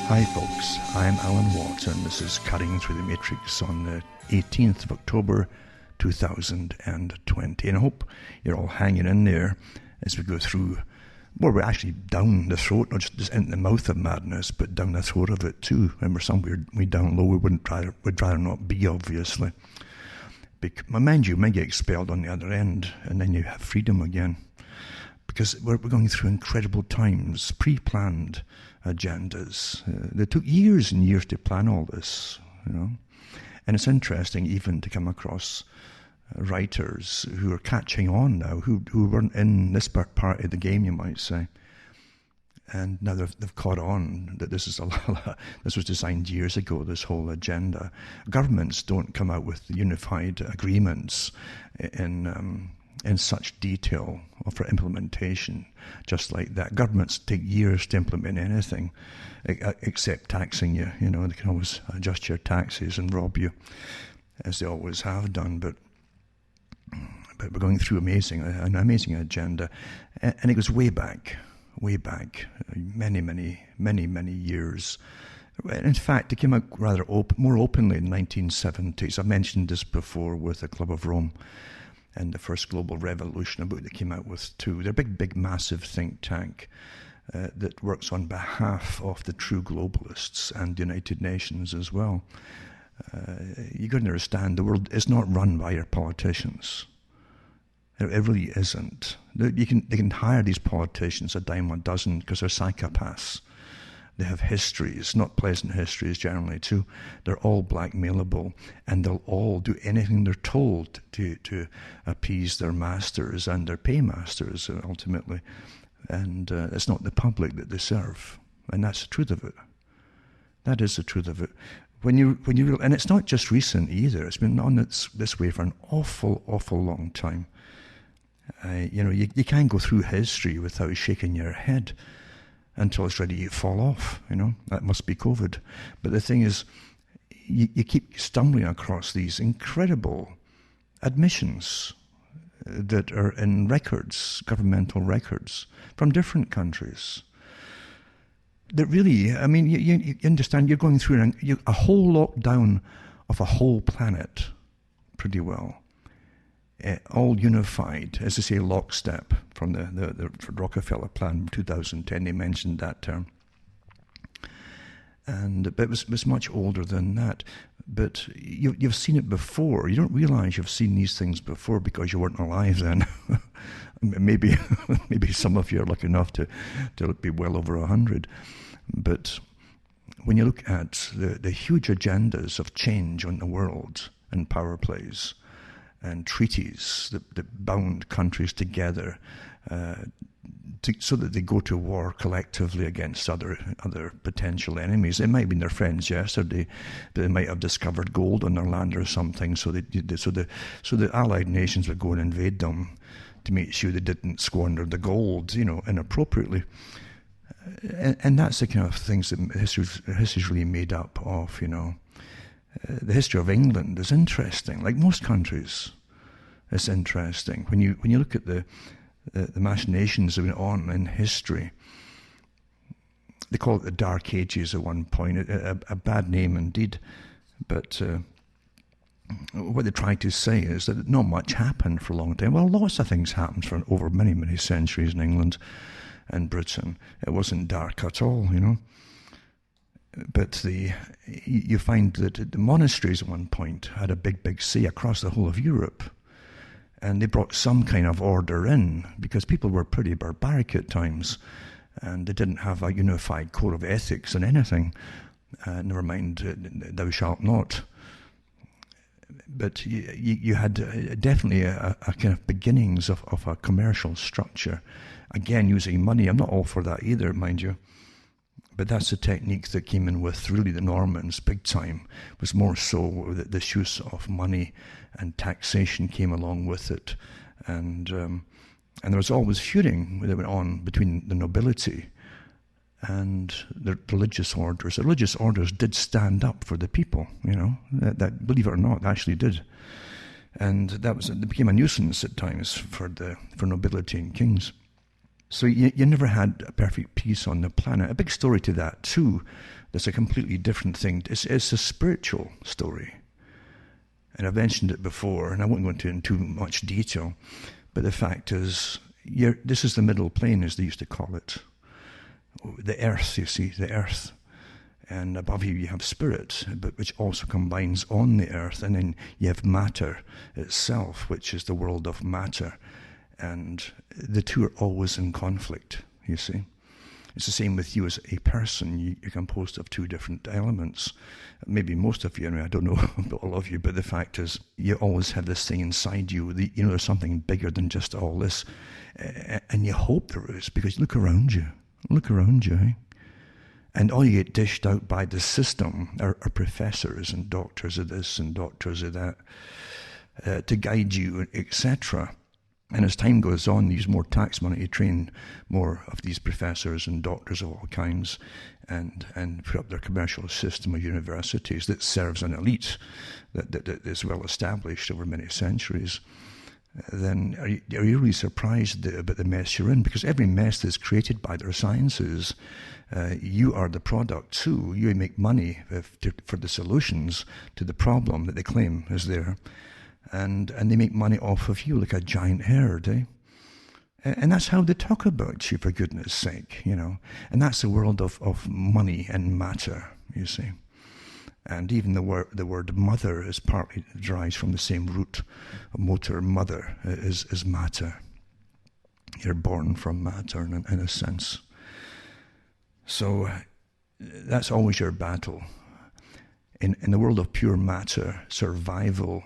Hi folks, I'm Alan Watt and this is Cutting Through the Matrix on the 18th of October 2020, and I hope you're all hanging in there as we go through, well, we're actually down the throat, not just in the mouth of madness, but down the throat of it too. And we're somewhere way down low, we'd rather not be, obviously. Mind you, we might get expelled on the other end and then you have freedom again. Because we're going through incredible times, pre-planned agendas. They took years and years to plan all this, you know. And it's interesting even to come across writers who are catching on now, who weren't in this part of the game, you might say. And now they've caught on that this was designed years ago, this whole agenda. Governments don't come out with unified agreements in such detail for implementation, just like that. Governments take years to implement anything, except taxing you. You know, they can always adjust your taxes and rob you, as they always have done. But we're going through an amazing agenda, and it goes way back, many years. In fact, it came out rather more openly in the 1970s. I mentioned this before with the Club of Rome and the First Global Revolution, a book that came out with too. They're a big, massive think tank that works on behalf of the true globalists and the United Nations as well. You've got to understand, the world is not run by your politicians. It really isn't. They can hire these politicians a dime a dozen because they're psychopaths. They have histories, not pleasant histories generally too. They're all blackmailable, and they'll all do anything they're told to appease their masters and their paymasters ultimately. And it's not the public that they serve, and that's the truth of it. That is the truth of it. And it's not just recent either. It's been on this way for an awful long time. You can't go through history without shaking your head until it's ready to fall off, you know. That must be COVID. But the thing is, you keep stumbling across these incredible admissions that are in records, governmental records, from different countries. That really, I mean, you understand, you're going through a whole lockdown of a whole planet pretty well. All unified, as they say, lockstep from the Rockefeller plan 2010. They mentioned that term, but it was much older than that. But you've seen it before. You don't realize you've seen these things before because you weren't alive then. maybe some of you are lucky enough to be well over 100. But when you look at the huge agendas of change on the world and power plays, and treaties that bound countries together so that they go to war collectively against other potential enemies. They might have been their friends yesterday, but they might have discovered gold on their land or something. So the allied nations would go and invade them to make sure they didn't squander the gold, you know, inappropriately. And that's the kind of things that history's really made up of, you know. The history of England is interesting, like most countries. It's interesting when you look at the machinations that went on in history. They call it the Dark Ages at one point, a bad name indeed. But what they try to say is that not much happened for a long time. Well, lots of things happened for over many centuries in England and Britain. It wasn't dark at all, you know. But you find that the monasteries at one point had a big say across the whole of Europe. And they brought some kind of order in because people were pretty barbaric at times. And they didn't have a unified code of ethics and anything. Never mind, thou shalt not. But you had definitely a kind of beginnings of a commercial structure. Again, using money. I'm not all for that either, mind you. But that's the technique that came in with really the Normans, big time. It was more so that the use of money and taxation came along with it. And there was always feuding that went on between the nobility and the religious orders. The religious orders did stand up for the people, you know. That believe it or not, actually did. And it became a nuisance at times for nobility and kings. So you never had a perfect peace on the planet. A big story to that too. That's a completely different thing. It's a spiritual story. And I've mentioned it before, and I won't go into it in too much detail, but the fact is, this is the middle plane, as they used to call it. The earth, you see, the earth. And above you have spirit, but which also combines on the earth. And then you have matter itself, which is the world of matter. And the two are always in conflict, you see. It's the same with you as a person. You're composed of two different elements. Maybe most of you, I don't know about all of you, but the fact is you always have this thing inside you. There's something bigger than just all this. And you hope there is, because look around you. Look around you, eh? And all you get dished out by the system are professors and doctors of this and doctors of that to guide you, etc. And as time goes on, they use more tax money to train more of these professors and doctors of all kinds and put up their commercial system of universities that serves an elite that is well established over many centuries. Then are you really surprised about the mess you're in? Because every mess that's created by their sciences, you are the product too. You make money for the solutions to the problem that they claim is there. And they make money off of you like a giant herd, eh? And that's how they talk about you, for goodness sake, And that's the world of money and matter, you see. And even the word mother is partly derives from the same root. Motor, mother, is matter. You're born from matter in a sense. So that's always your battle. In the world of pure matter, survival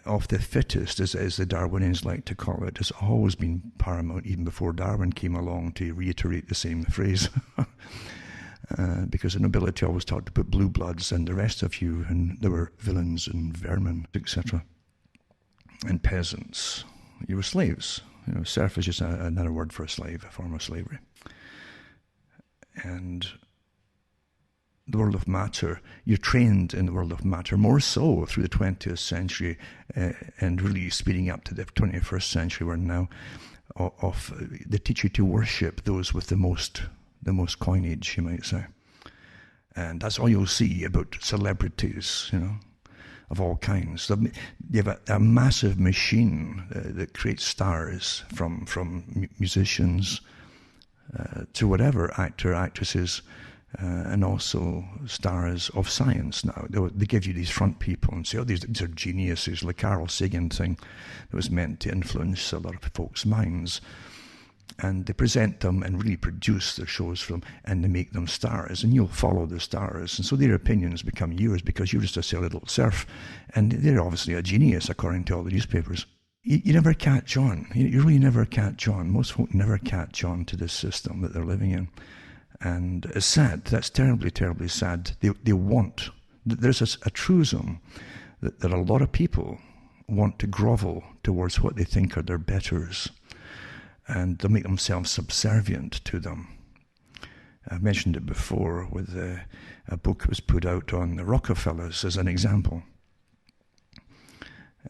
of the fittest, as the Darwinians like to call it, has always been paramount, even before Darwin came along to reiterate the same phrase. Because the nobility always talked to put blue bloods and the rest of you, and there were villains and vermin, etc. And peasants. You were slaves. Serf is just another word for a slave, a form of slavery. And the world of matter, you're trained in the world of matter, more so through the 20th century and really speeding up to the 21st century, where now they teach you to worship those with the most coinage, you might say. And that's all you'll see about celebrities, of all kinds. You have a massive machine that creates stars from musicians to whatever actresses, and also stars of science now. They give you these front people and say, these are geniuses, like Carl Sagan thing that was meant to influence a lot of folks' minds. And they present them and really produce their shows for them, and they make them stars, and you'll follow the stars. And so their opinions become yours because you're just a silly little serf, and they're obviously a genius according to all the newspapers. You never catch on. You really never catch on. Most folk never catch on to this system that they're living in. And it's sad. That's terribly, terribly sad. They want. There's a truism that a lot of people want to grovel towards what they think are their betters, and they'll make themselves subservient to them. I've mentioned it before with a book that was put out on the Rockefellers as an example.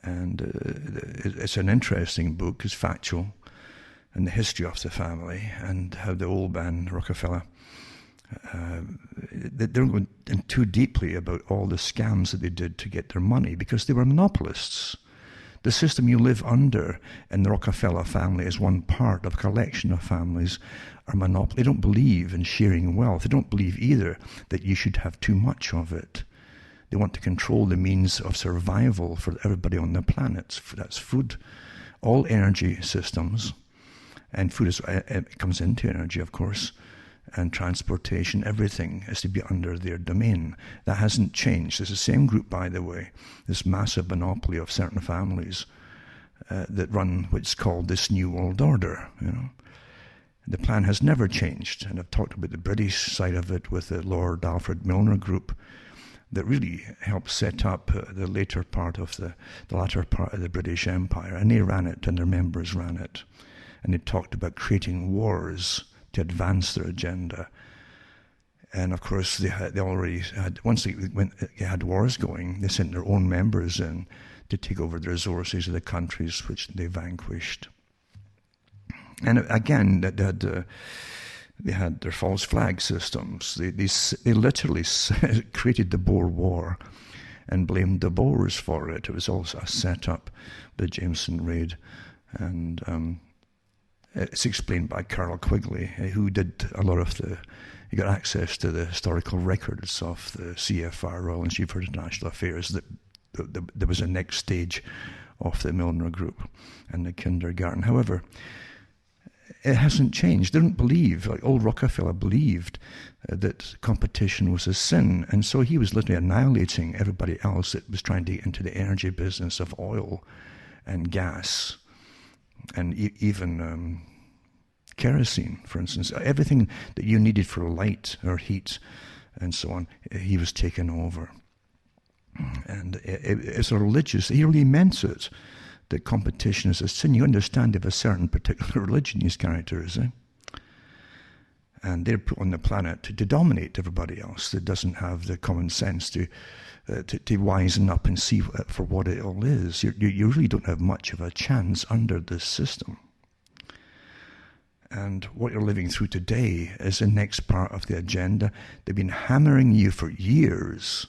And it's an interesting book. It's factual, and the history of the family and how the old man Rockefeller, they don't go in too deeply about all the scams that they did to get their money, because they were monopolists. The system you live under in the Rockefeller family is one part of a collection of families are monopoly. They don't believe in sharing wealth. They don't believe either that you should have too much of it. They want to control the means of survival for everybody on the planet. That's food, all energy systems, and food it comes into energy, of course, and transportation. Everything is to be under their domain. That hasn't changed. It's the same group, by the way, this massive monopoly of certain families that run what's called this New World Order. The plan has never changed, and I've talked about the British side of it with the Lord Alfred Milner group that really helped set up the latter part of the British Empire, and they ran it, and their members ran it, and they talked about creating wars to advance their agenda. And of course, they already had, once they had wars going, they sent their own members in to take over the resources of the countries which they vanquished. And again, they had their false flag systems. They literally created the Boer War and blamed the Boers for it. It was also a setup, the Jameson raid. And it's explained by Carl Quigley, who did a lot of he got access to the historical records of the CFR, Royal Institute for International Affairs, that there was a next stage of the Milner Group and the kindergarten. However, it hasn't changed. They don't believe, like old Rockefeller believed, that competition was a sin. And so he was literally annihilating everybody else that was trying to get into the energy business of oil and gas and even kerosene, for instance. Everything that you needed for light or heat and so on, he was taking over. And it's a religious, he really meant it, that competition is a sin. You understand, of a certain particular religion, these characters, and they're put on the planet to dominate everybody else that doesn't have the common sense to wisen up and see for what it all is. You really don't have much of a chance under this system. And what you're living through today is the next part of the agenda. They've been hammering you for years.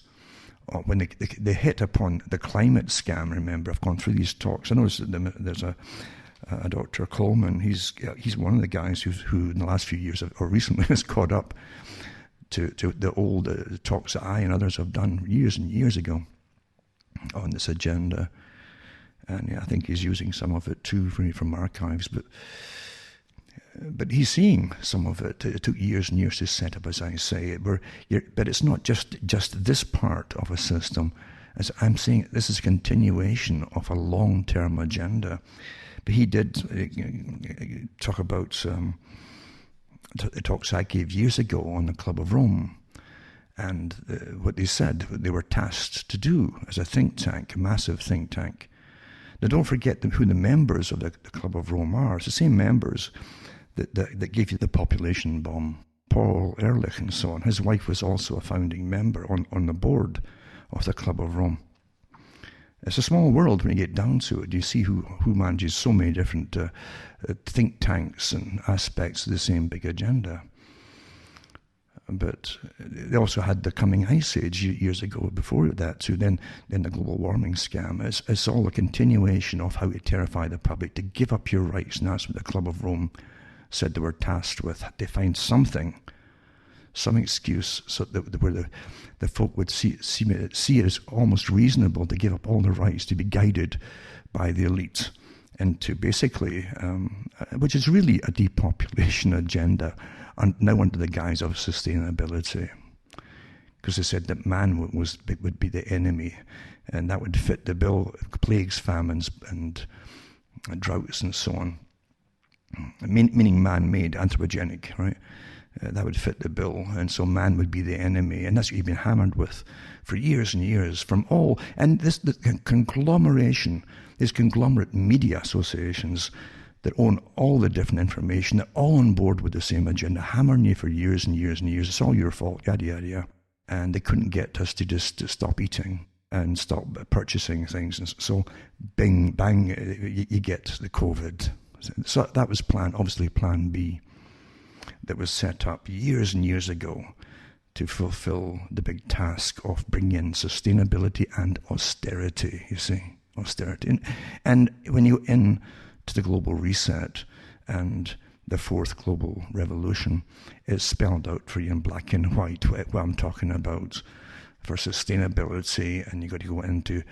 When they hit upon the climate scam, remember, I've gone through these talks. I noticed that there's a Dr. Coleman. He's one of the guys who in the last few years or recently has caught up to the old talks that I and others have done years and years ago on this agenda. And yeah, I think he's using some of it too from archives, but he's seeing some of it. It took years and years to set up, as I say. But it's not just this part of a system. As I'm saying, this is a continuation of a long-term agenda. But he did talk about the talks I gave years ago on the Club of Rome, and what they said they were tasked to do as a think tank, a massive think tank. Now, don't forget who the members of the Club of Rome are. It's the same members that gave you the population bomb, Paul Ehrlich and so on. His wife was also a founding member on the board of the Club of Rome. It's a small world when you get down to it. You see who manages so many different think tanks and aspects of the same big agenda. But they also had the coming ice age years ago before that too. Then the global warming scam. It's all a continuation of how to terrify the public to give up your rights. And that's what the Club of Rome said they were tasked with. They find something, some excuse, so that where the folk would see it as almost reasonable to give up all their rights to be guided by the elite, and to basically, which is really a depopulation agenda, and now under the guise of sustainability, because they said that man would be the enemy, and that would fit the bill: plagues, famines, and droughts, and so on. Meaning man-made, anthropogenic, right? That would fit the bill, and so man would be the enemy, and that's what you've been hammered with for years and years from all. And this conglomeration, these conglomerate media associations that own all the different information, they're all on board with the same agenda, hammering you for years and years and years. It's all your fault, yada yada yada. And they couldn't get us to stop eating and stop purchasing things, and so bing bang, you get the COVID. So that was obviously plan B, that was set up years and years ago to fulfill the big task of bringing in sustainability and austerity, you see, austerity. And when you're into the global reset and the fourth global revolution, it's spelled out for you in black and white what I'm talking about for sustainability, and you've got to go into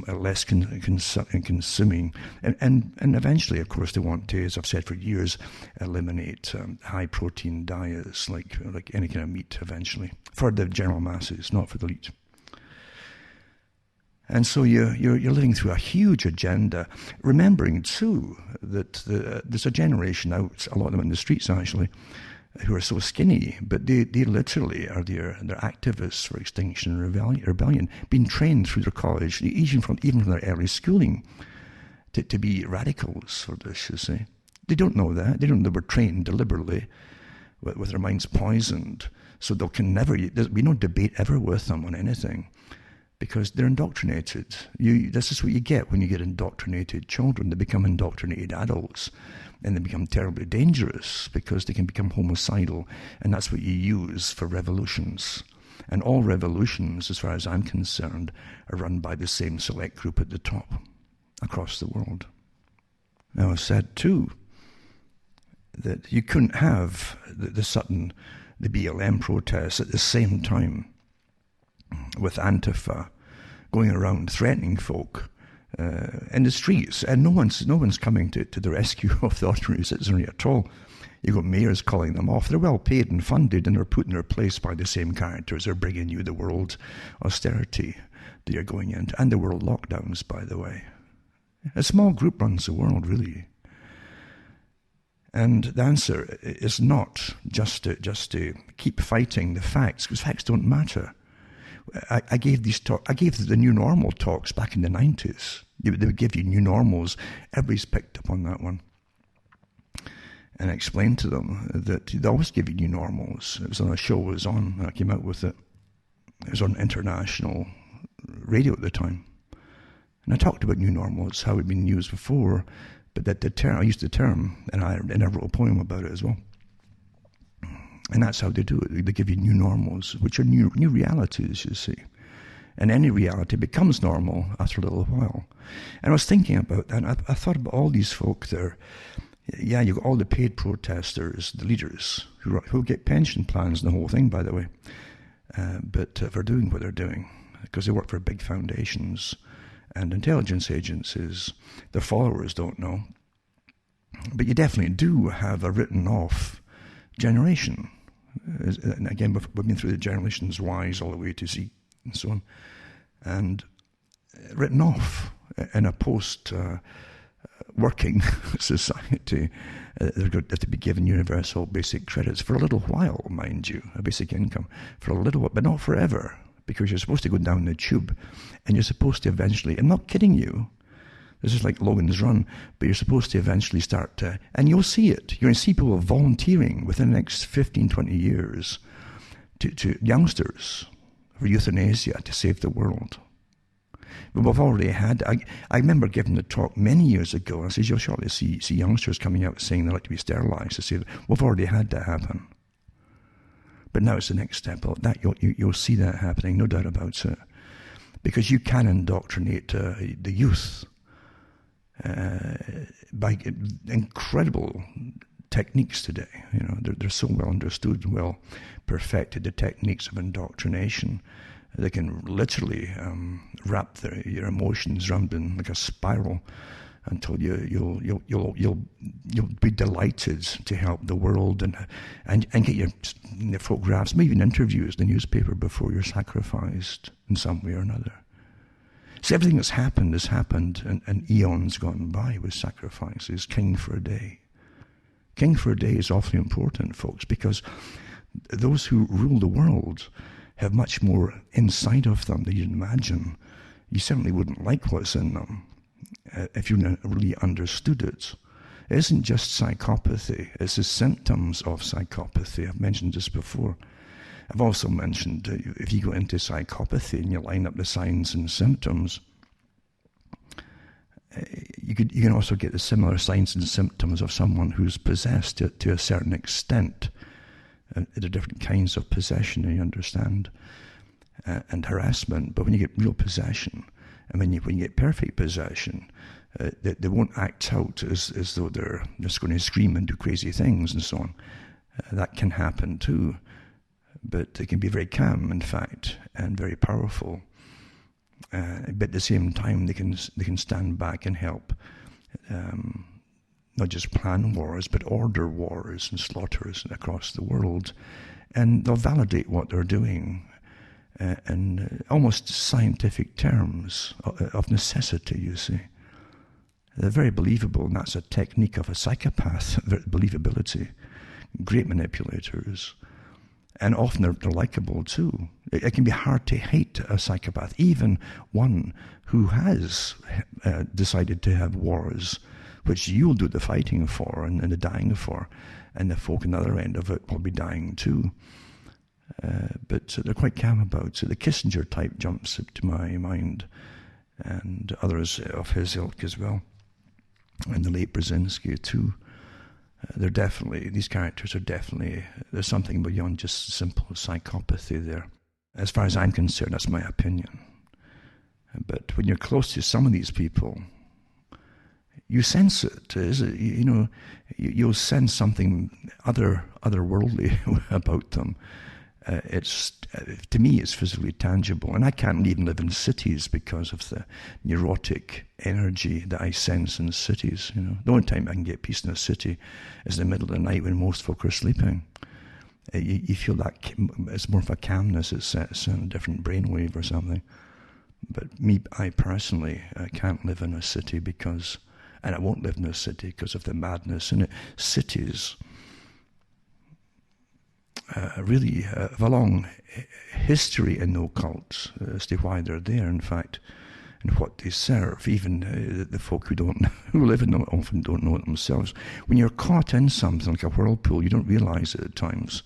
less consuming, and eventually, of course, they want to, as I've said for years, eliminate high protein diets like any kind of meat eventually for the general masses, not for the elite. And so you're living through a huge agenda, remembering too that there's a generation now, a lot of them in the streets actually, who are so skinny, but they literally are they're activists for Extinction Rebellion, being trained through their college, even from their early schooling, to be radicals for this, you see. They don't know that. They don't know they were trained deliberately with their minds poisoned, so there can never be no debate ever with them on anything, because they're indoctrinated. This is what you get when you get indoctrinated children. They become indoctrinated adults, and they become terribly dangerous because they can become homicidal, and that's what you use for revolutions. And all revolutions, as far as I'm concerned, are run by the same select group at the top across the world. Now, I said too that you couldn't have the BLM protests at the same time with Antifa going around threatening folk in the streets, and no one's coming to the rescue of the ordinary citizenry at all. You've got mayors calling them off. They're well paid and funded, and they're put in their place by the same characters. They're bringing you the world austerity that you're going into, and the world lockdowns, by the way. A small group runs the world, really. And the answer is not just to keep fighting the facts, because facts don't matter. I gave the new normal talks back in the 90s. They would give you new normals. Everybody's picked up on that one. And I explained to them that they always give you new normals. It was on a show I was on, and I came out with it. It was on international radio at the time. And I talked about new normals, how it had been used before, but that I used the term, and I wrote a poem about it as well. And that's how they do it. They give you new normals, which are new realities, you see. And any reality becomes normal after a little while. And I was thinking about that, and I thought about all these folk there. Yeah, you've got all the paid protesters, the leaders, who get pension plans and the whole thing, by the way, but for doing what they're doing, because they work for big foundations and intelligence agencies. Their followers don't know. But you definitely do have a written off generation. And again, we've been through the generations Ys all the way to Z and so on. And written off in a post-working society. They're going to have to be given universal basic credits for a little while, mind you, a basic income, for a little while, but not forever, because you're supposed to go down the tube, and you're supposed to eventually, I'm not kidding you, this is like Logan's Run, but you're supposed to eventually start to, and you'll see it. You're going to see people volunteering within the next 15, 20 years to youngsters for euthanasia to save the world. But we've already had, I remember giving the talk many years ago, I said, you'll shortly see youngsters coming out saying they'd like to be sterilised to save. We've already had that happen. But now it's the next step. You'll see that happening, no doubt about it. Because you can indoctrinate the youth by incredible techniques today. You know, they're so well understood, well perfected, the techniques of indoctrination. They can literally wrap your emotions around in like a spiral until you'll be delighted to help the world and get your photographs, maybe even interviews in the newspaper before you're sacrificed in some way or another. So everything that's happened has happened and eons gone by with sacrifices. King for a day. King for a day is awfully important, folks, because those who rule the world have much more inside of them than you'd imagine. You certainly wouldn't like what's in them if you really understood it. It isn't just psychopathy, it's the symptoms of psychopathy. I've mentioned this before. I've also mentioned if you go into psychopathy and you line up the signs and symptoms, you can also get the similar signs and symptoms of someone who's possessed to a certain extent. There are different kinds of possession, you understand, and harassment. But when you get real possession, and when you get perfect possession, they won't act out as though they're just going to scream and do crazy things and so on. That can happen too, but they can be very calm, in fact, and very powerful. But at the same time, they can stand back and help. Not just plan wars, but order wars and slaughters across the world. And they'll validate what they're doing in almost scientific terms of necessity, you see. They're very believable, and that's a technique of a psychopath, believability. Great manipulators. And often they're likable too. It can be hard to hate a psychopath, even one who has decided to have wars, which you'll do the fighting for and the dying for, and the folk on the other end of it will be dying too. But but they're quite calm about it. The Kissinger type jumps to my mind, and others of his ilk as well, and the late Brzezinski too. These characters are definitely, there's something beyond just simple psychopathy there. As far as I'm concerned, that's my opinion. But when you're close to some of these people, you sense it. You'll sense something otherworldly about them. To me, it's physically tangible, and I can't even live in cities because of the neurotic energy that I sense in cities. The only time I can get peace in a city is in the middle of the night when most folk are sleeping. You feel that it's more of a calmness. It sets in a different brainwave or something. But I personally can't live in a city and I won't live in a city because of the madness in it. Cities really have a long history in the occult as to why they're there, in fact, and what they serve. Even the folk who live in them often don't know it themselves. When you're caught in something like a whirlpool, you don't realize it at times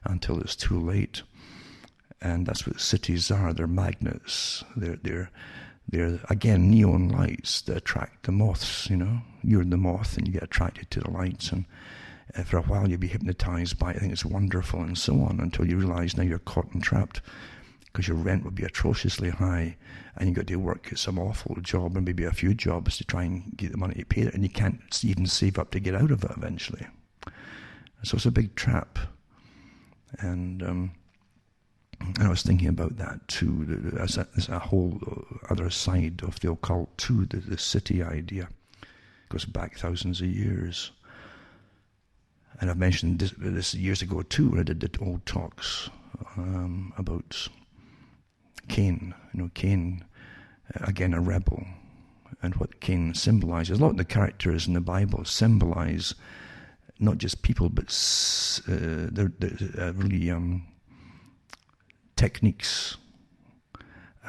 until it's too late. And that's what cities are. They're magnets. They're again neon lights that attract the moths. You're the moth, and you get attracted to the lights, and for a while you'll be hypnotized by it. I think it's wonderful, and so on, until you realize now you're caught and trapped because your rent will be atrociously high, and you got to work at some awful job, and maybe a few jobs to try and get the money to pay it, and you can't even save up to get out of it eventually. So it's a big trap, and I was thinking about that too, as a whole other side of the occult too, the city idea. It goes back thousands of years. And I've mentioned this years ago too, when I did the old talks about Cain. Cain, again, a rebel, and what Cain symbolizes. A lot of the characters in the Bible symbolize not just people, but they're really techniques,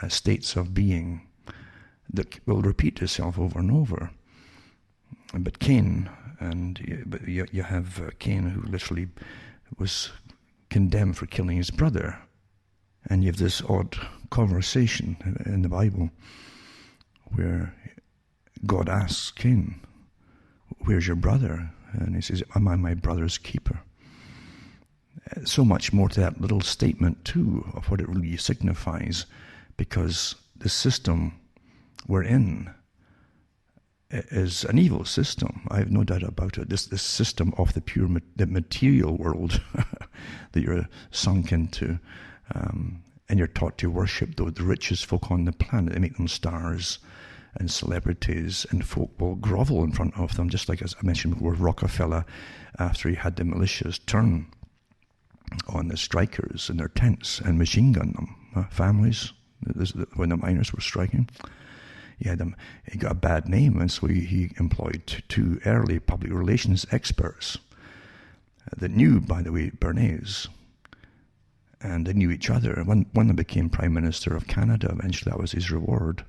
states of being that will repeat itself over and over. But Cain, but you have Cain, who literally was condemned for killing his brother, and you have this odd conversation in the Bible where God asks Cain, "Where's your brother?" And he says, "Am I my brother's keeper?" So much more to that little statement too, of what it really signifies, because the system we're in is an evil system. I have no doubt about it. This system of the material world that you're sunk into, and you're taught to worship the richest folk on the planet. They make them stars and celebrities, and folk will grovel in front of them, just like, as I mentioned before, Rockefeller, after he had the militias turn on the strikers in their tents and machine gun them, families, when the miners were striking. He got a bad name, and so he employed two early public relations experts that knew, by the way, Bernays, and they knew each other. One of them became Prime Minister of Canada. Eventually, that was his reward.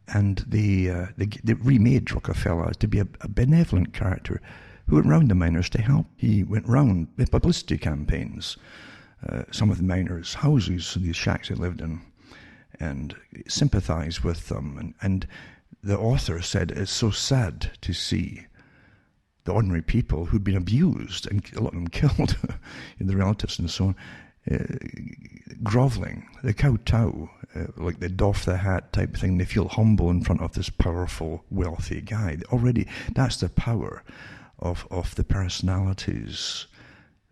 And they remade Rockefeller to be a benevolent character who went round the miners to help. He went round with publicity campaigns, some of the miners' houses, these shacks they lived in, and sympathized with them. And the author said it's so sad to see the ordinary people who'd been abused, and a lot of them killed, the relatives and so on, groveling. They kowtow, like they doff the hat type of thing. They feel humble in front of this powerful, wealthy guy. Already, that's the power of the personalities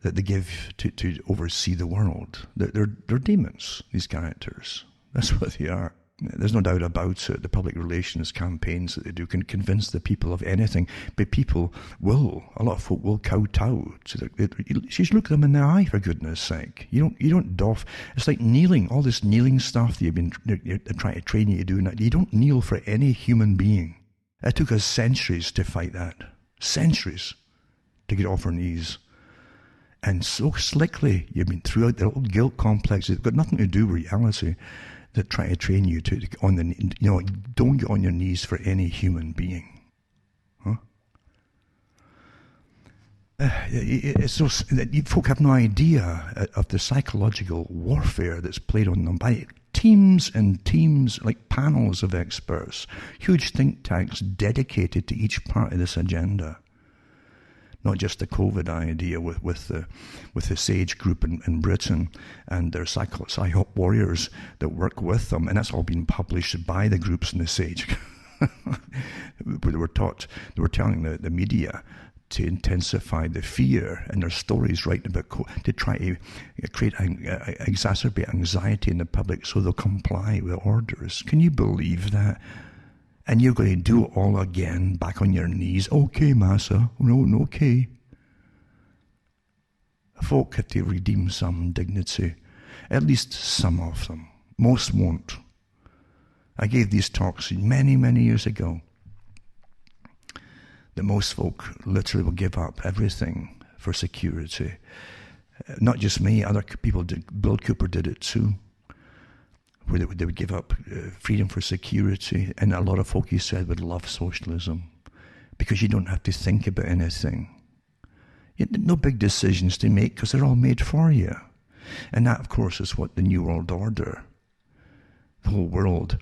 that they give to oversee the world. They're demons, these characters. That's what they are. There's no doubt about it. The public relations campaigns that they do can convince the people of anything, but people a lot of folk will kowtow. You should look them in the eye, for goodness sake. You don't doff. It's like kneeling, all this kneeling stuff that they're trying to train you to do. You don't kneel for any human being. It took us centuries to fight that. Centuries to get off our knees. And so slickly, you've been throughout the old guilt complex. It's got nothing to do with reality. That try to train you to don't get on your knees for any human being. Huh? It's so that you folk have no idea of the psychological warfare that's played on them by teams and teams, like panels of experts, huge think tanks dedicated to each part of this agenda. Not just the COVID idea with the SAGE group in Britain and their Psyop warriors that work with them, and that's all been published by the groups in the SAGE. They were telling the media to intensify the fear in their stories, writing about to try to exacerbate anxiety in the public so they'll comply with orders. Can you believe that? And you're going to do it all again, back on your knees. Okay, Massa. No, okay. Folk have to redeem some dignity. At least some of them. Most won't. I gave these talks many, many years ago. That most folk literally will give up everything for security. Not just me, other people did. Bill Cooper did it too. Where they would give up freedom for security. And a lot of folk, he said, would love socialism. Because you don't have to think about anything. You have no big decisions to make because they're all made for you. And that, of course, is what the New World Order, the whole world,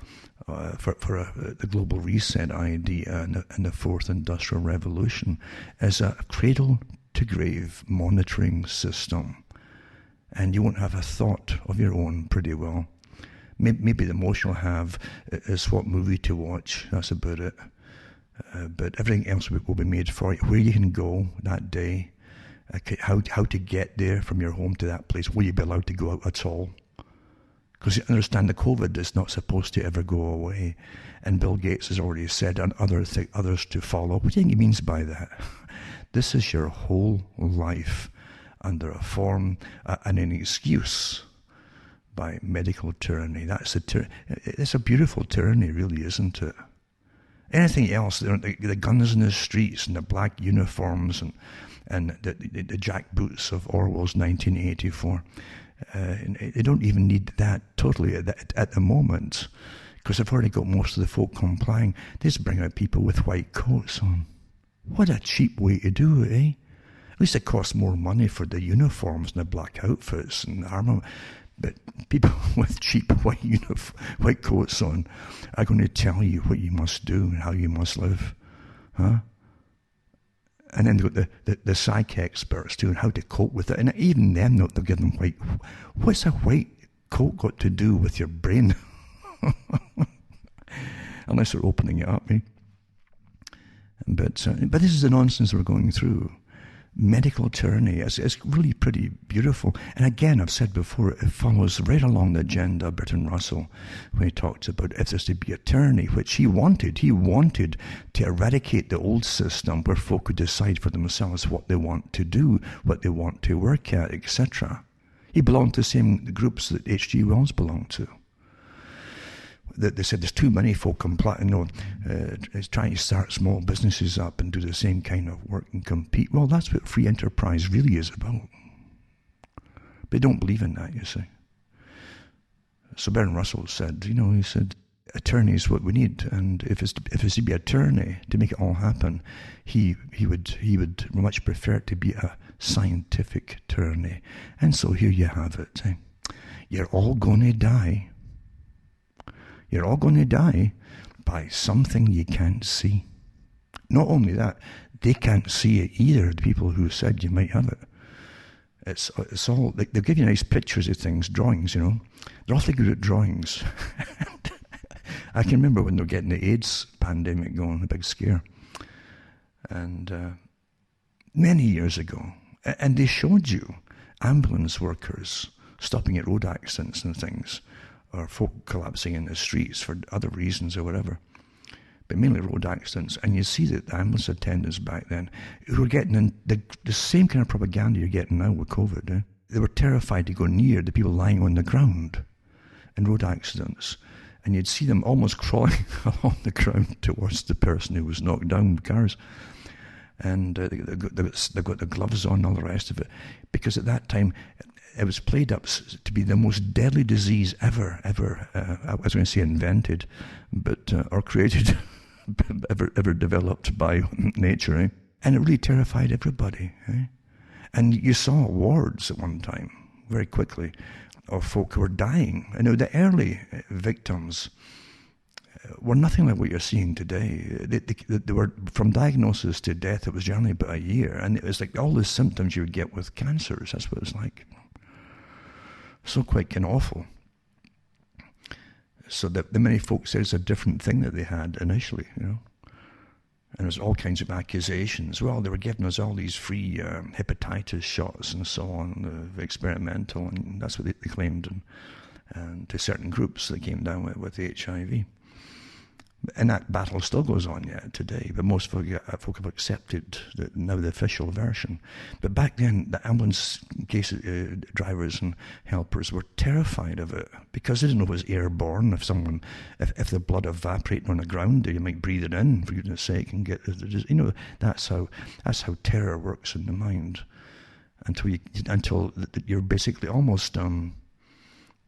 the global reset idea and the Fourth Industrial Revolution, is a cradle-to-grave monitoring system. And you won't have a thought of your own pretty well. Maybe the most you'll have is what movie to watch. That's about it. But everything else will be made for you. Where you can go that day, how to get there from your home to that place. Will you be allowed to go out at all? Because you understand the COVID is not supposed to ever go away. And Bill Gates has already said, and others to follow. What do you think he means by that? This is your whole life under a form and an excuse by medical tyranny. It's a beautiful tyranny, really, isn't it? Anything else, the guns in the streets and the black uniforms and the jackboots of Orwell's 1984, they don't even need that totally at the moment, because they've already got most of the folk complying. They just bring out people with white coats on. What a cheap way to do it, eh? At least it costs more money for the uniforms and the black outfits and the armor. But people with cheap white coats on are going to tell you what you must do and how you must live. Huh? And then they've got the psych experts too, and how to cope with it. And even them, they'll give them white. What's a white coat got to do with your brain? Unless they're opening it up, eh? But this is the nonsense we're going through. Medical tyranny is really pretty beautiful. And again, I've said before, it follows right along the agenda of Bertrand Russell when he talks about if there's to be a tyranny, which he wanted. He wanted to eradicate the old system where folk could decide for themselves what they want to do, what they want to work at, etc. He belonged to the same groups that H.G. Wells belonged to. They said there's too many folk trying to start small businesses up and do the same kind of work and compete. Well, that's what free enterprise really is about. They don't believe in that, you see. So Bertrand Russell said, he said, a tyranny is what we need, and if it's to be a tyranny to make it all happen, he would much prefer it to be a scientific tyranny. And so here you have it. You're all going to die. You're all going to die by something you can't see. Not only that, they can't see it either, the people who said you might have it. It's all, they'll give you nice pictures of things, drawings, They're awfully good at drawings. I can remember when they were getting the AIDS pandemic going, the big scare. And many years ago. And they showed you ambulance workers stopping at road accidents and things, or folk collapsing in the streets for other reasons or whatever, but mainly road accidents. And you see that the ambulance attendants back then, who were getting the same kind of propaganda you're getting now with COVID. They were terrified to go near the people lying on the ground in road accidents. And you'd see them almost crawling along the ground towards the person who was knocked down with cars. And they've got the gloves on and all the rest of it. Because at that time, it was played up to be the most deadly disease ever, I was going to say invented, but or created, ever developed by nature. And it really terrified everybody. Eh? And you saw wards at one time, very quickly, of folk who were dying. The early victims were nothing like what you're seeing today. They were, from diagnosis to death, it was generally about a year. And it was like all the symptoms you would get with cancers. That's what it was like. So quite kind of awful. So the many folks said it's a different thing that they had initially, And there's all kinds of accusations. Well, they were giving us all these free hepatitis shots and so on, experimental, and that's what they claimed. And to certain groups that came down with HIV. And that battle still goes on yet today, but most folk have accepted now the official version. But back then, the ambulance drivers and helpers were terrified of it because they didn't know it was airborne. If the blood evaporated on the ground, you might breathe it in, for goodness sake, and get that's how terror works in the mind. Until you're basically almost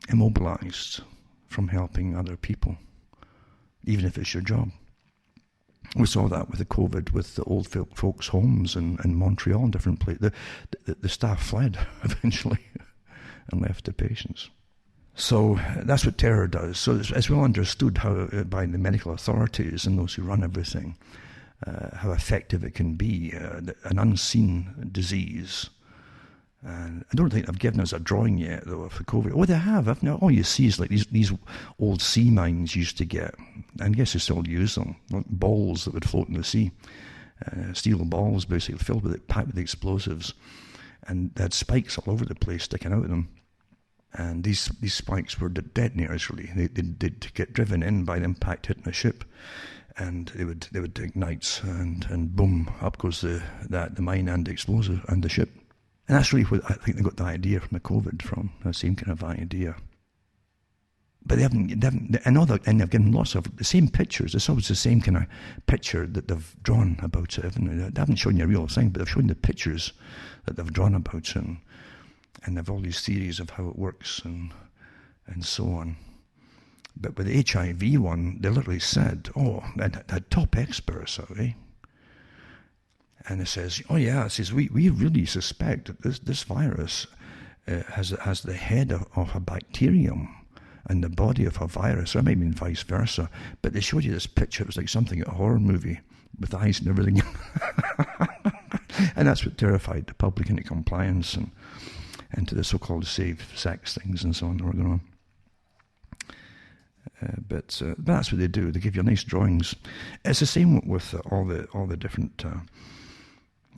immobilized from helping other people, even if it's your job. We saw that with the COVID, with the old folks' homes in Montreal and different places. The staff fled eventually and left the patients. So that's what terror does. So it's well understood how, by the medical authorities and those who run everything, how effective it can be, an unseen disease. And I don't think they've given us a drawing yet, though, of the COVID. Oh, they have. All you see is like these old sea mines used to get. And I guess they still use them, like balls that would float in the sea. Steel balls, basically, filled with it, packed with explosives. And they had spikes all over the place sticking out of them. And these spikes were detonators, really. They'd get driven in by the impact hitting a ship. And they would ignite, and boom, up goes the mine and the explosive and the ship. And that's really what I think they got the idea from the COVID from, the same kind of idea. But they've given lots of the same pictures. It's always the same kind of picture that they've drawn about it. They haven't shown you a real thing, but they've shown the pictures that they've drawn about it, and they've all these theories of how it works and so on. But with the HIV one, they literally said, the top experts, and it says, we really suspect that this virus has the head of a bacterium and the body of a virus, or maybe vice versa. But they showed you this picture. It was like something in a horror movie with eyes and everything. And that's what terrified the public into compliance and to the so-called safe sex things and so on that were going on. But that's what they do. They give you nice drawings. It's the same with all the different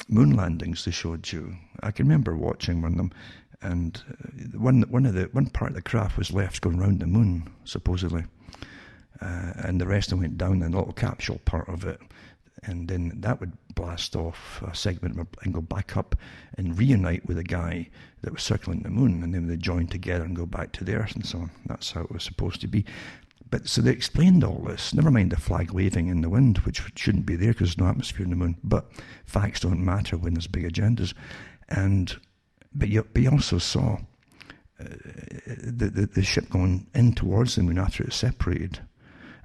moon landings they showed you. I can remember watching one of them, and one part of the craft was left going round the moon, supposedly, and the rest of them went down in the little capsule part of it, and then that would blast off a segment and go back up and reunite with a guy that was circling the moon, and then they join together and go back to the Earth and so on. That's how it was supposed to be. But so they explained all this, never mind the flag waving in the wind, which shouldn't be there because there's no atmosphere in the moon, but facts don't matter when there's big agendas. But you also saw the ship going in towards the moon after it separated.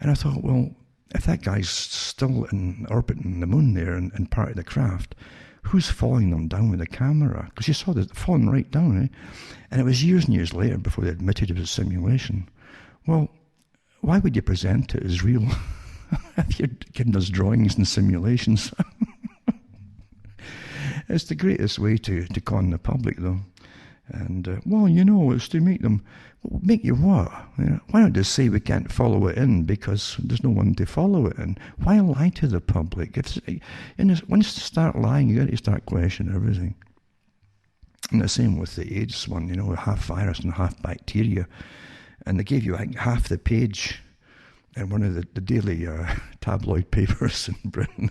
And I thought, well, if that guy's still in orbiting the moon there and part of the craft, who's following them down with the camera? Because you saw it falling right down, And it was years and years later before they admitted it was a simulation. Well, why would you present it as real if you're giving us drawings and simulations? It's the greatest way to con the public, though. And, it's to make them... Make you what? Why not just say we can't follow it in because there's no one to follow it in? Why lie to the public? Once you start lying, you got to start questioning everything. And the same with the AIDS one, half virus and half bacteria. And they gave you half the page in one of the daily tabloid papers in Britain.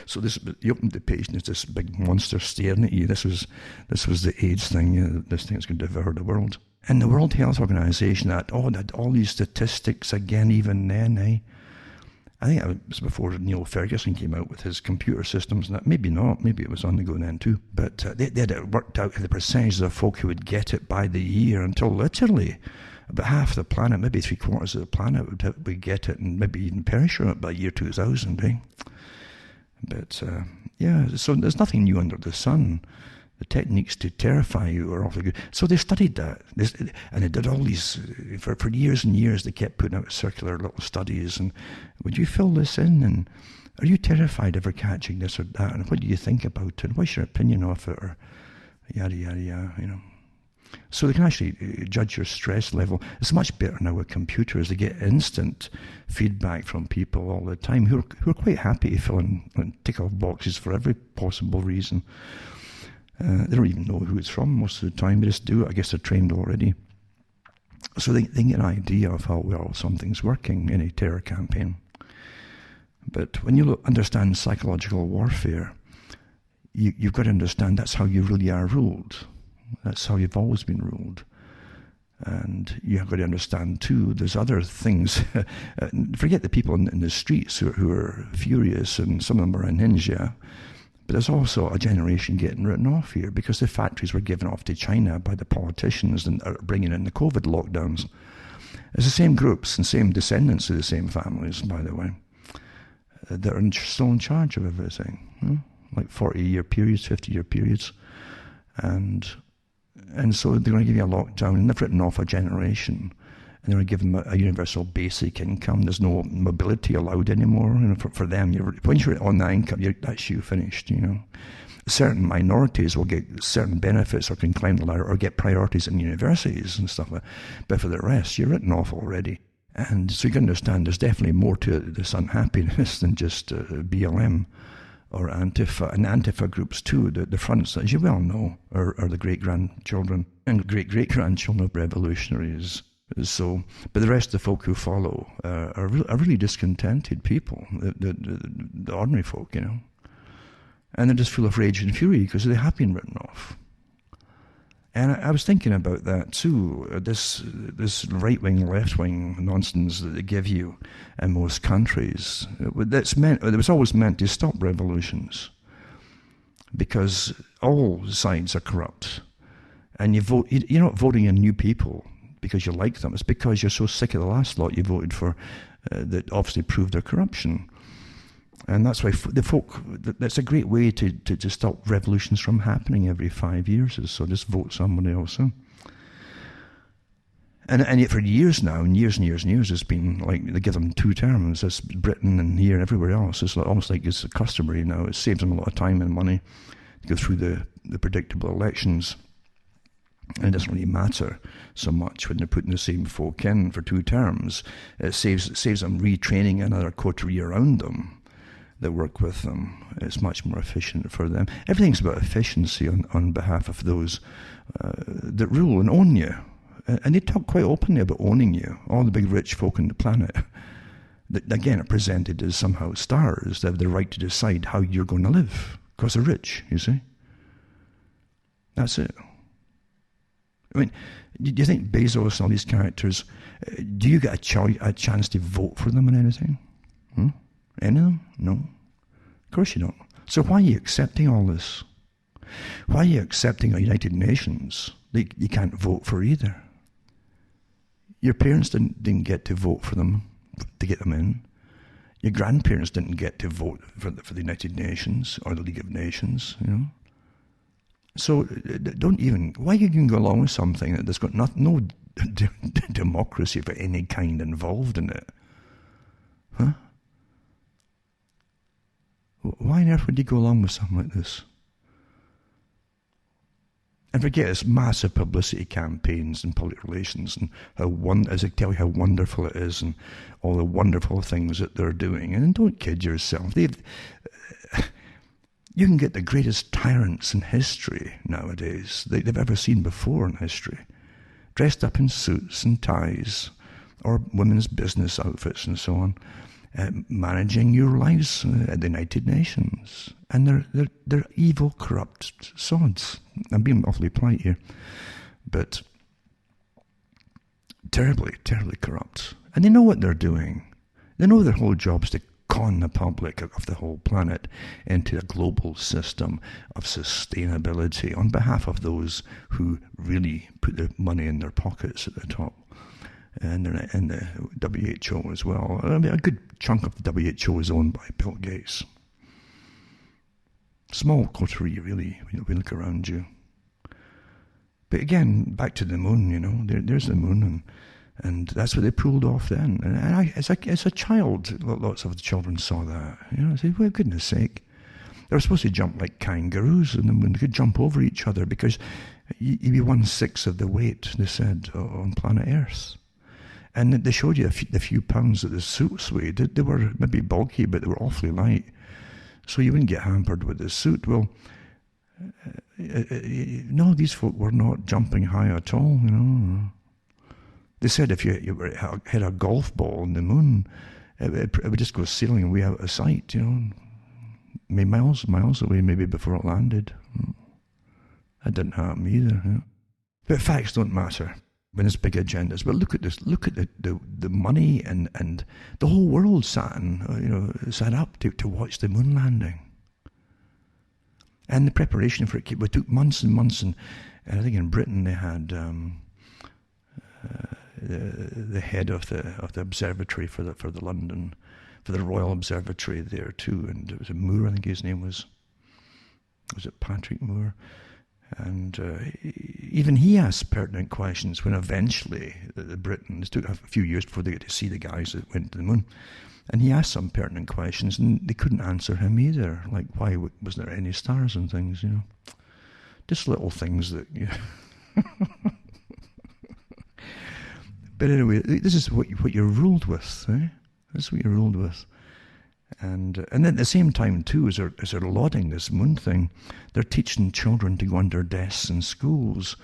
So you opened the page and there's this big monster staring at you. This was the AIDS thing. This thing that's going to devour the world. And the World Health Organization had all these statistics again, even then, I think it was before Neil Ferguson came out with his computer systems and that. Maybe not. Maybe it was on the go then too. But they had it worked out the percentage of folk who would get it by the year until literally about half the planet, maybe 3/4 of the planet would get it and maybe even perish from it by year 2000. But Yeah, so there's nothing new under the sun. The techniques to terrify you are awfully good. So they studied that, and they did all these, for years and years, they kept putting out circular little studies, and would you fill this in, and are you terrified of ever catching this or that, and what do you think about it, what's your opinion of it, or yada, yada, yada, So they can actually judge your stress level. It's much better now with computers. They get instant feedback from people all the time who are quite happy filling and tick off boxes for every possible reason. They don't even know who it's from most of the time. They just do it. I guess they're trained already. So they get an idea of how well something's working in a terror campaign. But when you understand psychological warfare, you've got to understand that's how you really are ruled. That's how you've always been ruled. And you've got to understand, too, there's other things. Forget the people in the streets who are furious, and some of them are unhinged, yeah. But there's also a generation getting written off here because the factories were given off to China by the politicians and are bringing in the COVID lockdowns. It's the same groups and same descendants of the same families, by the way, that are still in charge of everything. Like 40-year periods, 50-year periods. And so they're going to give you a lockdown, and they've written off a generation. And they're going to give them a universal basic income. There's no mobility allowed anymore. For them, once you're on that income, that's you finished. Certain minorities will get certain benefits or can climb the ladder or get priorities in universities and stuff like that. But for the rest, you're written off already. And so you can understand there's definitely more to this unhappiness than just BLM or Antifa. And Antifa groups too, the fronts, as you well know, are the great-grandchildren and great-great-grandchildren of revolutionaries. So, but the rest of the folk who follow are really discontented people, the ordinary folk, and they're just full of rage and fury because they have been written off. And I was thinking about that too. This right-wing, left-wing nonsense that they give you in most countries. It was always meant to stop revolutions, because all sides are corrupt, and you vote. You're not voting in new people because you like them. It's because you're so sick of the last lot you voted for that obviously proved their corruption. And that's why the folk, that's a great way to stop revolutions from happening every 5 years or so. Just vote somebody else in. And yet for years now, and years, it's been like they give them 2 terms. It's Britain and here and everywhere else. It's almost like it's customary now. It saves them a lot of time and money to go through the predictable elections. And it doesn't really matter so much when they're putting the same folk in for 2 terms. It saves them retraining another coterie around them that work with them. It's much more efficient for them. Everything's about efficiency on behalf of those that rule and own you. And they talk quite openly about owning you, all the big rich folk on the planet. That, again, are presented as somehow stars. They have the right to decide how you're going to live, because they're rich, you see. That's it. I mean, do you think Bezos and all these characters, do you get a chance to vote for them in anything? Any of them? No. Of course you don't. So why are you accepting all this? Why are you accepting a United Nations that you can't vote for either? Your parents didn't get to vote for them, to get them in. Your grandparents didn't get to vote for the United Nations or the League of Nations, So why you can go along with something that's got no democracy of any kind involved in it? Huh? Why on earth would you go along with something like this? And forget it's massive publicity campaigns and public relations and as I tell you how wonderful it is and all the wonderful things that they're doing. And don't kid yourself. You can get the greatest tyrants in history nowadays they've ever seen before in history, dressed up in suits and ties or women's business outfits and so on, managing your lives at the United Nations. And they're evil, corrupt sods. I'm being awfully polite here, but terribly, terribly corrupt. And they know what they're doing. They know their whole job is to con the public of the whole planet into a global system of sustainability on behalf of those who really put their money in their pockets at the top. And the WHO as well. I mean, a good chunk of the WHO is owned by Bill Gates. Small coterie, really, when you look around you. But again, back to the moon, there's the moon, and that's what they pulled off then. And as a child, lots of the children saw that. I said, well, goodness sake. They were supposed to jump like kangaroos on the moon. They could jump over each other because you'd be 1/6 of the weight, they said, on planet Earth. And they showed you the few pounds that the suits weighed. They were maybe bulky, but they were awfully light. So you wouldn't get hampered with the suit. Well, no, these folk were not jumping high at all, They said if you had a golf ball on the moon, it would just go sailing way out of sight, maybe miles away, maybe before it landed. That didn't happen either. But facts don't matter when there's big agendas. But look at this. Look at the money and the whole world sat up to watch the moon landing. And the preparation for it took months and months. And I think in Britain they had the head of the observatory for the London, for the Royal Observatory there too. And it was a Moore, I think his name was it Patrick Moore? And even he asked pertinent questions when eventually the Britons, it took a few years before they got to see the guys that went to the moon, and he asked some pertinent questions and they couldn't answer him either, like why was there any stars and things, just little things that but anyway, this is what you're ruled with, eh? This is what you're ruled with. And then at the same time too, as they're lauding this moon thing, they're teaching children to go under desks in schools,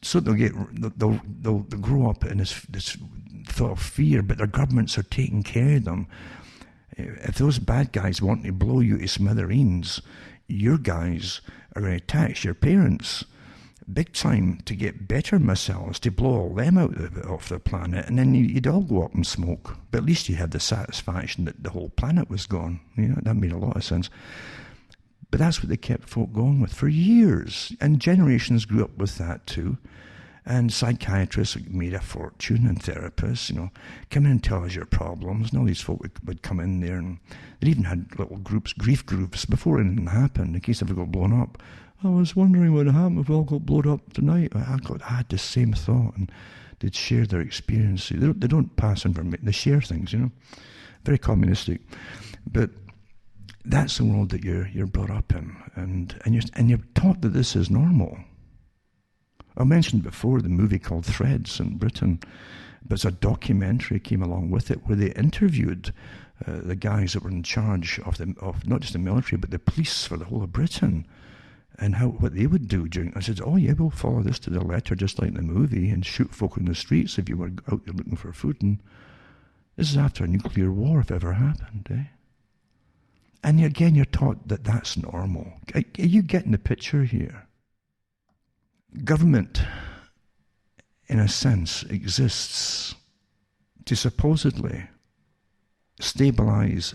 so they'll grow up in this thought of fear. But their governments are taking care of them. If those bad guys want to blow you to smithereens, your guys are going to tax your parents big time to get better missiles to blow all them out of the planet, and then you'd all go up in smoke. But at least you had the satisfaction that the whole planet was gone. That made a lot of sense. But that's what they kept folk going with for years, and generations grew up with that too. And psychiatrists made a fortune, and therapists, come in and tell us your problems. And all these folk would come in there, and they even had little groups, grief groups, before anything happened, in case it ever got blown up. I was wondering what would happen if we all got blown up tonight. I had the same thought, and they'd share their experiences. They don't pass information, they share things, Very communistic. But that's the world that you're brought up in, and you're taught that this is normal. I mentioned before the movie called Threads in Britain, but it's a documentary came along with it where they interviewed the guys that were in charge of not just the military but the police for the whole of Britain, and what they would do during. I said, oh yeah, we'll follow this to the letter, just like the movie, and shoot folk in the streets if you were out there looking for food. And this is after a nuclear war, if it ever happened, eh? And again, you're taught that that's normal. Are you getting the picture here? Government, in a sense, exists to supposedly stabilize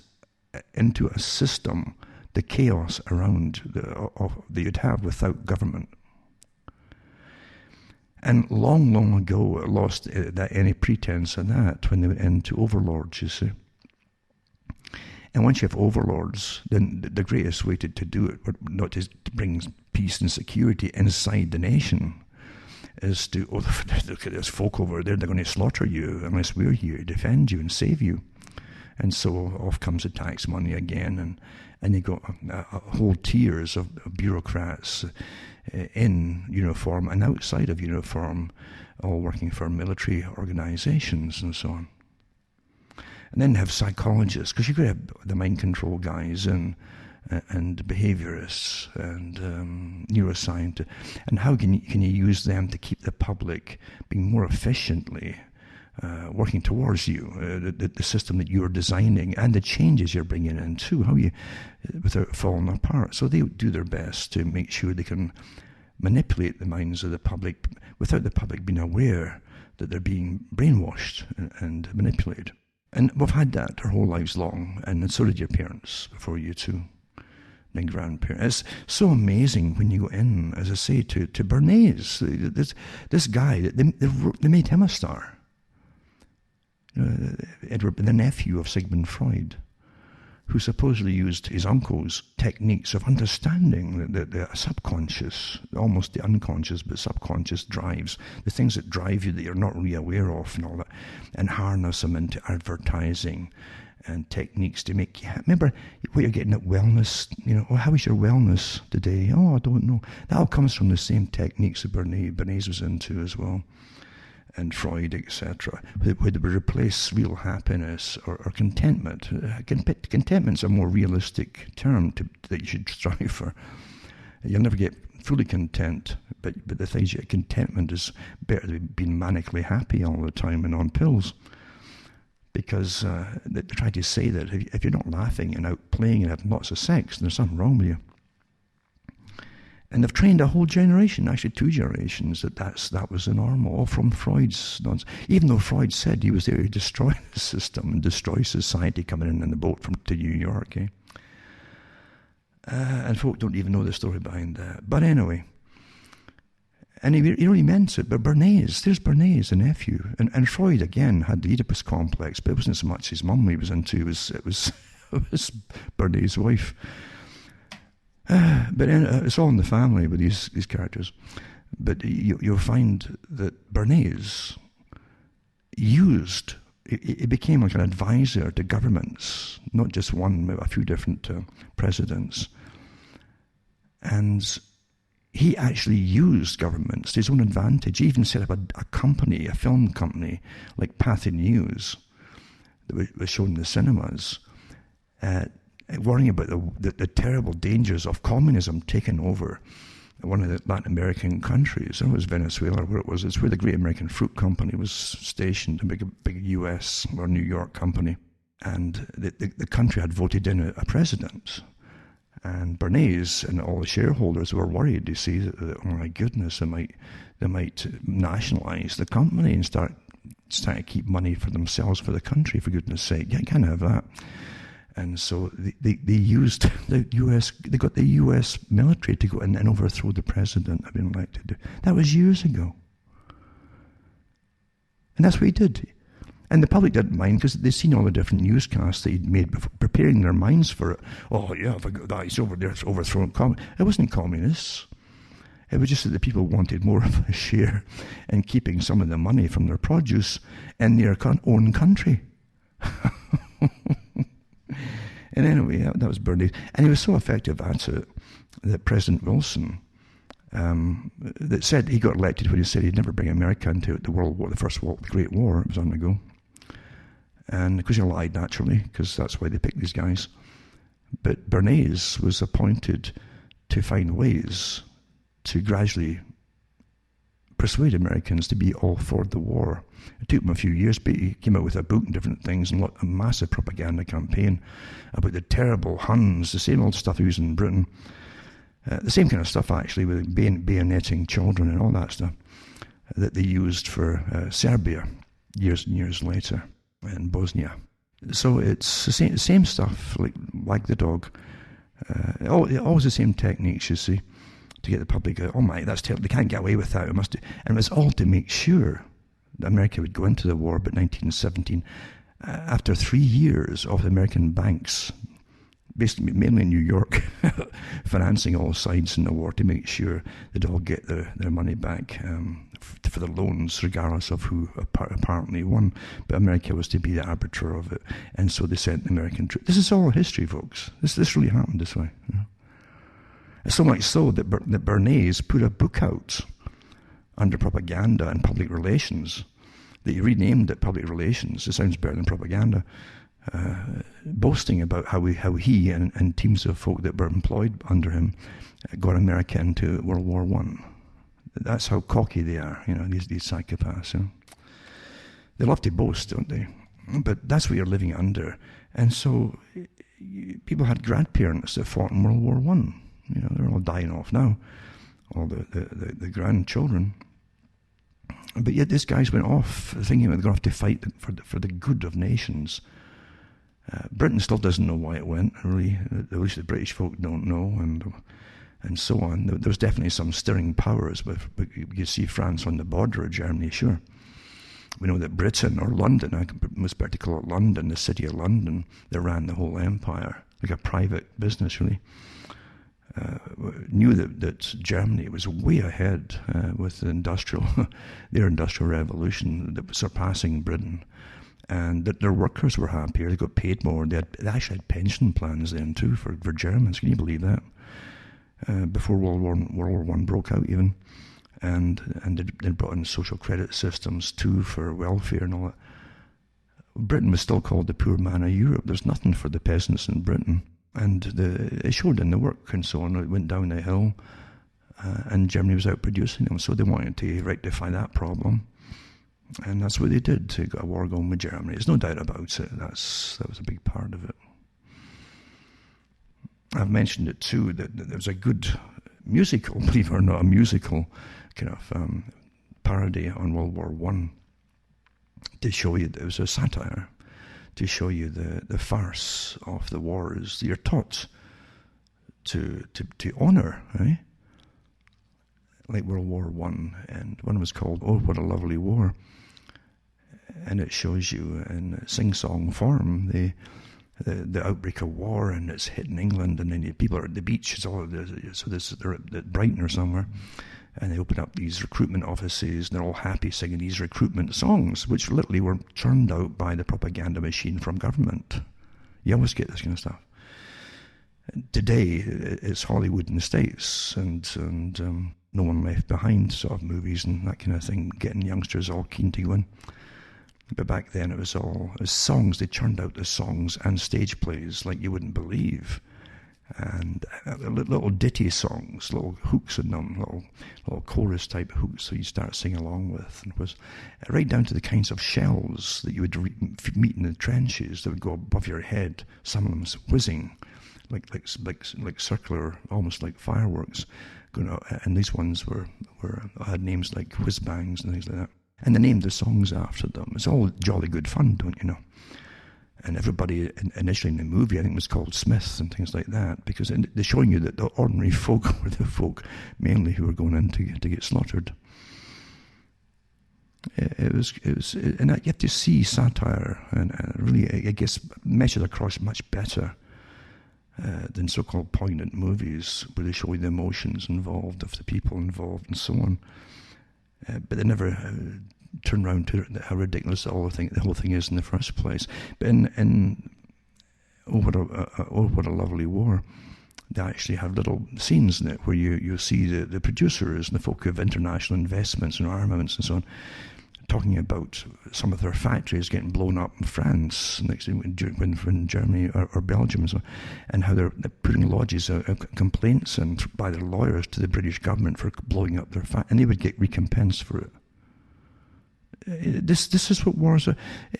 into a system the chaos around that you'd have without government. And long, long ago, it lost any pretense of that when they went into overlords, you see. And once you have overlords, then the greatest way to do it, not just to bring peace and security inside the nation, is to, look at this folk over there, they're going to slaughter you unless we're here to defend you and save you. And so off comes the tax money again, and you got whole tiers of bureaucrats in uniform and outside of uniform, all working for military organizations and so on. And then have psychologists, because you've got to have the mind control guys and behaviorists and neuroscientists. And how can you use them to keep the public being more efficiently working towards you, the system that you're designing and the changes you're bringing in too, how you, without falling apart. So they do their best to make sure they can manipulate the minds of the public without the public being aware that they're being brainwashed and manipulated. And we've had that our whole lives long, and so did your parents before you too, and grandparents. It's so amazing when you go in, as I say, to Bernays, this guy, they made him a star. Edward, the nephew of Sigmund Freud, who supposedly used his uncle's techniques of understanding the subconscious, almost the unconscious, but subconscious drives, the things that drive you that you're not really aware of and all that, and harness them into advertising and techniques to make you... Remember what you're getting at wellness, oh, how is your wellness today? Oh, I don't know. That all comes from the same techniques that Bernays was into as well, and Freud, etc., where they would replace real happiness or contentment. Contentment's a more realistic term that you should strive for. You'll never get fully content, but the thing is, contentment is better than being manically happy all the time and on pills. Because they try to say that if you're not laughing and out playing and having lots of sex, then there's something wrong with you. And they've trained a whole generation, actually 2 generations, that was the normal, all from Freud's nonsense. Even though Freud said he was there to destroy the system and destroy society coming in the boat to New York. And folk don't even know the story behind that. But anyway, and he really meant it. But there's Bernays, the nephew. And Freud, again, had the Oedipus complex, but it wasn't so much his mum he was into, it was Bernays' wife. But it's all in the family with these characters. But you'll find that Bernays it became like an advisor to governments, not just one, a few different presidents. And he actually used governments to his own advantage. He even set up a company, a film company, like Pathy News, that was shown in the cinemas, worrying about the terrible dangers of communism taking over one of the Latin American countries. It was Venezuela, where it was. It's where the Great American Fruit Company was stationed, a big US or New York company. And the country had voted in a president. And Bernays and all the shareholders were worried, you see, that oh my goodness, they might nationalise the company and start to keep money for themselves, for the country, for goodness sake. You can't have that. And so they used the US, they got the US military to go in and overthrow the president had been elected. That was years ago. And that's what he did. And the public didn't mind because they'd seen all the different newscasts that he'd made before, preparing their minds for it. Oh yeah, if I got that, he's over there, it's overthrown. It wasn't communists. It was just that the people wanted more of a share in keeping some of the money from their produce in their own country. And anyway, that was Bernays. And he was so effective at it that President Wilson, that said he got elected when he said he'd never bring America into the World War, the Great War. It was on the go. And because he lied, naturally, because that's why they picked these guys. But Bernays was appointed to find ways to gradually persuade Americans to be all for the war. It took him a few years, but he came out with a book and different things and a massive propaganda campaign about the terrible Huns, the same old stuff he was in Britain. The same kind of stuff, actually, with bayoneting children and all that stuff that they used for Serbia years and years later, and Bosnia. So it's the same stuff, like Wag the Dog. Always the same techniques, you see, to get the public, oh my, that's terrible, they can't get away with that. And it was all to make sure that America would go into the war. But 1917, after 3 years of the American banks, basically mainly in New York, financing all sides in the war to make sure they'd all get their money back for the loans, regardless of who apparently won. But America was to be the arbiter of it, and so they sent the American troops. This is all history, folks. This really happened this way. You know? So much so that Bernays put a book out under propaganda and public relations that he renamed it Public Relations. It sounds better than propaganda. Boasting about how he and teams of folk that were employed under him got America into World War I. That's how cocky they are, you know, these psychopaths. You know? They love to boast, don't they? But that's what you're living under. And so people had grandparents that fought in World War I. You know, they're all dying off now, all the grandchildren. But yet these guys went off thinking they're going to have to fight for the good of nations. Britain still doesn't know why it went, really. At least the British folk don't know, and so on. There was definitely some stirring powers, but you see France on the border of Germany, sure. We know that Britain, or London, I can most better call it London, the city of London, they ran the whole empire, like a private business really, knew that Germany was way ahead with the their industrial revolution, that was surpassing Britain, and that their workers were happier, they got paid more, they actually had pension plans then too for Germans, can you believe that? Before World War One broke out even. And they brought in social credit systems too for welfare and all that. Britain was still called the poor man of Europe. There's nothing for the peasants in Britain. And it showed in the work and so on. It went down the hill, and Germany was out producing them. So they wanted to rectify that problem. And that's what they did, to get a war going with Germany. There's no doubt about it. That was a big part of it. I've mentioned it too, that there was a good musical, believe it or not, a musical kind of parody on World War One, to show you, it was a satire, to show you the farce of the wars that you're taught to honour, right? Like World War One, and one was called "Oh, What a Lovely War," and it shows you in sing-song form the outbreak of war, and it's hitting England, and then people are at the beach. They're at Brighton or somewhere, and they open up these recruitment offices, and they're all happy singing these recruitment songs, which literally were churned out by the propaganda machine from government. You always get this kind of stuff. Today, it's Hollywood in the States, and No One Left Behind sort of movies and that kind of thing, getting youngsters all keen to go in. But back then it was songs. They churned out the songs and stage plays like you wouldn't believe. And little ditty songs, little hooks in them, little chorus type hooks, so you start singing along with. And it was right down to the kinds of shells that you would meet in the trenches that would go above your head. Some of them whizzing, like circular, almost like fireworks. Going out, and these ones had names like whiz bangs and things like that. And they named the songs after them. It's all jolly good fun, don't you know? And everybody initially in the movie, I think, was called Smiths and things like that, because they're showing you that the ordinary folk were the folk mainly who were going in to get slaughtered. It was, and you have to see satire and really, I guess, measured across much better than so-called poignant movies where they show you the emotions involved of the people involved and so on. But they never turn around to how ridiculous the whole thing is in the first place. But in Oh, What a Lovely War, they actually have little scenes in it where you see the producers and the folk who have international investments and armaments and so on, talking about some of their factories getting blown up in France next when Germany or Belgium and so on, and how they're putting lodges of complaints and by their lawyers to the British government for blowing up their factories, and they would get recompense for it. This is what wars are.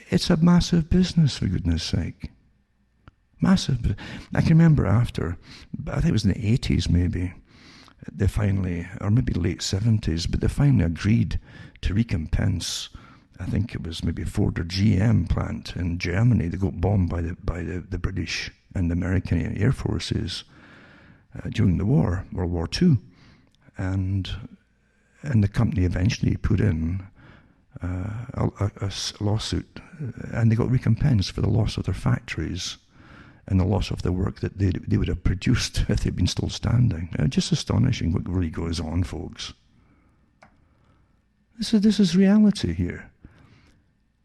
It's a massive business, for goodness sake. Massive. I can remember after, I think it was in the 80s maybe, they finally, or maybe late 70s, but they finally agreed to recompense, I think it was maybe Ford or GM plant in Germany. They got bombed by the British and the American Air Forces during the war, World War II. And the company eventually put in a lawsuit, and they got recompense for the loss of their factories and the loss of the work that they would have produced if they'd been still standing. Just astonishing what really goes on, folks. This is reality here.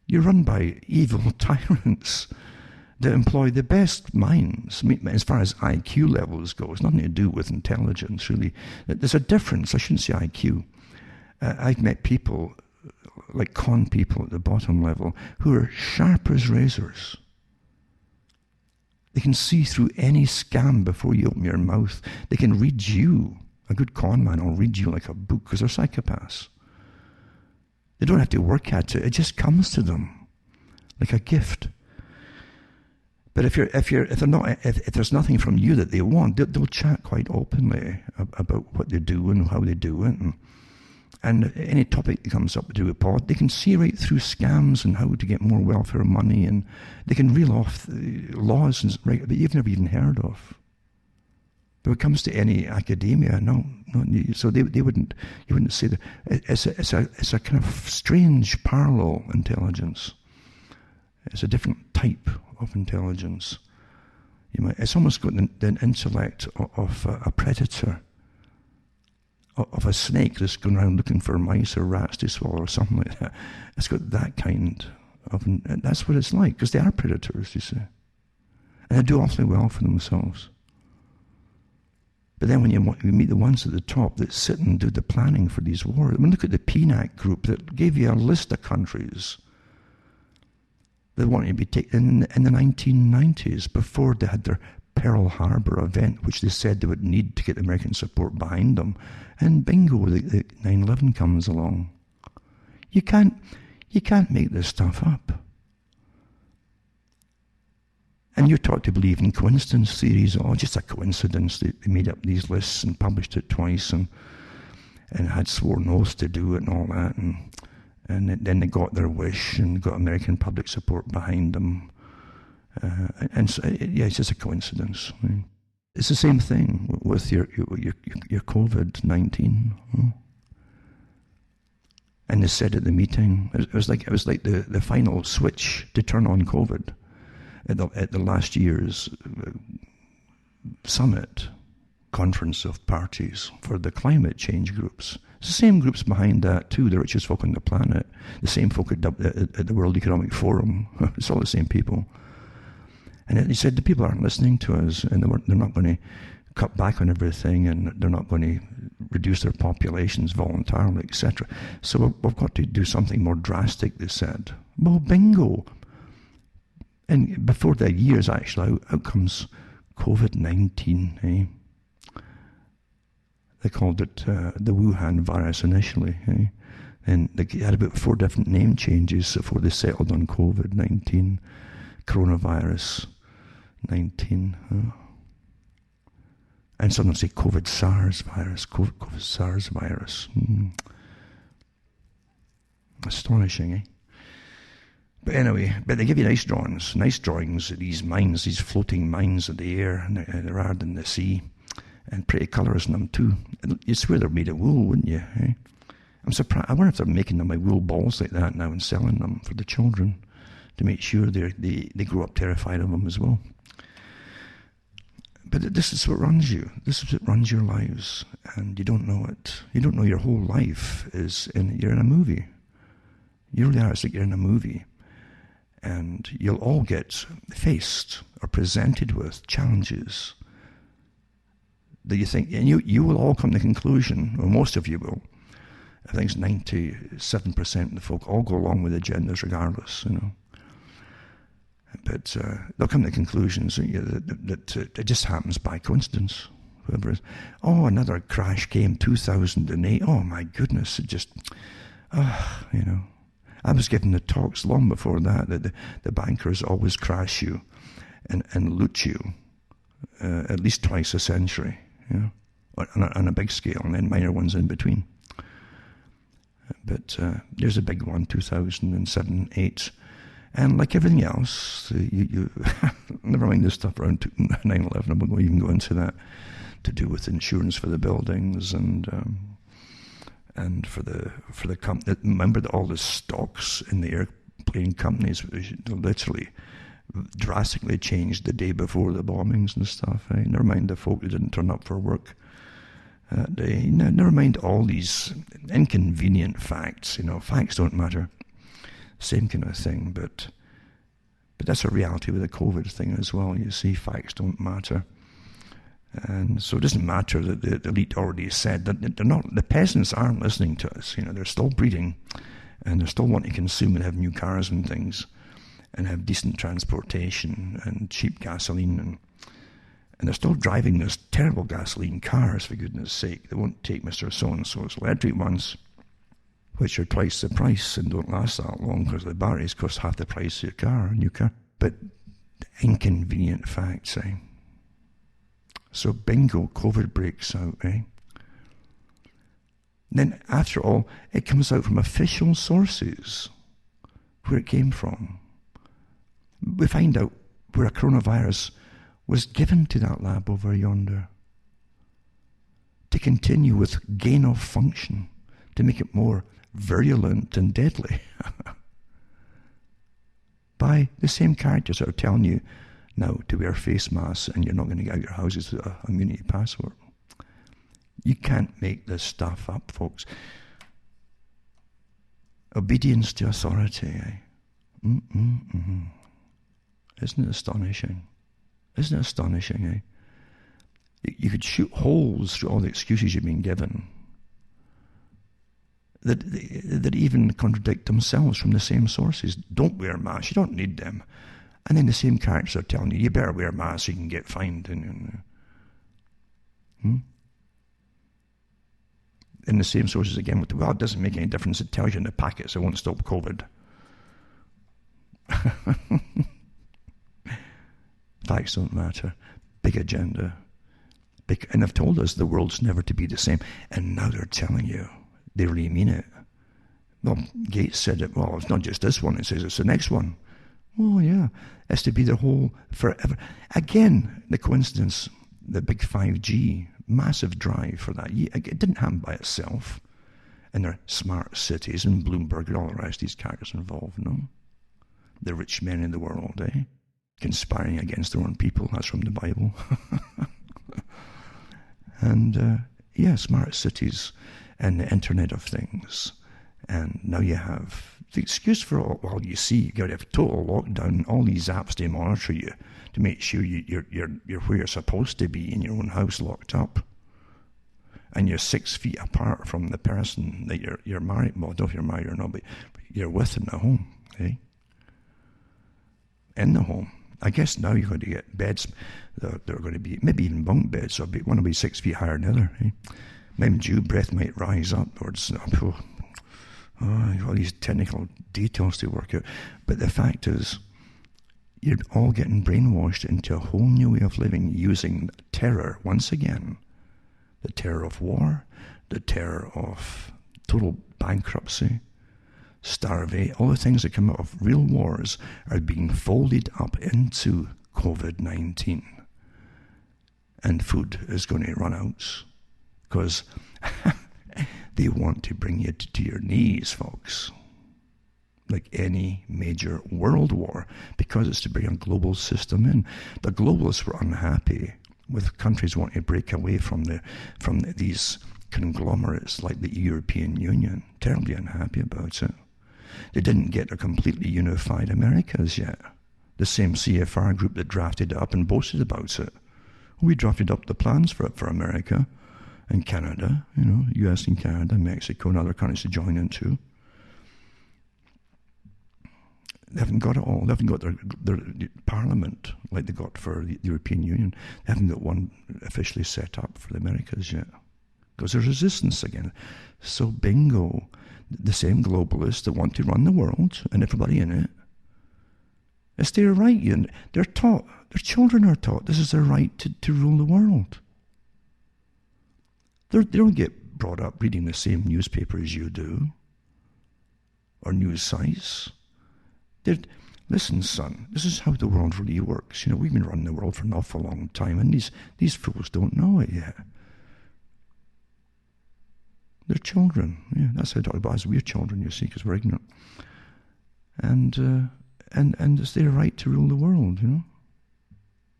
You're run by evil tyrants that employ the best minds. I mean, as far as IQ levels go, it's nothing to do with intelligence, really. There's a difference. I shouldn't say IQ. I've met people, like con people at the bottom level, who are sharp as razors. They can see through any scam before you open your mouth. They can read you. A good con man will read you like a book because they're psychopaths. They don't have to work at it. It just comes to them like a gift. But if there's nothing from you that they want, they'll chat quite openly about what they do and how they do it. And any topic that comes up to do with pod, they can see right through scams and how to get more welfare money, and they can reel off laws that you've never even heard of. But when it comes to any academia, no. So they wouldn't. You wouldn't say that. It's a kind of strange parallel intelligence. It's a different type of intelligence. It's almost got the intellect of a predator, of a snake that's going around looking for mice or rats to swallow or something like that. It's got that kind of, and that's what it's like, because they are predators, you see. And they do awfully well for themselves. But then when you meet the ones at the top that sit and do the planning for these wars, I mean, look at the PNAC group that gave you a list of countries that wanted to be taken in the 1990s, before they had their Pearl Harbor event, which they said they would need to get American support behind them. And bingo, the 9/11 comes along. You can't make this stuff up. And you're taught to believe in coincidence theories. Oh, just a coincidence. They made up these lists and published it twice and had sworn oaths to do it and all that. And then they got their wish and got American public support behind them. And so, yeah, it's just a coincidence. It's the same thing with your COVID-19. And they said at the meeting, it was like the final switch to turn on COVID at the last year's summit, conference of parties for the climate change groups. It's the same groups behind that too, the richest folk on the planet, the same folk at the World Economic Forum. It's all the same people. And he said the people aren't listening to us, and they're not going to cut back on everything, and they're not going to reduce their populations voluntarily, etc. So we've got to do something more drastic, they said. Well, bingo. And before the years, actually, out comes COVID-19, eh? They called it the Wuhan virus initially, eh? And they had about 4 different name changes before they settled on COVID-19, coronavirus 19. And some say COVID-SARS virus, COVID-SARS virus. Astonishing, eh? But anyway, they give you nice drawings of these mines, these floating mines in the air, and they're hard in the sea, and pretty colours in them too. You'd swear they're made of wool, wouldn't you? Eh? I'm surprised. I wonder if they're making them like wool balls like that now and selling them for the children to make sure they grow up terrified of them as well. But this is what runs you. This is what runs your lives, and you don't know it. You don't know your whole life you're in a movie. You really are. It's like you're in a movie. And you'll all get faced or presented with challenges that you think, and you will all come to the conclusion, or most of you will. I think it's 97% of the folk all go along with agendas regardless, you know. But they'll come to conclusions that it just happens by coincidence. Whoever is, another crash came 2008. Oh my goodness, it just, you know. I was giving the talks long before that the bankers always crash you and loot you at least twice a century, you know, on a big scale, and then minor ones in between. But there's a big one, 2007, 8. And like everything else, you never mind this stuff around 9/11. I won't even go into that, to do with insurance for the buildings and for the company. Remember that all the stocks in the airplane companies literally drastically changed the day before the bombings and stuff. Eh? Never mind the folk who didn't turn up for work that day. Never mind all these inconvenient facts. You know, facts don't matter. Same kind of thing, but that's a reality with the COVID thing as well. You see, facts don't matter. And so it doesn't matter that the elite already said that the peasants aren't listening to us. You know, they're still breeding, and they're still wanting to consume and have new cars and things, and have decent transportation and cheap gasoline, and they're still driving those terrible gasoline cars, for goodness sake. They won't take Mr. So-and-so's electric ones, which are twice the price and don't last that long because the batteries cost half the price of your car, a new car. But inconvenient facts, eh? So bingo, COVID breaks out, eh? Then after all, it comes out from official sources where it came from. We find out where a coronavirus was given to that lab over yonder. to continue with gain of function, to make it more virulent and deadly. By the same characters that are telling you now to wear face masks and you're not going to get out your houses with a immunity passport. You can't make this stuff up, folks. Obedience to authority, eh? Isn't it astonishing? Isn't it astonishing, eh? You could shoot holes through all the excuses you've been given that even contradict themselves from the same sources. Don't wear masks, you don't need them. And then the same characters are telling you, you better wear masks so you can get fined. And the same sources again, well, it doesn't make any difference, it tells you in the packets, it won't stop COVID. Facts don't matter. Big agenda. And they've told us the world's never to be the same. And now they're telling you, they really mean it. Well, Gates said it, well, it's not just this one, it says it's the next one. Oh yeah, it's to be the whole forever. Again, the coincidence, the big 5G, massive drive for that. It didn't happen by itself. And they're smart cities and Bloomberg and all the rest, these characters involved, no? The rich men in the world, eh? Conspiring against their own people, that's from the Bible. And smart cities and the Internet of Things. And now you have the excuse for all you see, you got to have total lockdown, all these apps to monitor you, to make sure you're where you're supposed to be in your own house, locked up. And you're 6 feet apart from the person that you're married, well, I don't know if you're married or not, but you're with in the home, eh? In the home. I guess now you're going to get beds that are going to be, maybe even bunk beds, so one will be 6 feet higher than the other, eh? Maybe due breath might rise upwards. All these technical details to work out. But the fact is, you're all getting brainwashed into a whole new way of living using terror once again. The terror of war, the terror of total bankruptcy, starvation, all the things that come out of real wars are being folded up into COVID-19. And food is going to run out because they want to bring you to your knees, folks. Like any major world war, because it's to bring a global system in. The globalists were unhappy with countries wanting to break away from these conglomerates like the European Union. Terribly unhappy about it. They didn't get a completely unified Americas yet. The same CFR group that drafted it up and boasted about it. We drafted up the plans for America and Canada, US and Canada, Mexico and other countries to join in too. They haven't got it all. They haven't got their parliament like they got for the European Union. They haven't got one officially set up for the Americas yet. Because there's resistance again. So bingo, the same globalists that want to run the world and everybody in it, it's their right. They're taught, their children are taught, this is their right to rule the world. They don't get brought up reading the same newspaper as you do, or news sites. Listen, son, this is how the world really works. We've been running the world for an awful long time, and these fools don't know it yet. They're children. Yeah, that's how I talk about us. We're children, you see, because we're ignorant. And it's their right to rule the world,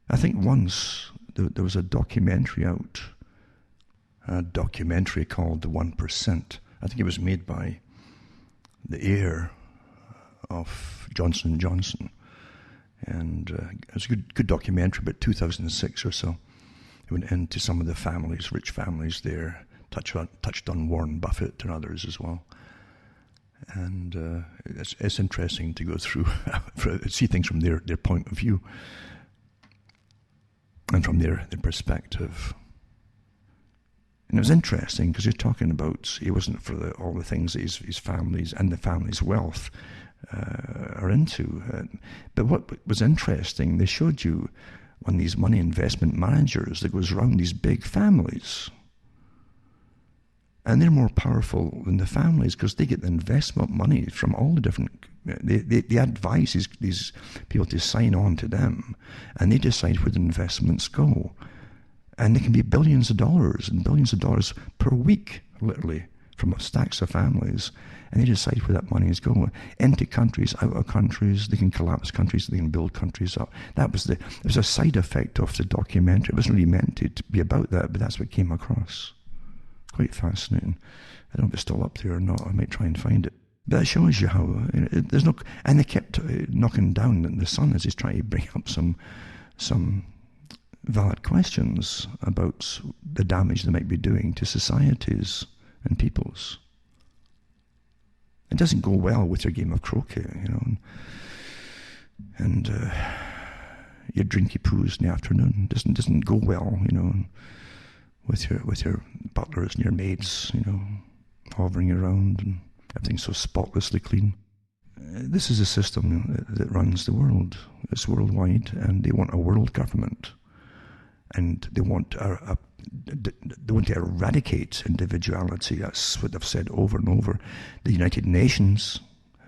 I think once there was a documentary out, a documentary called The 1%. I think it was made by the heir of Johnson & Johnson. And it was a good documentary, about 2006 or so. It went into some of the families, rich families there, touched on Warren Buffett and others as well. And it's interesting to go through, see things from their point of view and from their perspective. And it was interesting because you're talking about, it wasn't for all the things that his families and the family's wealth are into. But what was interesting, they showed you one of these money investment managers that goes around these big families. And they're more powerful than the families because they get the investment money from all the different, they advise these people to sign on to them, and they decide where the investments go. And it can be billions of dollars and billions of dollars per week, literally, from stacks of families. And they decide where that money is going. Into countries, out of countries. They can collapse countries, they can build countries up. It was a side effect of the documentary. It wasn't really meant to be about that, but that's what came across. Quite fascinating. I don't know if it's still up there or not. I might try and find it. But that shows you how there's no, and they kept knocking down the sun as he's trying to bring up some valid questions about the damage they might be doing to societies and peoples. It doesn't go well with your game of croquet, and your drinky poos in the afternoon. Doesn't go well, with your butlers and your maids, hovering around, and everything's so spotlessly clean. This is a system that runs the world. It's worldwide, and they want a world government, and they want to eradicate individuality. That's what they've said over and over. The United Nations,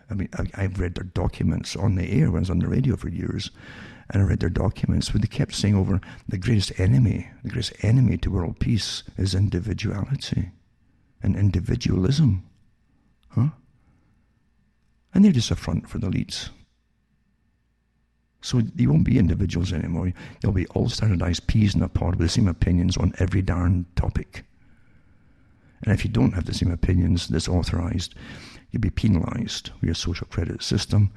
I've read their documents on the air when I was on the radio for years, and I read their documents where they kept saying over the greatest enemy to world peace is individuality and individualism. Huh? And they're just a front for the elites. So you won't be individuals anymore. You'll be all standardized peas in a pod with the same opinions on every darn topic. And if you don't have the same opinions that's authorized, you'll be penalized with your social credit system,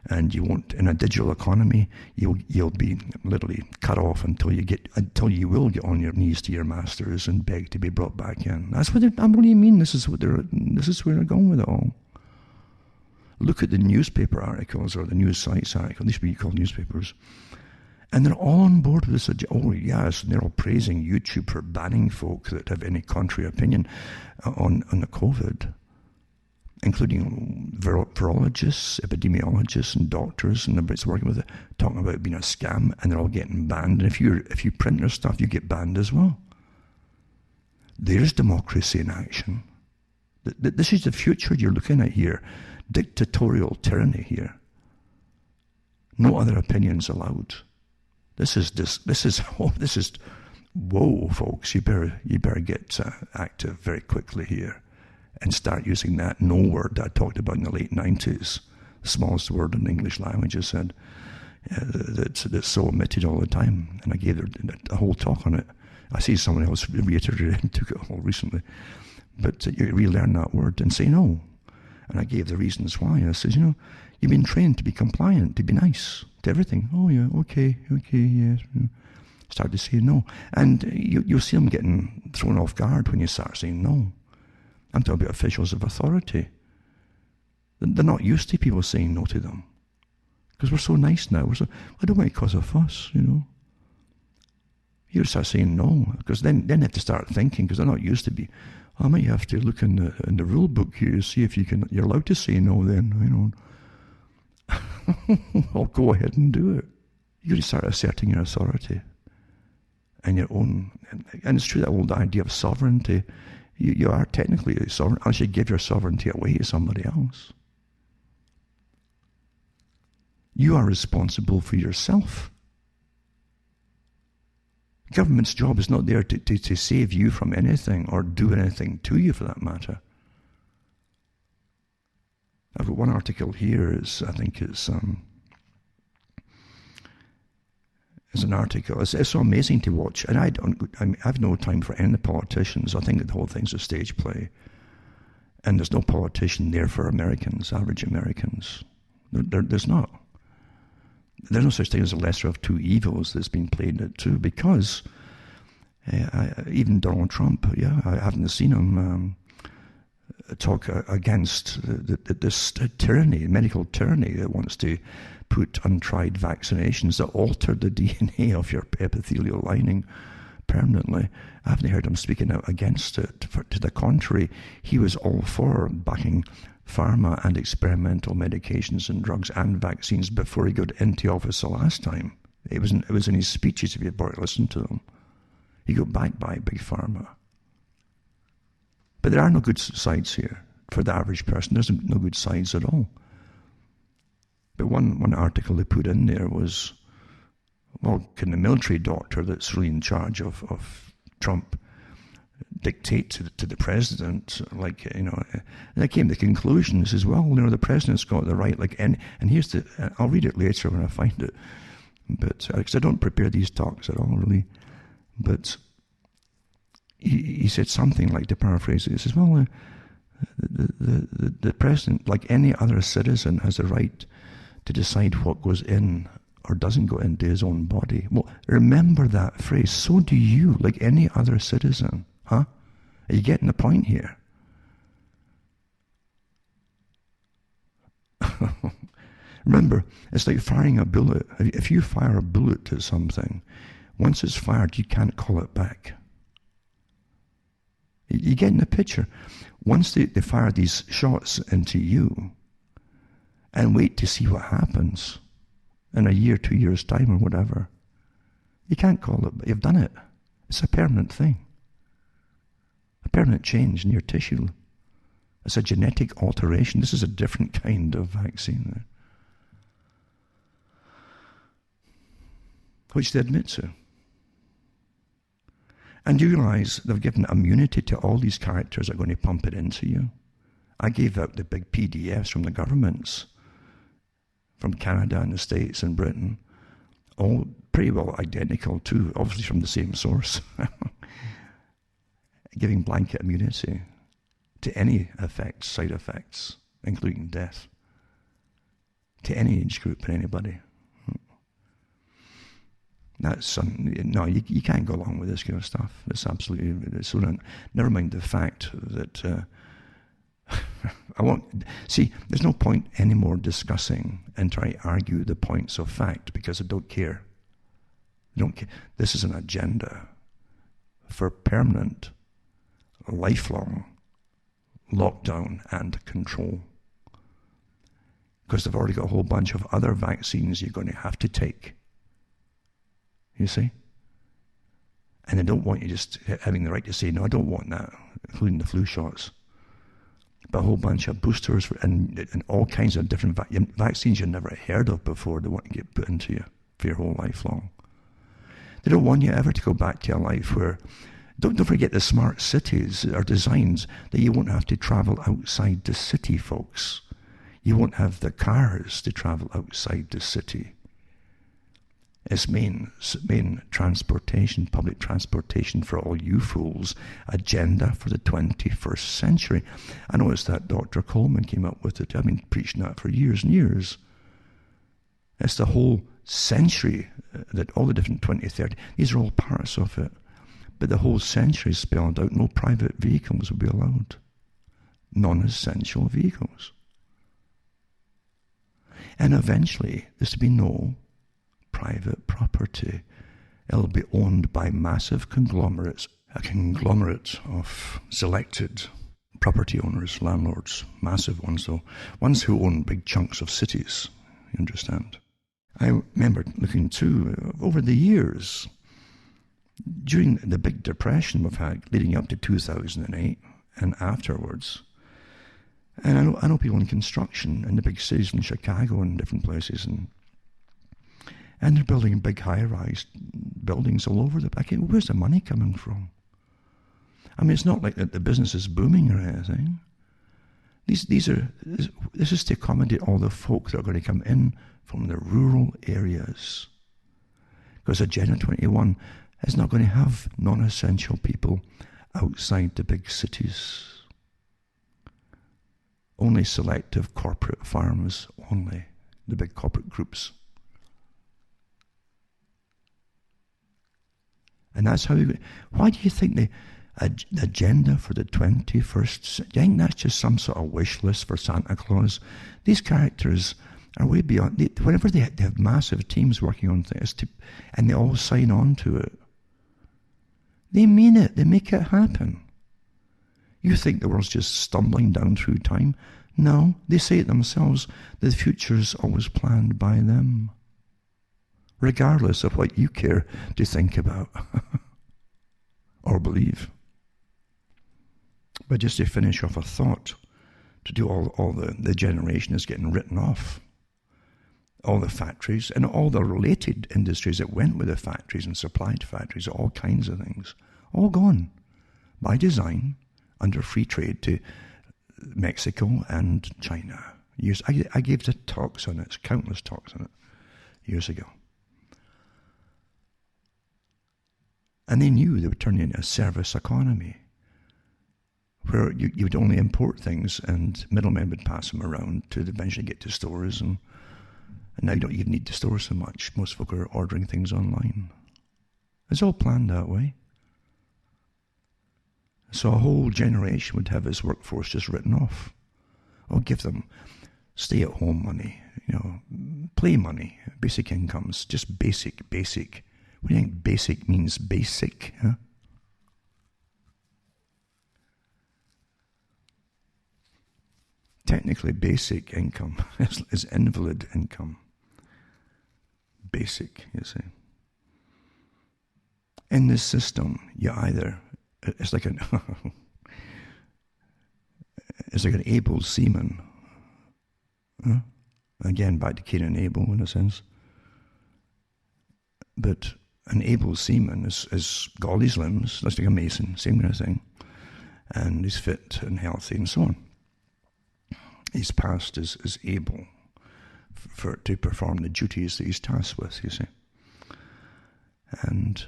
and you won't, in a digital economy, you'll be literally cut off until you will get on your knees to your masters and beg to be brought back in. That's what I really mean. This is where they're going with it all. Look at the newspaper articles or the news sites articles. These should be called newspapers. And they're all on board with this. Oh, yes, and they're all praising YouTube for banning folk that have any contrary opinion on the COVID, including virologists, epidemiologists, and doctors, and everybody's working with it, talking about it being a scam, and they're all getting banned. And if you print their stuff, you get banned as well. There's democracy in action. This is the future you're looking at here. Dictatorial tyranny here. No other opinions allowed. This is whoa, folks. You better get active very quickly here and start using that no word that I talked about in the late 90s. The smallest word in the English language, I said, that's so omitted all the time. And I gave a whole talk on it. I see someone else reiterated it and took it all recently. But you relearn that word and say no. And I gave the reasons why. I said, you've been trained to be compliant, to be nice to everything. Oh, yeah, okay, yes. Start to say no. And you'll see them getting thrown off guard when you start saying no. I'm talking about officials of authority. They're not used to people saying no to them. Because we're so nice now. I don't want to cause a fuss, You start saying no. Because then they have to start thinking, because they're not used to be. I might have to look in the rule book here to see if you're allowed to say no then, I'll go ahead and do it. You got to start asserting your authority and your own, and it's true, that old idea of sovereignty. You are technically sovereign unless you give your sovereignty away to somebody else. You are responsible for yourself. Government's job is not there to save you from anything or do anything to you, for that matter. I've got one article here. It's an article. It's so amazing to watch, and I have no time for any of the politicians. I think that the whole thing's a stage play, and there's no politician there for Americans, average Americans. There's not. There's no such thing as a lesser of two evils that's been played too, because even Donald Trump, I haven't seen him talk against this tyranny, medical tyranny that wants to put untried vaccinations that alter the DNA of your epithelial lining permanently. I haven't heard him speaking out against it. To the contrary, he was all for backing pharma and experimental medications and drugs and vaccines before he got into office the last time. It was in his speeches, if you bought to listen to them. He got backed by big pharma. But there are no good sides here. For the average person, there's no good sides at all. But one article they put in there was Well, can the military doctor that's really in charge of Trump dictate to the president? Like, and I came to the conclusion, says, well, the president's got the right, and here's I'll read it later when I find it, but, because I don't prepare these talks at all, really, but he said something like, to paraphrase it, he says, well, the president, like any other citizen, has the right to decide what goes in or doesn't go into his own body. Well, remember that phrase. So do you, like any other citizen. Huh? Are you getting the point here? Remember, it's like firing a bullet. If you fire a bullet at something, once it's fired, you can't call it back. You get in the picture. Once they fire these shots into you and wait to see what happens in a year, 2 years' time or whatever, you can't call it, but you've done it. It's a permanent thing. A permanent change in your tissue. It's a genetic alteration. This is a different kind of vaccine, which they admit to. And you realize they've given immunity to all these characters that are going to pump it into you. I gave out the big PDFs from the governments, from Canada and the States and Britain, all pretty well identical too, obviously from the same source, giving blanket immunity to any effects, side effects, including death, to any age group and anybody. That's no, you can't go along with this kind of stuff. It's absolutely so. Never mind the fact that I won't see. There's no point anymore discussing and trying to argue the points of fact because I don't care. I don't care. This is an agenda for permanent, lifelong lockdown and control. Because they've already got a whole bunch of other vaccines you're going to have to take. You see? And they don't want you just having the right to say, no, I don't want that, including the flu shots. But a whole bunch of boosters and all kinds of different vaccines you've never heard of before, they want to get put into you for your whole life long. They don't want you ever to go back to a life where, don't forget the smart cities are designed that you won't have to travel outside the city, folks. You won't have the cars to travel outside the city. It's main transportation, public transportation for all you fools, agenda for the 21st century. I noticed that Dr. Coleman came up with it. I've been preaching that for years and years. It's the whole century, that all the different 2030, these are all parts of it. But the whole century spelled out no private vehicles will be allowed. Non-essential vehicles. And eventually, there's to be no private property. It'll be owned by massive conglomerates, a conglomerate of selected property owners, landlords, massive ones though, ones who own big chunks of cities, you understand. I remember looking too, over the years, during the big depression we've had leading up to 2008 and afterwards, and I know people in construction in the big cities in Chicago and different places, and they're building big high-rise buildings all over the place. Where's the money coming from? I mean, it's not like that the business is booming or anything. This is to accommodate all the folk that are going to come in from the rural areas. Because Agenda 21 is not going to have non-essential people outside the big cities. Only selective corporate farms, only the big corporate groups. And that's how why do you think the agenda for the 21st, do you think that's just some sort of wish list for Santa Claus? These characters are way beyond, whenever they have massive teams working on things, and they all sign on to it, they mean it, they make it happen. You think the world's just stumbling down through time? No, they say it themselves, the future's always planned by them. Regardless of what you care to think about or believe. But just to finish off a thought, to do all the generation is getting written off. all the factories and all the related industries that went with the factories and supplied factories, all kinds of things, all gone by design under free trade to Mexico and China. I gave the talks on it, countless talks on it, years ago. And they knew they were turning into a service economy where you would only import things and middlemen would pass them around to eventually get to stores. And now you don't even need to store so much. Most folk are ordering things online. It's all planned that way. So a whole generation would have his workforce just written off. Or give them stay-at-home money, play money, basic incomes, just basic. What do you think basic means, basic? Huh? Technically, basic income is invalid income. Basic, you see. In this system, it's like an able seaman. Huh? Again, back to Cain and Abel in a sense. But an able seaman has got all these limbs, looks like a mason, same kind of thing. And he's fit and healthy and so on. He's passed as able to perform the duties that he's tasked with, you see. And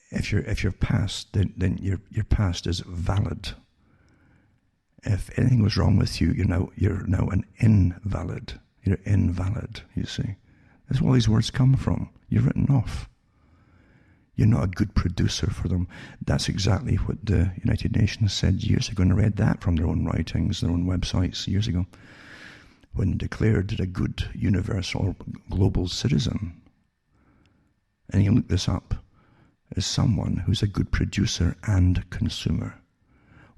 if you're passed, then your past is valid. If anything goes wrong with you, you're now an invalid. You're invalid, you see. That's where all these words come from. You're written off. You're not a good producer for them. That's exactly what the United Nations said years ago, and I read that from their own writings, their own websites years ago, when they declared that a good universal global citizen, and you look this up, is someone who's a good producer and consumer.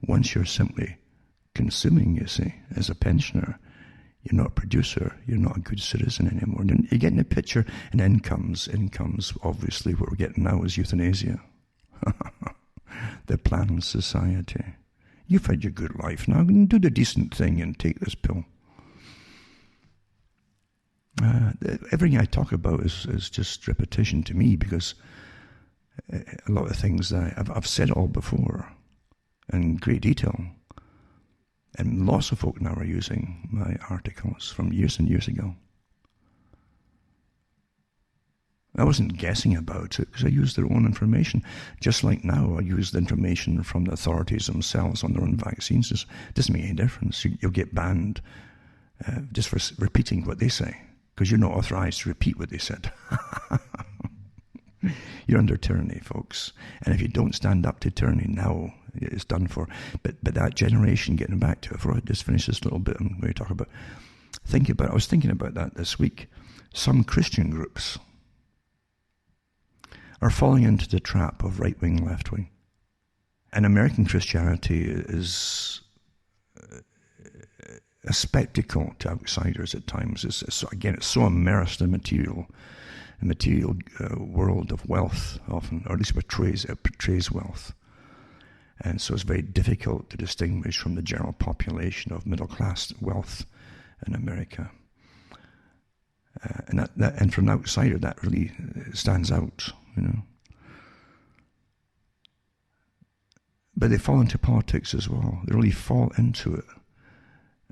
Once you're simply consuming, you see, as a pensioner, you're not a producer, you're not a good citizen anymore. And you're getting a picture, and incomes, obviously, what we're getting now is euthanasia. The planned society. You've had your good life now, do the decent thing and take this pill. Everything I talk about is just repetition to me, because a lot of things that I've said all before in great detail. And lots of folk now are using my articles from years and years ago. I wasn't guessing about it because I used their own information. Just like now, I use the information from the authorities themselves on their own vaccines. It doesn't make any difference. You'll get banned just for repeating what they say, because you're not authorized to repeat what they said. You're under tyranny, folks. And if you don't stand up to tyranny now, it's done for. But that generation, getting back to it, before I just finish this little bit I'm going to talk about, I was thinking about that this week. Some Christian groups are falling into the trap of right-wing, left-wing. And American Christianity is a spectacle to outsiders at times. It's so immersed in material world of wealth often, or at least it portrays wealth. And so it's very difficult to distinguish from the general population of middle-class wealth in America. And from an outsider, that really stands out, But they fall into politics as well. They really fall into it.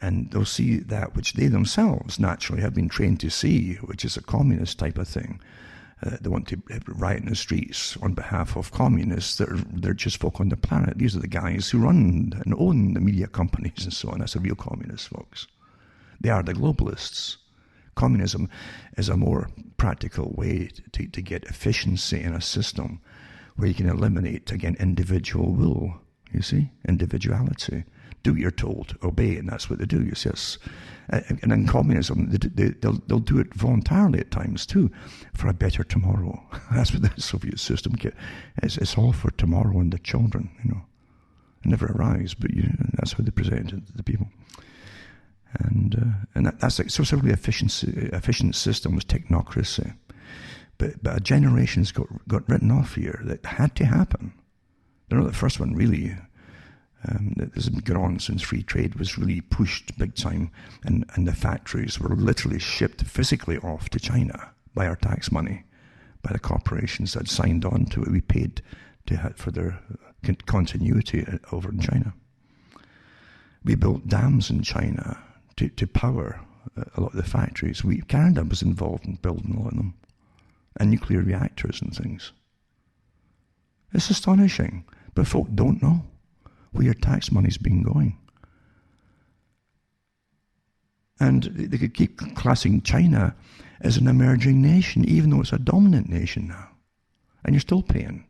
And they'll see that which they themselves naturally have been trained to see, which is a communist type of thing. They want to riot in the streets on behalf of communists. They're just folk on the planet. These are the guys who run and own the media companies and so on. That's the real communists, folks. They are the globalists. Communism is a more practical way to get efficiency in a system where you can eliminate, again, individual will, you see, individuality. Do what you're told, obey, and that's what they do. You see, and in communism, they'll do it voluntarily at times too, for a better tomorrow. That's what the Soviet system gets. It's all for tomorrow and the children. It never arrives, but that's how they present it to the people. And that's like so really efficient system was technocracy, but a generation's got written off here that had to happen. They're not the first one really. That has been going on since free trade was really pushed big time, and the factories were literally shipped physically off to China by our tax money, by the corporations that signed on to it. We paid for their continuity over in China. We built dams in China to power a lot of the factories. Canada was involved in building a lot of them, and nuclear reactors and things. It's astonishing, but folk don't know where your tax money's been going. And they could keep classing China as an emerging nation, even though it's a dominant nation now. And you're still paying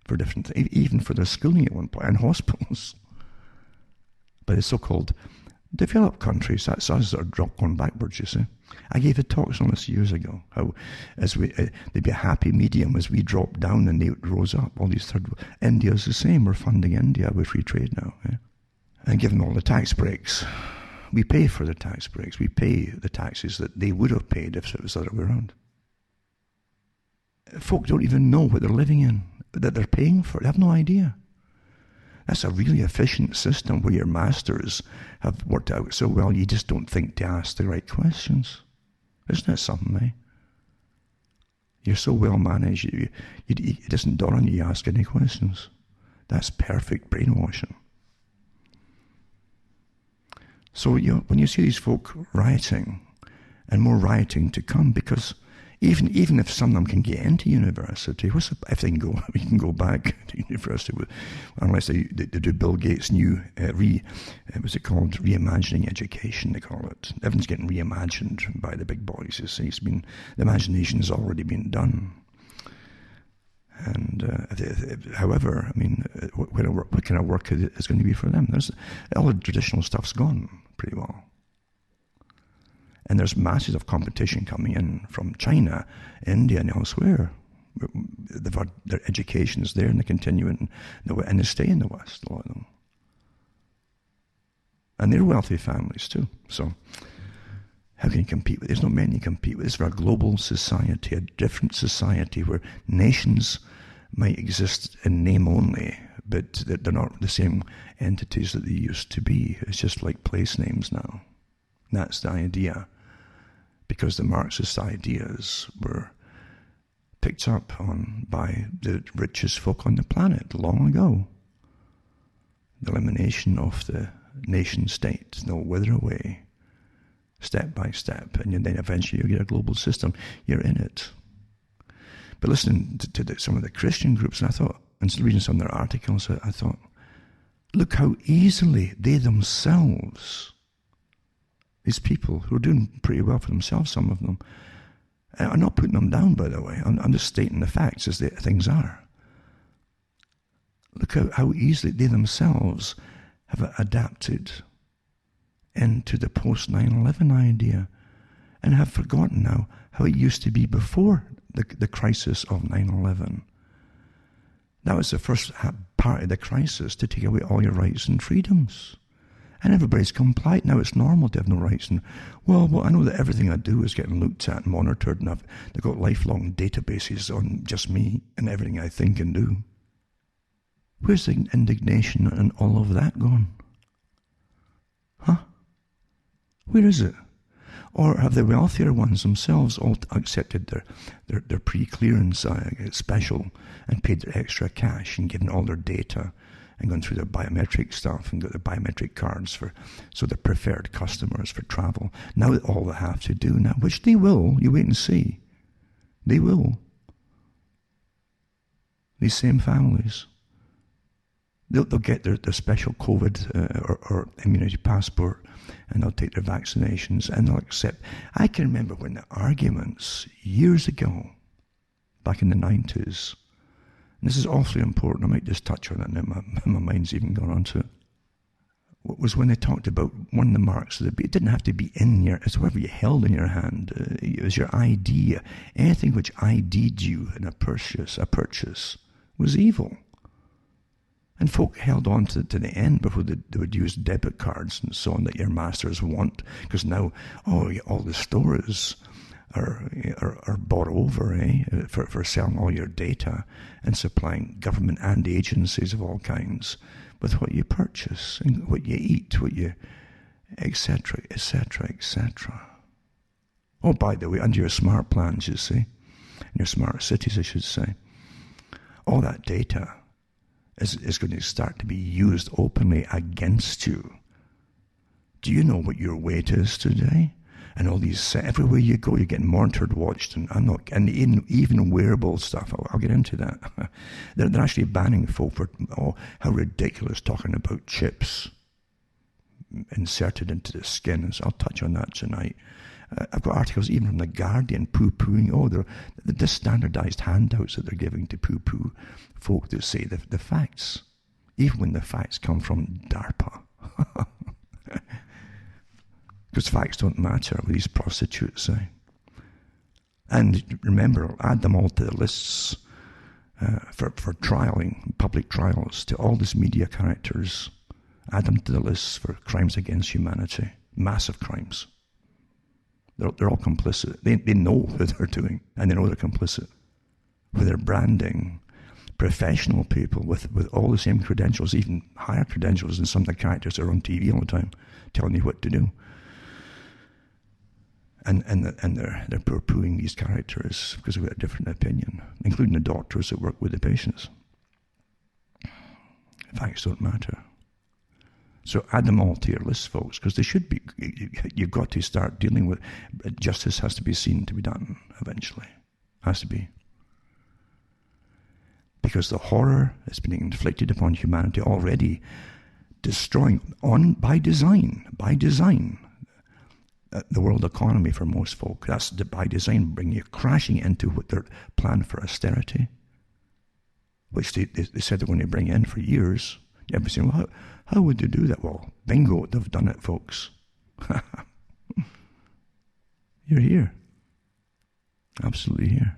for different things, even for their schooling at one point, and hospitals. But the so-called developed countries, that's us that are going backwards, you see. I gave a talk on this years ago, how there'd be a happy medium as we dropped down and they rose up. All these India's the same. We're funding India with free trade now. Yeah? And given all the tax breaks, we pay for the tax breaks. We pay the taxes that they would have paid if it was the other way around. Folk don't even know what they're living in, that they're paying for. They have no idea. That's a really efficient system where your masters have worked out so well you just don't think to ask the right questions. Isn't that something, eh? You're so well managed, it doesn't dawn on you ask any questions. That's perfect brainwashing. So when you see these folk rioting, and more rioting to come, because even if some of them can get into university, if they can go, we can go back to university, unless they do Bill Gates' new what's it called, reimagining education, they call it. Everything's getting reimagined by the big boys, you see. The imagination's already been done. And however, I mean, what kind of work is going to be for them? All the traditional stuff's gone pretty well. And there's masses of competition coming in from China, India, and elsewhere. Their education is there, and they continue and they stay in the West, a lot of them. And they're wealthy families too. So how can you compete with? There's not many you compete with. It's for a global society, a different society where nations might exist in name only, but they're not the same entities that they used to be. It's just like place names now. That's the idea. Because the Marxist ideas were picked up on by the richest folk on the planet long ago. The elimination of the nation state, they'll wither away step by step, and then eventually you get a global system. You're in it. But listening to some of the Christian groups, and I thought, and reading some of their articles, I thought, look how easily they themselves, these people who are doing pretty well for themselves, some of them, I'm not putting them down, by the way. I'm just stating the facts as things are. Look how easily they themselves have adapted into the post-9/11 idea and have forgotten now how it used to be before the crisis of 9/11. That was the first part of the crisis, to take away all your rights and freedoms. And everybody's compliant. Now it's normal to have no rights. And, well, I know that everything I do is getting looked at and monitored, and they've got lifelong databases on just me and everything I think and do. Where's the indignation and all of that gone? Huh? Where is it? Or have the wealthier ones themselves all accepted their pre-clearance special and paid their extra cash and given all their data and gone through their biometric stuff and got their biometric cards so they're preferred customers for travel? Now all they have to do now, which they will, you wait and see, they will. These same families, they'll get their special COVID or immunity passport, and they'll take their vaccinations and they'll accept. I can remember when the arguments years ago, back in the 90s, and this is awfully important, I might just touch on it now, my mind's even gone on to it, was when they talked about one of the marks of the beast. It didn't have to be in your, it's whatever you held in your hand. It was your ID. Anything which ID'd you in a purchase was evil. And folk held on to the end before they would use debit cards and so on that your masters want, because now all the stores are bought over for selling all your data and supplying government and agencies of all kinds with what you purchase and what you eat, what you, etc., etc., etc. Oh, by the way, under your smart plans, you see, in your smart cities, I should say, all that data is going to start to be used openly against you. Do you know what your weight is today? And all these, everywhere you go, you're getting monitored, watched, and even wearable stuff. I'll get into that. They're actually banning folk for, how ridiculous, talking about chips inserted into the skin. So I'll touch on that tonight. I've got articles even from The Guardian poo-pooing, the standardized handouts that they're giving to poo-poo folk to say the facts, even when the facts come from DARPA. Because facts don't matter with these prostitutes. And remember, add them all to the lists for trialing, public trials, to all these media characters. Add them to the lists for crimes against humanity, massive crimes. They're all complicit. They know what they're doing, and they know they're complicit. With their branding, professional people with all the same credentials, even higher credentials than some of the characters that are on TV all the time, telling you what to do. And they're poo-pooing these characters because they've got a different opinion, including the doctors that work with the patients. Facts don't matter. So add them all to your list, folks, because they should be. You've got to start dealing with. Justice has to be seen to be done eventually. Has to be. Because the horror that's been inflicted upon humanity already, destroying by design, the world economy for most folk. That's by design, bringing you crashing into what their plan for austerity, which they said they're going to bring in for years. You ever seen, well, how would they do that? Well, bingo, they've done it, folks. You're here. Absolutely here.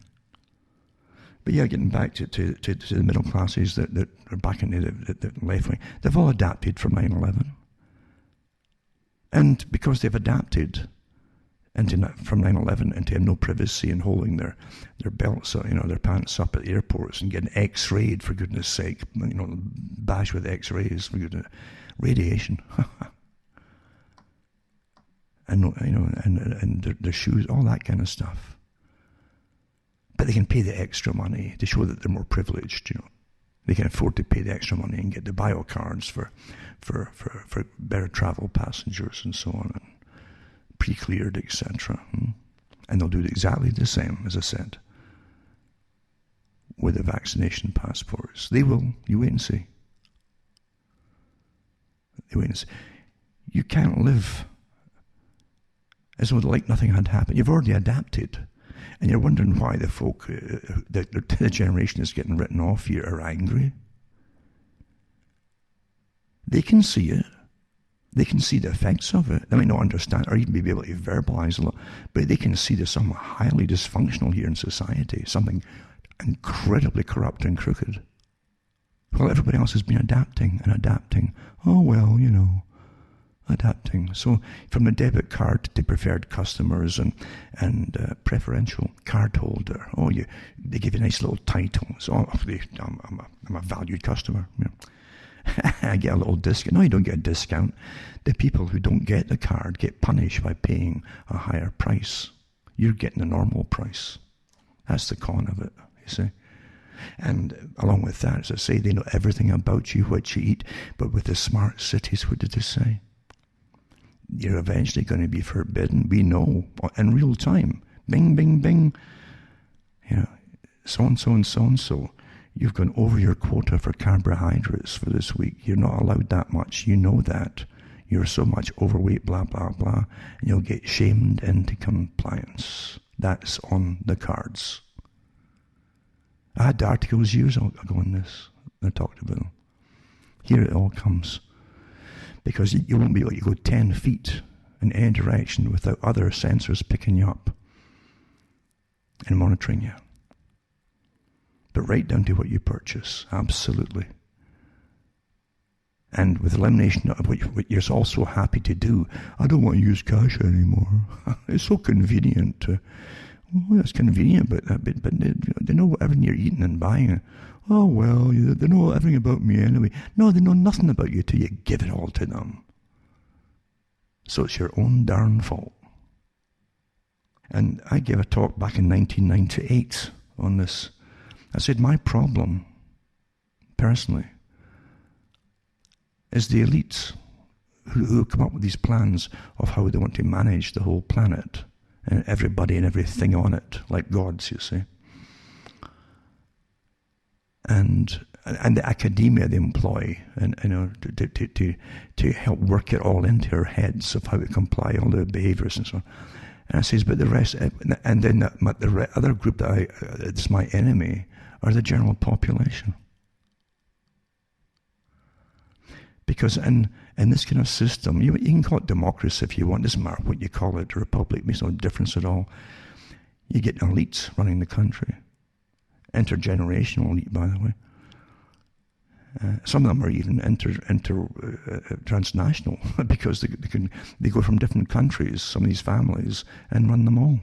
But yeah, getting back to the middle classes that are back into the left wing, they've all adapted from 9/11. And because they've adapted from 9/11 into no privacy and holding their belts, their pants up at the airports and getting X-rayed, for goodness sake, bashed with X-rays, for goodness, radiation, and their shoes, all that kind of stuff. But they can pay the extra money to show that they're more privileged. They can afford to pay the extra money and get the bio cards for better travel passengers and so on, and pre-cleared, etc. And they'll do exactly the same, as I said, with the vaccination passports. They will. You wait and see. You can't live as though like nothing had happened. You've already adapted. And you're wondering why the folk, the generation is getting written off here, are angry. They can see it. They can see the effects of it. They might not understand or even be able to verbalize a lot, but they can see there's something highly dysfunctional here in society, something incredibly corrupt and crooked. Well, everybody else has been adapting and adapting. Oh, well, adapting. So from the debit card to preferred customers and preferential card holder. They give you nice little titles. I'm a valued customer. I get a little discount. No, you don't get a discount. The people who don't get the card get punished by paying a higher price. You're getting a normal price. That's the con of it, you see. And along with that, as I say, they know everything about you, what you eat. But with the smart cities, what did they say? You're eventually going to be forbidden. We know in real time. Bing, bing, bing. So-and-so and so-and-so. You've gone over your quota for carbohydrates for this week. You're not allowed that much. You know that. You're so much overweight, blah, blah, blah. And you'll get shamed into compliance. That's on the cards. I had articles years ago on this. I talked about them. Here it all comes. Because you won't be able to go 10 feet in any direction without other sensors picking you up and monitoring you. But right down to what you purchase, absolutely. And with elimination of what you're also happy to do, I don't want to use cash anymore. It's so convenient. It's convenient, but they know whatever you're eating and buying, Oh, well, they know everything about me anyway. No, they know nothing about you till you give it all to them. So it's your own darn fault. And I gave a talk back in 1998 on this. I said, my problem, personally, is the elites who come up with these plans of how they want to manage the whole planet and everybody and everything on it, like gods, you see. And the academia they employ, and to help work it all into our heads of how to comply, all the behaviours and so on. And I says, but the rest, and then the other group that's my enemy, are the general population. Because in this kind of system, you can call it democracy if you want, it doesn't matter what you call it, a republic, makes no difference at all. You get elites running the country. Intergenerational elite, by the way. Some of them are even transnational because they go from different countries, some of these families, and run them all.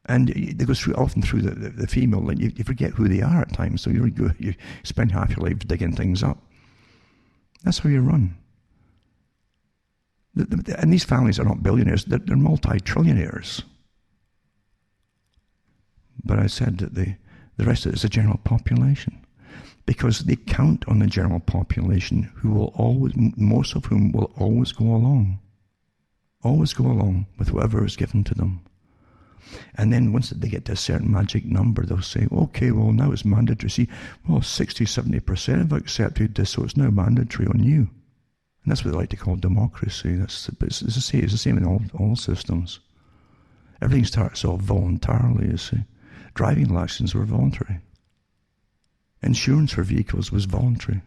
And they go often through the female, and you forget who they are at times, so you spend half your life digging things up. That's how you run. And these families are not billionaires, they're multi-trillionaires. But I said that the rest of it is the general population. Because they count on the general population most of whom will always go along. Always go along with whatever is given to them. And then once they get to a certain magic number, they'll say, okay, well, now it's mandatory. See, well, 60, 70% have accepted this, so it's now mandatory on you. And that's what they like to call democracy. It's the same in all systems. Everything starts off voluntarily, you see. Driving licenses were voluntary. Insurance for vehicles was voluntary.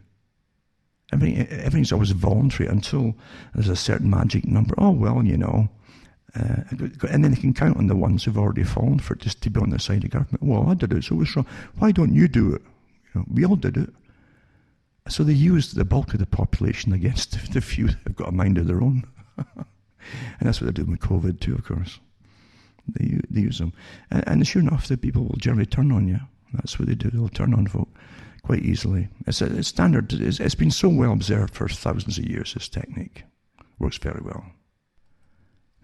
Everything's always voluntary until there's a certain magic number. Oh, well, and then they can count on the ones who've already fallen for it just to be on the side of government. Well, I did it, so what's wrong? Why don't you do it? We all did it. So they used the bulk of the population against the few that have got a mind of their own. And that's what they're doing with COVID too, of course. They use them. And sure enough, the people will generally turn on you. That's what they do. They'll turn on folk quite easily. It's standard. It's been so well observed for thousands of years, this technique. Works very well.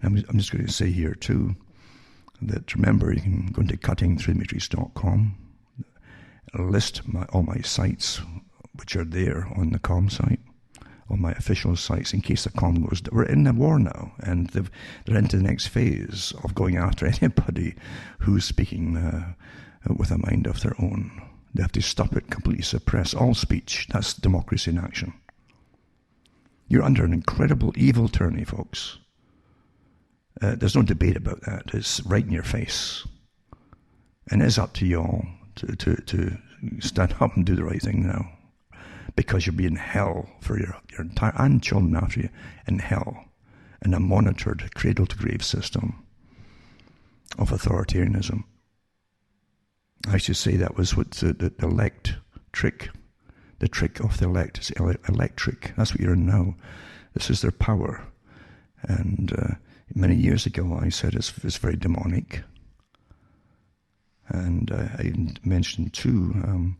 I'm just going to say here too, that remember, you can go into cuttingthroughthematrix.com, list all my sites, which are there on the com site, on my official sites, in case the com goes. We're in a war now, and they're into the next phase of going after anybody who's speaking with a mind of their own. They have to stop it, completely suppress all speech. That's democracy in action. You're under an incredible evil tyranny, folks. There's no debate about that. It's right in your face. And it's up to you all to stand up and do the right thing now. Because you'll be in hell for your entire, and children after you, in hell, in a monitored cradle-to-grave system of authoritarianism. I should say that was what the elect trick, the trick of the elect is electric. That's what you're in now. This is their power. And many years ago I said it's very demonic. And I mentioned too,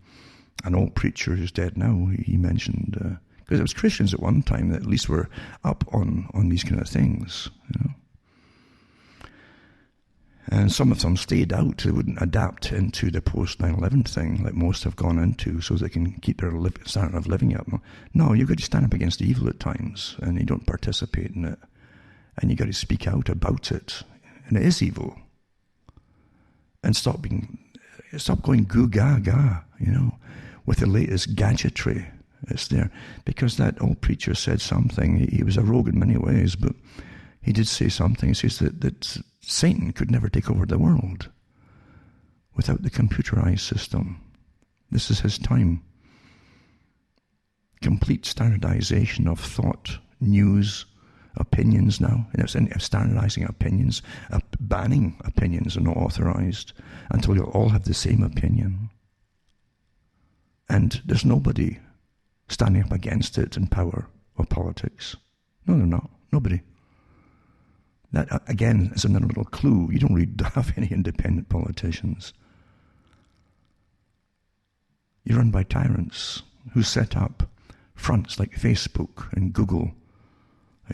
an old preacher who's dead now, he mentioned, because it was Christians at one time that at least were up on these kind of things, And some of them stayed out. They wouldn't adapt into the post 9/11 thing like most have gone into, so they can keep their standard of living up. No, you've got to stand up against evil at times, and you don't participate in it. And you've got to speak out about it. And it is evil. And stop going goo gaga, with the latest gadgetry that's there. Because that old preacher said something. He was a rogue in many ways, but he did say something. He says that Satan could never take over the world without the computerized system. This is his time. Complete standardization of thought, news, opinions now. Standardizing opinions, banning opinions are not authorized until you'll all have the same opinion. And there's nobody standing up against it in power or politics. No, they're not. Nobody. That, again, is another little clue. You don't really have any independent politicians. You're run by tyrants who set up fronts like Facebook and Google,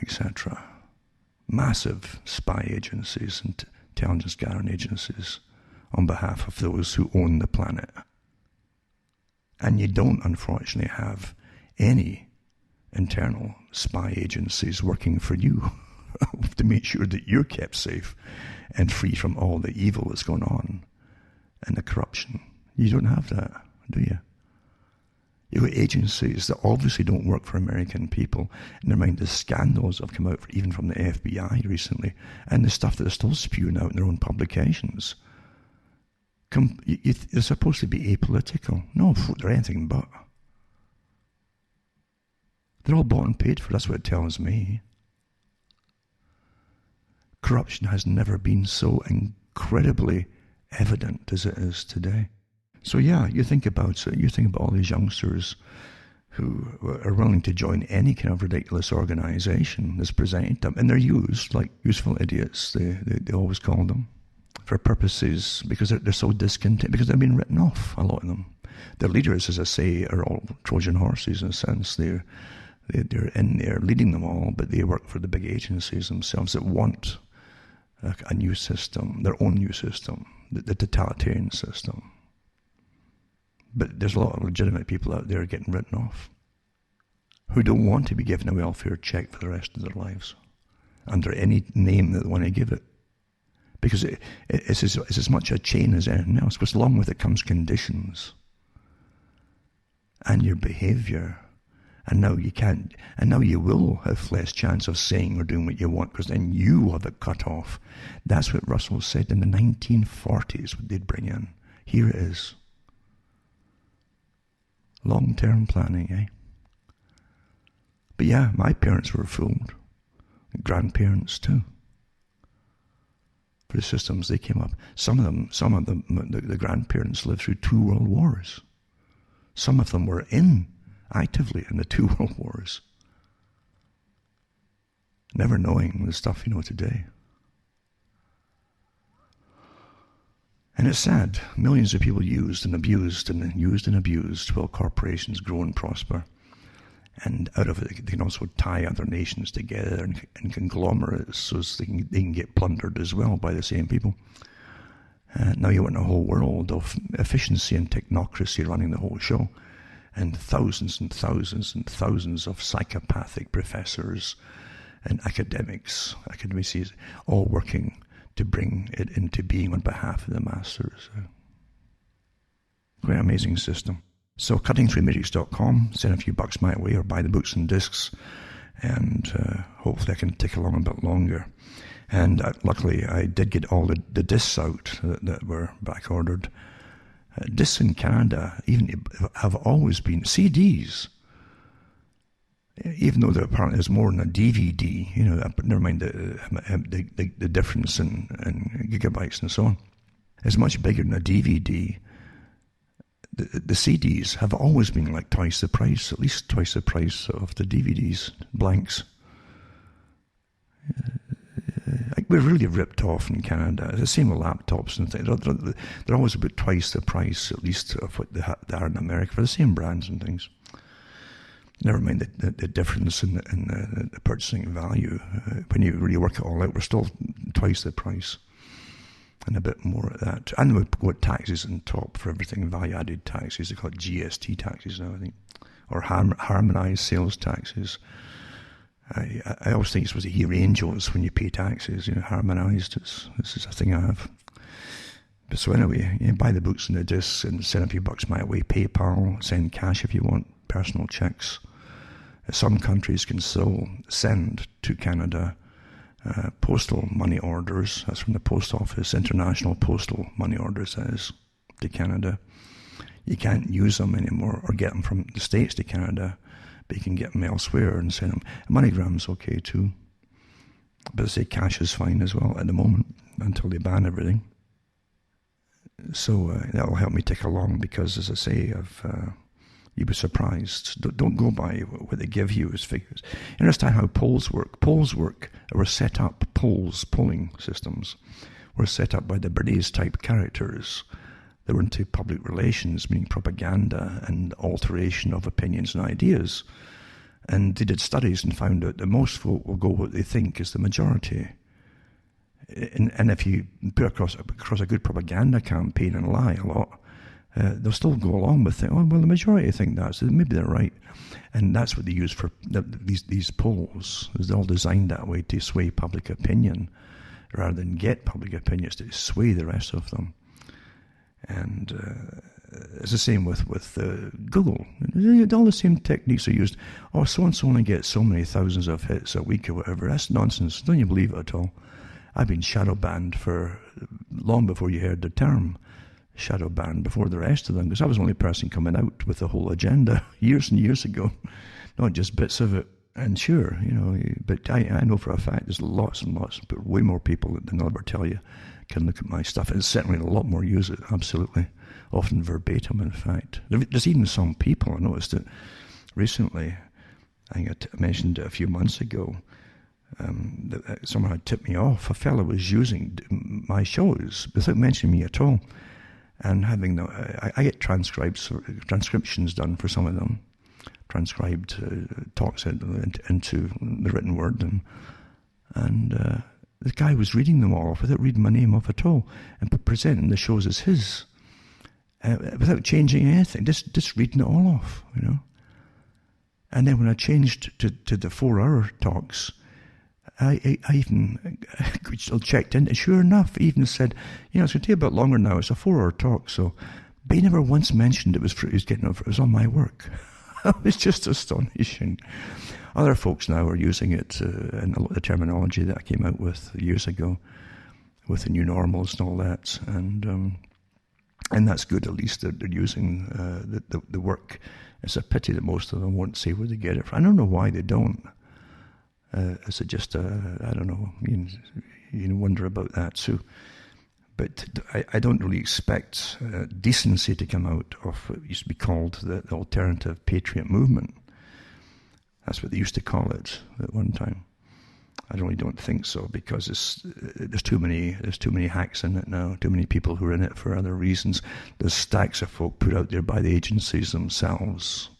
etc. Massive spy agencies and intelligence gathering agencies on behalf of those who own the planet. And you don't, unfortunately, have any internal spy agencies working for you to make sure that you're kept safe and free from all the evil that's going on and the corruption. You don't have that, do you? You've got agencies that obviously don't work for American people. Never mind the scandals that have come out even from the FBI recently, and the stuff that they're still spewing out in their own publications. They're supposed to be apolitical. No, they're anything but. They're all bought and paid for, that's what it tells me. Corruption has never been so incredibly evident as it is today. So yeah, you think about it. You think about all these youngsters who are willing to join any kind of ridiculous organization that's presented them, and they're used like useful idiots. They always call them for purposes because they're so discontent because they've been written off. A lot of them. Their leaders, as I say, are all Trojan horses in a sense. They're in there leading them all, but they work for the big agencies themselves that want a new system, their own new system, the totalitarian system. But there's a lot of legitimate people out there getting written off who don't want to be given a welfare check for the rest of their lives under any name that they want to give it. Because it's as much a chain as anything else, because along with it comes conditions and your behavior. And now you can't, and now you will have less chance of saying or doing what you want, because then you have it cut off. That's what Russell said in the 1940s, what they'd bring in. Here it is. Long-term planning, eh? But yeah, my parents were fooled. Grandparents too. For the systems they came up. Some of them, the grandparents lived through 2 world wars. Some of them were actively in the 2 world wars. Never knowing the stuff you know today. And it's sad. Millions of people used and abused while corporations grow and prosper. And out of it, they can also tie other nations together and conglomerates so they can get plundered as well by the same people. Now you want a whole world of efficiency and technocracy running the whole show. And thousands and thousands and thousands of psychopathic professors and academics, all working to bring it into being on behalf of the masters. Quite an amazing system. So cuttingthroughmatrix.com, send a few bucks my way or buy the books and discs, and hopefully I can tick along a bit longer. And luckily I did get all the discs out that were back ordered. Discs in Canada even have always been CDs, even though apparently there's more than a DVD. You know, but never mind the difference in gigabytes and so on. It's much bigger than a DVD. The CDs have always been like twice the price, at least twice the price of the DVDs, blanks. We're really ripped off in Canada. It's the same with laptops and things. They're always about twice the price, at least, of what they are in America for the same brands and things. Never mind the difference in the purchasing value. When you really work it all out, we're still twice the price and a bit more at that. And we've got taxes on top for everything, value-added taxes. They call it GST taxes now, I think, or harmonized sales taxes. I always think it's supposed to hear angels when you pay taxes, harmonized. This is a thing I have. But so anyway, buy the books and the discs and send a few bucks my way. PayPal, send cash if you want, personal checks. Some countries can still send to Canada postal money orders. That's from the post office, international postal money orders, that is, to Canada. You can't use them anymore or get them from the States to Canada, but you can get them elsewhere and send them. MoneyGram's okay too. But I say cash is fine as well at the moment until they ban everything. So that'll help me tick along because, as I say, you'd be surprised. Don't go by what they give you as figures. You understand how polls work? Polls were set up, polling systems were set up by the Bernays-type characters They were into public relations, meaning propaganda and alteration of opinions and ideas. And they did studies and found out that most folk will go what they think is the majority. And if you put across a good propaganda campaign and lie a lot, they'll still go along with it. Oh, well, the majority think that, so maybe they're right. And that's what they use for these polls. They're all designed that way to sway public opinion, rather than get public opinions to sway the rest of them. And it's the same with Google. All the same techniques are used. Oh, so-and-so only gets so many thousands of hits a week or whatever. That's nonsense. Don't you believe it at all? I've been shadow banned for long before you heard the term. Shadow banned before the rest of them, because I was the only person coming out with the whole agenda years and years ago, not just bits of it. And sure, but I know for a fact there's lots and lots, but way more people than I'll ever tell you can look at my stuff, and certainly a lot more use it, absolutely, often verbatim, in fact. There's even some people, I noticed it recently, I think I mentioned it a few months ago, that someone had tipped me off. A fellow was using my shows without mentioning me at all, and having I get transcriptions done for some of them, transcribed talks into the written word, and the guy was reading them all off without reading my name off at all, and presenting the shows as his, without changing anything, just reading it all off, And then when I changed to the 4-hour talks, I even checked in, and sure enough, he even said, it's going to take a bit longer now. It's a 4-hour talk, so. But he never once mentioned it was on my work. It was just astonishing. Other folks now are using it in the terminology that I came out with years ago, with the new normals and all that, and that's good. At least they're using the work. It's a pity that most of them won't say where they get it from. I don't know why they don't. Is it just I don't know. You wonder about that. So, but I don't really expect decency to come out of what used to be called the alternative patriot movement. That's what they used to call it at one time. I really don't think so, because there's too many hacks in it now. Too many people who are in it for other reasons. There's stacks of folk put out there by the agencies themselves.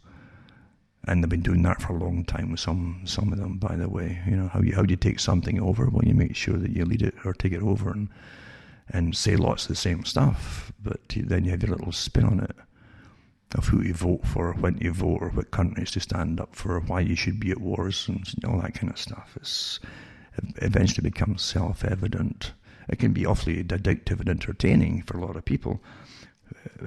And they've been doing that for a long time with some of them, by the way. How do you take something over? Well, you make sure that you lead it or take it over and say lots of the same stuff, but then you have your little spin on it of who you vote for, when you vote, or what countries to stand up for, why you should be at wars, and all that kind of stuff. It eventually becomes self-evident. It can be awfully addictive and entertaining for a lot of people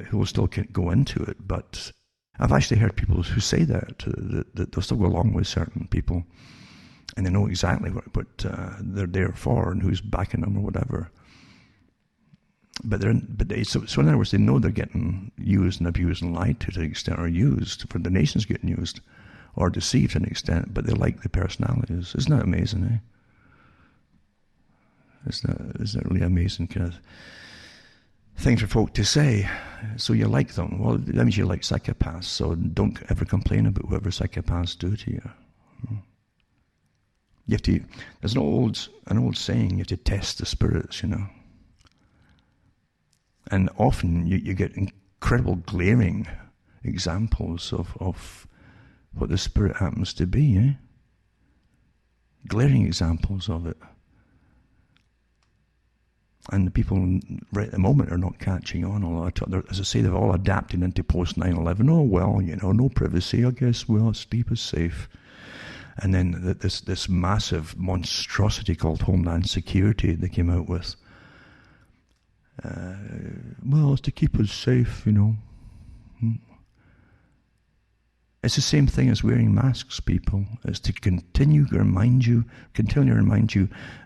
who will still go into it, but I've actually heard people who say that they'll still go along with certain people, and they know exactly what they're there for and who's backing them or whatever. So in other words, they know they're getting used and abused and lied to an extent, or used for the nation's getting used, or deceived to an extent, but they like the personalities. Isn't that amazing, eh? Isn't that really amazing kind of thing for folk to say? So you like them. Well, that means you like psychopaths, so don't ever complain about whatever psychopaths do to you. You have to, there's an old saying, you have to test the spirits, And often you get incredible glaring examples of what the spirit happens to be, eh? Glaring examples of it. And the people right at the moment are not catching on a lot. As I say, they've all adapted into post 9/11. Oh, well, no privacy, I guess. Well, sleep is safe. And then this massive monstrosity called Homeland Security they came out with. Well, it's to keep us safe, It's the same thing as wearing masks, people. It's to continue to remind you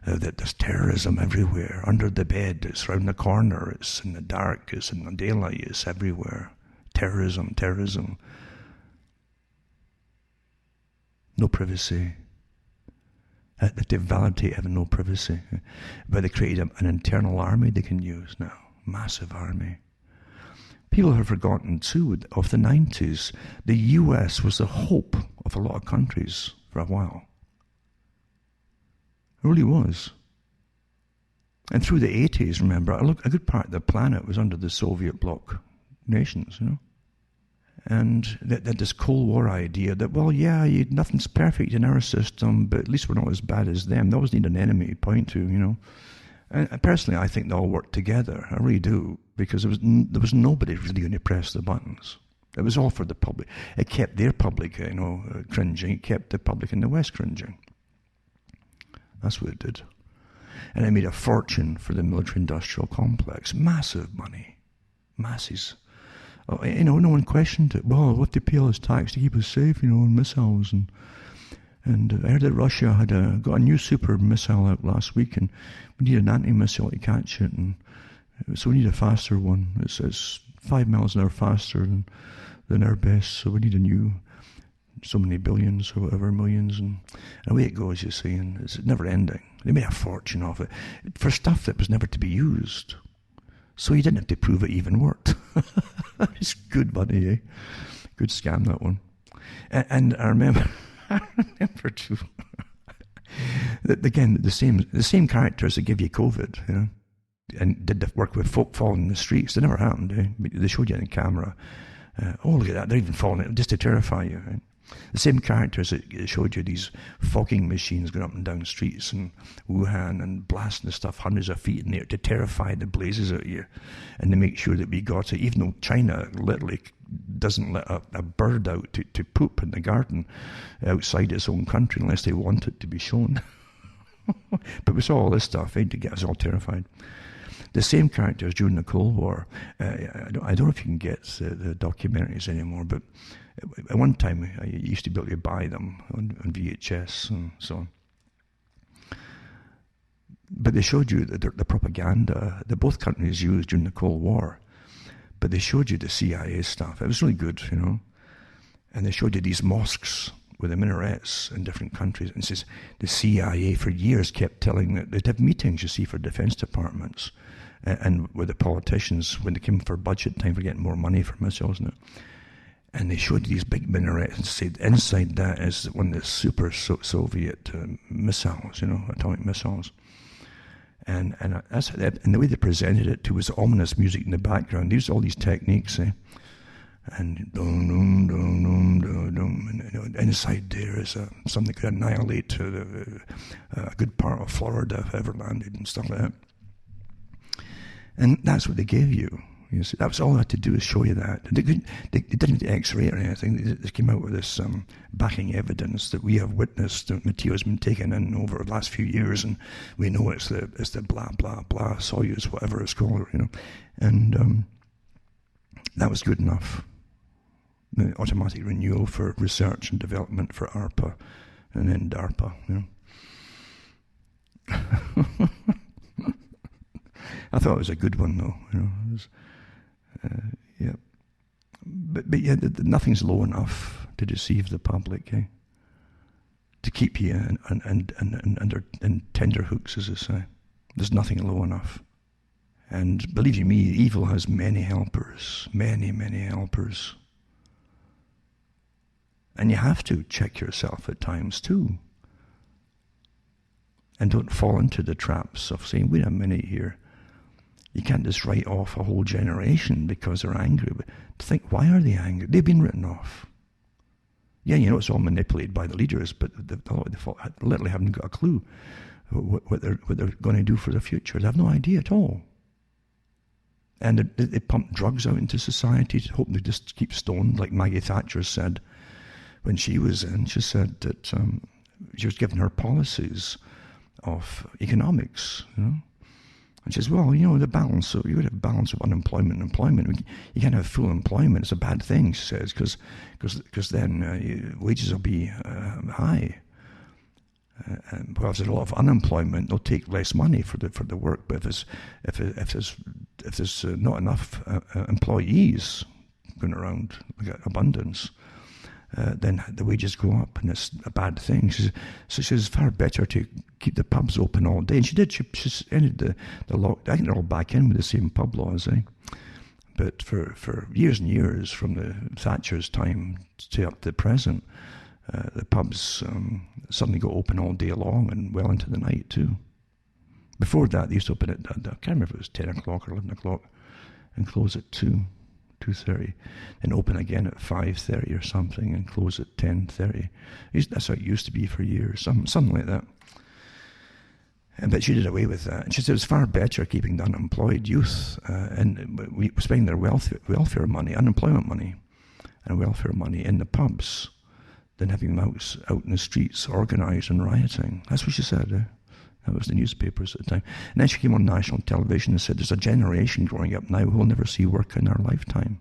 that there's terrorism everywhere. Under the bed, it's around the corner, it's in the dark, it's in the daylight, it's everywhere. Terrorism. No privacy. They validate having no privacy. But they created an internal army they can use now. Massive army. People have forgotten too, of the 90s, the US was the hope of a lot of countries for a while. It really was. And through the 80s, remember, a good part of the planet was under the Soviet bloc nations, you know. And that this Cold War idea that, well, yeah, nothing's perfect in our system, but at least we're not as bad as them. They always need an enemy to point to, you know. And personally, I think they all work together. I really do, because there was nobody really going to press the buttons. It was all for the public. It kept their public, you know, cringing. It kept the public in the West cringing. That's what it did. And it made a fortune for the military-industrial complex. Massive money. Masses. You know, no one questioned it. Well, we'll have to pay all this tax to keep us safe, you know, and missiles. And I heard that Russia had got a new super missile out last week, and we need an anti-missile to catch it. And so we need a faster one. It's 5 miles an hour faster than our best, so we need a new so many billions or whatever, millions, and away it goes, you see, and it's never ending. They made a fortune off it for stuff that was never to be used. So you didn't have to prove it even worked. It's good money, eh? Good scam, that one. And I remember too, that again, the same characters that give you COVID, you know, and did the work with folk falling in the streets. It never happened, eh? They showed you on camera. Oh, look at that, they're even falling, just to terrify you, right? The same characters that showed you these fogging machines going up and down streets in Wuhan and blasting the stuff hundreds of feet in the air to terrify the blazes out of you and to make sure that we got it, even though China literally doesn't let a bird out to poop in the garden outside its own country unless they want it to be shown. But we saw all this stuff, to get us all terrified. The same characters during the Cold War. I don't know if you can get the documentaries anymore, but at one time I used to be able to buy them on VHS and so on. But they showed you the propaganda that both countries used during the Cold War. But they showed you the CIA stuff. It was really good, you know. And they showed you these mosques with the minarets in different countries. And it says the CIA for years kept telling that they'd have meetings, you see, for defense departments. And with the politicians, when they came for budget time for getting more money for missiles and it. And they showed these big minarets and said inside that is one of the super Soviet missiles, you know, atomic missiles. And the way they presented it too was ominous music in the background. They used all these techniques, and dum dum dum dum dum dum. And you know, inside there is something that could annihilate a good part of Florida if ever landed and stuff like that. And that's what they gave you. You see, that was all I had to do is show you that. They didn't X-ray it or anything. They came out with this backing evidence that we have witnessed the material has been taken in over the last few years, and we know it's the blah blah blah Soyuz, whatever it's called, you know. And that was good enough. The automatic renewal for research and development for ARPA, and then DARPA, you know. I thought it was a good one, though. You know, it was, yeah. But yeah, nothing's low enough to deceive the public, eh? To keep you in tender hooks, as I say. There's nothing low enough. And believe you me, evil has many helpers, many, many helpers. And you have to check yourself at times too. And don't fall into the traps of saying, wait a minute here. You can't just write off a whole generation because they're angry. But to think, why are they angry? They've been written off. Yeah, you know, it's all manipulated by the leaders, but they literally haven't got a clue what they're going to do for the future. They have no idea at all. And they pump drugs out into society to hope they just keep stoned, like Maggie Thatcher said when she was in. She said that she was given her policies of economics, you know. And she says, well, you know, the balance, so you would have a balance of unemployment and employment. You can't have full employment. It's a bad thing, she says, because then wages will be high. And well, if there's a lot of unemployment, they'll take less money for the work. But if there's not enough employees going around, like abundance, then the wages go up, and it's a bad thing. So she says it's far better to keep the pubs open all day. And she did. She ended the lock. I think they're all back in with the same pub laws, eh? But for years and years, from the Thatcher's time to up to the present, the pubs suddenly go open all day long and well into the night too. Before that, they used to open at, I can't remember if it was 10 o'clock or 11 o'clock, and close at 2:30, and open again at 5:30 or something, and close at 10:30. That's how it used to be for years, something like that. But she did away with that. And she said it was far better keeping the unemployed youth and spending their welfare money, unemployment money, and welfare money in the pubs than having them out in the streets, organised and rioting. That's what she said. That was the newspapers at the time. And then she came on national television and said, there's a generation growing up now who will never see work in their lifetime.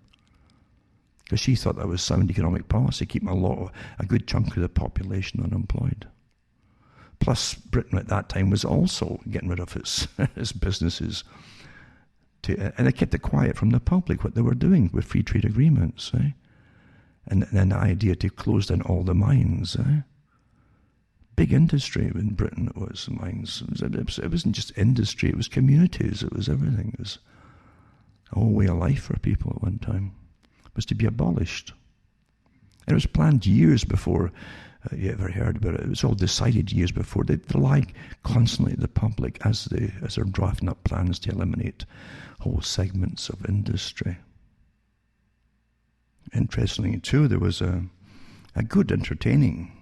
Because she thought that was sound economic policy, keeping a good chunk of the population unemployed. Plus, Britain at that time was also getting rid of its businesses. And they kept it quiet from the public, what they were doing with free trade agreements. And then the idea to close down all the mines. Big industry in Britain it was, mines. It wasn't just industry, it was communities, it was everything. It was a whole way of life for people at one time. It was to be abolished. And it was planned years before you ever heard about it. It was all decided years before. They lied constantly to the public as they're drafting up plans to eliminate whole segments of industry. Interestingly, too, there was a good, entertaining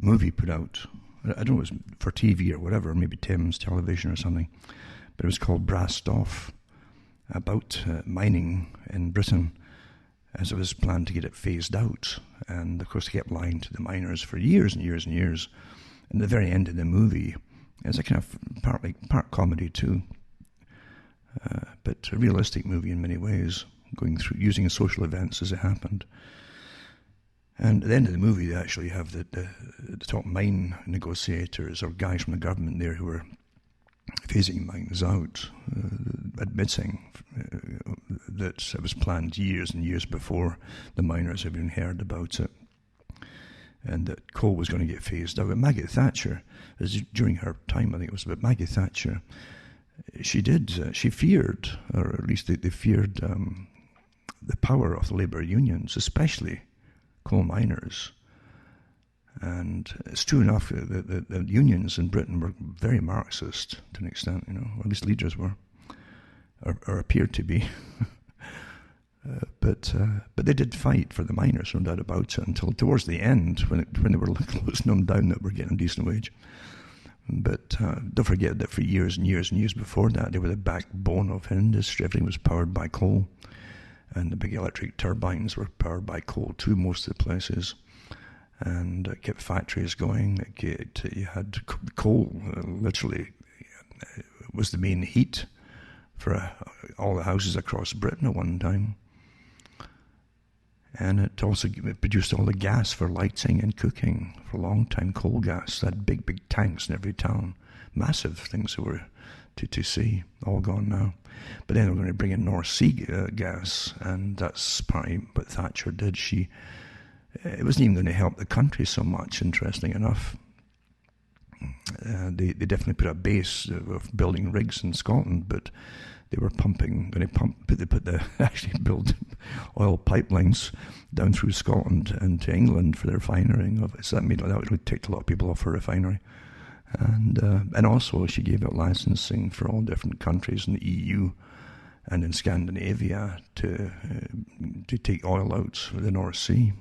movie put out. I don't know, it was for TV or whatever, maybe Thames Television or something, but it was called Brassed Off, about mining in Britain, as it was planned to get it phased out. And of course they kept lying to the miners for years and years and years. And at the very end of the movie, it's a kind of part comedy too, but a realistic movie in many ways, going through using social events as it happened. And at the end of the movie, they actually have the top mine negotiators or guys from the government there who were phasing mines out, admitting that it was planned years and years before the miners had even heard about it, and that coal was going to get phased out. But Maggie Thatcher, during her time, I think it was about Maggie Thatcher, she feared, or at least they feared the power of the labour unions, especially coal miners. And it's true enough that the unions in Britain were very Marxist to an extent, or at least leaders were, or appeared to be. But they did fight for the miners, no doubt about it, until towards the end, when they were closing them down, that were getting a decent wage. But don't forget that for years and years and years before that, they were the backbone of industry. Everything was powered by coal, and the big electric turbines were powered by coal too, most of the places. And it kept factories going. You had coal, literally, was the main heat for all the houses across Britain at one time. And it also produced all the gas for lighting and cooking for a long time, coal gas. They had big, big tanks in every town. Massive things that were to see, all gone now. But then they were going to bring in North Sea gas, and that's partly what Thatcher did. It wasn't even going to help the country so much, interesting enough. They definitely put a base of building rigs in Scotland, but they were actually build oil pipelines down through Scotland and to England for the refining of it. So that really ticked a lot of people off her refinery. And also she gave out licensing for all different countries in the EU and in Scandinavia to take oil out for the North Sea.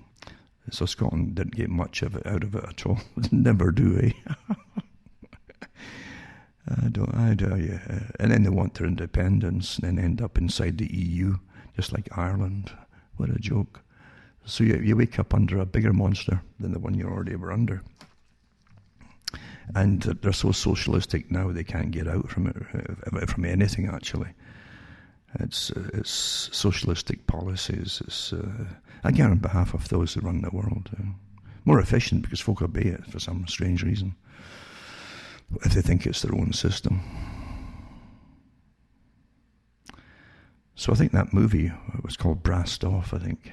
So Scotland didn't get much of it out of it at all. Never do, eh? I tell you. And then they want their independence and then end up inside the EU, just like Ireland. What a joke. So you wake up under a bigger monster than the one you already were under. And they're so socialistic now they can't get out from it, from anything actually. It's socialistic policies. It's again on behalf of those who run the world. More efficient because folk obey it for some strange reason, if they think it's their own system. So I think that movie was called Brassed Off, I think,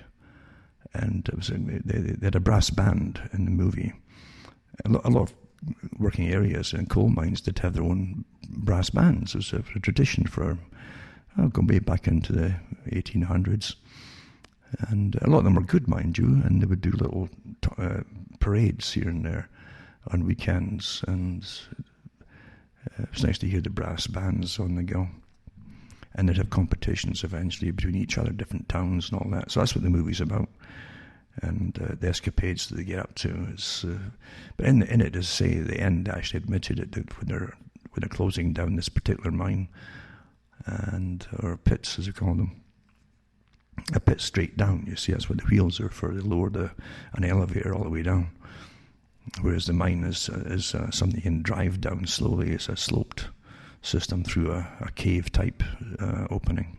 and it was they had a brass band in the movie. A lot of working areas and coal mines did have their own brass bands. It was a tradition for going way back into the 1800s. And a lot of them were good, mind you, and they would do little parades here and there on weekends. And It was nice to hear the brass bands on the go. And they'd have competitions eventually between each other, different towns and all that. So that's what the movie's about. And the escapades that they get up to. But in it, as I say, the end actually admitted it that when they're closing down this particular mine, or pits as they call them, a pit straight down. You see, that's what the wheels are for. They lower an elevator all the way down. Whereas the mine is something you can drive down slowly. It's a sloped system through a cave type opening.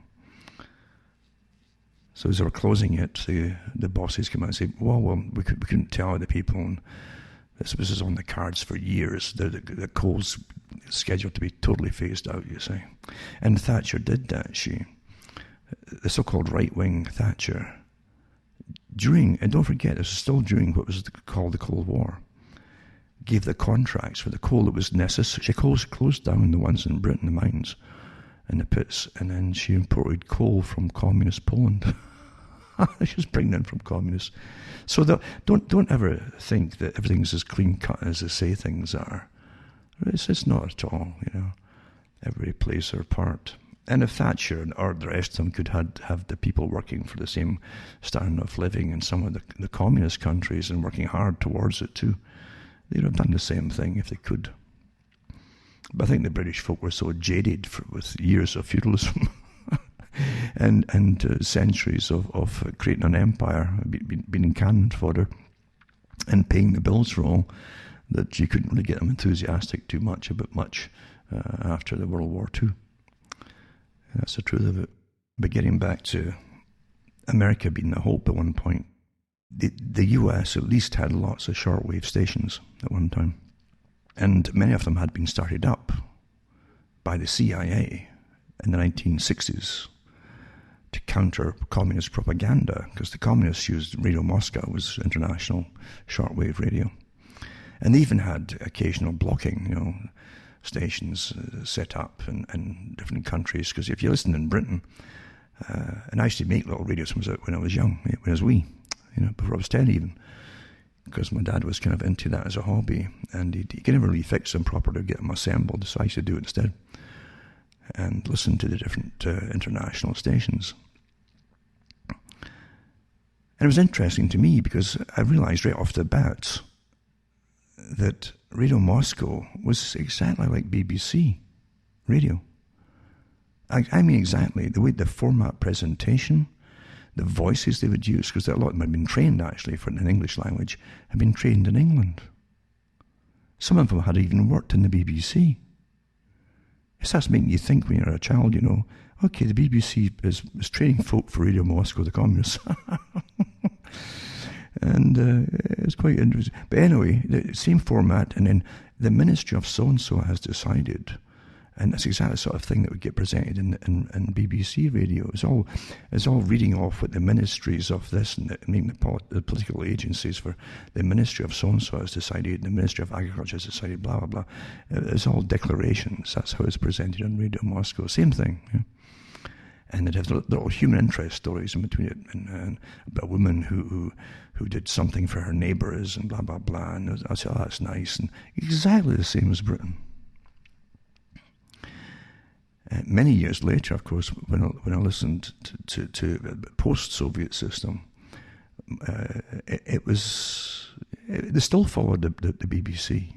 So as they were closing it, the bosses come out and say, well, we couldn't tell the people, and this was on the cards for years. The coal's scheduled to be totally phased out, you see. And Thatcher did that. The so-called right-wing Thatcher, and don't forget, this was still during what was called the Cold War, gave the contracts for the coal that was necessary. She closed down the ones in Britain, the mines and the pits, and then she imported coal from communist Poland. She was bringing in from communists. So don't ever think that everything's as clean-cut as they say things are. It's not at all, Everybody plays their part. And if Thatcher or the rest of them could have the people working for the same standard of living in some of the communist countries and working hard towards it too, they'd have done the same thing if they could. But I think the British folk were so jaded with years of feudalism and centuries of creating an empire, being in cannon fodder and paying the bills for all, that you couldn't really get them enthusiastic too much about much after the World War II. That's the truth of it. But getting back to America being the hope at one point, the US at least had lots of shortwave stations at one time. And many of them had been started up by the CIA in the 1960s to counter communist propaganda, because the communists used Radio Moscow was international shortwave radio. And they even had occasional blocking, stations set up in different countries, because if you listen in Britain, and I used to make little radio stations when I was young, when I was wee, before I was 10 even, because my dad was kind of into that as a hobby, and he could never really fix them properly to get them assembled, so I used to do it instead and listen to the different international stations. And it was interesting to me because I realized right off the bat that Radio Moscow was exactly like BBC radio. I mean exactly, the way the format presentation, the voices they would use, because a lot of them had been trained actually for an English language, had been trained in England. Some of them had even worked in the BBC. It starts making you think when you're a child, okay, the BBC is training folk for Radio Moscow, the communists. And it's quite interesting. But anyway, the same format, and then the Ministry of so-and-so has decided, and that's exactly the sort of thing that would get presented in BBC radio. It's all reading off what the ministries of this and the political agencies for the Ministry of so-and-so has decided, the Ministry of Agriculture has decided, blah, blah, blah. It's all declarations. That's how it's presented on Radio Moscow. Same thing. Yeah. And it has little human interest stories in between it, and a woman who did something for her neighbours and blah, blah, blah. And I said, that's nice. And exactly the same as Britain. Many years later, of course, when I listened to the post-Soviet system, they still followed the BBC.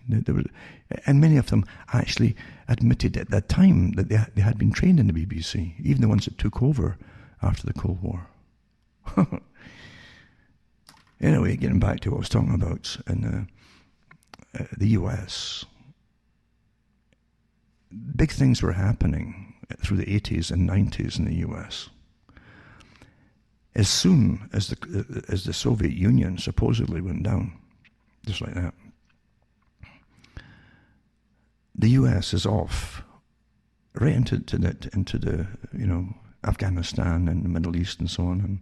And many of them actually admitted at that time that they had been trained in the BBC, even the ones that took over after the Cold War. Anyway, getting back to what I was talking about in the US, big things were happening through the 80s and 90s in the US. As soon as the Soviet Union supposedly went down, just like that, the US is off right into the Afghanistan and the Middle East and so on,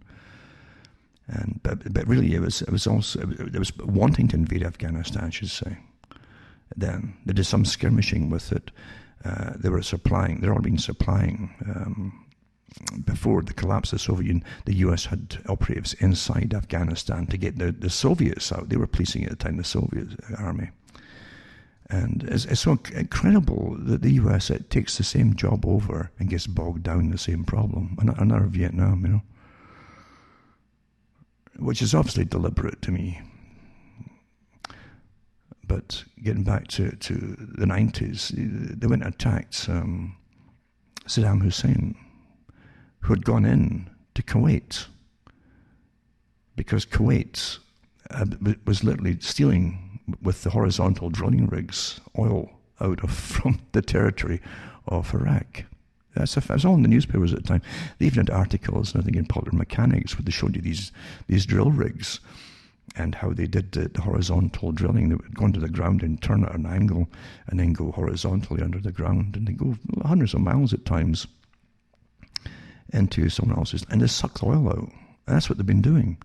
but really it was wanting to invade Afghanistan, I should say. Then they did some skirmishing with it. They'd already been supplying. Before the collapse of the Soviet Union, the US had operatives inside Afghanistan to get the Soviets out. They were policing at the time the Soviet army. And it's so incredible that the US it takes the same job over and gets bogged down in the same problem. Another Vietnam, you know, which is obviously deliberate to me. But getting back to the 90s, they went and attacked Saddam Hussein, who had gone in to Kuwait, because Kuwait was literally stealing, with the horizontal drilling rigs, oil out of from the territory of Iraq. That was all in the newspapers at the time. They even had articles, I think, in Popular Mechanics, where they showed you these drill rigs and how they did the horizontal drilling. They would go into the ground and turn at an angle and then go horizontally under the ground, and they go hundreds of miles at times into someone else's, and they suck the oil out. And that's what they've been doing.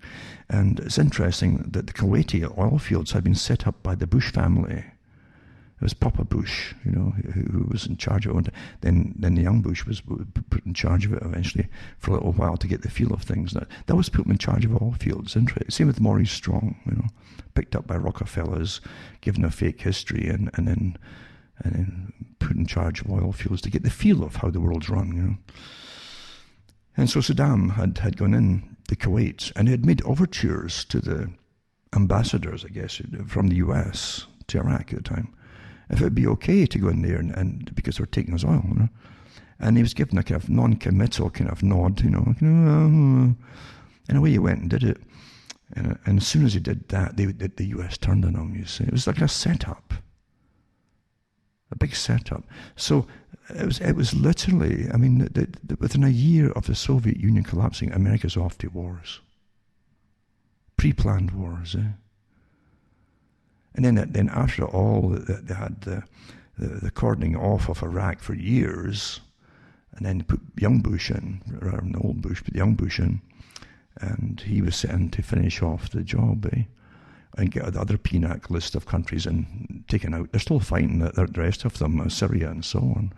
And it's interesting that the Kuwaiti oil fields had been set up by the Bush family. It was Papa Bush, you know, who was in charge of it. Then the young Bush was put in charge of it eventually for a little while to get the feel of things. That was put him in charge of oil fields. Same with Maurice Strong, you know, picked up by Rockefellers, given a fake history, and then put in charge of oil fields to get the feel of how the world's run, you know. And so Saddam had gone in to Kuwait, and he had made overtures to the ambassadors, I guess, from the US to Iraq at the time, if it would be okay to go in there, and because they were taking his oil, you know. And he was given a kind of non-committal kind of nod, you know, and away he went and did it. And as soon as he did that, the US turned on him, you see. It was like a setup. A big setup. So it was literally, I mean, within a year of the Soviet Union collapsing, America's off to wars. Pre-planned wars, eh? And then after all, they had the cordoning off of Iraq for years, and then put young Bush in, rather than the old Bush, but the young Bush in, and he was set in to finish off the job, eh? And get the other PNAC list of countries and taken out. They're still fighting the rest of them, Syria and so on.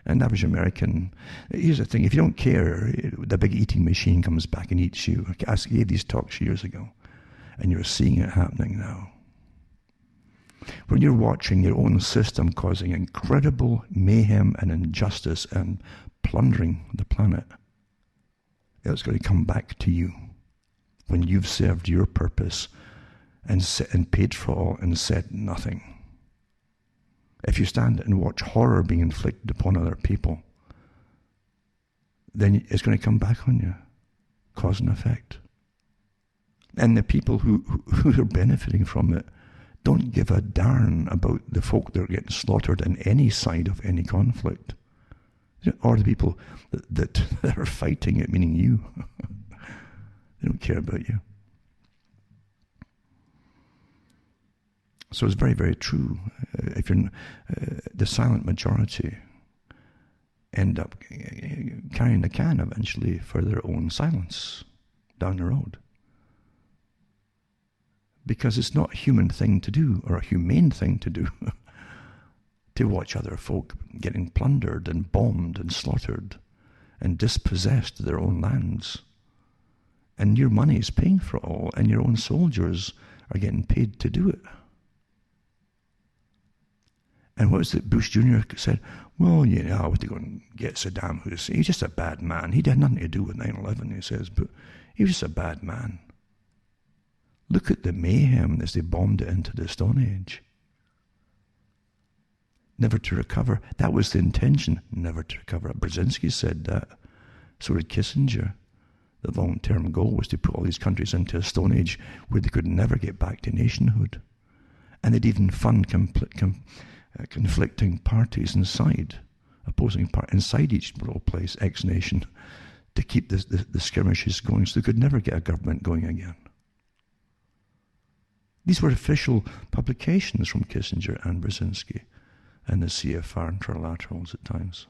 And the average American, here's the thing, if you don't care, the big eating machine comes back and eats you. I gave these talks years ago, and you're seeing it happening now. When you're watching your own system causing incredible mayhem and injustice and plundering the planet, it's going to come back to you. When you've served your purpose and paid for all and said nothing. If you stand and watch horror being inflicted upon other people, then it's going to come back on you, cause and effect. And the people who are benefiting from it don't give a darn about the folk that are getting slaughtered in any side of any conflict, or the people that are fighting it, meaning you. They don't care about you. So it's very, very true. If you're the silent majority end up carrying the can eventually for their own silence down the road. Because it's not a human thing to do, or a humane thing to do, to watch other folk getting plundered and bombed and slaughtered and dispossessed of their own lands. And your money is paying for it all, and your own soldiers are getting paid to do it. And what was it Bush Jr. said? Well, you know, I was going to get Saddam Hussein. He's just a bad man. He had nothing to do with 9/11, he says, but he was just a bad man. Look at the mayhem as they bombed it into the Stone Age. Never to recover. That was the intention, never to recover. Brzezinski said that. So did Kissinger. The long-term goal was to put all these countries into a Stone Age where they could never get back to nationhood. And they'd even fund conflicting parties inside, opposing parties inside each little place, ex-nation, to keep the skirmishes going, so they could never get a government going again. These were official publications from Kissinger and Brzezinski and the CFR and trilaterals at times.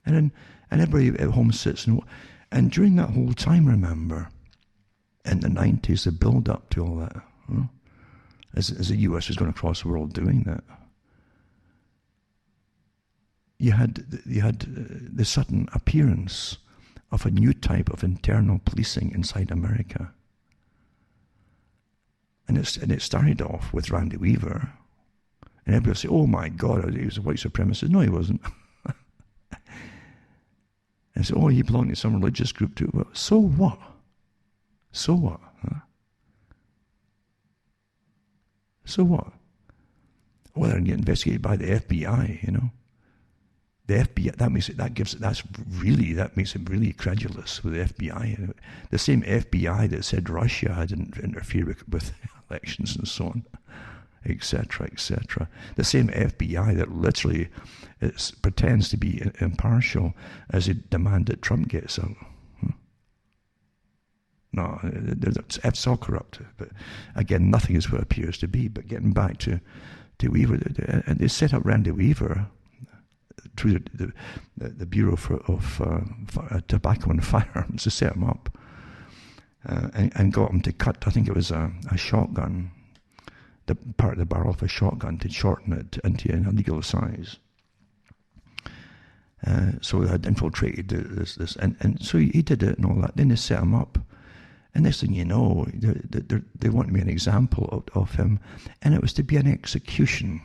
And everybody at home sits and during that whole time, remember, in the 90s, the build up to all that, you know, as the US was going across the world doing that, you had the sudden appearance of a new type of internal policing inside America. And it started off with Randy Weaver. And everybody would say, oh my God, he was a white supremacist. No, he wasn't. And say, oh, he belonged to some religious group too. Well, so what? So what? Huh? So what? Well, they're getting investigated by the FBI, you know. The FBI, that makes it really credulous with the FBI. The same FBI that said Russia had interfered with elections and so on, etc., etc. The same FBI that literally pretends to be impartial as it demands that Trump gets out. No, it's all corrupt. But again, nothing is what it appears to be. But getting back to Weaver, and they set up Randy Weaver through the Bureau of Tobacco and Firearms to set him up and got him to cut, I think it was a shotgun, the part of the barrel of a shotgun, to shorten it into an illegal size. So they had infiltrated this, and so he did it and all that. Then they set him up, and next thing you know, they want to be an example of him, and it was to be an execution.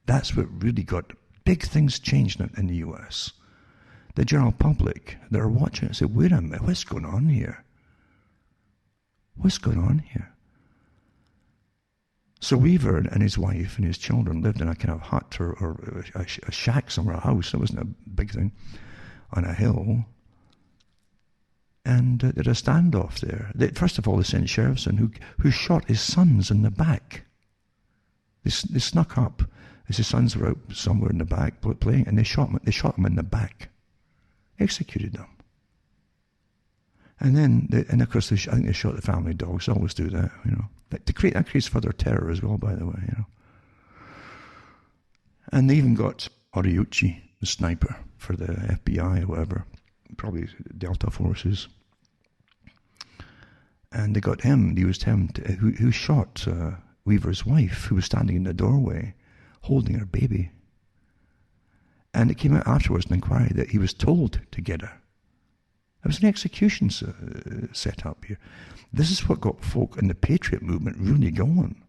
That's what really got big things changed in the US. The general public that are watching it say, wait a minute, what's going on here? What's going on here? So Weaver and his wife and his children lived in a kind of hut or a shack somewhere, a house. It wasn't a big thing, on a hill. And they had a standoff there. First of all, they sent sheriffs in who shot his sons in the back. They snuck up as his sons were out somewhere in the back playing, and they shot him in the back. Executed them. And then, of course, I think they shot the family dogs. They always do that, you know. That creates further terror as well, by the way, you know. And they even got Oriuchi, the sniper for the FBI or whatever, probably Delta Forces. And they got him, they used him, who shot Weaver's wife, who was standing in the doorway, holding her baby. And it came out afterwards in an inquiry that he was told to get her. It was an execution set up here. This is what got folk in the Patriot movement really going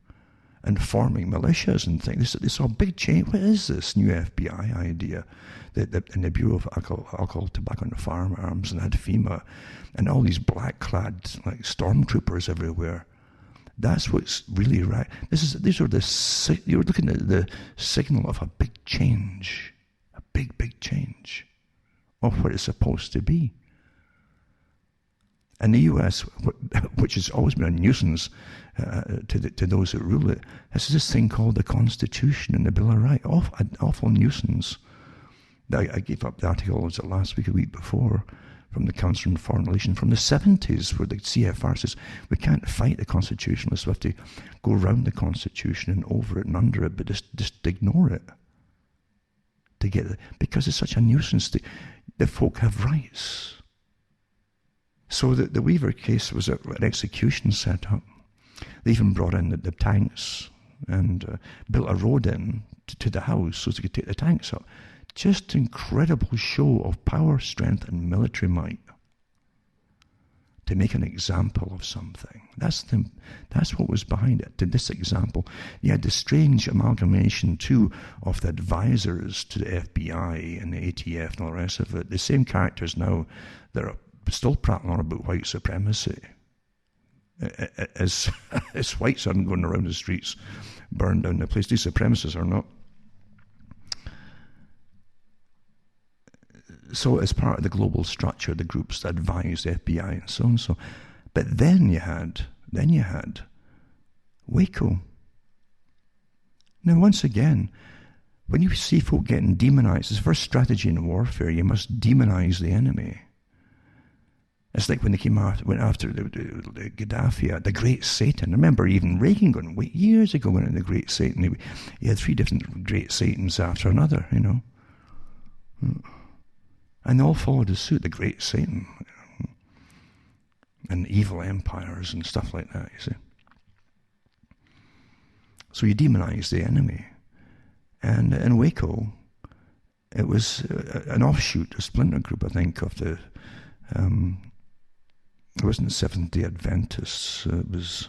and forming militias and things. They saw a big change. What is this new FBI idea? In the Bureau of Alcohol, Tobacco and Firearms, and had FEMA and all these black-clad like stormtroopers everywhere. That's what's really right. You're looking at the signal of a big change, a big change of what it's supposed to be. And the US, which has always been a nuisance to those that rule it, has this thing called the Constitution and the Bill of Rights. An awful nuisance. I gave up the article, was it last week, a week before, from the Council on Foreign Relations from the 70s, where the CFR says we can't fight the Constitutionalists, we have to go around the Constitution and over it and under it, but just ignore it to get it, because it's such a nuisance. The folk have rights. So the Weaver case was an execution set up. They even brought in the tanks and built a road in to the house so they could take the tanks up. Just incredible show of power, strength, and military might to make an example of something. That's what was behind it. To this example, you had the strange amalgamation too of the advisors to the FBI and the ATF and all the rest of it. The same characters now that are still prattling on about white supremacy, as whites aren't going around the streets, burn down the place. These supremacists are not. So as part of the global structure, the groups that advise the FBI and so on. So, but then you had Waco. Now, once again, when you see folk getting demonized, it's the first strategy in warfare. You must demonize the enemy. It's like when they went after the Gaddafi, the Great Satan. I remember even Reagan years ago went into the Great Satan. He had 3 different Great Satans after another, you know. And they all followed his suit, the Great Satan. And evil empires and stuff like that, you see. So you demonize the enemy. And in Waco, it was an offshoot, a splinter group, I think, of the... it wasn't the Seventh-day Adventists. It was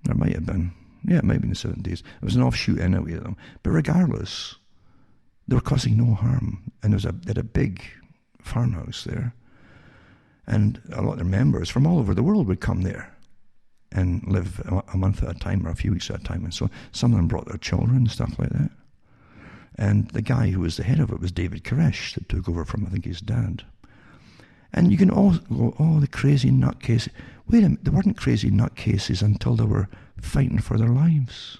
There might have been. Yeah, it might have been the 70s. It was an offshoot anyway of them. But regardless, they were causing no harm. And they had a big farmhouse there. And a lot of their members from all over the world would come there and live a month at a time or a few weeks at a time. And so some of them brought their children and stuff like that. And the guy who was the head of it was David Koresh, that took over from, I think, his dad. And you can all go, oh, the crazy nutcases. Wait a minute, they weren't crazy nutcases until they were fighting for their lives.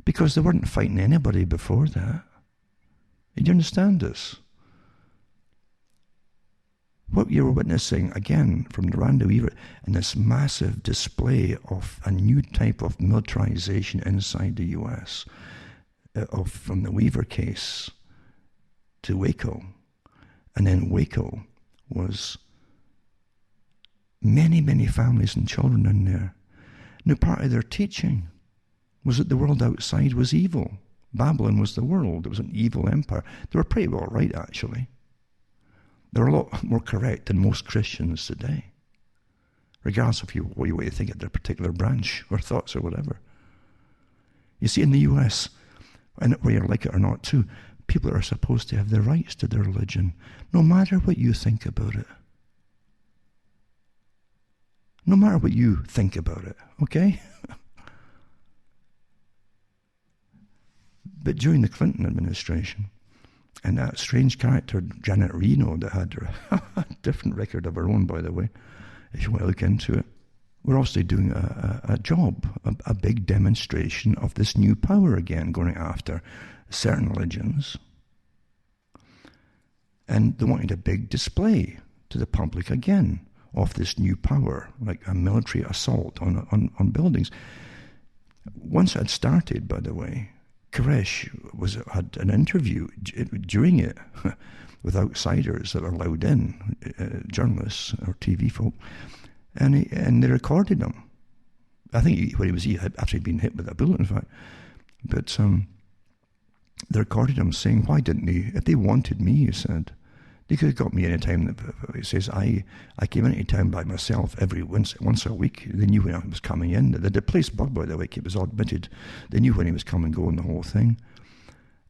Because they weren't fighting anybody before that. Do you understand this? What you were witnessing, again, from the Randall Weaver, and this massive display of a new type of militarization inside the US, from the Weaver case to Waco. And then Waco was many, many families and children in there. Now, part of their teaching was that the world outside was evil. Babylon was the world. It was an evil empire. They were pretty well right, actually. They're a lot more correct than most Christians today, regardless of what you think of their particular branch or thoughts or whatever. You see, in the US, and whether you like it or not too, people are supposed to have the rights to their religion, no matter what you think about it. No matter what you think about it, okay? But during the Clinton administration, and that strange character, Janet Reno, that had a different record of her own, by the way, if you want to look into it, we're also doing a job, a big demonstration of this new power again, going after certain religions. And they wanted a big display to the public again of this new power, like a military assault on buildings. Once it had started, by the way, Koresh had an interview during it with outsiders that were allowed in, journalists or TV folk, and they recorded him. I think when he had actually been hit with a bullet, in fact. But they recorded him saying, why didn't they, if they wanted me, he said, they could have got me any time. He says, I came into town by myself once a week. They knew when I was coming in. The place bugged, by the way, it was all admitted. They knew when he was coming and going, the whole thing.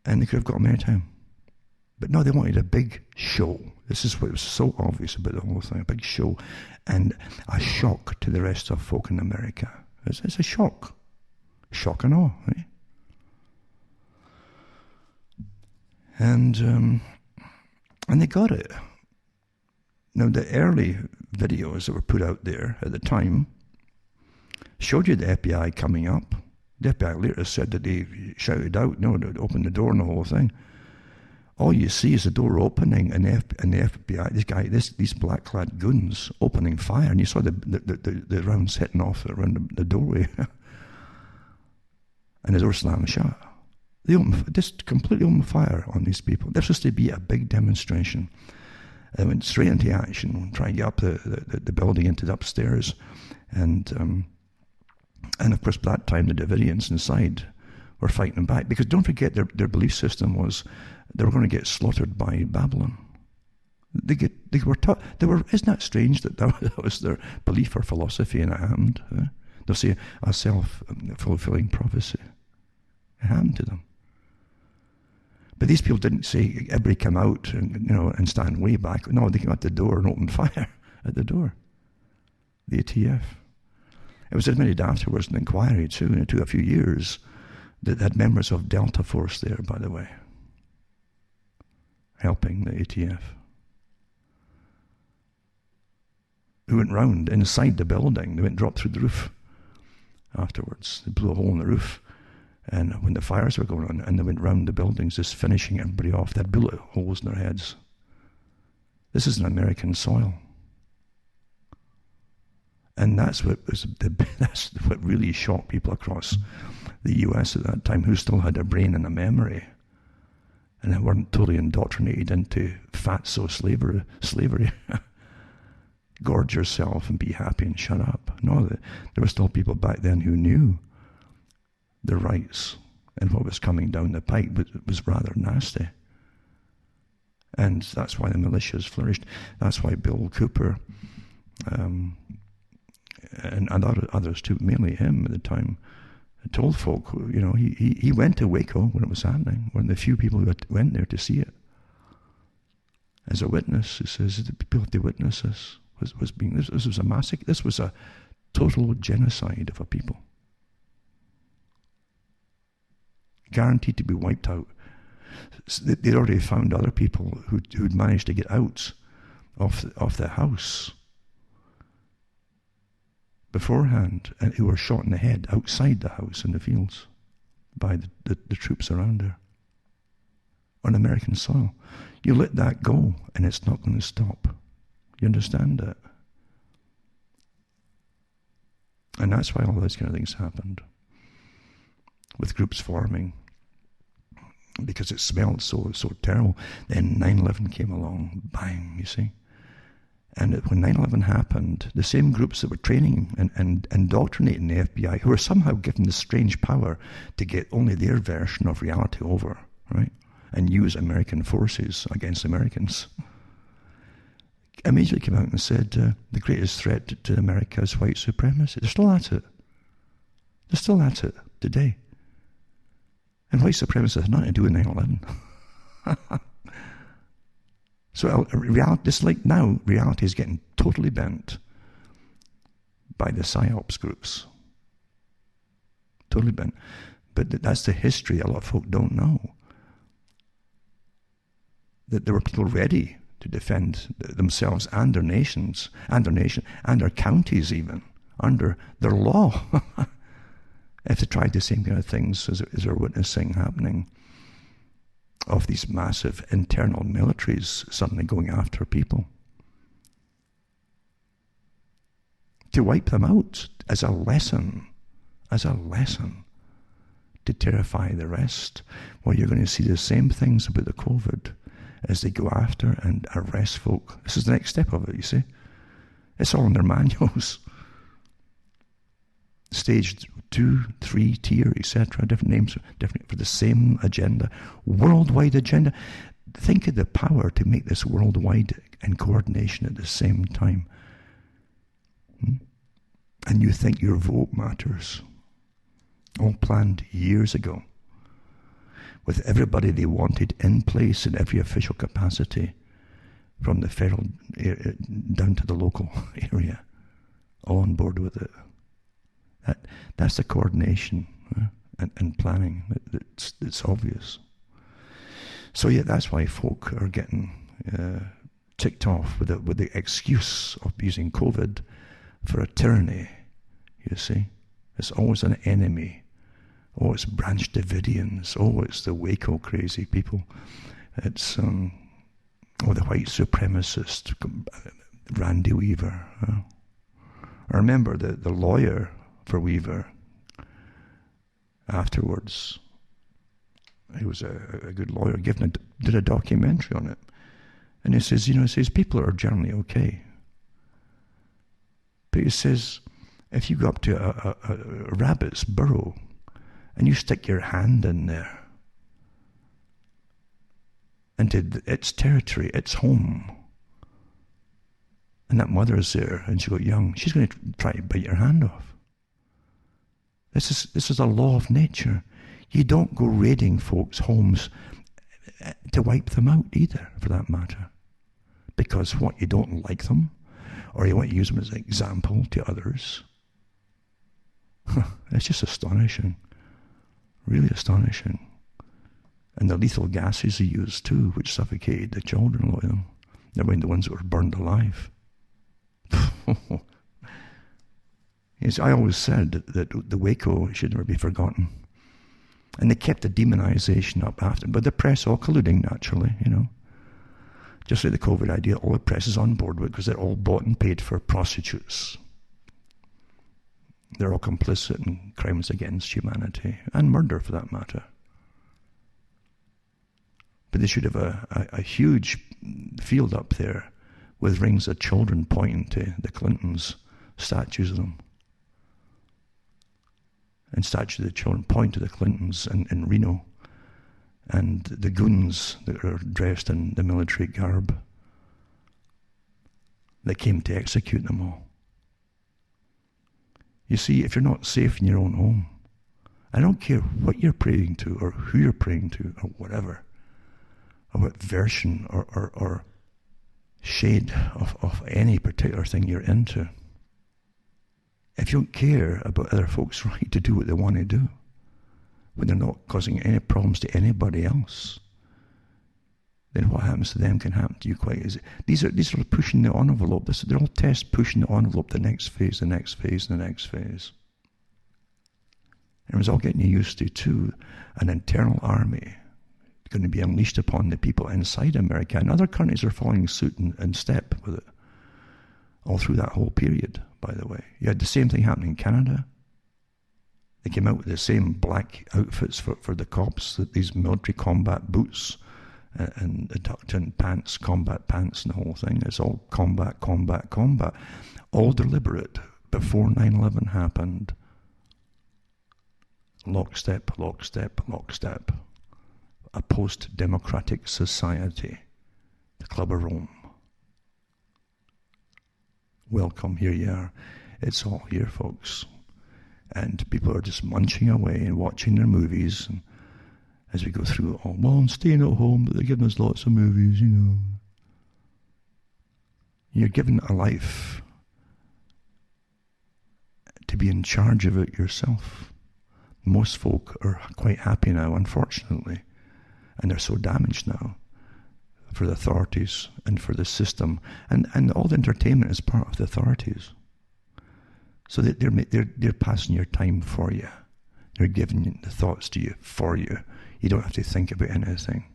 And they could have got him any time. But no, they wanted a big show. This is what was so obvious about the whole thing, a big show. And a shock to the rest of folk in America. It's a shock. Shock and awe, right? And they got it. Now, the early videos that were put out there at the time showed you the FBI coming up. The FBI later said that they shouted out, no, they opened the door and the whole thing. All you see is the door opening and the FBI, these black-clad goons opening fire, and you saw the rounds hitting off around the doorway. And the door slammed shut. They just completely opened fire on these people. This was to be a big demonstration. They went straight into action, trying to get up the building into the upstairs. And of course, by that time, the Davidians inside were fighting back. Because don't forget, their belief system was they were going to get slaughtered by Babylon. Isn't that strange that was their belief or philosophy in a hand? They'll say a self-fulfilling prophecy. It happened to them. But these people didn't say everybody come out and stand way back. No, they came out the door and opened fire at the door. The ATF. It was admitted afterwards in an inquiry too, and it took a few years, that had members of Delta Force there, by the way, helping the ATF. Who went round inside the building. They went dropped through the roof afterwards. They blew a hole in the roof. And when the fires were going on, and they went round the buildings just finishing everybody off, they had bullet holes in their heads. This is an American soil. And that's what really shocked people across the US at that time, who still had a brain and a memory, and they weren't totally indoctrinated into fatso slavery. Gorge yourself and be happy and shut up. No, there were still people back then who knew their rights, and what was coming down the pike was rather nasty. And that's why the militias flourished. That's why Bill Cooper and others too, mainly him at the time, told folk, he went to Waco when it was happening, one of the few people who went there to see it. As a witness, he says, the people have to witness this. This was a massacre. This was a total genocide of a people. Guaranteed to be wiped out. They'd already found other people who'd managed to get out of the house beforehand, and who were shot in the head outside the house in the fields by the troops around there on American soil. You let that go and it's not going to stop. You understand that? And that's why all those kind of things happened, with groups forming, because it smelled so terrible. Then 9/11 came along, bang, you see. And when 9/11 happened, the same groups that were training and indoctrinating the FBI, who were somehow given this strange power to get only their version of reality over, right, and use American forces against Americans, immediately came out and said the greatest threat to America is white supremacy. They're still at it. They're still at it today. And white supremacy has nothing to do with 9/11. So reality, just like now, reality is getting totally bent by the Psyops groups. Totally bent. But that's the history a lot of folk don't know. That there were people ready to defend themselves and their nations, and their counties even, under their law. If they tried the same kind of things as they're witnessing happening, of these massive internal militaries suddenly going after people, to wipe them out as a lesson, to terrify the rest. Well, you're going to see the same things about the COVID as they go after and arrest folk. This is the next step of it, you see. It's all in their manuals. Stage 2, 3, tier, etc. Different names, different for the same agenda. Worldwide agenda. Think of the power to make this worldwide in coordination at the same time. And you think your vote matters. All planned years ago. With everybody they wanted in place in every official capacity, from the federal down to the local area, all on board with it. That's the coordination and planning. It's obvious. So yeah, that's why folk are getting ticked off with the excuse of using COVID for a tyranny. You see, it's always an enemy. Oh, it's Branch Davidians. Oh, it's the Waco crazy people. It's the white supremacist Randy Weaver. I remember the lawyer for Weaver afterwards. He was a good lawyer, did a documentary on it. And he says, people are generally okay. But he says, if you go up to a rabbit's burrow and you stick your hand in there into its territory, its home, and that mother's there and she's got young, she's going to try to bite your hand off. This is a law of nature. You don't go raiding folks' homes to wipe them out either, for that matter. Because what, you don't like them? Or you want to use them as an example to others? It's just astonishing. Really astonishing. And the lethal gases he used too, which suffocated the children, a lot of them. Never mind the ones that were burned alive. Yes, I always said that the Waco should never be forgotten. And they kept the demonization up after, but the press all colluding naturally, Just like the COVID idea, all the press is on board with it because they're all bought and paid for prostitutes. They're all complicit in crimes against humanity, and murder for that matter. But they should have a huge field up there with rings of children pointing to the Clintons, statues of them. And statues of the children point to the Clintons in Reno, and the goons that are dressed in the military garb that came to execute them all. You see, if you're not safe in your own home, I don't care what you're praying to or who you're praying to or whatever, or what version or shade of any particular thing you're into. If you don't care about other folks' right to do what they want to do, when they're not causing any problems to anybody else, then what happens to them can happen to you quite easily. These are pushing the envelope. They're all tests pushing the envelope, the next phase, the next phase, the next phase. And it was all getting you used to, too, an internal army going to be unleashed upon the people inside America. And other countries are following suit and step with it all through that whole period, by the way. You had the same thing happen in Canada. They came out with the same black outfits for the cops, these military combat boots and tucked-in pants, combat pants and the whole thing. It's all combat, combat, combat. All deliberate before 9/11 happened. Lockstep, lockstep, lockstep. A post-democratic society. The Club of Rome. Welcome, here you are. It's all here, folks. And people are just munching away and watching their movies. And as we go through it all, well, I'm staying at home, but they're giving us lots of movies, you know. You're given a life to be in charge of it yourself. Most folk are quite happy now, unfortunately, and they're so damaged now for the authorities and for the system, and all the entertainment is part of the authorities. So that they're passing your time for you. They're giving the thoughts to you for you. You don't have to think about anything.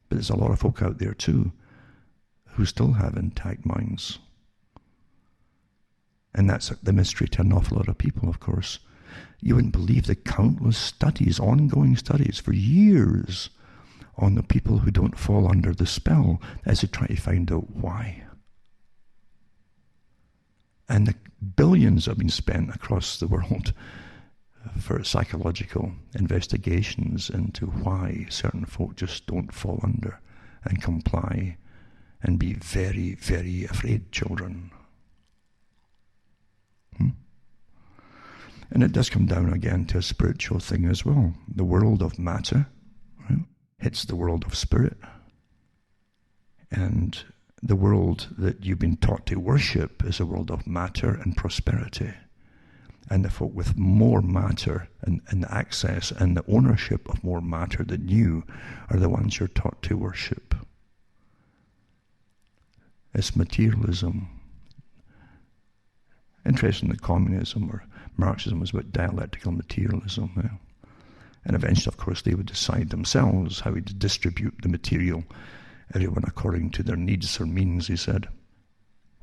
But there's a lot of folk out there too who still have intact minds. And that's the mystery to an awful lot of people, of course. You wouldn't believe the countless studies, ongoing studies for years on the people who don't fall under the spell as they try to find out why. And the billions have been spent across the world for psychological investigations into why certain folk just don't fall under and comply and be very, very afraid children. And it does come down again to a spiritual thing as well. The world of matter, right, hits the world of spirit. And the world that you've been taught to worship is a world of matter and prosperity. And the folk with more matter and access and the ownership of more matter than you are the ones you're taught to worship. It's materialism. Interestingly, communism or Marxism was about dialectical materialism. Yeah? And eventually, of course, they would decide themselves how to distribute the material, everyone according to their needs or means, he said,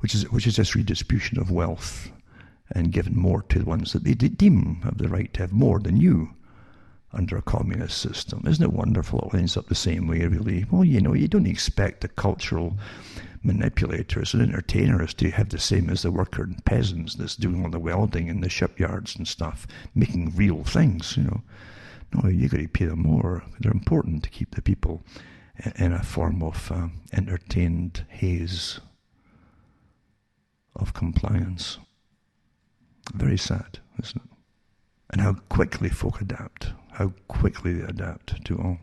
which is just redistribution of wealth and giving more to the ones that they deem have the right to have more than you under a communist system. Isn't it wonderful? It ends up the same way, really. Well, you know, you don't expect the cultural manipulators and entertainers to have the same as the worker and peasants that's doing all the welding in the shipyards and stuff, making real things, you know. No, you got to pay them more. They're important to keep the people in a form of entertained haze of compliance. Very sad, isn't it? And how quickly folk adapt, how quickly they adapt to all.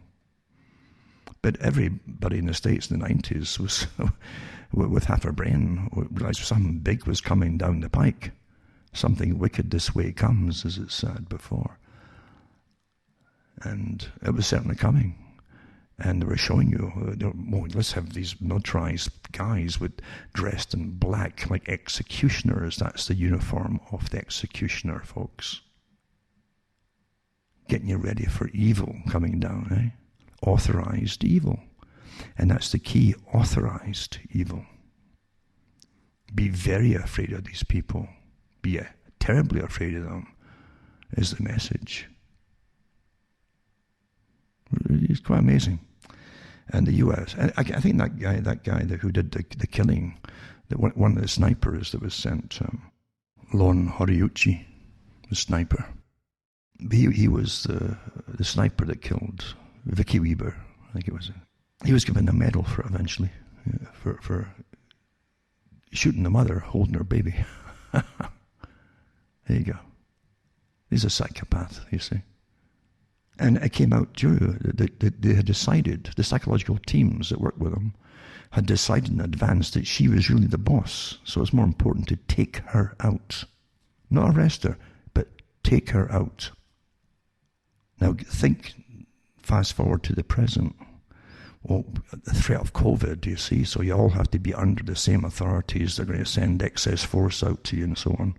But everybody in the States in the 90s was, with half a brain, realized something big was coming down the pike. Something wicked this way comes, as it said before. And it was certainly coming. And they were showing you, well, let's have these militarized guys dressed in black like executioners. That's the uniform of the executioner, folks. Getting you ready for evil coming down, eh? Authorized evil. And that's the key, authorized evil. Be very afraid of these people. Be terribly afraid of them, is the message. It's quite amazing. And the U.S., I think that guy who did the killing, one of the snipers that was sent, Lon Horiuchi, the sniper. He was the sniper that killed Vicky Weber, I think it was. He was given a medal for it eventually, for shooting the mother, holding her baby. There you go. He's a psychopath, you see. And it came out too. They had decided, the psychological teams that worked with him had decided in advance that she was really the boss. So it's more important to take her out. Not arrest her, but take her out. Now think, fast forward to the present. Well, the threat of COVID, you see, so you all have to be under the same authorities. They're going to send excess force out to you and so on.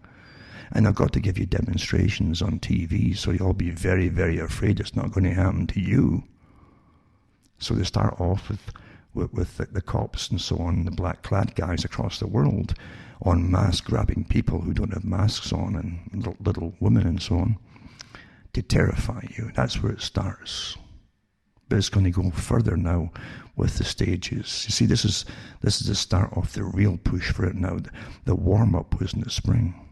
And I've got to give you demonstrations on TV, so you'll be very, very afraid it's not going to happen to you. So they start off with the cops and so on, the black-clad guys across the world, on mask-grabbing people who don't have masks on, and little women and so on, to terrify you. That's where it starts. But it's going to go further now with the stages. You see, this is the start of the real push for it now. The warm-up was in the spring.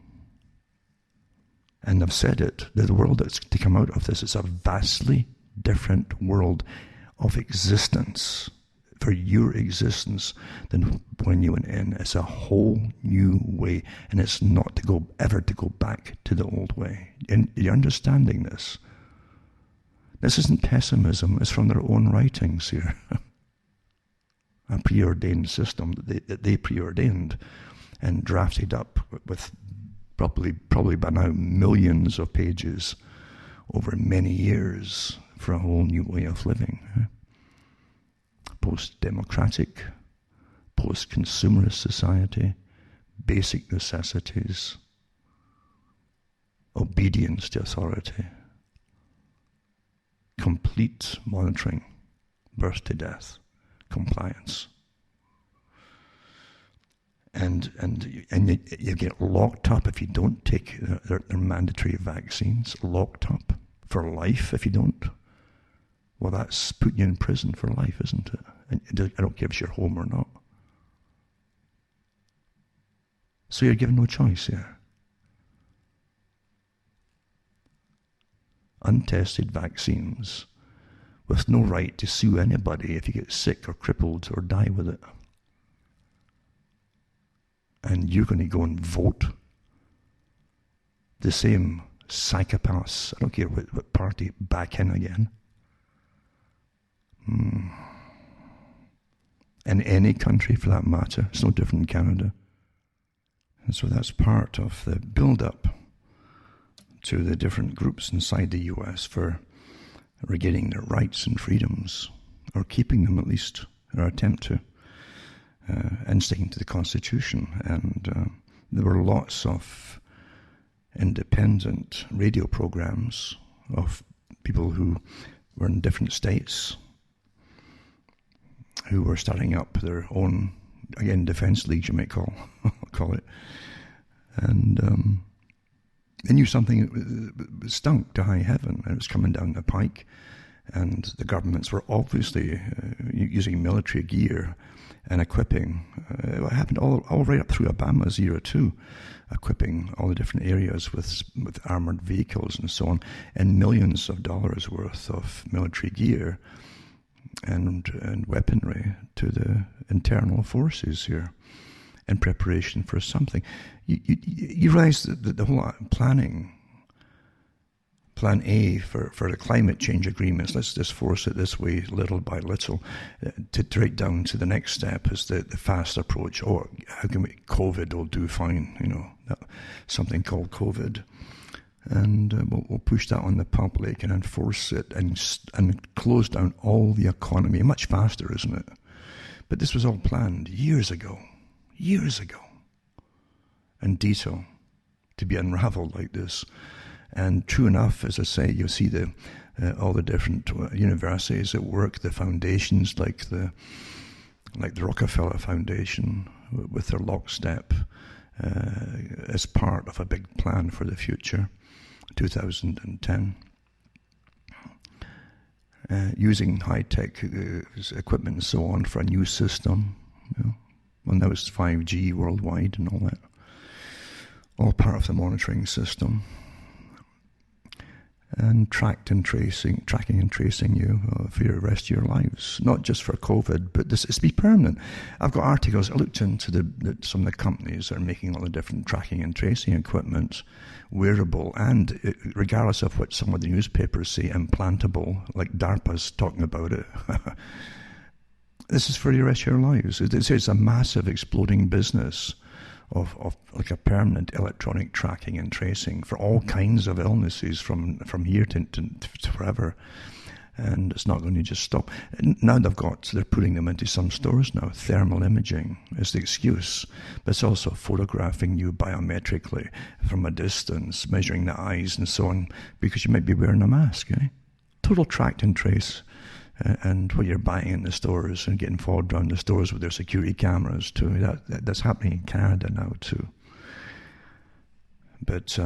And I've said it, the world that's to come out of this is a vastly different world of existence, for your existence, than when you went in. It's a whole new way, and it's not ever to go back to the old way. And you're understanding this. This isn't pessimism, it's from their own writings here. A preordained system that they preordained and drafted up with probably by now millions of pages over many years for a whole new way of living. Post-democratic, post-consumerist society, basic necessities, obedience to authority, complete monitoring, birth to death, compliance. And you get locked up if you don't take their mandatory vaccines, locked up for life if you don't. Well, that's putting you in prison for life, isn't it? And I don't care if you're home or not. So you're given no choice here. Untested vaccines with no right to sue anybody if you get sick or crippled or die with it. And you're going to go and vote the same psychopaths, I don't care what party, back in again. In any country for that matter. It's no different in Canada. And so that's part of the build-up to the different groups inside the US for regaining their rights and freedoms, or keeping them at least, or attempt to, and sticking to the Constitution. And there were lots of independent radio programs of people who were in different states, who were starting up their own, again, defense leagues, you might call it. And they knew something stunk to high heaven, and it was coming down the pike. And the governments were obviously using military gear and equipping. It happened all right up through Obama's era too, equipping all the different areas with armored vehicles and so on, and millions of dollars worth of military gear and weaponry to the internal forces here in preparation for something. You realize that the whole planning, Plan A for the climate change agreements, let's just force it this way little by little, to right down to the next step is the fast approach. Oh, how can COVID will do fine, something called COVID. And we'll push that on the public and enforce it and close down all the economy much faster, isn't it? But this was all planned years ago, in detail, to be unraveled like this. And true enough, as I say, you see all the different universities at work, the foundations like the Rockefeller Foundation with their lockstep as part of a big plan for the future, 2010. Using high-tech equipment and so on for a new system. Well, now it's 5G worldwide and all that. All part of the monitoring system. and tracking and tracing you for the rest of your lives. Not just for COVID, but this is to be permanent. I've got articles. I looked into some of the companies that are making all the different tracking and tracing equipment, wearable, and regardless of what some of the newspapers say, implantable, like DARPA's talking about it. This is for the rest of your lives. It's a massive exploding business of like a permanent electronic tracking and tracing for all kinds of illnesses from here to forever. And it's not going to just stop. Now they're putting them into some stores now. Thermal imaging is the excuse, but it's also photographing you biometrically from a distance, measuring the eyes and so on, because you might be wearing a mask. Total track and trace. And what you're buying in the stores and getting followed around the stores with their security cameras too. That's happening in Canada now too. But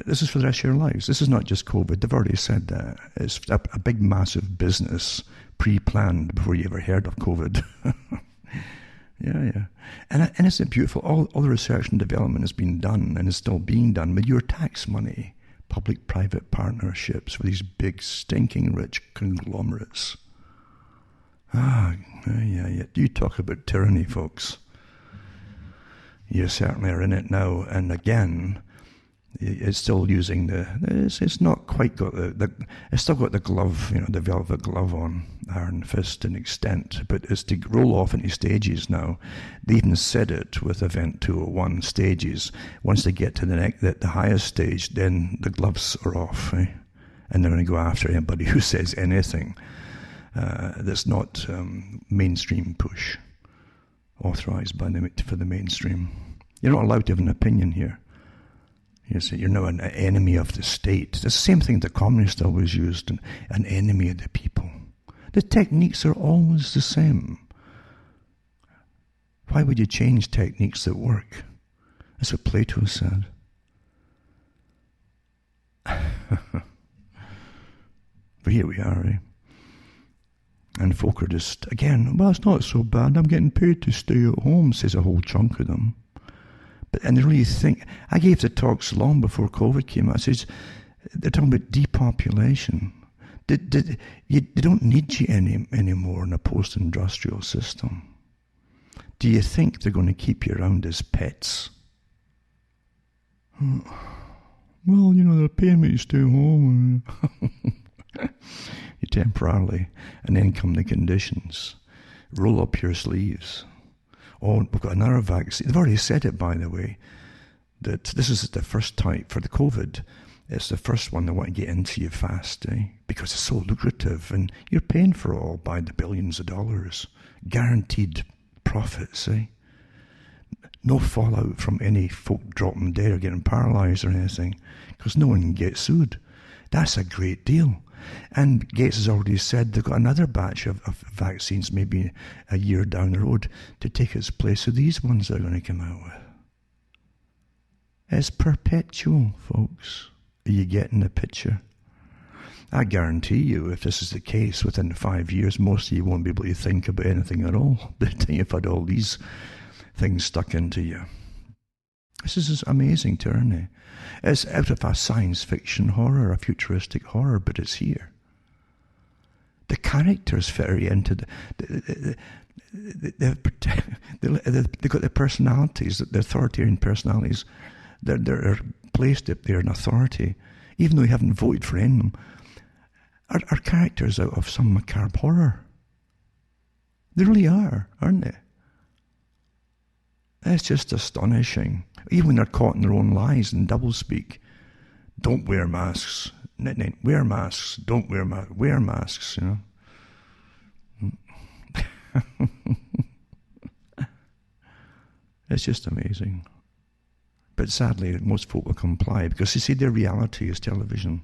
this is for the rest of your lives. This is not just COVID. They've already said that. It's a big, massive business pre-planned before you ever heard of COVID. Yeah. And isn't it beautiful? All the research and development has been done and is still being done with your tax money. Public-private partnerships with these big, stinking rich conglomerates. Yeah. You talk about tyranny, folks. You certainly are in it now. And again, it's still using it's not quite got it's still got the glove, the velvet glove on, iron fist to an extent, but it's to roll off into stages now. They even said it with Event 201 stages. Once they get to the highest stage, then the gloves are off, and they're going to go after anybody who says anything that's not mainstream push, authorized for the mainstream. You're not allowed to have an opinion here. You're now an enemy of the state. It's the same thing the communists always used, an enemy of the people. The techniques are always the same. Why would you change techniques that work? That's what Plato said. But here we are, And folk are just, again, well, it's not so bad. I'm getting paid to stay at home, says a whole chunk of them. And they really think, I gave the talks long before COVID came out. I says, they're talking about depopulation. They don't need you anymore in a post-industrial system. Do you think they're going to keep you around as pets? Well, they're paying me to stay home. You temporarily, and then come the conditions. Roll up your sleeves. Oh, we've got another vaccine. They've already said it, by the way, that this is the first type for the COVID. It's the first one they want to get into you fast, because it's so lucrative, and you're paying for it all by the billions of dollars. Guaranteed profits, No fallout from any folk dropping dead or getting paralyzed or anything, because no one can get sued. That's a great deal. And Gates has already said they've got another batch of vaccines, maybe a year down the road, to take its place of these ones they're going to come out with. It's perpetual, folks. Are you getting the picture? I guarantee you, if this is the case, within 5 years, most of you won't be able to think about anything at all. But you've had all these things stuck into you. This is amazing tyranny. It's out of a science fiction horror, a futuristic horror, but it's here. The characters fit into they've got their personalities, their authoritarian personalities. They're placed up there in authority, even though you haven't voted for any of them. Are characters out of some macabre horror. They really are, aren't they? It's just astonishing. Even when they're caught in their own lies and doublespeak. Don't wear masks. Wear masks. Don't wear masks. Wear masks, It's just amazing. But sadly, most folk will comply because you see their reality is television.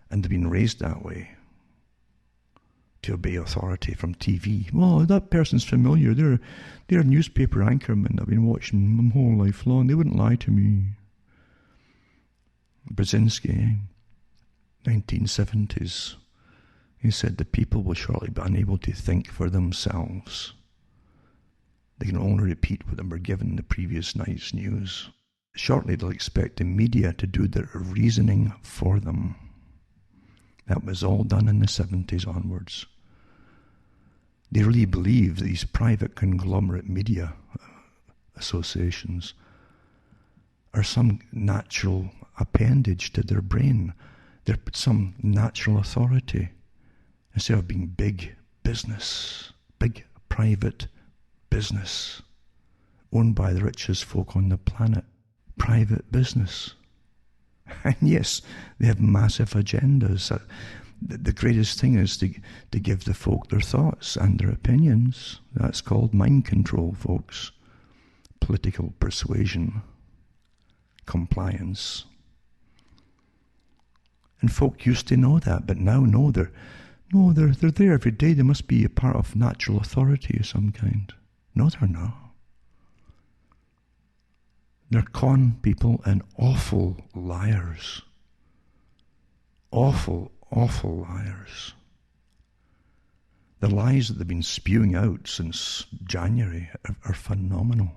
And they've been raised that way. To obey authority from TV. Well, that person's familiar. They're a newspaper anchorman. I've been watching them whole life long. They wouldn't lie to me. Brzezinski, 1970s. He said the people will shortly be unable to think for themselves. They can only repeat what they were given the previous night's news. Shortly they'll expect the media to do their reasoning for them. That was all done in the 70s onwards. They really believe these private conglomerate media associations are some natural appendage to their brain. They're some natural authority instead of being big business, big private business, owned by the richest folk on the planet. Private business. And yes, they have massive agendas. The greatest thing is to give the folk their thoughts and their opinions. That's called mind control, folks. Political persuasion. Compliance. And folk used to know that, but now no, they're there every day. They must be a part of natural authority of some kind. No, they're not. They're con people and awful liars. Awful, awful liars. The lies that they've been spewing out since January are phenomenal.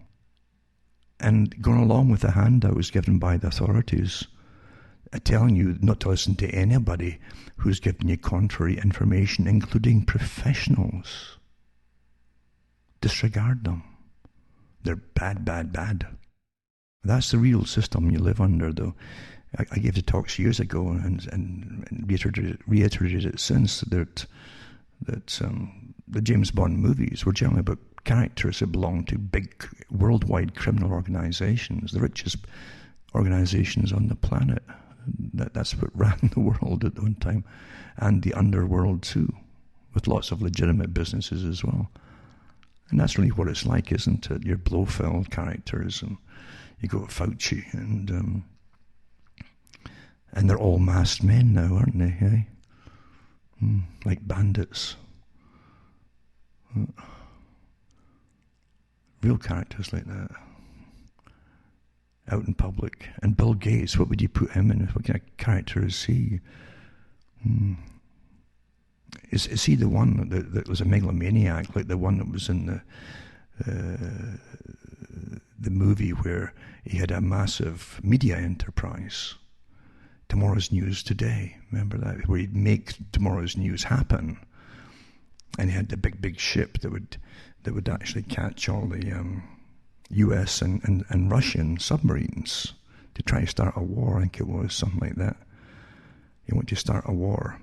And going along with the handouts given by the authorities, telling you not to listen to anybody who's giving you contrary information, including professionals. Disregard them. They're bad, bad, bad. That's the real system you live under, though. I gave the talks years ago and reiterated it since that the James Bond movies were generally about characters who belong to big worldwide criminal organizations, the richest organizations on the planet. That's what ran the world at one time, and the underworld too, with lots of legitimate businesses as well. And that's really what it's like, isn't it? Your Blofeld characters, and you go to Fauci, and they're all masked men now, aren't they? Eh? Like bandits. Real characters like that. Out in public. And Bill Gates, what would you put him in? What kind of character is he? Is he the one that was a megalomaniac, like the one that was in the movie where he had a massive media enterprise? Tomorrow's News Today. Remember that? Where he'd make tomorrow's news happen. And he had the big ship that would actually catch all the US and Russian submarines to try to start a war. I think it was something like that. He wanted to start a war,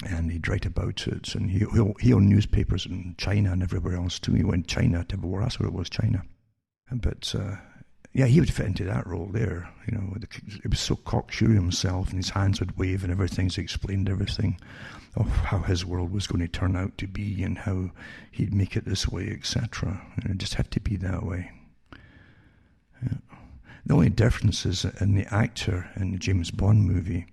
and he'd write about it. And he owned newspapers in China and everywhere else too. He went to China to have a war. That's what it was, China. But yeah, he would fit into that role there. You know, it was so cocksure himself, and his hands would wave and everything. So he explained everything of how his world was going to turn out to be and how he'd make it this way, etc. And it just had to be that way. Yeah. The only difference is in the actor in the James Bond movie,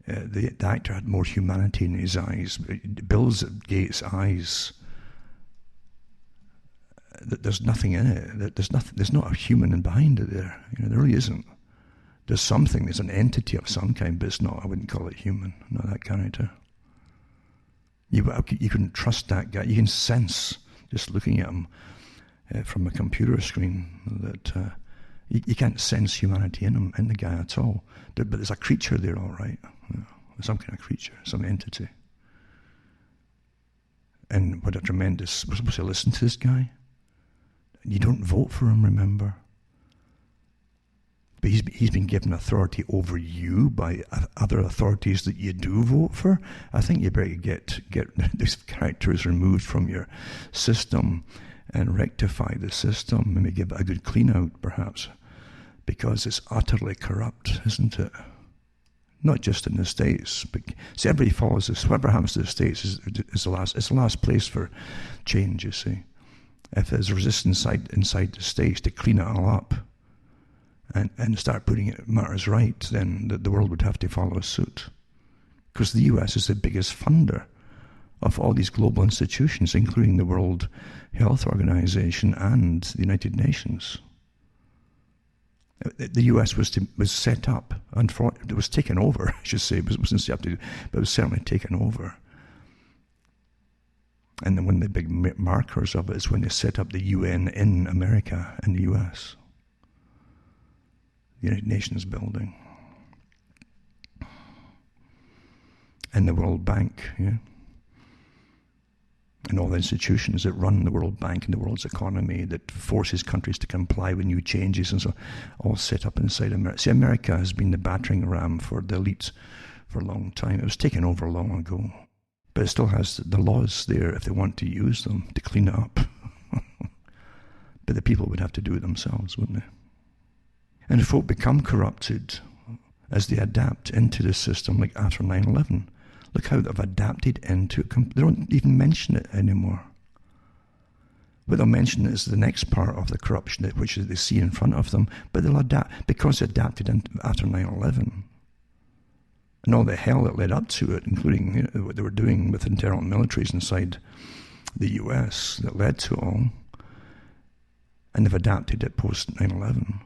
the actor had more humanity in his eyes. Bill Gates' eyes, there's nothing in it. There's not a human behind it there. You know, there really isn't. There's something, there's an entity of some kind, but it's not, I wouldn't call it human, not that character. You couldn't trust that guy. You can sense, just looking at him from a computer screen, that you can't sense humanity in him, in the guy at all. But there's a creature there, all right. You know, some kind of creature, some entity. And what a tremendous, we're supposed to listen to this guy. You don't vote for him, remember. But he's been given authority over you by other authorities that you do vote for. I think you better get these characters removed from your system and rectify the system. Maybe give it a good clean out, perhaps, because it's utterly corrupt, isn't it? Not just in the States, but see, everybody follows this. Whatever happens to the States is the last place for change. You see, if there's resistance inside the States to clean it all up and start putting matters right, then the world would have to follow suit. Because the US is the biggest funder of all these global institutions, including the World Health Organization and the United Nations. The US was set up, it was taken over, I should say. It wasn't set up, but it was certainly taken over. And then one of the big markers of it is when they set up the UN in America, in the US. The United Nations building. and the World Bank, yeah, and all the institutions that run the World Bank and the world's economy that forces countries to comply with new changes and so all set up inside America. See, America has been the battering ram for the elites for a long time. It was taken over long ago. But it still has the laws there if they want to use them to clean it up. But the people would have to do it themselves, wouldn't they? And if folk become corrupted as they adapt into the system, like after 9/11, look how they've adapted into it. They don't even mention it anymore. What they'll mention is the next part of the corruption, which they see in front of them, but they'll adapt, because they adapted after 9/11. And all the hell that led up to it, including what they were doing with internal militaries inside the US that led to it all. And they've adapted it post 9/11.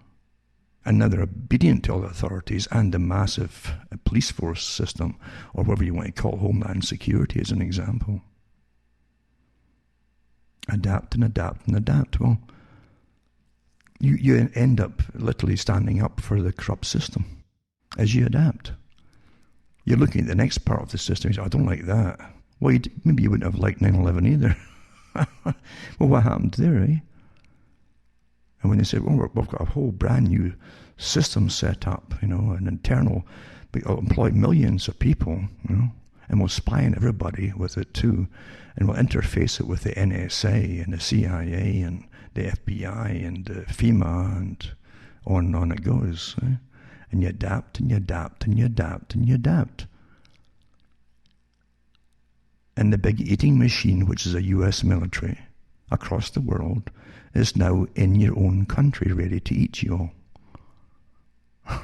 And now they're obedient to all the authorities and the massive police force system, or whatever you want to call Homeland Security as an example. Adapt and adapt and adapt. Well, you end up literally standing up for the corrupt system as you adapt. You're looking at the next part of the system. You say, I don't like that. Well, maybe you wouldn't have liked 9/11 either. Well, what happened there, eh? And when they said, well, we've got a whole brand new system set up, an internal, we'll employ millions of people, and we'll spy on everybody with it too, and we'll interface it with the NSA and the CIA and the FBI and FEMA and on it goes, eh? And you adapt and you adapt and you adapt and you adapt. And the big eating machine, which is a US military across the world, is now in your own country ready to eat you all.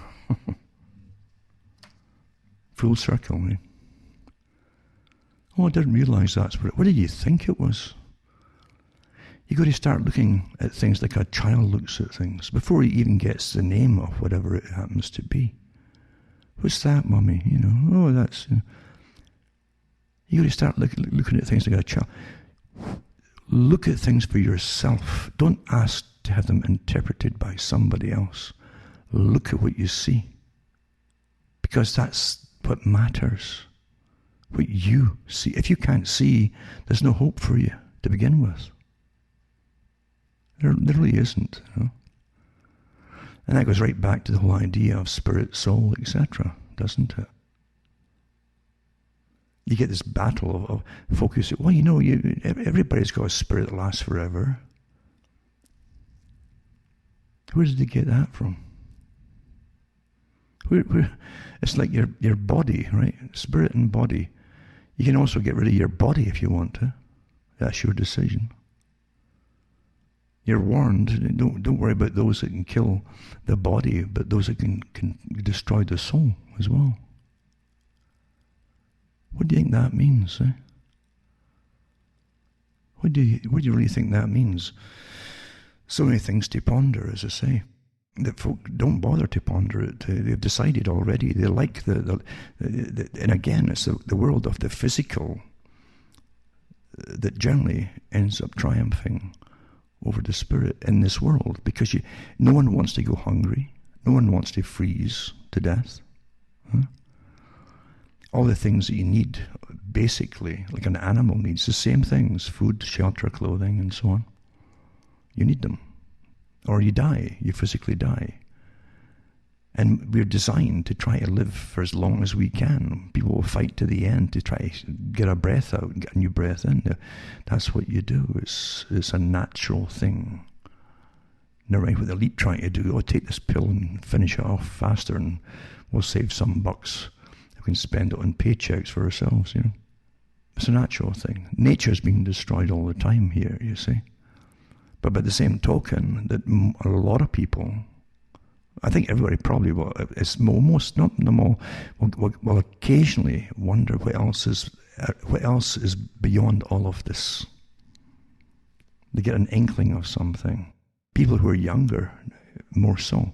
Full circle, eh? Oh, I didn't realise that's what did you think it was? You've got to start looking at things like a child looks at things before he even gets the name of whatever it happens to be. What's that, Mummy? Oh, that's... You've got to start looking at things like a child. Look at things for yourself. Don't ask to have them interpreted by somebody else. Look at what you see. Because that's what matters. What you see. If you can't see, there's no hope for you to begin with. There really isn't. And that goes right back to the whole idea of spirit, soul, etc., doesn't it? You get this battle of focus. Well, everybody's got a spirit that lasts forever. Where did they get that from? It's like your body, right? Spirit and body. You can also get rid of your body if you want to. That's your decision. You're warned, don't worry about those that can kill the body, but those that can destroy the soul as well. What do you think that means, eh? What do you really think that means? So many things to ponder, as I say, that folk don't bother to ponder it. They've decided already. They like and again, it's the world of the physical that generally ends up triumphing over the spirit in this world, because no one wants to go hungry, no one wants to freeze to death. All the things that you need, basically, like an animal needs, the same things: food, shelter, clothing, and so on. You need them, or you die. You physically die. And we're designed to try to live for as long as we can. People will fight to the end to try to get a breath out and get a new breath in. That's what you do. It's a natural thing. Never mind what the elite trying to do. Oh, take this pill and finish it off faster, and we'll save some bucks. We can spend it on paychecks for ourselves, It's a natural thing. Nature's being destroyed all the time here, you see. But by the same token, that a lot of people, I think everybody probably will, it's almost not them all, will occasionally wonder what else is beyond all of this. They get an inkling of something. People who are younger, more so,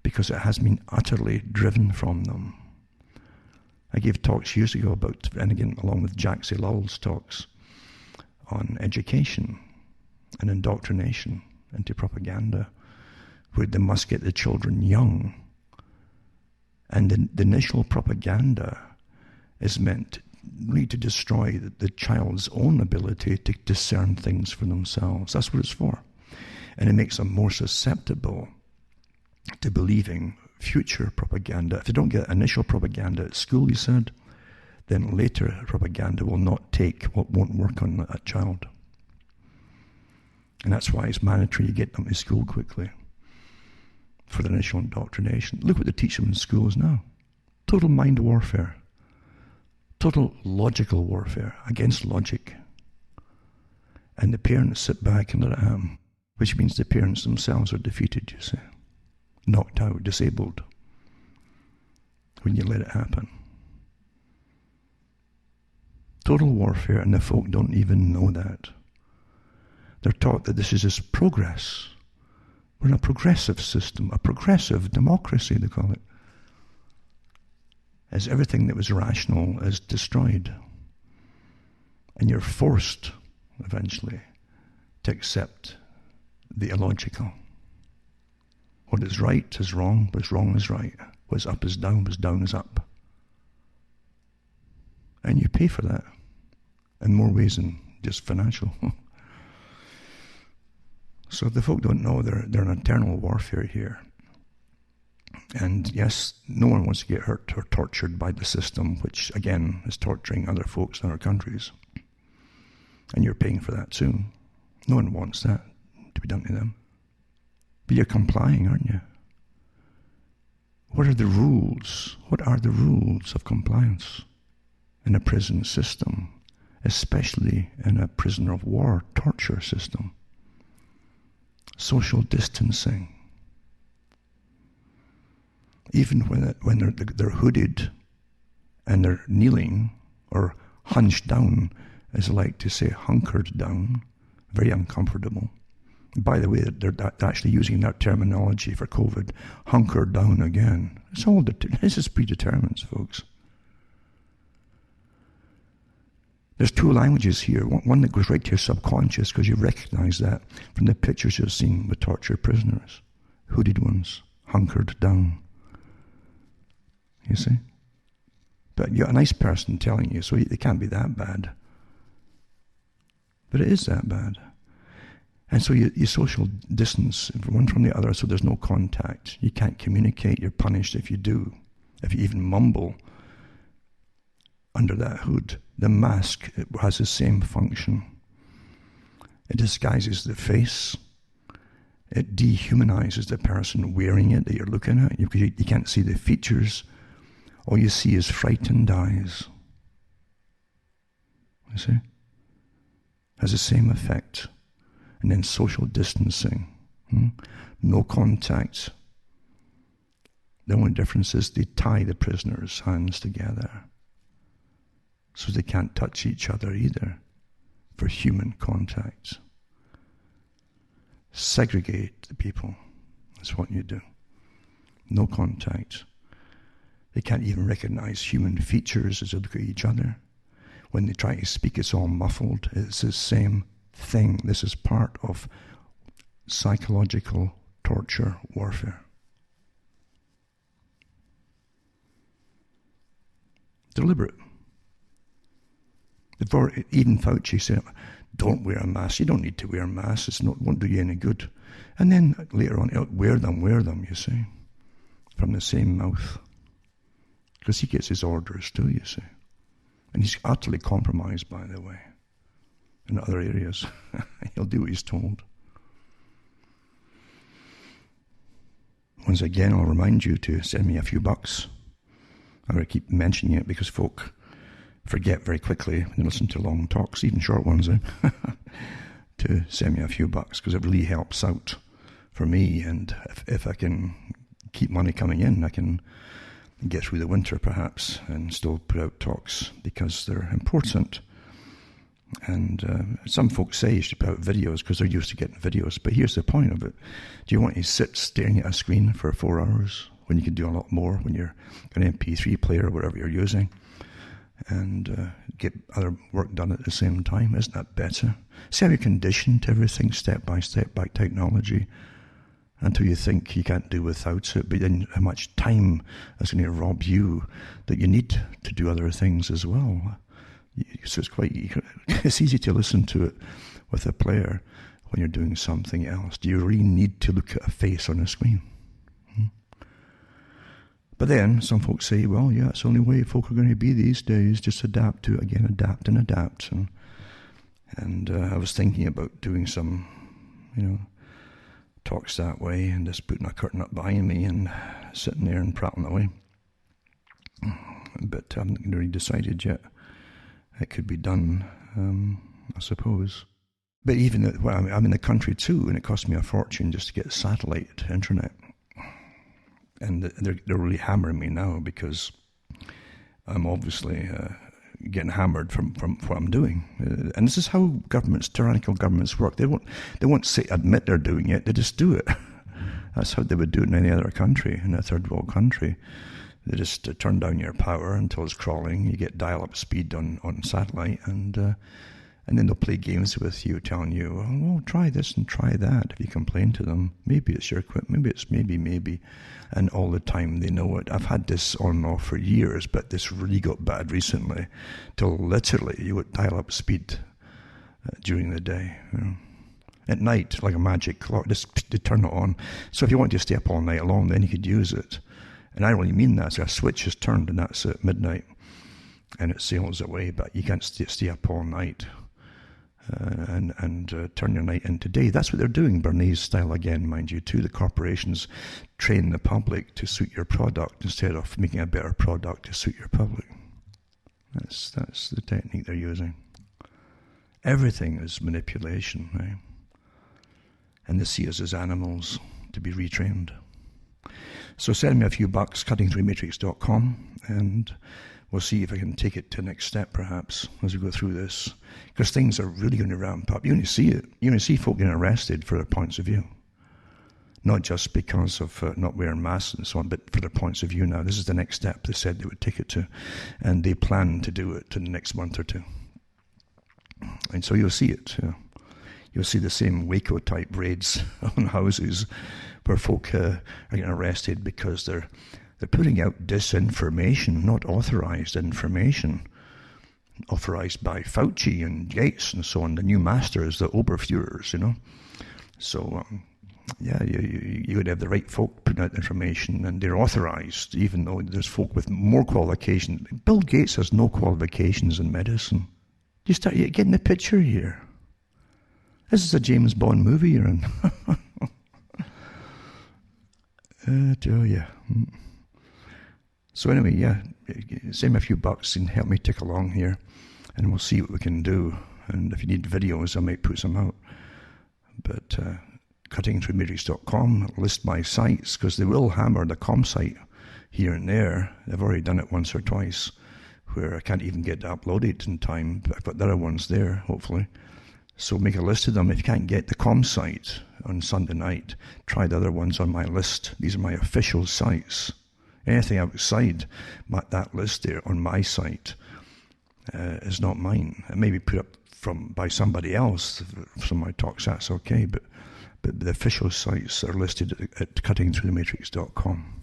because it has been utterly driven from them. I gave talks years ago about, and again, along with Jack C. Lowell's talks, on education and indoctrination into propaganda, where they must get the children young. And the initial propaganda is meant really to destroy the child's own ability to discern things for themselves. That's what it's for. And it makes them more susceptible to believing future propaganda. If they don't get initial propaganda at school, he said, then later propaganda will not take what won't work on that child. And that's why it's mandatory you get them to school quickly for the initial indoctrination. Look what they teach them in schools now. Total mind warfare. Total logical warfare against logic. And the parents sit back and let it happen, which means the parents themselves are defeated, you see. Knocked out, disabled, when you let it happen. Total warfare, and the folk don't even know that. They're taught that this is just progress. We're in a progressive system, a progressive democracy, they call it. As everything that was rational is destroyed. And you're forced, eventually, to accept the illogical. What is right is wrong, what's wrong is right. What's up is down, what's down is up. And you pay for that in more ways than just financial. So the folk don't know they're in eternal warfare here. And yes, no one wants to get hurt or tortured by the system, which again is torturing other folks in other countries. And you're paying for that too. No one wants that to be done to them. But you're complying, aren't you? What are the rules? What are the rules of compliance in a prison system, especially in a prisoner of war torture system? Social distancing. Even when they're hooded and they're kneeling or hunched down, as I like to say, hunkered down, very uncomfortable. By the way, they're actually using that terminology for COVID, hunkered down again. It's all this is predetermined, folks. There's two languages here, one that goes right to your subconscious because you recognize that from the pictures you've seen with tortured prisoners, hooded ones, hunkered down. You see? But you're a nice person telling you, so it can't be that bad. But it is that bad. And so you social distance one from the other so there's no contact. You can't communicate, you're punished if you do. If you even mumble under that hood. The mask, it has the same function. It disguises the face. It dehumanizes the person wearing it that you're looking at. You can't see the features. All you see is frightened eyes. You see? Has the same effect. And then social distancing. No contact. The only difference is they tie the prisoners' hands together so they can't touch each other either for human contact. Segregate the people. That's what you do. No contact. They can't even recognize human features as they look at each other. When they try to speak, it's all muffled. It's the same thing. This is part of psychological torture warfare. Deliberate. Before, even Fauci said, don't wear a mask. You don't need to wear a mask. Won't do you any good. And then later on, wear them, you see, from the same mouth. Because he gets his orders too, you see. And he's utterly compromised, by the way, in other areas. He'll do what he's told. Once again, I'll remind you to send me a few bucks. I'm going to keep mentioning it because folk forget very quickly when they listen to long talks, even short ones, to send me a few bucks because it really helps out for me. And if I can keep money coming in, I can get through the winter perhaps and still put out talks because they're important. And some folks say you should put out videos because they're used to getting videos. But here's the point of it. Do you want to sit staring at a screen for 4 hours when you can do a lot more when you're an MP3 player or whatever you're using and get other work done at the same time? Isn't that better? See how you're conditioned to everything step by technology until you think you can't do without it. But then how much time is going to rob you that you need to do other things as well. So it's easy to listen to it with a player when you're doing something else. Do you really need to look at a face on a screen? But then some folks say, well, yeah, it's the only way folk are going to be these days. Just adapt to it again, adapt and adapt. And I was thinking about doing some, talks that way and just putting a curtain up behind me and sitting there and prattling away. But I haven't really decided yet. It could be done, I suppose. But even, I'm in the country too, and it cost me a fortune just to get satellite internet. And they're really hammering me now because I'm obviously getting hammered from what I'm doing. And this is how tyrannical governments work. They won't admit they're doing it, they just do it. That's how they would do it in any other country, in a third world country. They just turn down your power until it's crawling. You get dial-up speed on satellite, and then they'll play games with you, telling you, well, try this and try that. If you complain to them, maybe it's your equipment, maybe it's maybe. And all the time they know it. I've had this on and off for years, but this really got bad recently, till literally you would dial-up speed during the day. At night, like a magic clock, just to turn it on. So if you want to stay up all night long, then you could use it. And I really mean that. So a switch is turned, and that's at midnight, and it sails away. But you can't stay up all night and turn your night into day. That's what they're doing, Bernays style again, mind you, too. The corporations train the public to suit your product instead of making a better product to suit your public. That's the technique they're using. Everything is manipulation, right? And they see us as animals to be retrained. So send me a few bucks, cuttingthroughmatrix.com, and we'll see if I can take it to the next step, perhaps, as we go through this. Because things are really going to ramp up. You're going to see it. You're going to see folk getting arrested for their points of view. Not just because of not wearing masks and so on, but for their points of view now. This is the next step they said they would take it to. And they plan to do it in the next month or two. And so you'll see it. You'll see the same Waco-type raids on houses where folk are getting arrested because they're putting out disinformation, not authorized information, authorized by Fauci and Gates and so on, the new masters, the Oberführers, So, you would have the right folk putting out information, and they're authorized, even though there's folk with more qualifications. Bill Gates has no qualifications in medicine. You start getting the picture here. This is a James Bond movie you're in. So anyway, send me a few bucks and help me tick along here, and we'll see what we can do. And if you need videos, I might put some out. But cuttingthroughmatrix.com, list my sites, because they will hammer the com site here and there. They've already done it once or twice, where I can't even get it uploaded in time, but I've got the other ones there, hopefully. So make a list of them. If you can't get the com site on Sunday night, try the other ones on my list. These are my official sites. Anything outside that list there on my site is not mine. It may be put up by somebody else from my talks, that's okay, but the official sites are listed at cuttingthroughthematrix.com.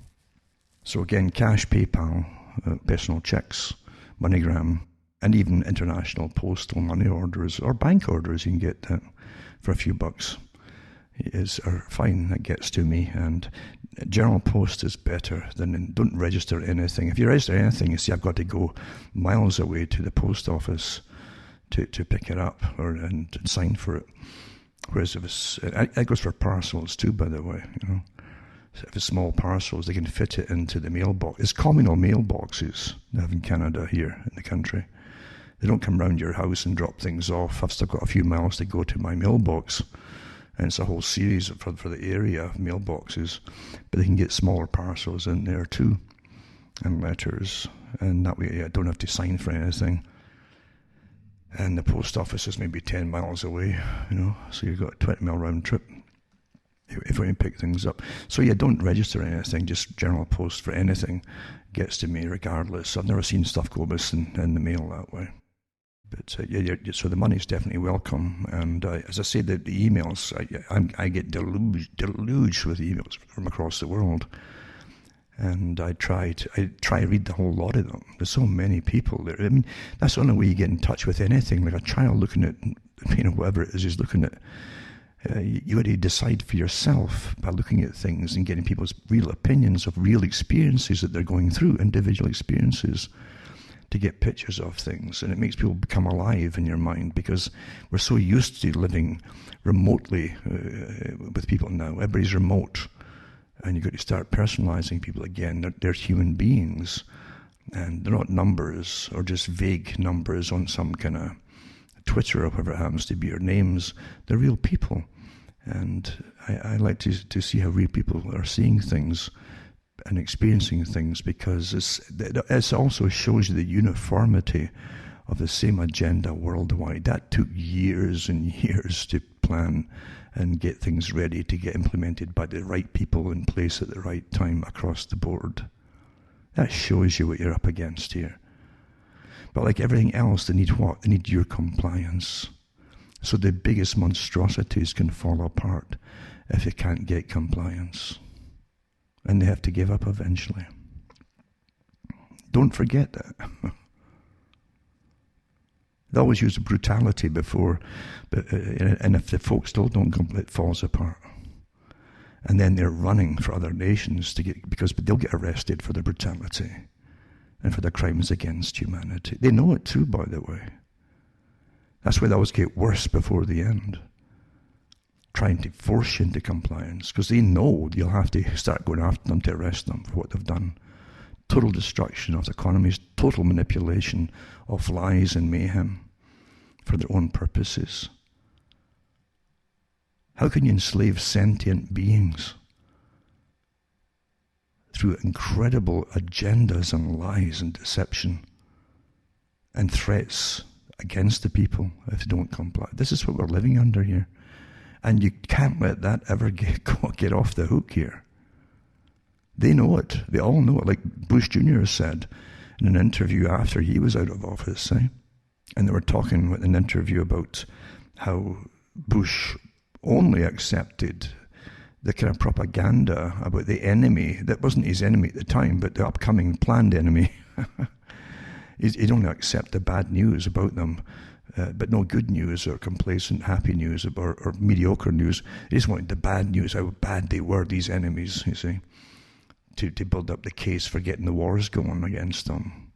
So again, cash, PayPal, personal checks, MoneyGram, and even international postal money orders or bank orders you can get that for a few bucks are fine. That gets to me. And general post is better than don't register anything. If you register anything, you see I've got to go miles away to the post office to pick it up and sign for it. Whereas if it goes for parcels too, by the way, So if it's small parcels, they can fit it into the mailbox. It's communal mailboxes they have in Canada here in the country. They don't come round your house and drop things off. I've still got a few miles to go to my mailbox. And it's a whole series for the area of mailboxes. But they can get smaller parcels in there too, and letters. And that way I don't have to sign for anything. And the post office is maybe 10 miles away, so you've got a 20-mile round trip if we can pick things up. So don't register anything, just general post for anything gets to me regardless. I've never seen stuff go missing in the mail that way. But so the money's definitely welcome. And as I say, the emails, I get deluged with emails from across the world. And I try to read the whole lot of them. There's so many people there. I mean, that's the only way you get in touch with anything. Like a child looking at, whatever it is he's looking at. You got to decide for yourself by looking at things and getting people's real opinions of real experiences that they're going through, individual experiences, to get pictures of things. And it makes people become alive in your mind, because we're so used to living remotely with people now. Everybody's remote. And you've got to start personalizing people again. They're human beings, and they're not numbers or just vague numbers on some kind of Twitter or whatever it happens to be, or names. They're real people. And I like to see how real people are seeing things and experiencing things, because it also shows you the uniformity of the same agenda worldwide. That took years and years to plan and get things ready to get implemented by the right people in place at the right time across the board. That shows you what you're up against here. But like everything else, they need what? They need your compliance. So the biggest monstrosities can fall apart if you can't get compliance. And they have to give up eventually. Don't forget that. They always use brutality before, and if the folks still don't come, it falls apart. And then they're running for other nations because they'll get arrested for the brutality and for the crimes against humanity. They know it too, by the way. That's why they always get worse before the end, trying to force you into compliance, because they know you'll have to start going after them to arrest them for what they've done. Total destruction of the economies, total manipulation of lies and mayhem for their own purposes. How can you enslave sentient beings through incredible agendas and lies and deception and threats against the people if they don't comply? This is what we're living under here. And you can't let that ever get off the hook here. They know it. They all know it. Like Bush Jr. said in an interview after he was out of office, and they were talking in an interview about how Bush only accepted the kind of propaganda about the enemy that wasn't his enemy at the time, but the upcoming planned enemy. He'd only accept the bad news about them, but no good news or complacent, happy news or mediocre news. He just wanted the bad news, how bad they were, these enemies, you see, to build up the case for getting the wars going against them.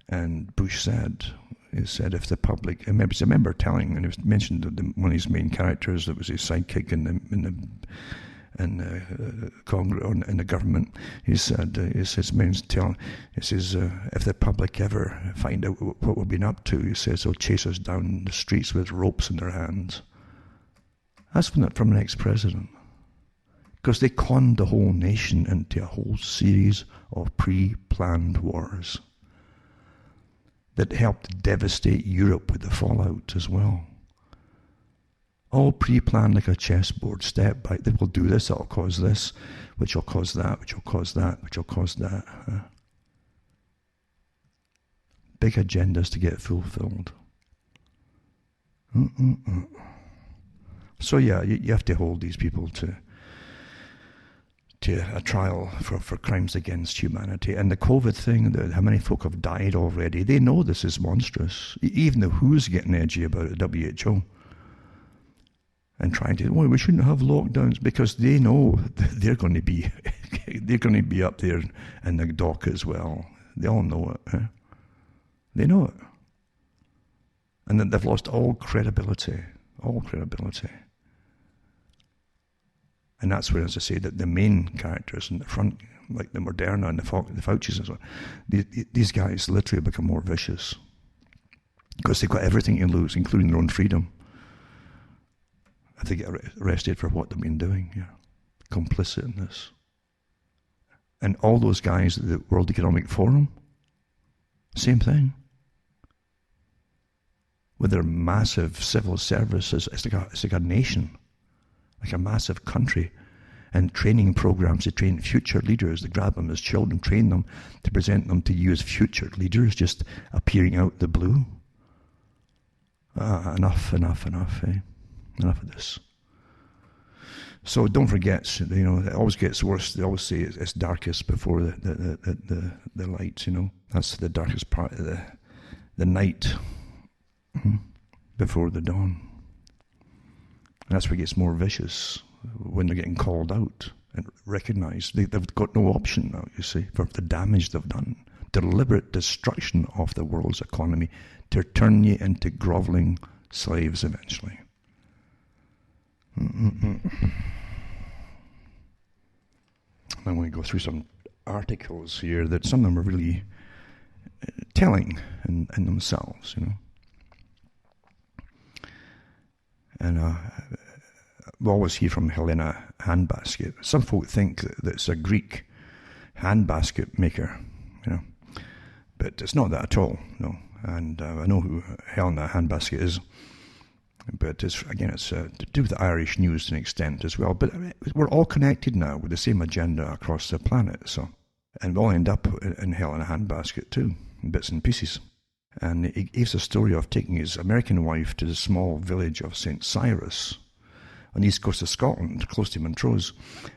And Bush said, if the public, I remember telling, and it was mentioned that one of his main characters that was his sidekick in Congress, in the government, he said, if the public ever find out what we've been up to, he says they'll chase us down the streets with ropes in their hands. That's from an ex-president. Because they conned the whole nation into a whole series of pre-planned wars that helped devastate Europe with the fallout as well. All pre-planned like a chessboard, step by. They will do this, that'll cause this, which will cause that, which will cause that, which will cause that. Big agendas to get fulfilled. So yeah, you have to hold these people to a trial for crimes against humanity. And the COVID thing, how many folk have died already, they know this is monstrous. Even the WHO's getting edgy about it, WHO. And trying to, we shouldn't have lockdowns, because they know they're going to be up there in the dock as well. They all know it. They know it. And that they've lost all credibility. And that's where, as I say, that the main characters in the front, like the Moderna and the Faucis and so on, these guys literally become more vicious. Because they've got everything to lose, including their own freedom. If they get arrested for what they've been doing, complicit in this. And all those guys at the World Economic Forum, same thing. With their massive civil services, it's like a nation, like a massive country, and training programs to train future leaders. They grab them as children, train them to present them to you as future leaders, just appearing out the blue. Enough, eh? Enough of this. So don't forget, it always gets worse. They always say it's darkest before the light, That's the darkest part of the night before the dawn. And that's where it gets more vicious, when they're getting called out and recognised. They've got no option now, you see, for the damage they've done. Deliberate destruction of the world's economy to turn you into grovelling slaves eventually. I'm going to go through some articles here that some of them are really telling in themselves, And we always hear from Helena Handbasket. Some folk think that it's a Greek handbasket maker, but it's not that at all, no. And I know who Helena Handbasket is, but it's to do with the Irish news to an extent as well. But we're all connected now with the same agenda across the planet, and we all end up in Helena Handbasket too, in bits and pieces. And he gives a story of taking his American wife to the small village of St. Cyrus on the east coast of Scotland, close to Montrose.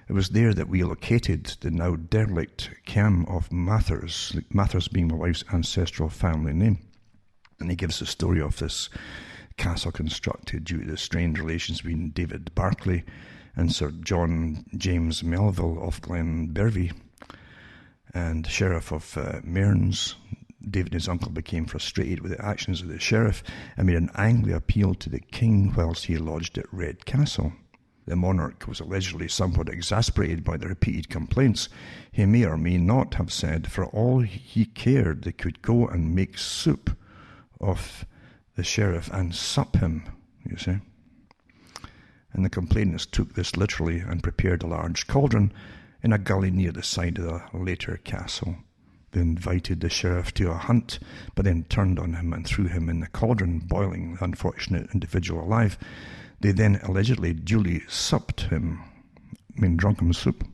It was there that we located the now derelict Cam of Mathers, Mathers being my wife's ancestral family name. And he gives the story of this castle constructed due to the strained relations between David Barclay and Sir John James Melville of Glenbervie, and Sheriff of Mearns. David and his uncle became frustrated with the actions of the sheriff and made an angry appeal to the king whilst he lodged at Red Castle. The monarch was allegedly somewhat exasperated by the repeated complaints. He may or may not have said, for all he cared, they could go and make soup of the sheriff and sup him, you see. And the complainants took this literally and prepared a large cauldron in a gully near the side of the later castle. They invited the sheriff to a hunt, but then turned on him and threw him in the cauldron, boiling the unfortunate individual alive. They then allegedly duly supped him, drunk him soup.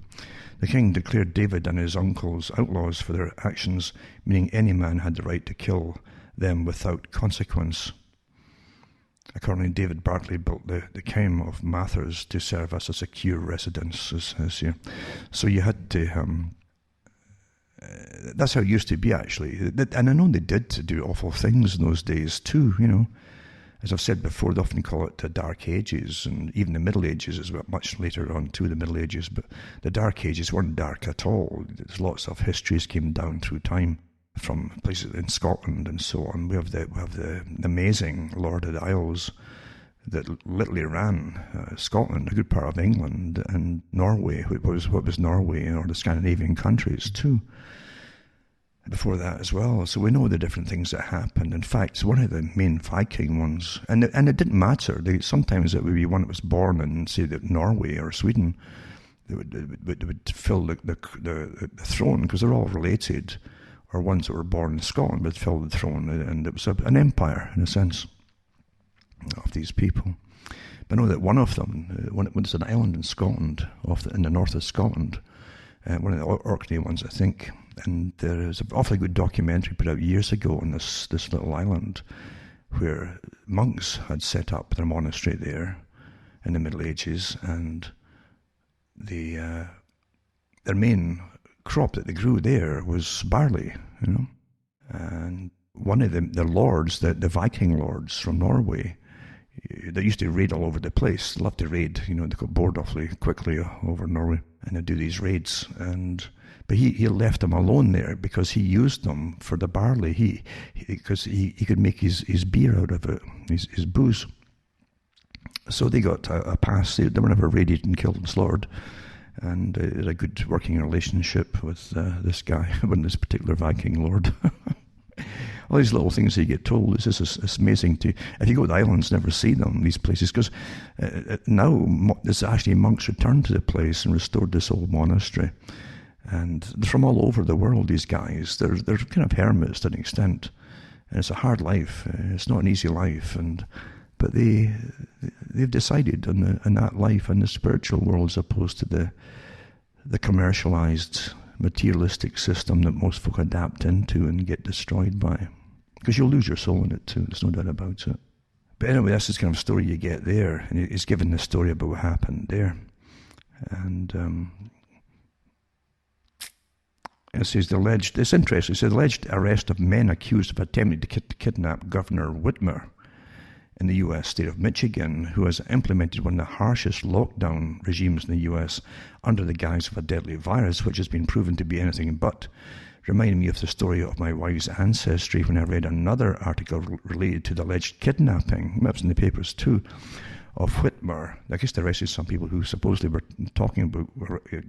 The king declared David and his uncles outlaws for their actions, meaning any man had the right to kill them without consequence. Accordingly, David Barclay built the Kaim of Mathers to serve as a secure residence. So you had to... that's how it used to be, actually. And I know they did do awful things in those days too, As I've said before, they often call it the Dark Ages, and even the Middle Ages is much later on to the Middle Ages, but the Dark Ages weren't dark at all. There's lots of histories came down through time from places in Scotland and so on. We have the amazing Lord of the Isles that literally ran Scotland, a good part of England, and Norway, what was Norway, or the Scandinavian countries too, before that as well. So we know the different things that happened. In fact, one of the main Viking ones, and it didn't matter. Sometimes it would be one that was born in, say, Norway or Sweden. They would fill the throne, because they're all related, or ones that were born in Scotland would fill the throne, and it was an empire in a sense of these people. But I know that one of them, there's an island in Scotland, in the north of Scotland, one of the Orkney ones, I think, and there is an awfully good documentary put out years ago on this little island where monks had set up their monastery there in the Middle Ages, and their main crop that they grew there was barley, and one of the lords, the Viking lords from Norway, they used to raid all over the place. They loved to raid, they got bored awfully quickly over Norway, and they'd do these raids. But he left them alone there because he used them for the barley. Because he could make his beer out of it, his booze. So they got a pass. They were never raided and killed and slaughtered, and they had a good working relationship with this guy, with this particular Viking lord. All these little things that you get told, it's amazing to, if you go to the islands, never see them, these places, because now there's actually monks returned to the place and restored this old monastery. And they're from all over the world, these guys. They're kind of hermits to an extent. And it's a hard life. It's not an easy life. But they've decided on that life in the spiritual world as opposed to the commercialized, materialistic system that most folk adapt into and get destroyed by. Because you'll lose your soul in it too, there's no doubt about it. But anyway, that's the kind of story you get there. And he's given the story about what happened there. And it says it's interesting, it says the alleged arrest of men accused of attempting to kidnap Governor Whitmer in the U.S. state of Michigan, who has implemented one of the harshest lockdown regimes in the U.S. under the guise of a deadly virus, which has been proven to be anything but, reminded me of the story of my wife's ancestry when I read another article related to the alleged kidnapping, that was in the papers too, of Whitmer. I guess they arrested some people who supposedly were talking about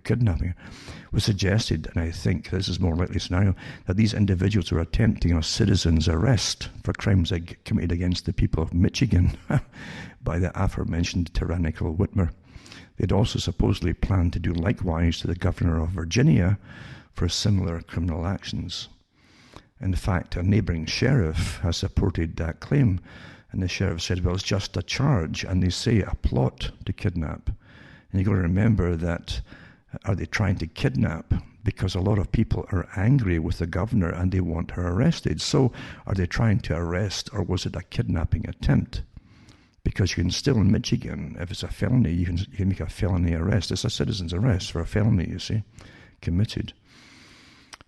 kidnapping. Was suggested, and I think this is more likely scenario, that these individuals were attempting a citizen's arrest for crimes committed against the people of Michigan by the aforementioned tyrannical Whitmer. They'd also supposedly planned to do likewise to the governor of Virginia for similar criminal actions. In fact, a neighbouring sheriff has supported that claim. And the sheriff said, well, it's just a charge, and they say a plot to kidnap. And you've got to remember that, are they trying to kidnap? Because a lot of people are angry with the governor and they want her arrested. So are they trying to arrest, or was it a kidnapping attempt? Because you can still, in Michigan, if it's a felony, you can make a felony arrest. It's a citizen's arrest for a felony, you see, committed.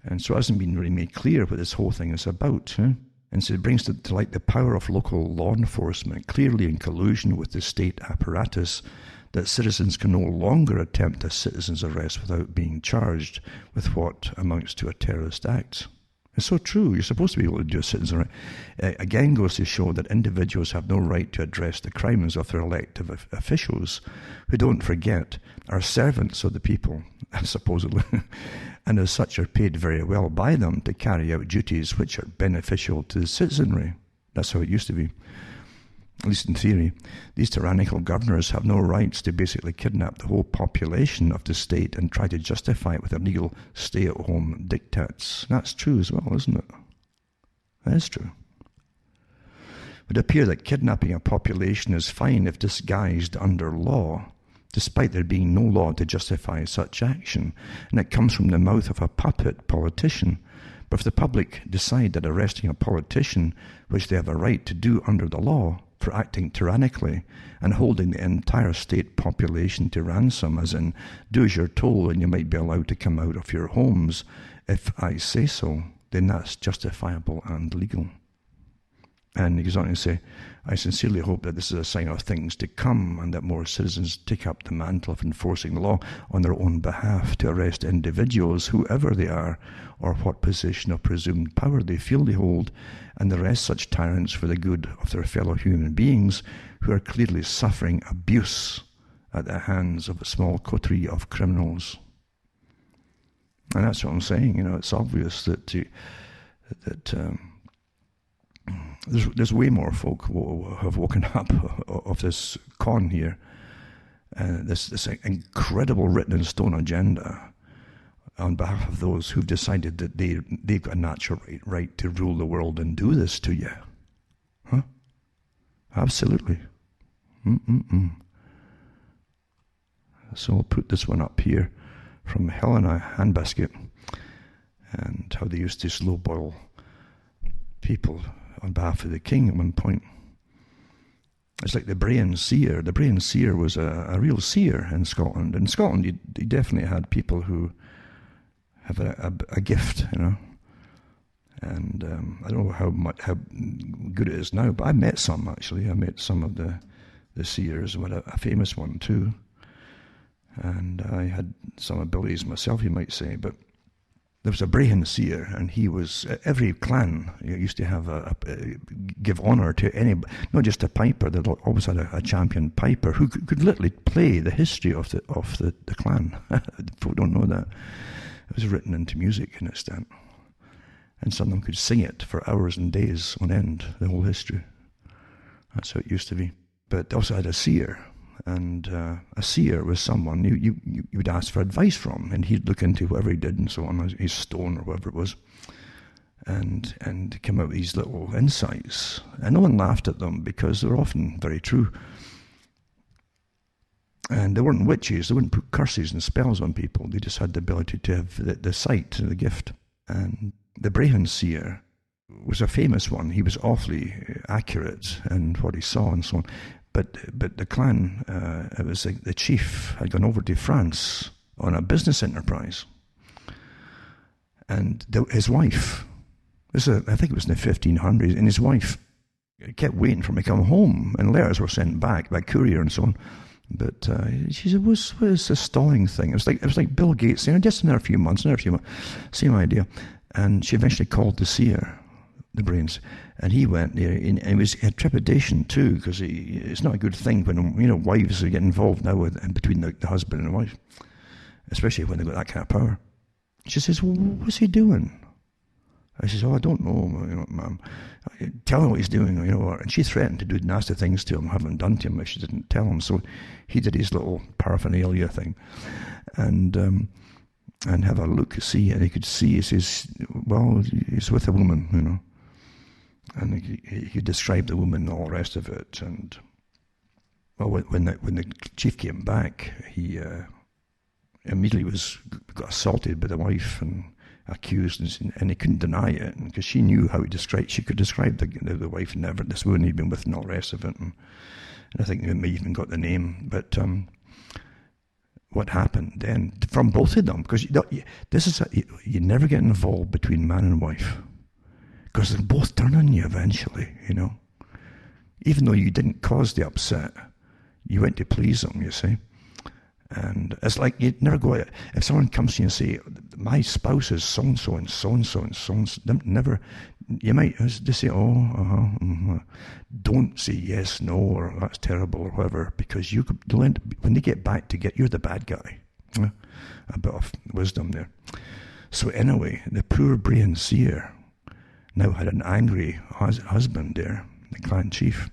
And so it hasn't been really made clear what this whole thing is about, And so it brings to light the power of local law enforcement, clearly in collusion with the state apparatus, that citizens can no longer attempt a citizen's arrest without being charged with what amounts to a terrorist act. It's so true. You're supposed to be able to do a citizen's arrest. Again goes to show that individuals have no right to address the crimes of their elected officials, who, don't forget, are servants of the people, supposedly, and as such are paid very well by them to carry out duties which are beneficial to the citizenry. That's how it used to be, at least in theory. These tyrannical governors have no rights to basically kidnap the whole population of the state and try to justify it with illegal stay-at-home diktats. That's true as well, isn't it? That is true. It would appear that kidnapping a population is fine if disguised under law, despite there being no law to justify such action, and it comes from the mouth of a puppet politician. But if the public decide that arresting a politician, which they have a right to do under the law, for acting tyrannically and holding the entire state population to ransom, as in, do as you're told and you might be allowed to come out of your homes if I say so, then that's justifiable and legal. And he goes on to say, I sincerely hope that this is a sign of things to come, and that more citizens take up the mantle of enforcing the law on their own behalf to arrest individuals, whoever they are, or what position of presumed power they feel they hold, and arrest such tyrants for the good of their fellow human beings who are clearly suffering abuse at the hands of a small coterie of criminals. And that's what I'm saying. It's obvious that there's way more folk who have woken up of this con here, this incredible written in stone agenda on behalf of those who've decided that they've got a natural right to rule the world and do this to you. Huh? Absolutely. So I'll put this one up here from Helena Handbasket, and how they used to slow boil people on behalf of the king at one point. It's like the Brain Seer. The Brain Seer was a real seer in Scotland. In Scotland, you definitely had people who have a gift, And I don't know how good it is now, but I met some, actually. I met some of the seers, and a famous one too. And I had some abilities myself, you might say, but there was a Brehon seer, and he was, every clan used to have give honour to any, not just a piper. They always had a champion piper who could literally play the history of the clan. People don't know that. It was written into music in extent, and some of them could sing it for hours and days on end, the whole history. That's how it used to be. But they also had a seer. And a seer was someone you would ask for advice from, and he'd look into whatever he did and so on, his stone or whatever it was, and come out with these little insights. And no one laughed at them because they were often very true. And they weren't witches. They wouldn't put curses and spells on people. They just had the ability to have the sight, the gift. And the Brehon seer was a famous one. He was awfully accurate in what he saw and so on. But the clan, it was the chief had gone over to France on a business enterprise. And his wife, I think it was in the 1500s, and his wife kept waiting for him to come home, and letters were sent back by courier and so on. But she said, what is this stalling thing? It was like Bill Gates, just another few months, same idea. And she eventually called to see her, the brains, and he went there, and he had trepidation too, because it's not a good thing when wives get involved now between the husband and the wife, especially when they've got that kind of power. She says, well, what's he doing? I says, I don't know, ma'am. Tell him what he's doing, And she threatened to do nasty things to him, haven't done to him if she didn't tell him. So he did his little paraphernalia thing, and have a look, see, and he could see. He says, well, he's with a woman, and he could describe the woman and all the rest of it. And well, when the chief came back, he immediately got assaulted by the wife and accused, and he couldn't deny it because she knew how she could describe the wife and this woman he'd been with and all the rest of it, and I think they may even got the name. But what happened then from both of them, because you never get involved between man and wife, because they'll both turn on you eventually, even though you didn't cause the upset, you went to please them, you see. And it's like you'd never go out. If someone comes to you and say, my spouse is so-and-so and so-and-so and so-and-so, never, you might just say, don't say yes, no, or that's terrible, or whatever, because when they get back you're the bad guy. A bit of wisdom there. So anyway, the poor brain seer now had an angry husband there, the clan chief.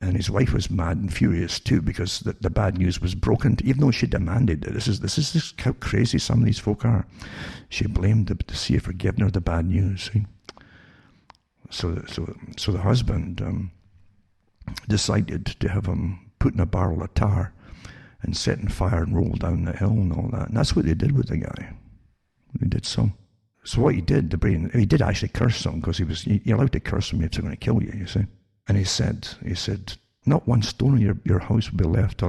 And his wife was mad and furious too, because the bad news was broken, even though she demanded it. This is how crazy some of these folk are. She blamed the seer for giving her the bad news. See? So the husband decided to have him put in a barrel of tar and set on fire and roll down the hill and all that. And that's what they did with the guy. They did so. So what he did, he did actually curse him, because you're allowed to curse him if they're going to kill you see. And he said, not one stone of your house will be left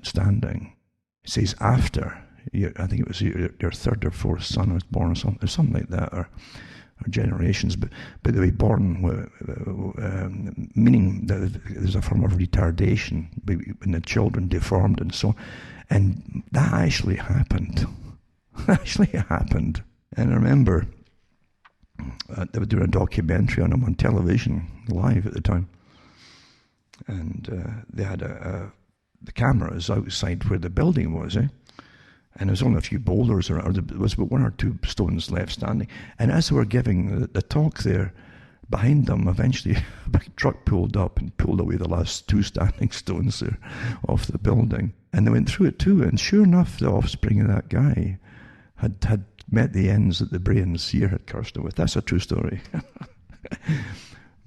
standing. He says, after, I think it was your third or fourth son was born, or something like that, or generations, but they were born, meaning that there's a form of retardation, and the children deformed and so on. And that actually happened. And I remember, they were doing a documentary on him on television, live at the time. And they had the cameras outside where the building was, And there was only a few boulders around. There was about one or two stones left standing. And as they were giving the talk there, behind them, eventually a big truck pulled up and pulled away the last two standing stones there off the building. And they went through it too. And sure enough, the offspring of that guy had met the ends that the brain seer had cursed him with. That's a true story.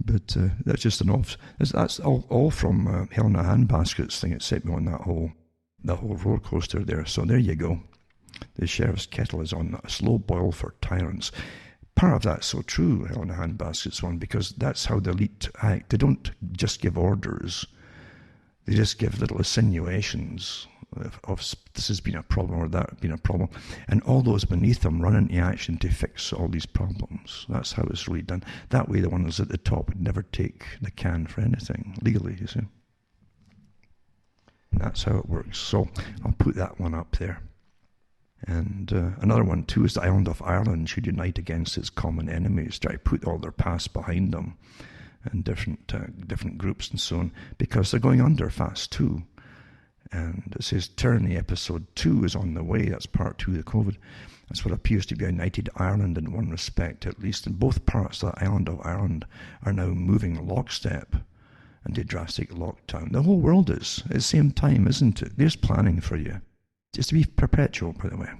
But that's just that's all from Helena Handbasket's thing. It set me on that whole roller coaster there. So there you go. The sheriff's kettle is on a slow boil for tyrants. Part of that's so true, Helena Handbasket's one, because that's how the elite act. They don't just give orders. They just give little insinuations of this has been a problem or that has been a problem, and all those beneath them run into action to fix all these problems. That's how it's really done. That way the ones at the top would never take the can for anything, legally, you see. And that's how it works. So I'll put that one up there. And another one too is the island of Ireland should unite against its common enemies, try to put all their past behind them, and different groups and so on, because they're going under fast too. And it says Tyranny episode 2 is on the way. That's part 2 of the COVID. That's what appears to be a united Ireland in one respect, at least. And both parts of the island of Ireland are now moving lockstep into drastic lockdown. The whole world is at the same time, isn't it? There's planning for you. Just to be perpetual, by the way.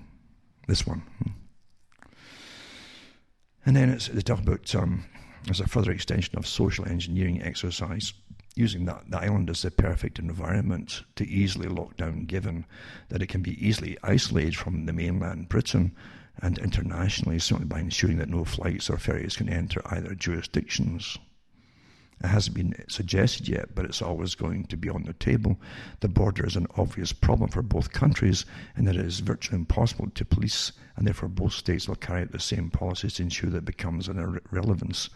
This one. And then they talk about as a further extension of social engineering exercise, using the island as the perfect environment to easily lock down, given that it can be easily isolated from the mainland Britain and internationally, certainly by ensuring that no flights or ferries can enter either jurisdictions. It hasn't been suggested yet, but it's always going to be on the table. The border is an obvious problem for both countries, and that it is virtually impossible to police, and therefore both states will carry out the same policies to ensure that it becomes an irrelevance.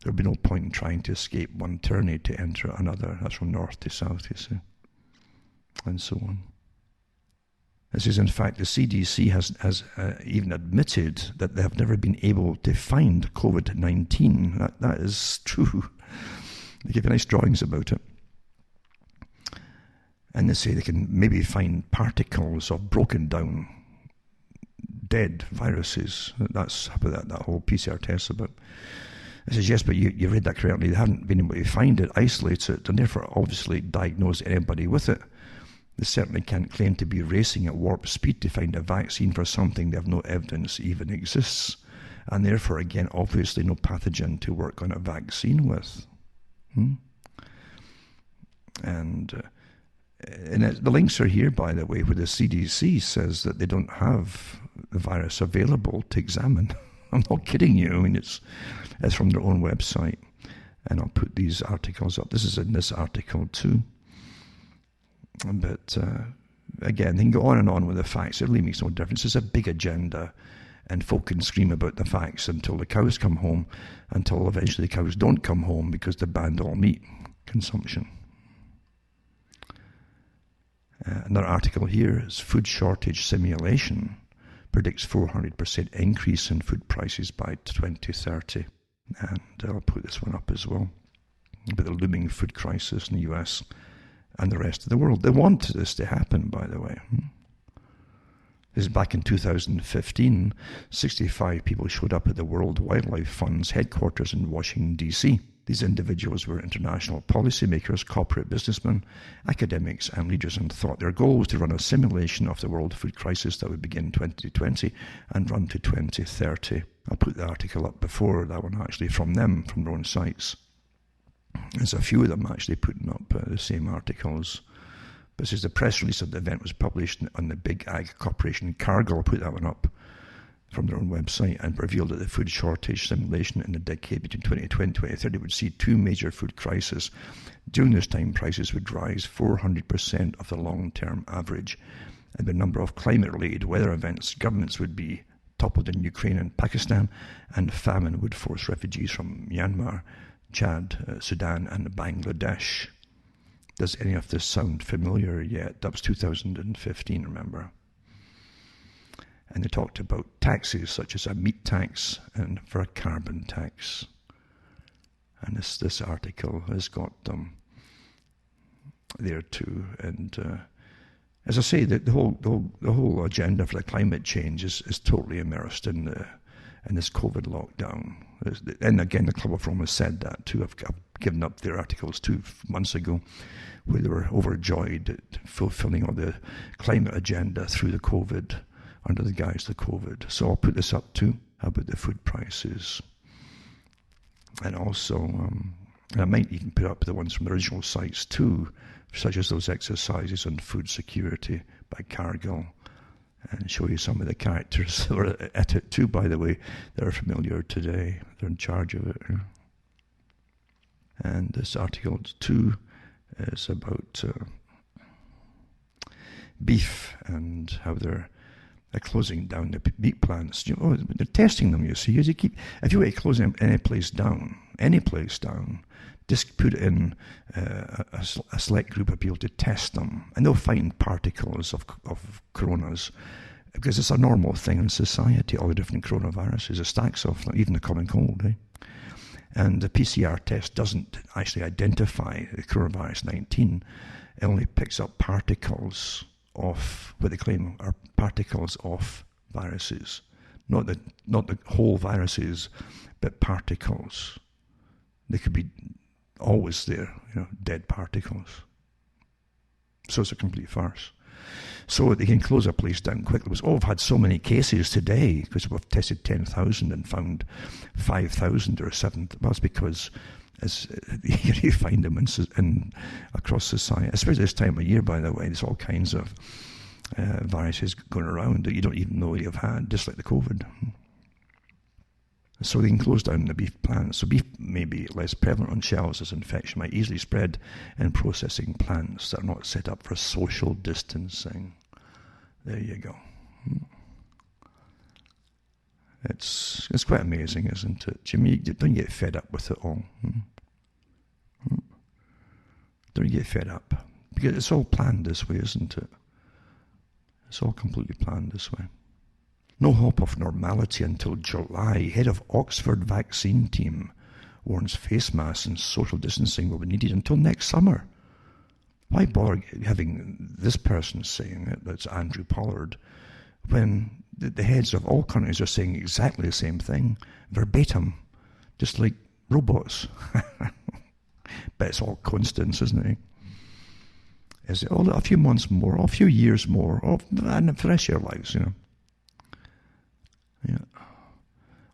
There will be no point in trying to escape one tyranny to enter another. That's from north to south, you see, and so on. This is, in fact, the CDC has even admitted that they have never been able to find COVID-19. That is true. They give nice drawings about it. And they say they can maybe find particles of broken down dead viruses. That's about that whole PCR test about. I says, yes, but you read that correctly. They haven't been able to find it, isolate it, and therefore obviously diagnose anybody with it. They certainly can't claim to be racing at warp speed to find a vaccine for something they have no evidence even exists. And therefore, again, obviously no pathogen to work on a vaccine with. And the links are here, by the way, where the CDC says that they don't have the virus available to examine. I'm not kidding you. I mean, it's from their own website. And I'll put these articles up. This is in this article too. But again, they can go on and on with the facts. It really makes no difference. It's a big agenda. And folk can scream about the facts until the cows come home, until eventually the cows don't come home because they banned all meat consumption. Another article here is food shortage simulation predicts 400% increase in food prices by 2030. And I'll put this one up as well, about the looming food crisis in the US and the rest of the world. They want this to happen, by the way. This is back in 2015. 65 people showed up at the World Wildlife Fund's headquarters in Washington, D.C. These individuals were international policymakers, corporate businessmen, academics, and leaders in thought. Their goal was to run a simulation of the world food crisis that would begin in 2020 and run to 2030. I'll put the article up before that one, actually, from them, from their own sites. There's a few of them actually putting up the same articles. But since the press release of the event was published on the big ag corporation Cargill, I'll put that one up from their own website, and revealed that the food shortage simulation in the decade between 2020 and 2030 would see two major food crises. During this time, prices would rise 400% of the long-term average, and the number of climate-related weather events, governments would be toppled in Ukraine and Pakistan, and famine would force refugees from Myanmar, Chad, Sudan, and Bangladesh. Does any of this sound familiar yet? That was 2015, remember? And they talked about taxes, such as a meat tax and for a carbon tax. And this article has got them there too. And as I say, the whole agenda for the climate change is totally immersed in this COVID lockdown. And again, the Club of Rome has said that too. I've given up their articles 2 months ago, where they were overjoyed at fulfilling all the climate agenda through the COVID, under the guise of the COVID. So I'll put this up too, about the food prices. And also, and I might even put up the ones from the original sites too, such as those exercises on food security by Cargill, and show you some of the characters that were at it too, by the way, that are familiar today. They're in charge of it. And this article too is about beef and how they're closing down the meat plants. They're testing them, you see. As you keep, if you were to close any place down, just put in a select group of people to test them, and they'll find particles of coronas, because it's a normal thing in society, all the different coronaviruses, it stacks off them, even the common cold, eh? And the PCR test doesn't actually identify the coronavirus 19, it only picks up particles of what they claim are particles of viruses, not the whole viruses, but particles. They could be always there, dead particles. So it's a complete farce. So they can close a place down quickly. We've had so many cases today because we've tested 10,000 and found 5,000 or 7,000. Well, it's because you find them in across society, especially this time of year, by the way. There's all kinds of viruses going around that you don't even know you've had, just like the COVID. So they can close down the beef plants. So beef may be less prevalent on shelves as infection might easily spread in processing plants that are not set up for social distancing. There you go. It's quite amazing, isn't it? Jimmy, don't you get fed up with it all? Don't you get fed up? Because it's all planned this way, isn't it? It's all completely planned this way. No hope of normality until July. Head of Oxford vaccine team warns face masks and social distancing will be needed until next summer. Why bother having this person saying it, that's Andrew Pollard, when the heads of all countries are saying exactly the same thing, verbatim, just like robots. But it's all coincidence, isn't it? Is it a few months more, a few years more, and for the rest of your lives, Yeah.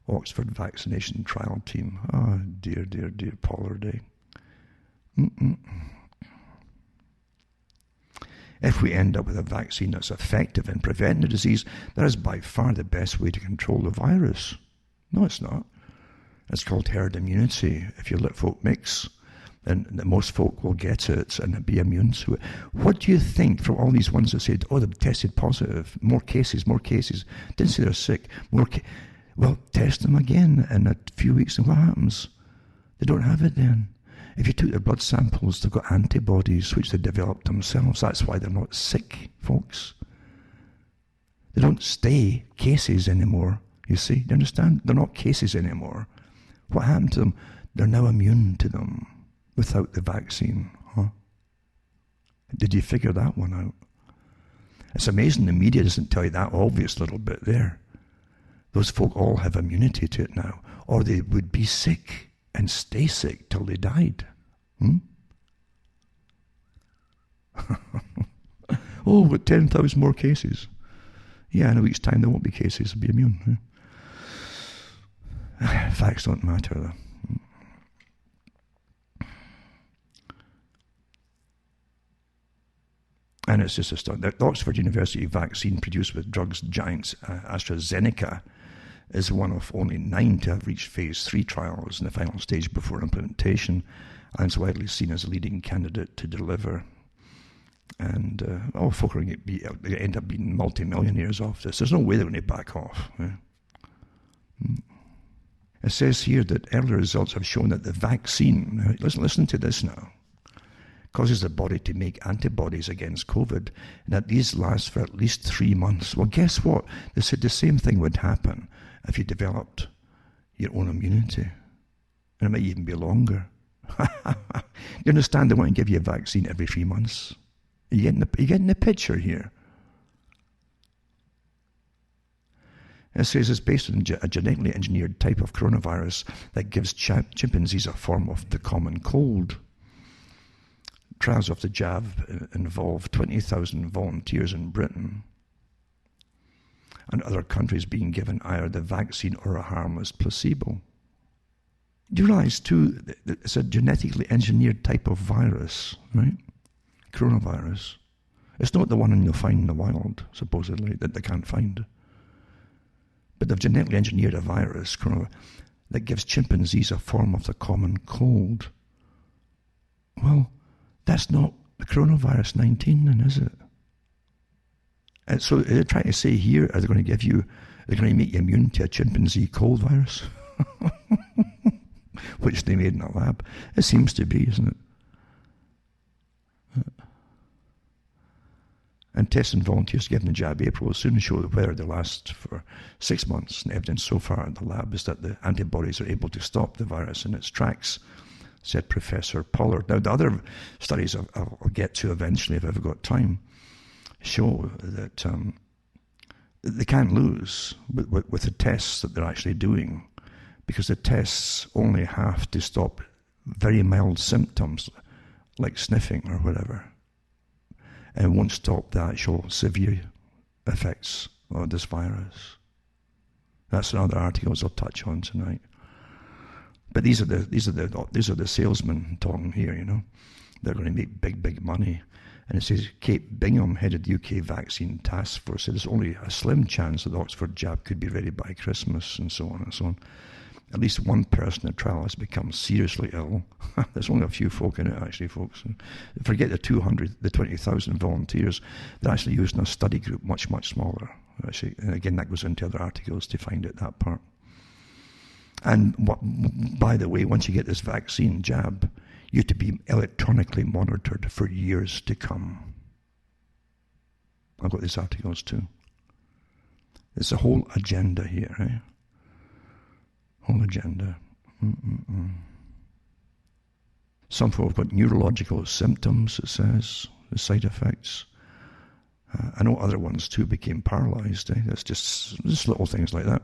Oxford vaccination trial team. Oh, dear, dear, dear Pollard, If we end up with a vaccine that's effective in preventing the disease, that is by far the best way to control the virus. No, it's not. It's called herd immunity. If you let folk mix, then most folk will get it and be immune to it. What do you think from all these ones that said, oh, they've tested positive, more cases, didn't say they're sick, well, test them again in a few weeks and what happens? They don't have it then. If you took their blood samples, they've got antibodies which they developed themselves. That's why they're not sick, folks. They don't stay cases anymore, you see. Do you understand? They're not cases anymore. What happened to them? They're now immune to them without the vaccine. Did you figure that one out? It's amazing the media doesn't tell you that obvious little bit there. Those folk all have immunity to it now, or they would be sick and stay sick till they died. Oh, with 10,000 more cases. Yeah, in a week's time there won't be cases, they'll be immune. Facts don't matter, though. And it's just a study. The Oxford University vaccine produced with drugs giants AstraZeneca is one of only 9 to have reached phase 3 trials in the final stage before implementation, and is widely seen as a leading candidate to deliver. And all folk are going to end up being multi-millionaires off this. There's no way they're going to back off. It says here that earlier results have shown that the vaccine, listen to this now, causes the body to make antibodies against COVID, and that these last for at least 3 months. Well, guess what? They said the same thing would happen if you developed your own immunity. And it might even be longer. You understand? They want to give you a vaccine every 3 months. Are you getting the picture here? It says it's based on a genetically engineered type of coronavirus that gives chimpanzees a form of the common cold. Trials of the jab involve 20,000 volunteers in Britain and other countries being given either the vaccine or a harmless placebo. Do you realize, too, that it's a genetically engineered type of virus, right? Coronavirus. It's not the one you'll find in the wild, supposedly, that they can't find. But they've genetically engineered a virus that gives chimpanzees a form of the common cold. Well, that's not the coronavirus 19 then, is it? And so they're trying to say here, they're going to make you immune to a chimpanzee cold virus? Which they made in a lab. It seems to be, isn't it? And tests in volunteers given the jab April will soon show whether they last for 6 months. And evidence so far in the lab is that the antibodies are able to stop the virus in its tracks, said Professor Pollard. Now, the other studies I'll get to eventually, if I've ever got time, show that they can't lose with the tests that they're actually doing, because the tests only have to stop very mild symptoms like sniffing or whatever, and won't stop the actual severe effects of this virus. That's another article I'll touch on tonight. But these are the salesmen talking here, you know. They're going to make big money. And it says Kate Bingham, head of the UK Vaccine Task Force, said there's only a slim chance that the Oxford jab could be ready by Christmas, and so on and so on. At least one person in the trial has become seriously ill. There's only a few folk in it, actually, folks. Forget the 20,000 volunteers. They're actually using a study group much, much smaller. Actually, and again, that goes into other articles to find out that part. And by the way, once you get this vaccine jab, you have to be electronically monitored for years to come. I've got these articles too. There's a whole agenda here, eh? Whole agenda. Some folk have got neurological symptoms, it says, the side effects. I know other ones too became paralyzed. That's just little things like that.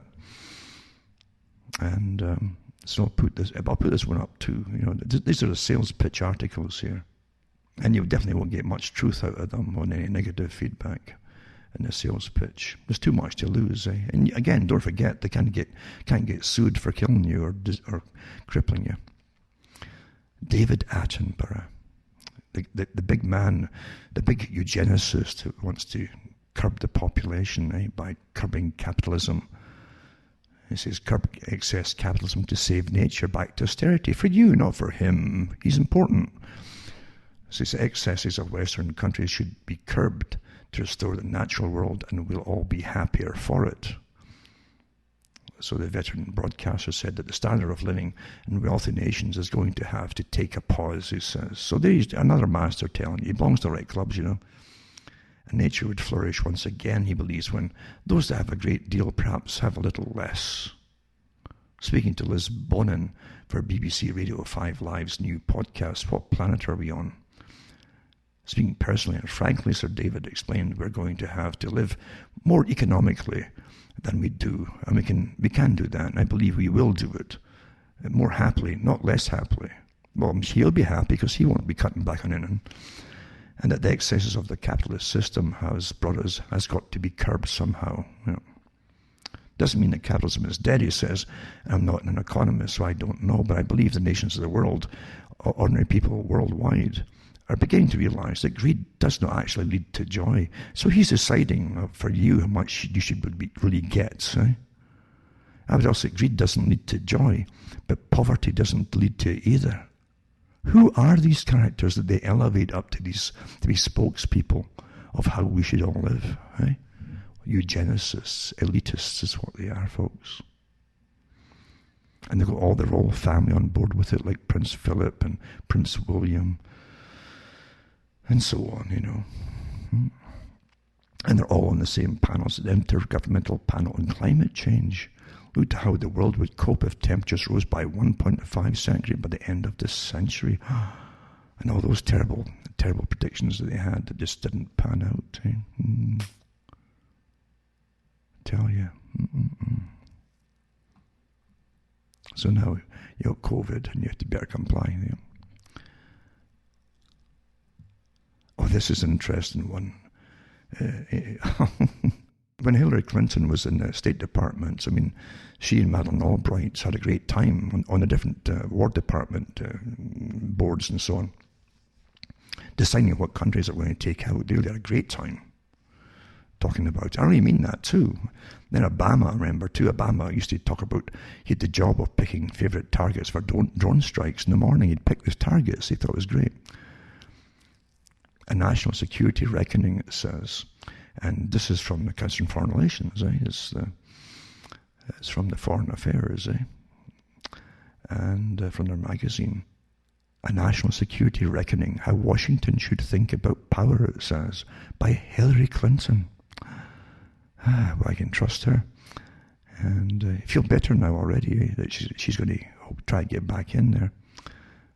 And so I'll put this one up too. You know, these are the sales pitch articles here, and you definitely won't get much truth out of them on any negative feedback in the sales pitch. There's too much to lose, eh? And again, don't forget they can't get sued for killing you or crippling you. David Attenborough, the big man, the big eugenicist who wants to curb the population by curbing capitalism. He says, curb excess capitalism to save nature back to austerity. For you, not for him. He's important. He says, excesses of Western countries should be curbed to restore the natural world, and we'll all be happier for it. So the veteran broadcaster said that the standard of living in wealthy nations is going to have to take a pause, he says. So there's another master telling you, he belongs to the right clubs, you know. And nature would flourish once again, he believes, when those that have a great deal perhaps have a little less. Speaking to Liz Bonin for BBC Radio 5 Live's new podcast, What Planet Are We On? Speaking personally and frankly, Sir David explained, we're going to have to live more economically than we do. And we can do that, and I believe we will do it more happily, not less happily. Well, he'll be happy because he won't be cutting back on anything. And that the excesses of the capitalist system has got to be curbed somehow. You know. Doesn't mean that capitalism is dead, he says. I'm not an economist, so I don't know, but I believe the nations of the world, ordinary people worldwide, are beginning to realize that greed does not actually lead to joy. So he's deciding for you how much you should really get. Eh? I would also say greed doesn't lead to joy, but poverty doesn't lead to it either. Who are these characters that they elevate up to be spokespeople of how we should all live? Eh? Eugenicists, elitists is what they are, folks. And they've got all the royal family on board with it, like Prince Philip and Prince William, and so on, you know. And they're all on the same panels, the Intergovernmental Panel on Climate Change. Look at how the world would cope if temperatures rose by 1.5 centigrade by the end of this century. And all those terrible predictions that they had that just didn't pan out. Eh? Tell you. So now you have COVID and you have to better comply. You know. Oh, this is an interesting one. When Hillary Clinton was in the State Department, I mean, she and Madeleine Albright had a great time on the different War Department boards and so on, deciding what countries they're going to take out. They really had a great time talking about it. I really mean that too. Then Obama, I remember too, Obama used to talk about, he had the job of picking favourite targets for drone strikes. In the morning he'd pick those targets. He thought it was great. A national security reckoning, it says. And this is from the Council on Foreign Relations. It's from the Foreign Affairs. And from their magazine. A national security reckoning, how Washington should think about power, it says, by Hillary Clinton. Well, I can trust her. And I feel better now already that she's going to try to get back in there.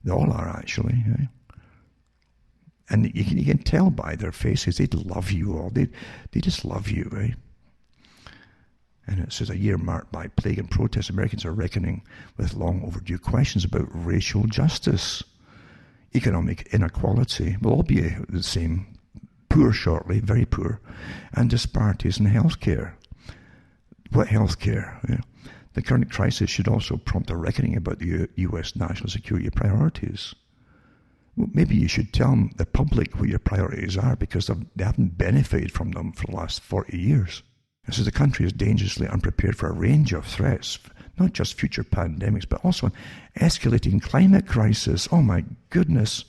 They all are, actually. And you can tell by their faces, they love you all. They just love you, right? And it says, a year marked by plague and protests, Americans are reckoning with long overdue questions about racial justice. Economic inequality will all be the same. Poor shortly, very poor. And disparities in healthcare. What healthcare? Yeah. The current crisis should also prompt a reckoning about the U.S. national security priorities. Well, maybe you should tell the public what your priorities are, because they haven't benefited from them for the last 40 years. This is the country is dangerously unprepared for a range of threats, not just future pandemics, but also an escalating climate crisis. Oh my goodness.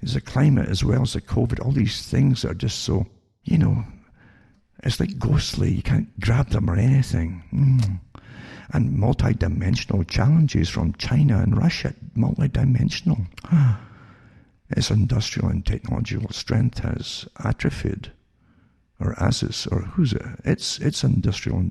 There's the climate as well as the COVID, all these things that are just so, it's like ghostly. You can't grab them or anything. And multi-dimensional challenges from China and Russia, multi-dimensional. Its industrial and technological strength has atrophied, or who's it? It's industrial.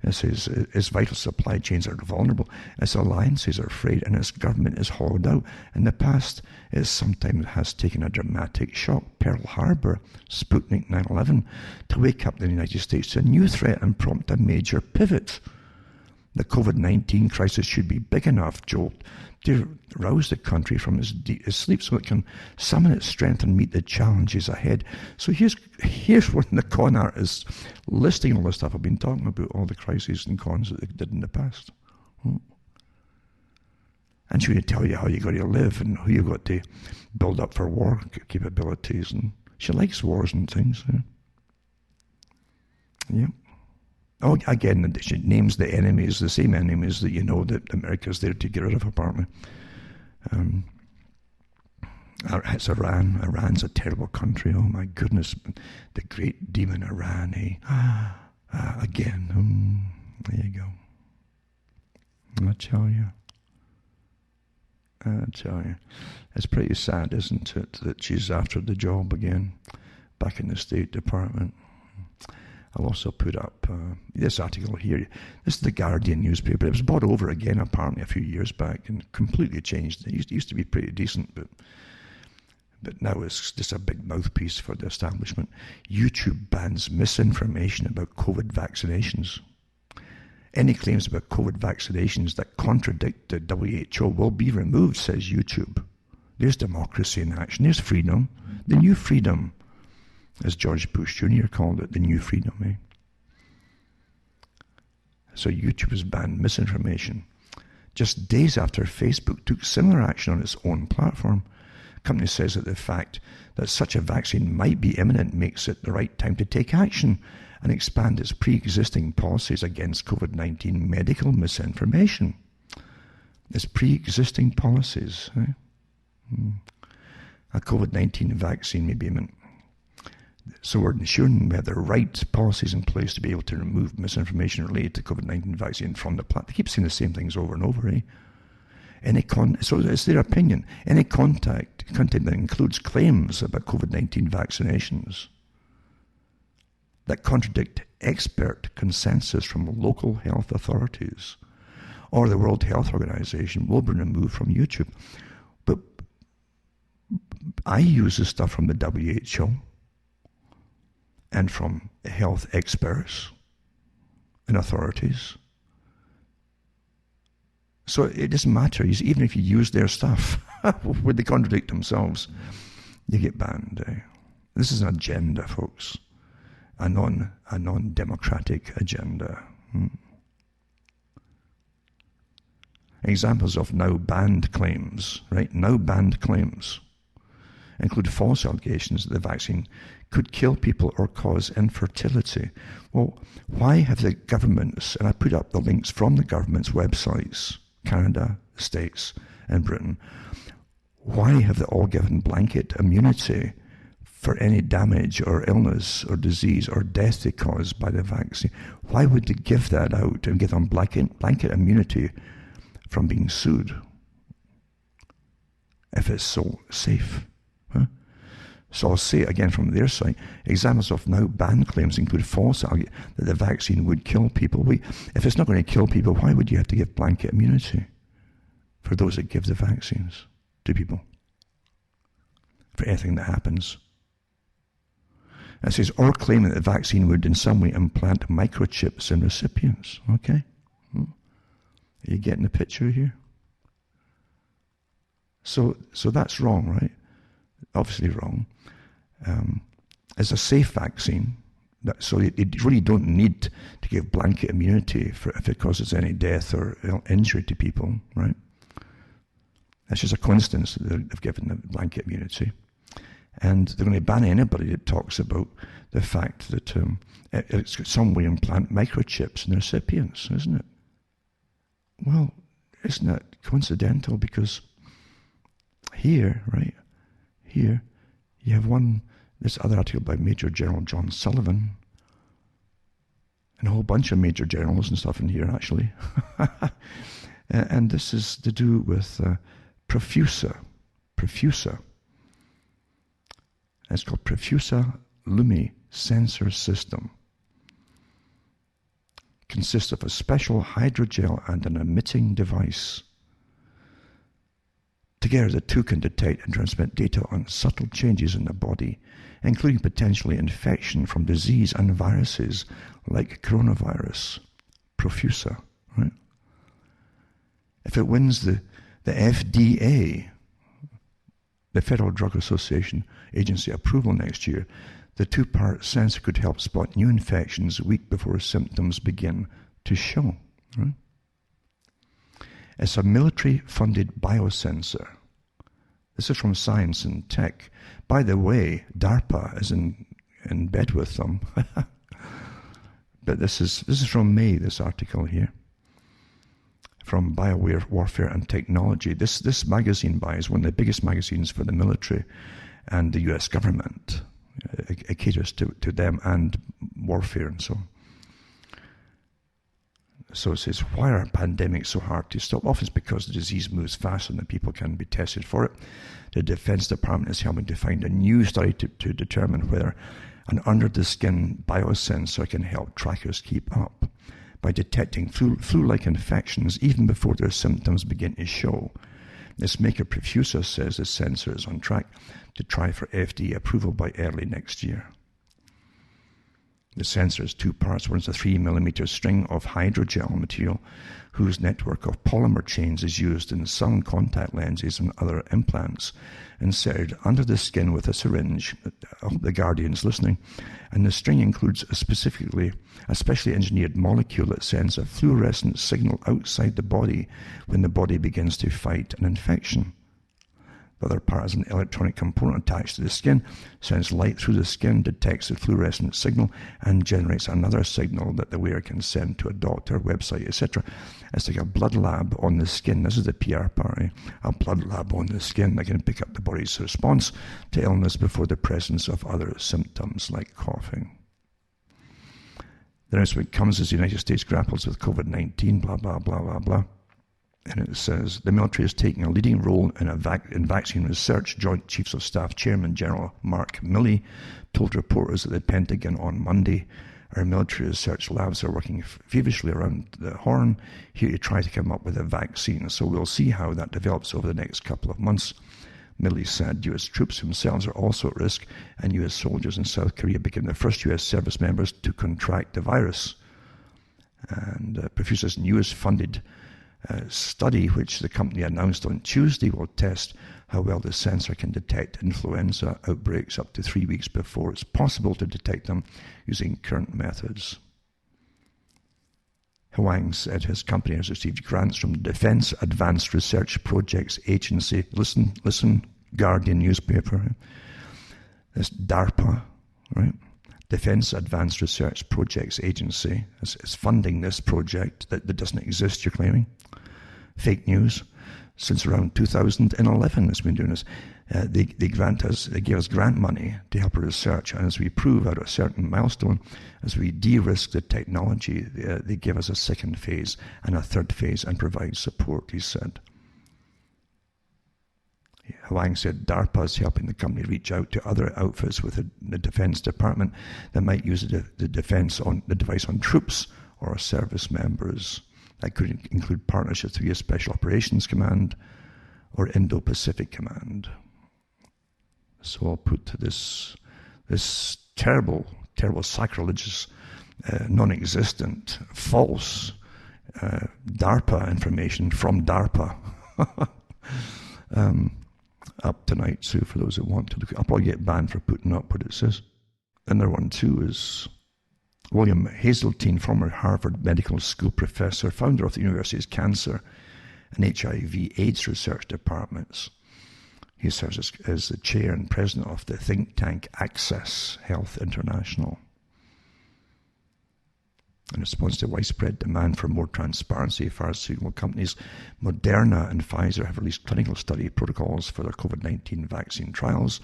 Its vital supply chains are vulnerable, its alliances are frayed, and its government is hollowed out. In the past, it sometimes has taken a dramatic shock, Pearl Harbor, Sputnik, 9/11, to wake up the United States to a new threat and prompt a major pivot. The COVID-19 crisis should be big enough, Joel, to rouse the country from its sleep so it can summon its strength and meet the challenges ahead. So here's when the con artists listing all the stuff I've been talking about, all the crises and cons that they did in the past. And she's going to tell you how you got to live and who you've got to build up for war capabilities. And she likes wars and things. Yeah. Oh, again, she names the enemies, the same enemies that that America's there to get rid of, apparently. It's Iran. Iran's a terrible country. Oh, my goodness. The great demon Iran, again. There you go. I tell you. It's pretty sad, isn't it, that she's after the job again, back in the State Department. I'll also put up this article here. This is the Guardian newspaper. It was bought over again, apparently, a few years back and completely changed. It used to be pretty decent, but now it's just a big mouthpiece for the establishment. YouTube bans misinformation about COVID vaccinations. Any claims about COVID vaccinations that contradict the WHO will be removed, says YouTube. There's democracy in action. There's freedom. The new freedom, as George Bush Jr. called it, the new freedom. So YouTube has banned misinformation just days after Facebook took similar action on its own platform. The company says that the fact that such a vaccine might be imminent makes it the right time to take action and expand its pre-existing policies against COVID-19 medical misinformation. Its pre-existing policies. A COVID-19 vaccine may be imminent. So we're ensuring we have the right policies in place to be able to remove misinformation related to COVID-19 vaccine from the platform. They keep saying the same things over and over. So it's their opinion. Any content that includes claims about COVID-19 vaccinations that contradict expert consensus from local health authorities or the World Health Organization will be removed from YouTube. But I use the stuff from the WHO and from health experts and authorities. So it doesn't matter. Even if you use their stuff, where they contradict themselves, you get banned. This is an agenda, folks. A non-democratic agenda. Examples of now banned claims, right? Now banned claims include false allegations that the vaccine could kill people or cause infertility. Well, why have the governments, and I put up the links from the government's websites, Canada, the States, and Britain, why have they all given blanket immunity for any damage or illness or disease or death they cause by the vaccine? Why would they give that out and give them blanket immunity from being sued if it's so safe? So I'll say it again from their side. Examples of now banned claims include false argument that the vaccine would kill people. If it's not going to kill people, why would you have to give blanket immunity for those that give the vaccines to people for anything that happens? It says, or claiming that the vaccine would in some way implant microchips in recipients. Okay? Are you getting the picture here? So that's wrong, right? Obviously wrong. It's a safe vaccine, so you really don't need to give blanket immunity if it causes any death or injury to people, right? It's just a coincidence that they've given the blanket immunity. And they're going to ban anybody that talks about the fact that it's got some way implant microchips in the recipients, isn't it? Well, isn't that coincidental? Because here, right, here, you have this other article by Major General John Sullivan, and a whole bunch of Major Generals and stuff in here, actually. And this is to do with Profusa. It's called Profusa Lumi Sensor System. Consists of a special hydrogel and an emitting device. Together, the two can detect and transmit data on subtle changes in the body, including potentially infection from disease and viruses like coronavirus. Profusa, right? If it wins the FDA, the Federal Drug Association Agency approval next year, the two-part sensor could help spot new infections a week before symptoms begin to show. Right? It's a military-funded biosensor. This is from Science and Tech. By the way, DARPA is in bed with them. But this is from May, this article here, from Biowarfare and Technology. This magazine is one of the biggest magazines for the military and the US government. It caters to them and warfare and so on. So it says, why are pandemics so hard to stop? Often it's because the disease moves faster than people can be tested for it. The Defense Department is helping to find a new study to determine whether an under-the-skin biosensor can help trackers keep up by detecting flu-like infections even before their symptoms begin to show. This maker Profusa says the sensor is on track to try for FDA approval by early next year. The sensor is two parts. One is a 3mm string of hydrogel material whose network of polymer chains is used in some contact lenses and other implants, inserted under the skin with a syringe. I hope the Guardian's listening. And the string includes a specially engineered molecule that sends a fluorescent signal outside the body when the body begins to fight an infection. The other part is an electronic component attached to the skin, sends light through the skin, detects the fluorescent signal, and generates another signal that the wearer can send to a doctor, website, etc. It's like a blood lab on the skin. This is the PR part, a blood lab on the skin that can pick up the body's response to illness before the presence of other symptoms like coughing. The next one comes as the United States grapples with COVID-19, blah, blah, blah, blah, blah. And it says, the military is taking a leading role in vaccine research. Joint Chiefs of Staff Chairman General Mark Milley told reporters at the Pentagon on Monday, our military research labs are working feverishly around the horn here to try to come up with a vaccine. So we'll see how that develops over the next couple of months. Milley said U.S. troops themselves are also at risk, and U.S. soldiers in South Korea became the first U.S. service members to contract the virus. And Profusa's newest funded study, which the company announced on Tuesday, will test how well the sensor can detect influenza outbreaks up to 3 weeks before it's possible to detect them using current methods. Huang said his company has received grants from the Defense Advanced Research Projects Agency. Listen, Guardian newspaper. That's DARPA, right? Defense Advanced Research Projects Agency is funding this project that doesn't exist, you're claiming. Fake news. Since around 2011, it's been doing this. They give us grant money to help our research, and as we prove out a certain milestone, as we de-risk the technology, they give us a second phase and a third phase and provide support, he said. Huang said DARPA is helping the company reach out to other outfits with the Defense Department that might use the device on troops or service members. That could include partnerships with U.S. Special Operations Command or Indo-Pacific Command. So I'll put this terrible, sacrilegious, non-existent, false DARPA information from DARPA up tonight, so for those who want to look. I'll probably get banned for putting up what it says. Another one too is William Hazeltine, former Harvard Medical School professor, founder of the university's Cancer and HIV/AIDS research departments. He serves as the chair and president of the think tank Access Health International. In response to widespread demand for more transparency, pharmaceutical companies Moderna and Pfizer have released clinical study protocols for their COVID-19 vaccine trials.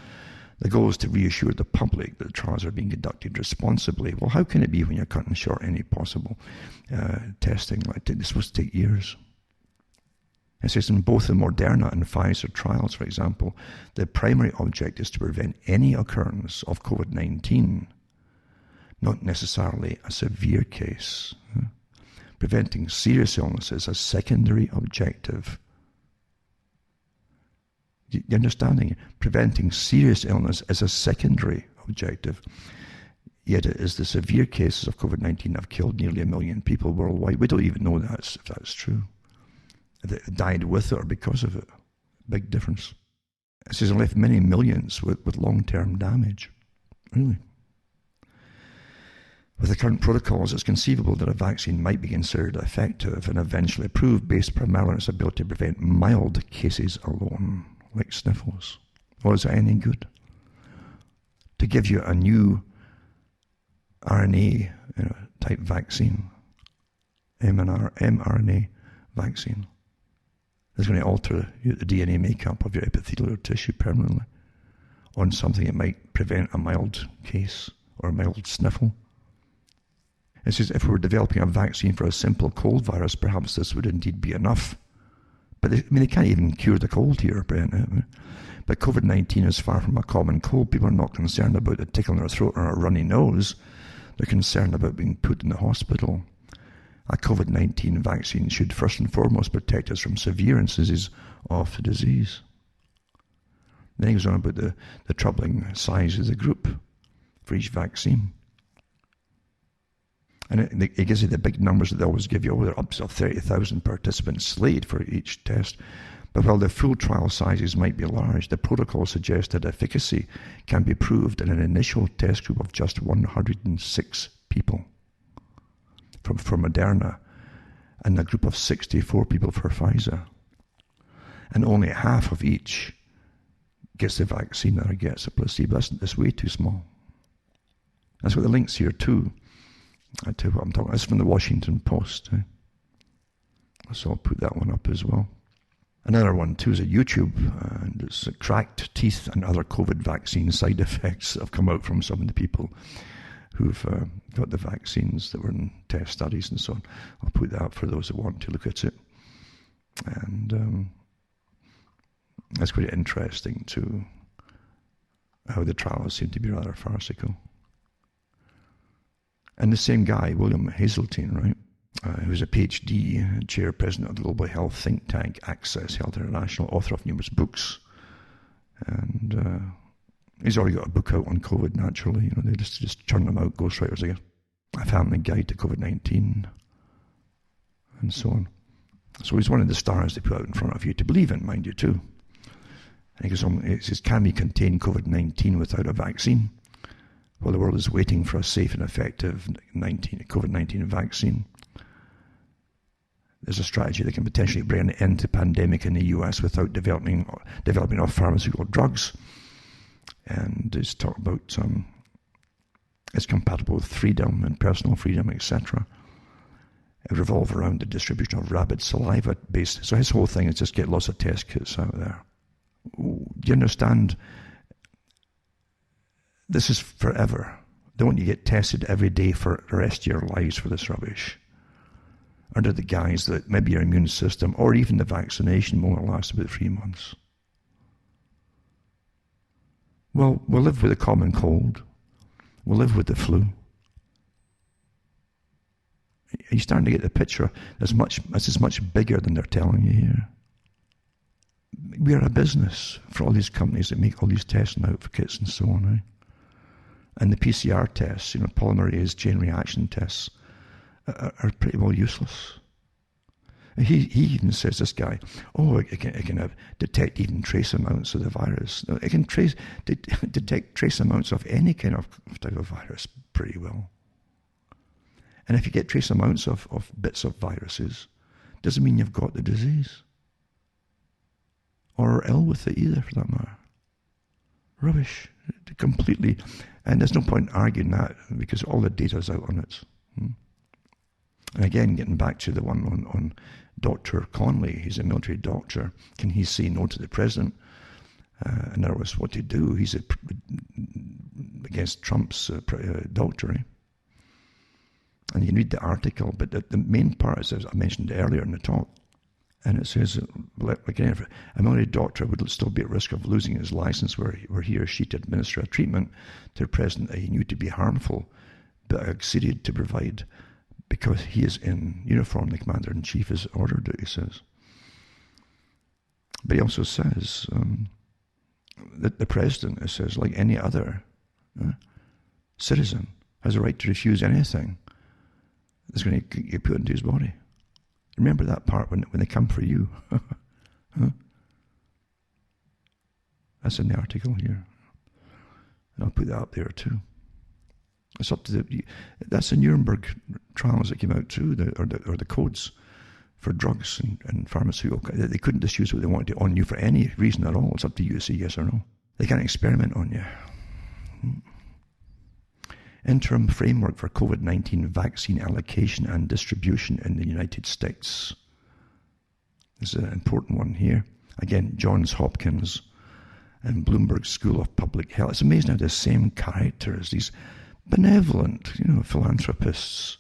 The goal is to reassure the public that the trials are being conducted responsibly. Well, how can it be when you're cutting short any possible testing? It's supposed to take years. It says in both the Moderna and Pfizer trials, for example, the primary object is to prevent any occurrence of COVID-19, not necessarily a severe case. Preventing serious illness is a secondary objective. You understanding? Preventing serious illness is a secondary objective. Yet it is the severe cases of COVID-19 that have killed nearly 1 million people worldwide. We don't even know if that's true. If they died with it or because of it. Big difference. It says it left many millions with long-term damage. Really. With the current protocols, it's conceivable that a vaccine might be considered effective and eventually approved based primarily on its ability to prevent mild cases alone, like sniffles. Well, is that any good? To give you a new RNA type vaccine, mRNA vaccine, is going to alter the DNA makeup of your epithelial tissue permanently on something that might prevent a mild case or a mild sniffle. It says if we were developing a vaccine for a simple cold virus, perhaps this would indeed be enough. But they can't even cure the cold here, Brent. But COVID-19 is far from a common cold. People are not concerned about a tickle in their throat or a runny nose. They're concerned about being put in the hospital. A COVID-19 vaccine should first and foremost protect us from severe instances of the disease. Then he goes on about the troubling size of the group for each vaccine. And it gives you the big numbers that they always give you. They're up to 30,000 participants slated for each test. But while the full trial sizes might be large, the protocol suggests that efficacy can be proved in an initial test group of just 106 people for Moderna and a group of 64 people for Pfizer. And only half of each gets the vaccine or gets a placebo. That's way too small. That's what the link's here too. I tell you what I'm talking about. That's from the Washington Post. So I'll put that one up as well. Another one too is a YouTube, and it's cracked teeth and other COVID vaccine side effects that have come out from some of the people who've got the vaccines that were in test studies and so on. I'll put that up for those who want to look at it. And that's quite interesting too, how the trials seem to be rather farcical. And the same guy, William Hazeltine, right, who's a PhD, chairperson of the global health think tank Access Health International, author of numerous books. And he's already got a book out on COVID, naturally. They just churn them out, ghostwriters, I guess. A family guide to COVID-19, and so on. So he's one of the stars they put out in front of you to believe in, mind you, too. And he goes on, it says, can we contain COVID-19 without a vaccine? Well, the world is waiting for a safe and effective COVID-19 vaccine. There's a strategy that can potentially bring an end to the pandemic in the US without developing of pharmaceutical drugs. And it's talked about it's compatible with freedom and personal freedom, etc. It revolves around the distribution of rabid saliva based. So his whole thing is just get lots of test kits out there. Do you understand? This is forever. Don't you get tested every day for the rest of your lives for this rubbish? Under the guise that maybe your immune system or even the vaccination will only last about 3 months. Well, we'll live with a common cold. We'll live with the flu. Are you starting to get the picture? This is much bigger than they're telling you here. We are a business for all these companies that make all these testing outfits and so on, eh? And the PCR tests, polymerase chain reaction tests, are pretty well useless. He even says, this guy, it can detect even trace amounts of the virus. No, it can detect trace amounts of any kind of type of virus pretty well. And if you get trace amounts of bits of viruses, doesn't mean you've got the disease. or are ill with it either, for that matter. Rubbish. Completely. And there's no point arguing that because all the data's out on it. And again, getting back to the one on Dr. Conley, he's a military doctor. Can he say no to the president? In other words, what to do? He's against Trump's doctor. And you can read the article, but the main part is, as I mentioned earlier in the talk, and it says, again, a military doctor would still be at risk of losing his license were he or she to administer a treatment to the president that he knew to be harmful, but acceded to provide because he is in uniform, the commander-in-chief is ordered it, he says. But he also says that the president, it says, like any other citizen, has a right to refuse anything that's going to get put into his body. Remember that part when they come for you. That's in the article here. And I'll put that up there too. It's up to that's the Nuremberg trials that came out too, or the codes for drugs and pharmaceutical. They couldn't just use what they wanted on you for any reason at all. It's up to you to say yes or no. They can't experiment on you. Interim framework for COVID-19 vaccine allocation and distribution in the United States. This is an important one here. Again, Johns Hopkins and Bloomberg School of Public Health. It's amazing how the same characters, these benevolent, philanthropists,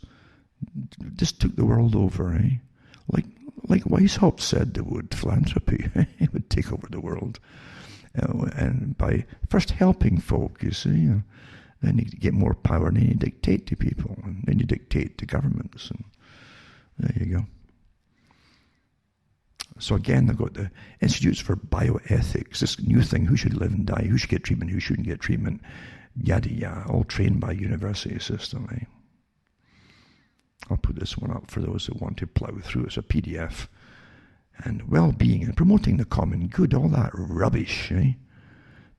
just took the world over, Like Weishaupt said they would, philanthropy. It would take over the world. And by first helping folk, you see, then you get more power, and then you dictate to people, and then you dictate to governments, and there you go. So again, they've got the Institutes for Bioethics, this new thing, who should live and die, who should get treatment, who shouldn't get treatment, yada yada, all trained by university system. I'll put this one up for those that want to plow through. It's a PDF. And well-being and promoting the common good, all that rubbish,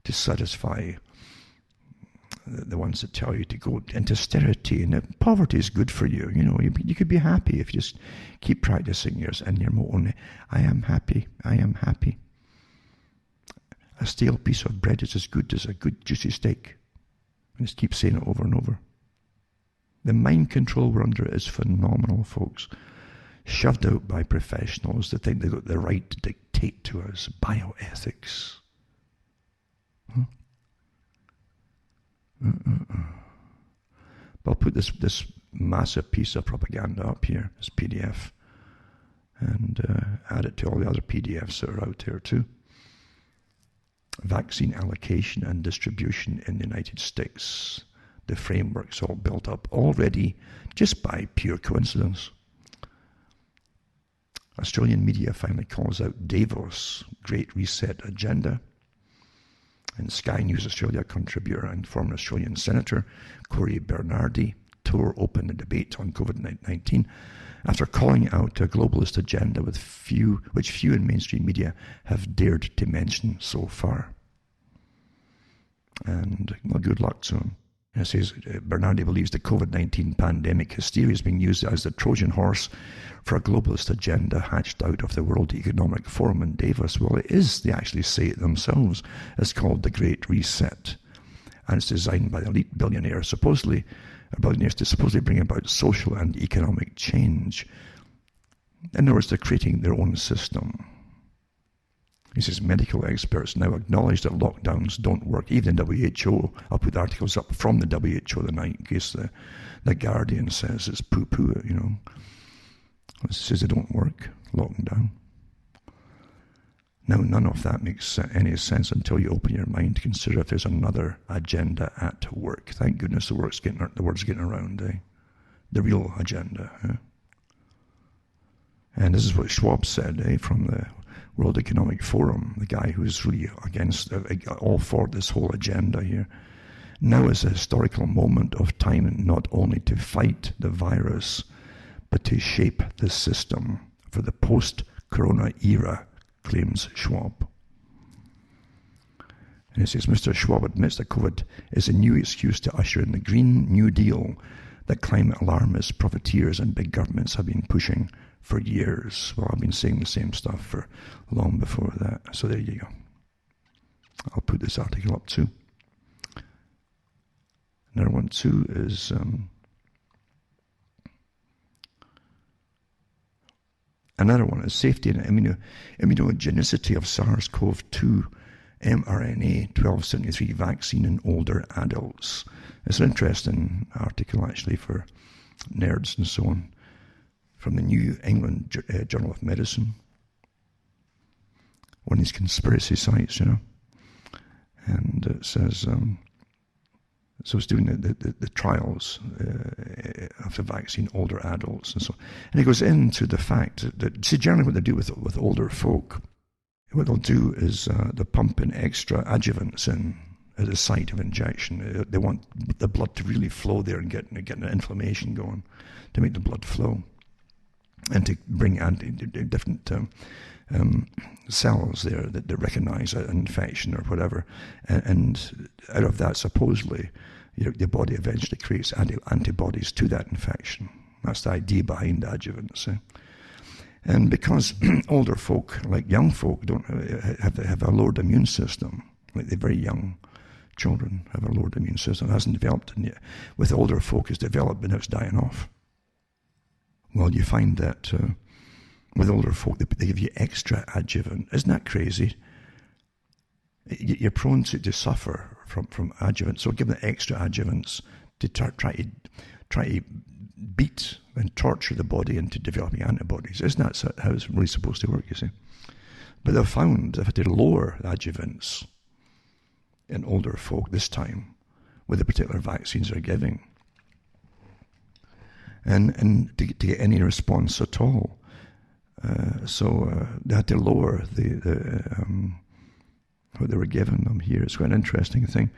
to satisfy the ones that tell you to go into austerity, and that poverty is good for you. You could be happy if you just keep practicing yours and your motto, I am happy, I am happy. A stale piece of bread is as good as a good juicy steak. And just keep saying it over and over. The mind control we're under is phenomenal, folks. Shoved out by professionals that think they've got the right to dictate to us. Bioethics. But I'll put this massive piece of propaganda up here, this PDF, and add it to all the other PDFs that are out there too. Vaccine allocation and distribution in the United States. The framework's all built up already just by pure coincidence. Australian media finally calls out Davos Great Reset agenda. And Sky News Australia contributor and former Australian Senator Cory Bernardi tore open the debate on COVID-19 after calling out a globalist agenda which few in mainstream media have dared to mention so far. And well, good luck to him. It says Bernardi believes the COVID-19 pandemic hysteria is being used as the Trojan horse for a globalist agenda hatched out of the World Economic Forum in Davos. Well, it is. They actually say it themselves. It's called the Great Reset. And it's designed by elite billionaires to supposedly bring about social and economic change. In other words, they're creating their own system. He says medical experts now acknowledge that lockdowns don't work. Even the WHO, I'll put articles up from the WHO tonight in case the Guardian says it's poo-poo, It says they don't work, locking down. Now, none of that makes any sense until you open your mind to consider if there's another agenda at work. Thank goodness the word's getting around, The real agenda, And this is what Schwab said, from the World Economic Forum, the guy who's really against, all for this whole agenda here. Now is a historical moment of time not only to fight the virus, but to shape the system for the post-corona era, claims Schwab. And it says, Mr. Schwab admits that COVID is a new excuse to usher in the Green New Deal that climate alarmists, profiteers and big governments have been pushing for years. Well, I've been saying the same stuff for long before that. So there you go. I'll put this article up too. Another one too is safety and immunogenicity of SARS-CoV-2 mRNA 1273 vaccine in older adults. It's an interesting article actually for nerds and so on, from the New England Journal of Medicine. One of these conspiracy sites, and it says, so it's doing the trials of the vaccine, older adults and so on. And it goes into the fact that, see, generally what they do with older folk, what they'll do is they'll pump in extra adjuvants in at the site of injection. They want the blood to really flow there and get an inflammation going, to make the blood flow, and to bring different cells there that recognize an infection or whatever, and out of that supposedly the body eventually creates antibodies to that infection. That's the idea behind adjuvants. And because older folk, like young folk, don't have a lowered immune system, like the very young children have a lowered immune system. It hasn't developed yet. With older folk, it's developed, but now it's dying off. Well, you find that with older folk, they give you extra adjuvant. Isn't that crazy? You're prone to suffer from adjuvants, so give them extra adjuvants to try to beat and torture the body into developing antibodies. Isn't that how it's really supposed to work, you see? But they've found they've had to lower the adjuvants in older folk this time with the particular vaccines they're giving. And to get any response at all. So they had to lower what they were giving them here. It's quite an interesting thing.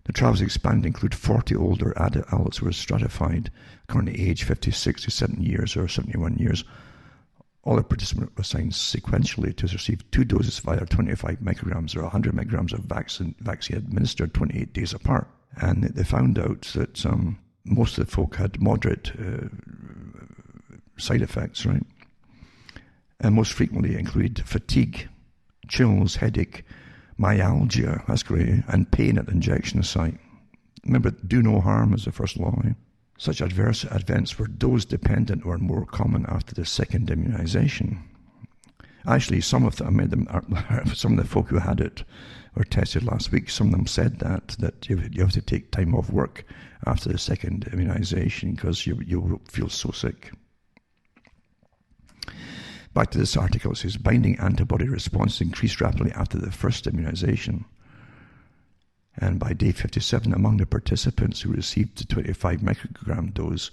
The trials expanded to include 40 older adults who were stratified according to age, 50, 60, 70 years or 71 years. All the participants were assigned sequentially to receive 2 doses of either 25 micrograms or 100 micrograms of vaccine administered 28 days apart. And they found out that most of the folk had moderate side effects, right? And most frequently included fatigue, chills, headache, myalgia, that's great, and pain at the injection site. Remember, do no harm is the first law. Such adverse events were dose-dependent or more common after the second immunization. Actually, some of the folk who had it were tested last week. Some of them said that you have to take time off work after the second immunization because you feel so sick. Back to this article, it says binding antibody response increased rapidly after the first immunization. And by day 57, among the participants who received the 25 microgram dose,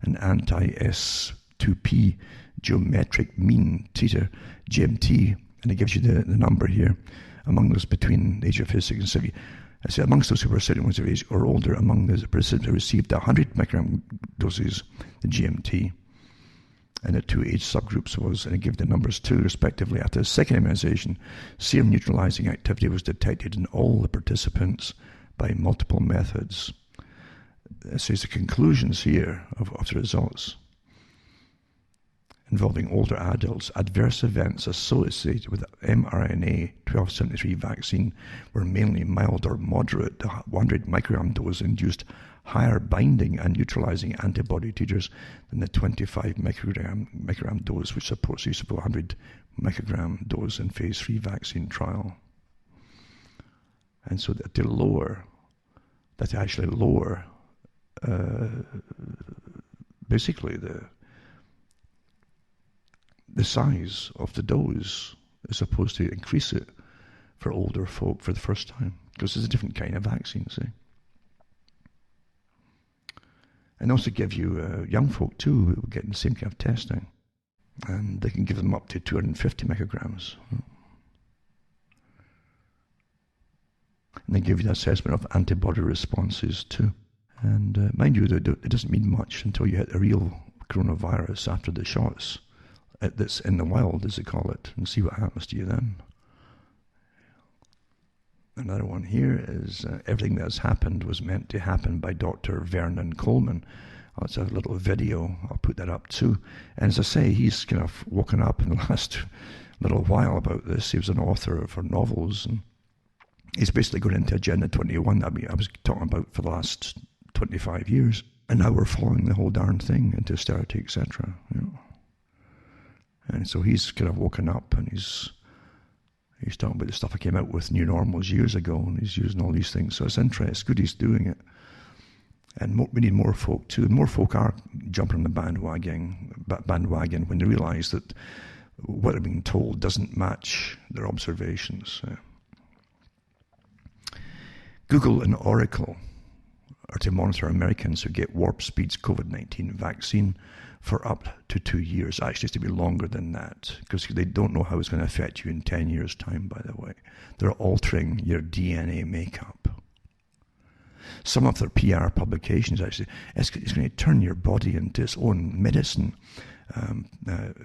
an anti-S2P geometric mean titer, GMT, and it gives you the number here, among those between the age of 56 and 70. I say amongst those who were 71 years of age or older, among the participants who received 100 microgram doses, the GMT, and the 2 age subgroups was, and it gave the numbers too, respectively. After the second immunization, serum neutralizing activity was detected in all the participants by multiple methods. It says the conclusions here of the results involving older adults. Adverse events associated with mRNA 1273 vaccine were mainly mild or moderate. The 100 microgram dose induced higher binding and neutralizing antibody titers than the 25 microgram dose, which supports use of a 100 microgram dose in phase 3 vaccine trial. And so that they actually lower basically the size of the dose as opposed to increase it for older folk for the first time, because it's a different kind of vaccine, see. And also give you young folk too who are getting the same kind of testing, and they can give them up to 250 micrograms. And they give you the assessment of antibody responses too. And mind you, it doesn't mean much until you hit the real coronavirus after the shots that's in the wild, as they call it, and see what happens to you then. Another one here is everything that has happened was meant to happen by Dr. Vernon Coleman, It's a little video. I'll put that up too. And as I say, he's kind of woken up in the last little while about this. He was an author for novels, and he's basically going into Agenda 21 that I was talking about for the last 25 years. And now we're following the whole darn thing into austerity, etc. You know. And so he's kind of woken up, and he's talking about the stuff I came out with New Normals years ago, and he's using all these things. So it's interesting. It's good he's doing it. And we need more folk too. More folk are jumping on the bandwagon when they realise that what they're being told doesn't match their observations. Google and Oracle are to monitor Americans who get Warp Speed's COVID-19 vaccine for up to 2 years. Actually, it's to be longer than that, because they don't know how it's going to affect you in 10 years' time, by the way. They're altering your DNA makeup. Some of their PR publications, actually, it's going to turn your body into its own medicine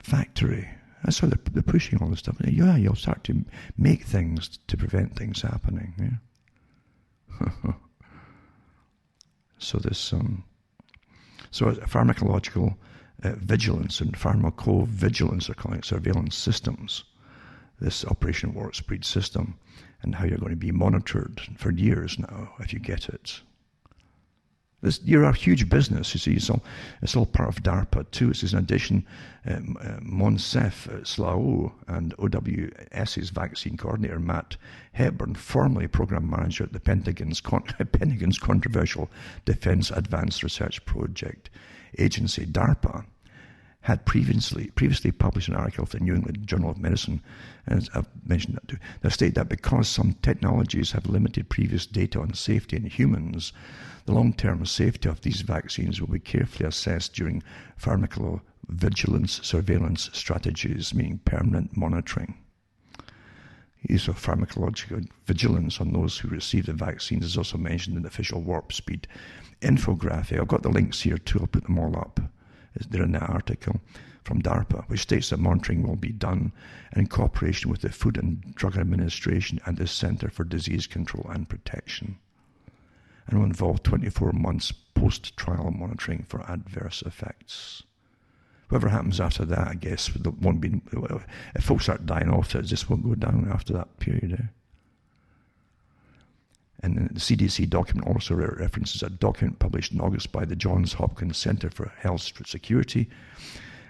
factory. That's why they're pushing all this stuff. Yeah, you'll start to make things to prevent things happening. Yeah. So pharmacological vigilance and pharmacovigilance, they're calling it, surveillance systems, this Operation Warp Speed system, and how you're going to be monitored for years now if you get it. You're a huge business, you see. It's all part of DARPA too. It's in addition, Monsef Slao and OWS's vaccine coordinator Matt Hepburn, formerly program manager at the Pentagon's controversial Defense Advanced Research Project agency, DARPA, had previously published an article for the New England Journal of Medicine, and I've mentioned that too. They state that because some technologies have limited previous data on safety in humans, the long-term safety of these vaccines will be carefully assessed during pharmacovigilance surveillance strategies, meaning permanent monitoring. Use of pharmacological vigilance on those who receive the vaccines is also mentioned in the official Warp Speed infographic. I've got the links here too, I'll put them all up. They're in that article from DARPA, which states that monitoring will be done in cooperation with the Food and Drug Administration and the Center for Disease Control and Protection, and will involve 24 months post-trial monitoring for adverse effects. Whatever happens after that, I guess, won't be. If folks start dying off, it just won't go down after that period. And the CDC document also references a document published in August by the Johns Hopkins Center for Health Security,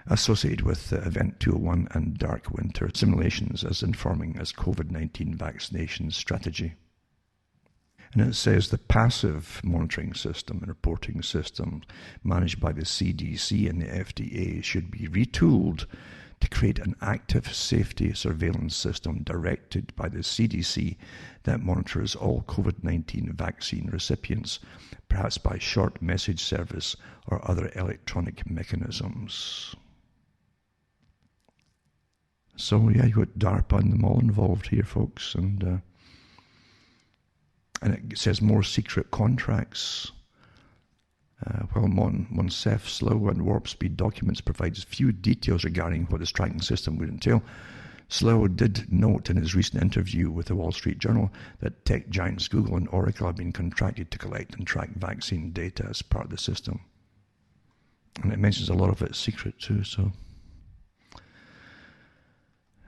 associated with Event 201 and Dark Winter simulations as informing as COVID-19 vaccination strategy. And it says the passive monitoring system and reporting system managed by the CDC and the FDA should be retooled to create an active safety surveillance system directed by the CDC that monitors all COVID-19 vaccine recipients, perhaps by short message service or other electronic mechanisms. So yeah, you got DARPA and them all involved here, folks, and it says more secret contracts. While Monsef Slow and Warp Speed documents provides few details regarding what this tracking system would entail, Slow did note in his recent interview with the Wall Street Journal that tech giants Google and Oracle have been contracted to collect and track vaccine data as part of the system. And it mentions a lot of it secret too, so.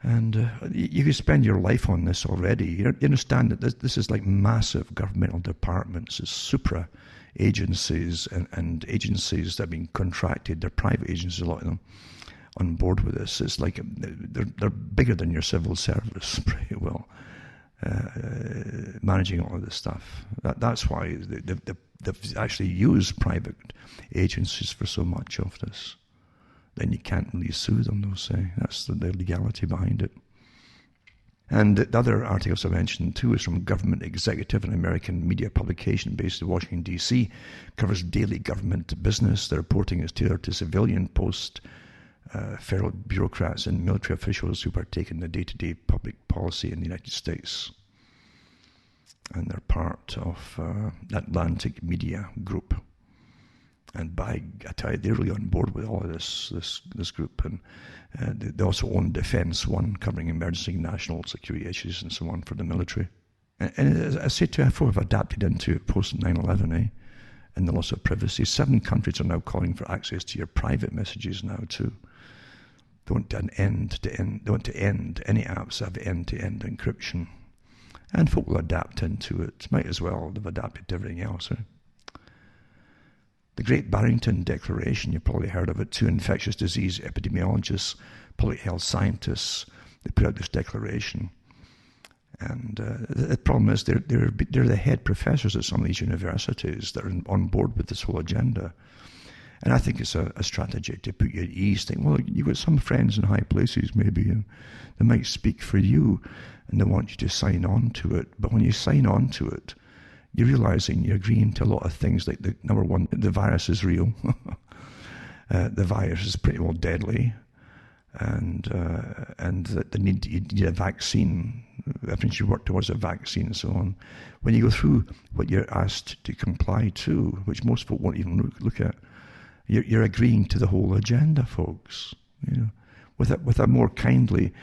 And you can spend your life on this already. You understand that this is like massive governmental departments, it's supra agencies and agencies that have been contracted. They're private agencies, a lot of them, on board with this. It's like they're bigger than your civil service, pretty well, managing all of this stuff. That's why they've actually used private agencies for so much of this. Then you can't really sue them, they'll say. That's the legality behind it. And the other articles I mentioned too is from Government Executive, an American media publication based in Washington, D.C., covers daily government business. The reporting is tailored to civilian federal bureaucrats and military officials who partake in the day-to-day public policy in the United States. And they're part of Atlantic Media Group. And I tell you, they're really on board with all of this group. And they also own Defense One, covering emergency national security issues and so on for the military. And as I say to you, have adapted into post 9/11, and the loss of privacy. 7 countries are now calling for access to your private messages now too. They want to end any apps that have end-to-end encryption. And folk will adapt into it. Might as well. They've adapted to everything else. The Great Barrington Declaration, you've probably heard of it. 2 infectious disease epidemiologists, public health scientists, they put out this declaration. And the problem is they're the head professors at some of these universities that are on board with this whole agenda. And I think it's a strategy to put you at ease. Think, well, you've got some friends in high places maybe, and they might speak for you, and they want you to sign on to it. But when you sign on to it, you're realizing you're agreeing to a lot of things, like number one, the virus is real. The virus is pretty well deadly. And that you need a vaccine. Everything should work towards a vaccine and so on. When you go through what you're asked to comply to, which most folk won't even look at, you're agreeing to the whole agenda, folks. You know, with a more kindly,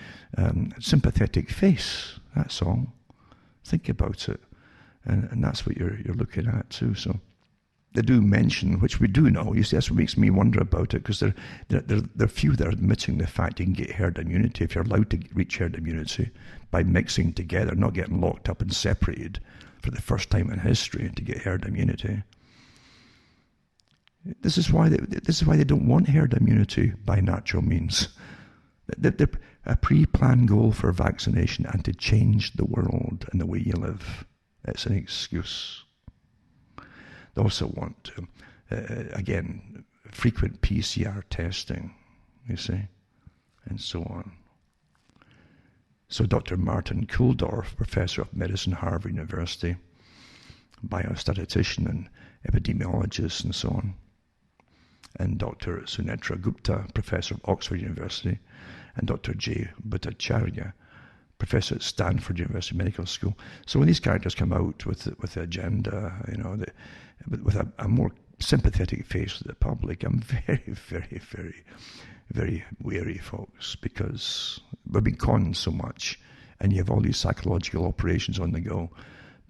sympathetic face. That's all. Think about it, and that's what you're looking at too. So. They do mention, which we do know, you see, that's what makes me wonder about it, because there are few that are admitting the fact you can get herd immunity if you're allowed to reach herd immunity by mixing together, not getting locked up and separated for the first time in history to get herd immunity. This is why they don't want herd immunity by natural means. They're a pre-planned goal for vaccination and to change the world and the way you live. It's an excuse. They also want, again, frequent PCR testing, you see, and so on. So Dr. Martin Kulldorff, professor of medicine, Harvard University, biostatistician and epidemiologist and so on, and Dr. Sunetra Gupta, professor of Oxford University, and Dr. J. Bhattacharya, professor at Stanford University Medical School. So when these characters come out with the agenda, you know, with a more sympathetic face to the public, I'm very, very, very, very wary, folks, because we've been conned so much, and you have all these psychological operations on the go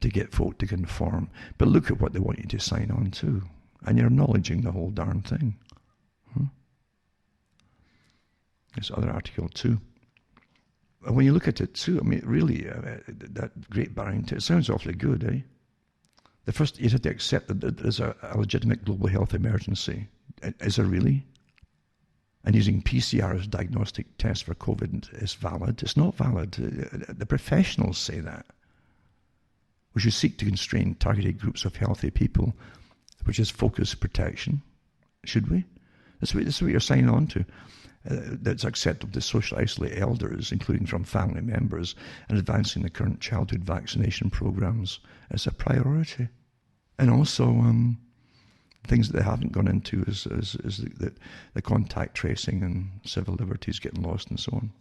to get folk to conform. But look at what they want you to sign on to, and you're acknowledging the whole darn thing. This other article too. And when you look at it too, I mean, really, that Great Barrington, it sounds awfully good, eh? The first, you have to accept that there's a legitimate global health emergency. Is there really? And using PCR as diagnostic test for COVID is valid. It's not valid. The professionals say that. We should seek to constrain targeted groups of healthy people, which is focused protection. Should we? This is what you're signing on to. That's acceptable to social isolate elders, including from family members, and advancing the current childhood vaccination programs as a priority. And also, things that they haven't gone into is the contact tracing and civil liberties getting lost and so on.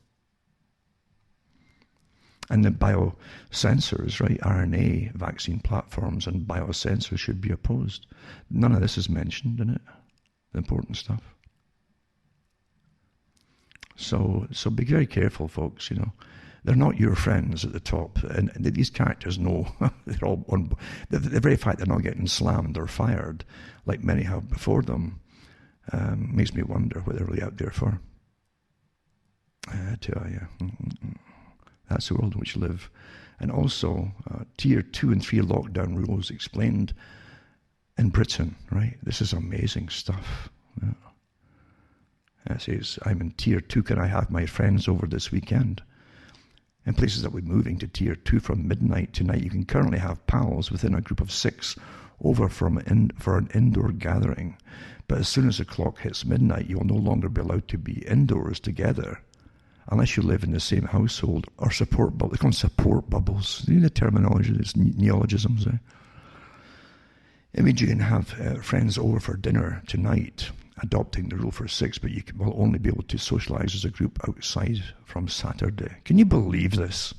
And the biosensors, right, RNA vaccine platforms and biosensors should be opposed. None of this is mentioned in it, the important stuff. So be very careful, folks, you know. They're not your friends at the top, and these characters know they're all on. The very fact they're not getting slammed or fired, like many have before them, makes me wonder what they're really out there for. I tell you, that's the world in which we live. And also, Tier 2 and 3 lockdown rules explained in Britain, right? This is amazing stuff. Yeah. It says, I'm in Tier 2, can I have my friends over this weekend? In places that we're moving to Tier 2 from midnight tonight, you can currently have pals within a group of 6 over for an indoor gathering. But as soon as the clock hits midnight, you will no longer be allowed to be indoors together unless you live in the same household or support bubbles. They call them support bubbles. You know the terminology, it's neologisms. It means you can have friends over for dinner tonight, adopting the rule for 6, but you will only be able to socialise as a group outside from Saturday. Can you believe this?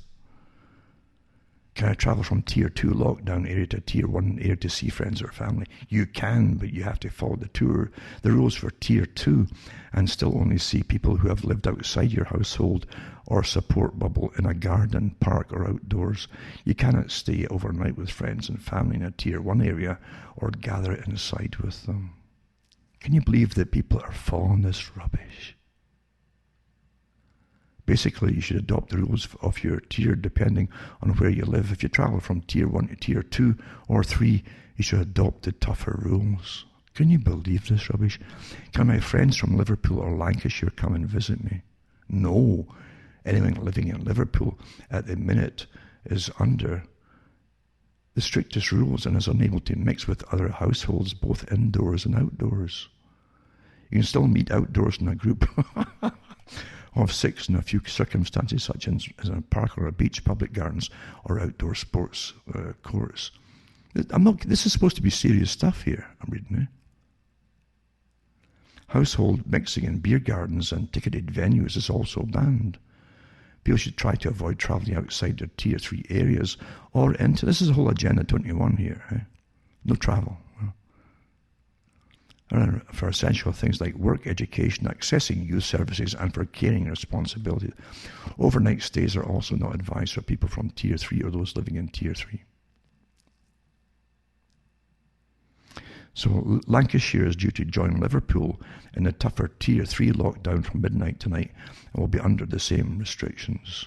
Can I travel from Tier 2 lockdown area to Tier 1 area to see friends or family? You can, but you have to follow the rules for Tier 2 and still only see people who have lived outside your household or support bubble in a garden, park or outdoors. You cannot stay overnight with friends and family in a Tier 1 area or gather inside with them. Can you believe that people are following this rubbish? Basically, you should adopt the rules of your tier depending on where you live. If you travel from Tier 1 to Tier 2 or 3, you should adopt the tougher rules. Can you believe this rubbish? Can my friends from Liverpool or Lancashire come and visit me? No. Anyone living in Liverpool at the minute is under the strictest rules and is unable to mix with other households, both indoors and outdoors. You can still meet outdoors in a group of 6 in a few circumstances, such as in a park or a beach, public gardens, or outdoor sports courts. This is supposed to be serious stuff here, I'm reading. Household mixing in beer gardens and ticketed venues is also banned. People should try to avoid travelling outside their Tier 3 areas or into, this is the whole Agenda 21 here, no travel. For essential things like work, education, accessing youth services, and for caring responsibility. Overnight stays are also not advised for people from Tier 3 or those living in Tier 3. So Lancashire is due to join Liverpool in the tougher Tier 3 lockdown from midnight tonight and will be under the same restrictions.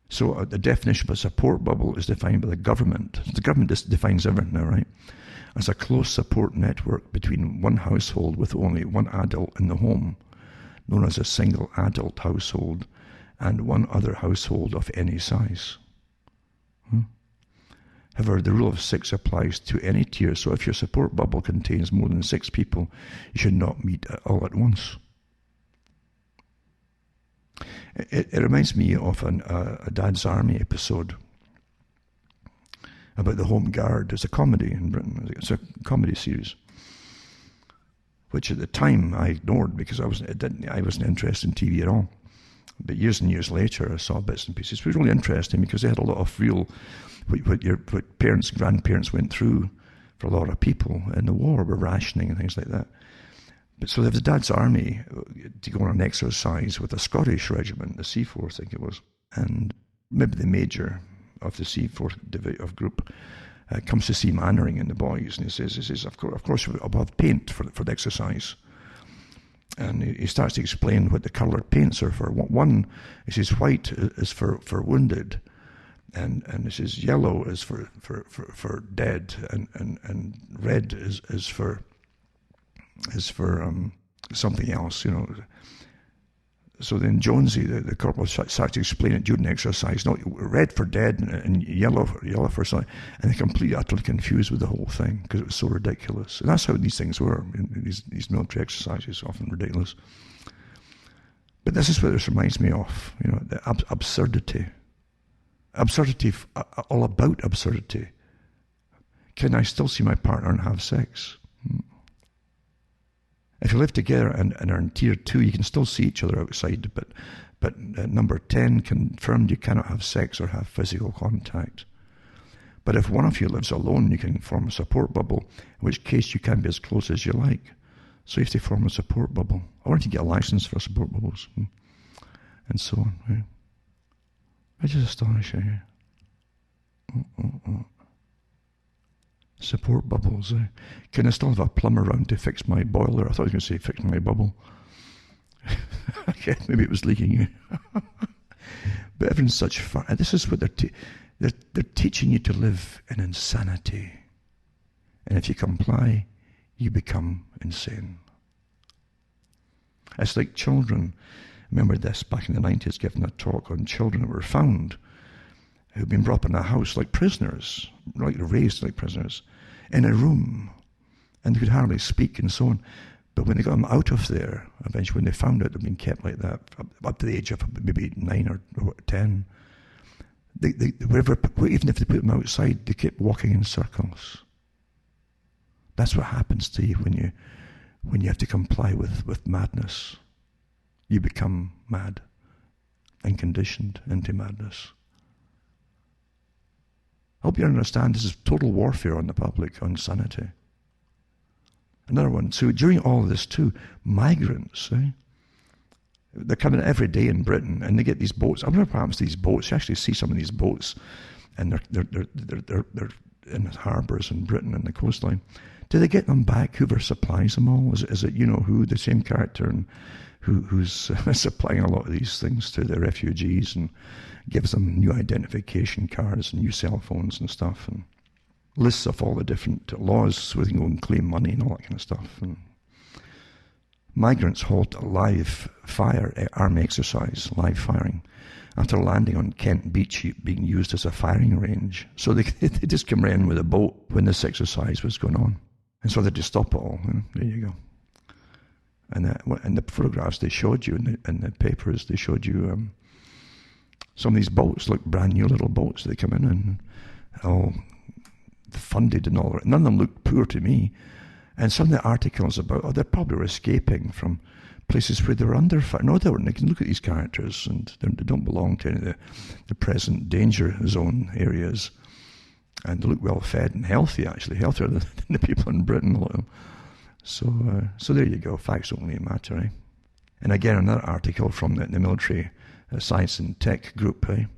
So the definition of a support bubble is defined by the government. The government defines everything now, right? As a close support network between one household with only one adult in the home, known as a single adult household, and one other household of any size. However, the rule of 6 applies to any tier, so if your support bubble contains more than 6 people, you should not meet all at once. It reminds me of a Dad's Army episode about the Home Guard. It's a comedy in Britain. It's a comedy series, which at the time I ignored because I wasn't interested in TV at all. But years and years later, I saw bits and pieces. It was really interesting because they had a lot of real, what parents, grandparents went through for a lot of people in the war, with rationing and things like that. But so there was the Dad's Army to go on an exercise with a Scottish regiment, the C4, I think it was, and maybe the major of the C4 of group comes to see Mannering and the boys, and he says, of course, we'll have paint for the exercise. And he starts to explain what the coloured paints are for. One, he says, white is for wounded, and he says yellow is for dead, and red is for something else, you know. So then Jonesy, the corporal, starts to explain it during the exercise. No, red for dead and yellow for something. And they're completely, utterly confused with the whole thing because it was so ridiculous. And that's how these things were. These military exercises, often ridiculous. But this is what this reminds me of, you know, the absurdity. Absurdity, all about absurdity. Can I still see my partner and have sex? If you live together and are in Tier 2, you can still see each other outside, but number 10 confirmed you cannot have sex or have physical contact. But if one of you lives alone, you can form a support bubble, in which case you can be as close as you like. So you have to form a support bubble. I want to get a license for support bubbles, and so on. Right? It's just astonishing. Support bubbles. Can I still have a plumber around to fix my boiler? I thought I was going to say fix my bubble. Okay, maybe it was leaking. But everyone's such fun. And this is what they're teaching you to live in insanity. And if you comply, you become insane. It's like children. I remember this back in the 90s, giving a talk on children that were found who'd been brought up in a house like prisoners, like raised like prisoners, in a room, and they could hardly speak and so on. But when they got them out of there, eventually when they found out they'd been kept like that, up to the age of maybe 9 or 10, even if they put them outside, they kept walking in circles. That's what happens to you when you have to comply with madness. You become mad and conditioned into madness. hope you understand this is total warfare on the public, on sanity. Another one, so during all of this too, migrants, they're coming every day in Britain, and they get these boats. I wonder what happens to these boats. You actually see some of these boats, and they're in harbours in Britain and the coastline. Do they get them back? Whoever supplies them all? Is it who, the same character, and who's supplying a lot of these things to the refugees and gives them new identification cards and new cell phones and stuff, and lists of all the different laws so they can go and claim money and all that kind of stuff. And migrants halt a live fire army exercise, live firing, after landing on Kent Beach being used as a firing range. So they just came in with a boat when this exercise was going on. And so they had to stop it all. There you go. And the photographs they showed you in the papers, they showed you some of these boats look brand new little boats. They come in and all funded and all that. None of them looked poor to me. And some of the articles about, they probably were escaping from places where they were under fire. No, they weren't. They can look at these characters, and they don't belong to any of the present danger zone areas. And they look well fed and healthy, actually, healthier than the people in Britain, a lot of them. So there you go. Facts only matter, eh? And again, another article from the military science and tech group, that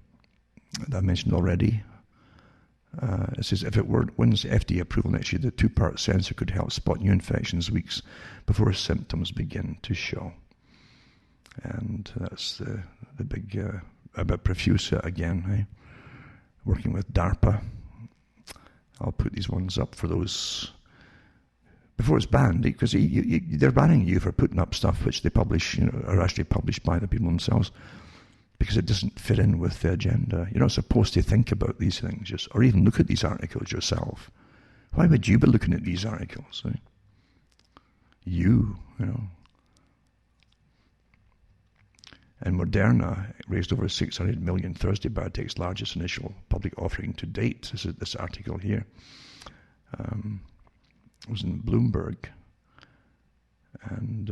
I mentioned already. It says, if it wins FDA approval next year, the 2-part sensor could help spot new infections weeks before symptoms begin to show. And that's the big, about Profusa again, eh? Working with DARPA. I'll put these ones up for those before it's banned, because they're banning you for putting up stuff which they publish, are actually published by the people themselves, because it doesn't fit in with the agenda. You're not supposed to think about these things, or even look at these articles yourself. Why would you be looking at these articles? Eh? You know. And Moderna raised over $600 million Thursday, biotech's largest initial public offering to date. This is this article here. It was in Bloomberg, and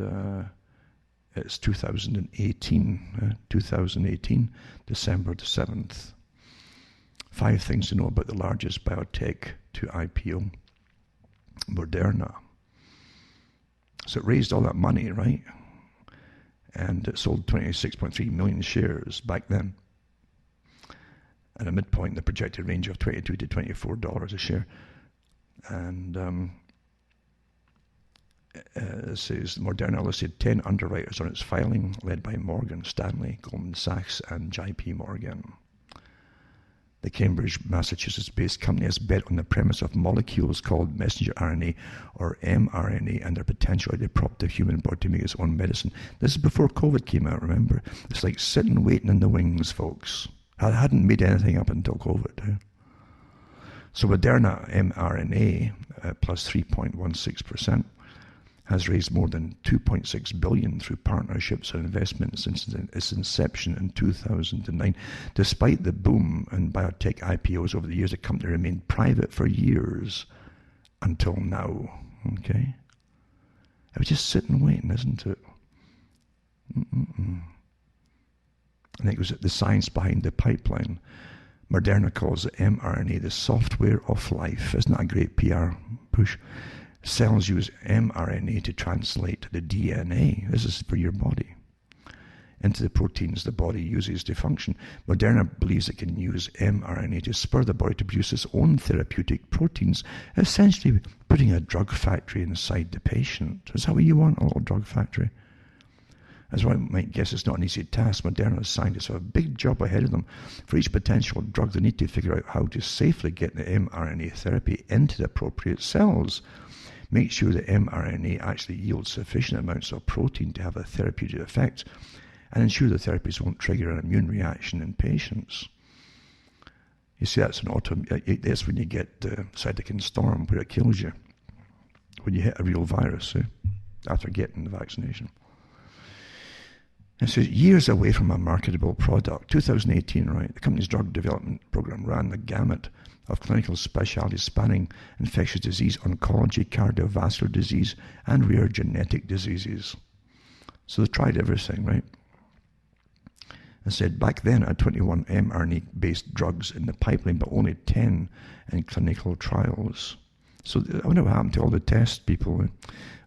it's 2018, December the 7th. 5 things to know about the largest biotech to IPO, Moderna. So it raised all that money, right? And it sold 26.3 million shares back then. At a midpoint, the projected range of $22 to $24 a share. And it says Moderna listed 10 underwriters on its filing, led by Morgan Stanley, Goldman Sachs, and JP Morgan. The Cambridge, Massachusetts-based company has bet on the premise of molecules called messenger RNA or mRNA and their potential to prop the human body to make its own medicine. This is before COVID came out, remember? It's like sitting waiting in the wings, folks. I hadn't made anything up until COVID. So Moderna mRNA, plus 3.16%, has raised more than $2.6 billion through partnerships and investments since its inception in 2009. Despite the boom in biotech IPOs over the years, the company remained private for years until now. Okay? I was just sitting waiting, isn't it? I think it was the science behind the pipeline. Moderna calls it mRNA the software of life. Isn't that a great PR push? Cells use mRNA to translate the DNA, this is for your body, into the proteins the body uses to function. Moderna believes it can use mRNA to spur the body to produce its own therapeutic proteins, essentially putting a drug factory inside the patient. Is that what you want, a little drug factory? As one might guess, it's not an easy task. Moderna's scientists have a big job ahead of them. For each potential drug, they need to figure out how to safely get the mRNA therapy into the appropriate cells. Make sure that mRNA actually yields sufficient amounts of protein to have a therapeutic effect, and ensure the therapies won't trigger an immune reaction in patients. You see, that's that's when you get cytokine storm, where it kills you, when you hit a real virus, after getting the vaccination. And so years away from a marketable product, 2018, right, the company's drug development program ran the gamut of clinical specialties spanning infectious disease, oncology, cardiovascular disease, and rare genetic diseases. So they tried everything, right? and said back then I had 21 mRNA-based drugs in the pipeline, but only 10 in clinical trials. So I wonder what happened to all the test people.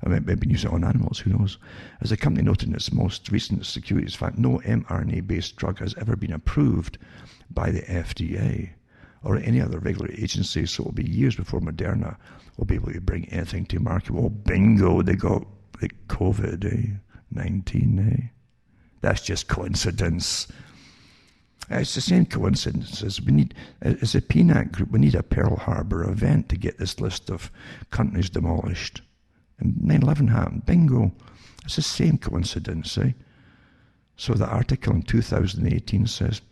I mean, they've been using it on animals, who knows? As the company noted in its most recent securities fact, no mRNA-based drug has ever been approved by the FDA or any other regulatory agency, so it will be years before Moderna will be able to bring anything to market. Well, bingo, they got the COVID-19, eh? That's just coincidence. It's the same coincidence as we need, as a PNAC group, we need a Pearl Harbor event to get this list of countries demolished. And 9/11 happened, bingo. It's the same coincidence, eh? So the article in 2018 says,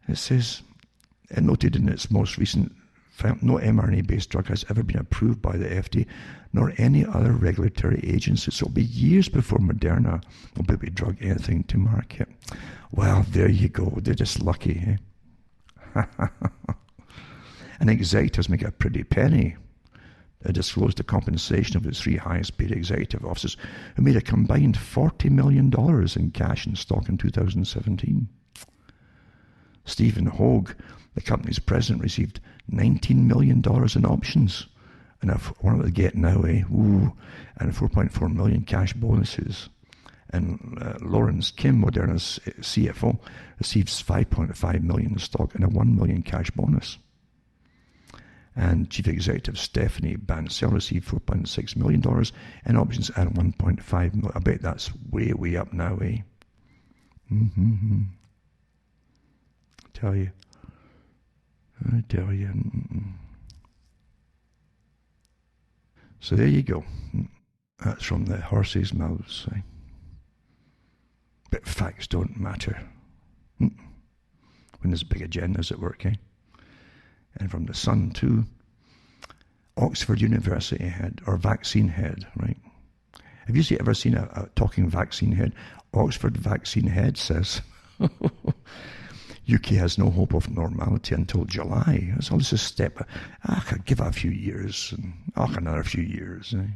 it noted in its most recent fact, no mRNA-based drug has ever been approved by the FDA nor any other regulatory agency. So it'll be years before Moderna will be able to drug anything to market. Well, there you go. They're just lucky, eh? And executives make a pretty penny. They disclosed the compensation of the 3 highest paid executive officers who made a combined $40 million in cash and stock in 2017. Stephen Hogue, the company's president, received $19 million in options. And what do they get now, eh? Ooh, and 4.4 million cash bonuses. And Lawrence Kim, Moderna's CFO, receives 5.5 million in stock and a 1 million cash bonus. And Chief Executive Stephanie Bancel received $4.6 million in options and 1.5 million. I bet that's way, way up now, eh? Mm-hmm. I tell you. So there you go. That's from the horses' mouths, eh? But facts don't matter when there's big agendas at work, eh? And from the Sun too, Oxford University head, or vaccine head, right? Have you ever seen a talking vaccine head? Oxford vaccine head says, UK has no hope of normality until July. That's all just a step. I could give it a few years, and another few years, eh?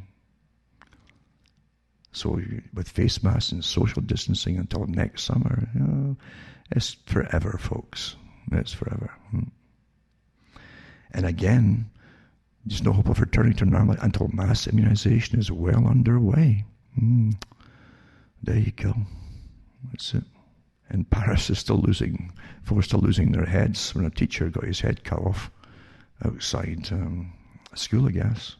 So with face masks and social distancing until next summer, it's forever, folks. It's forever. And again, there's no hope of returning to normal until mass immunization is well underway. There you go. That's it. And Paris is still losing, folks are still losing their heads when a teacher got his head cut off outside school, I guess.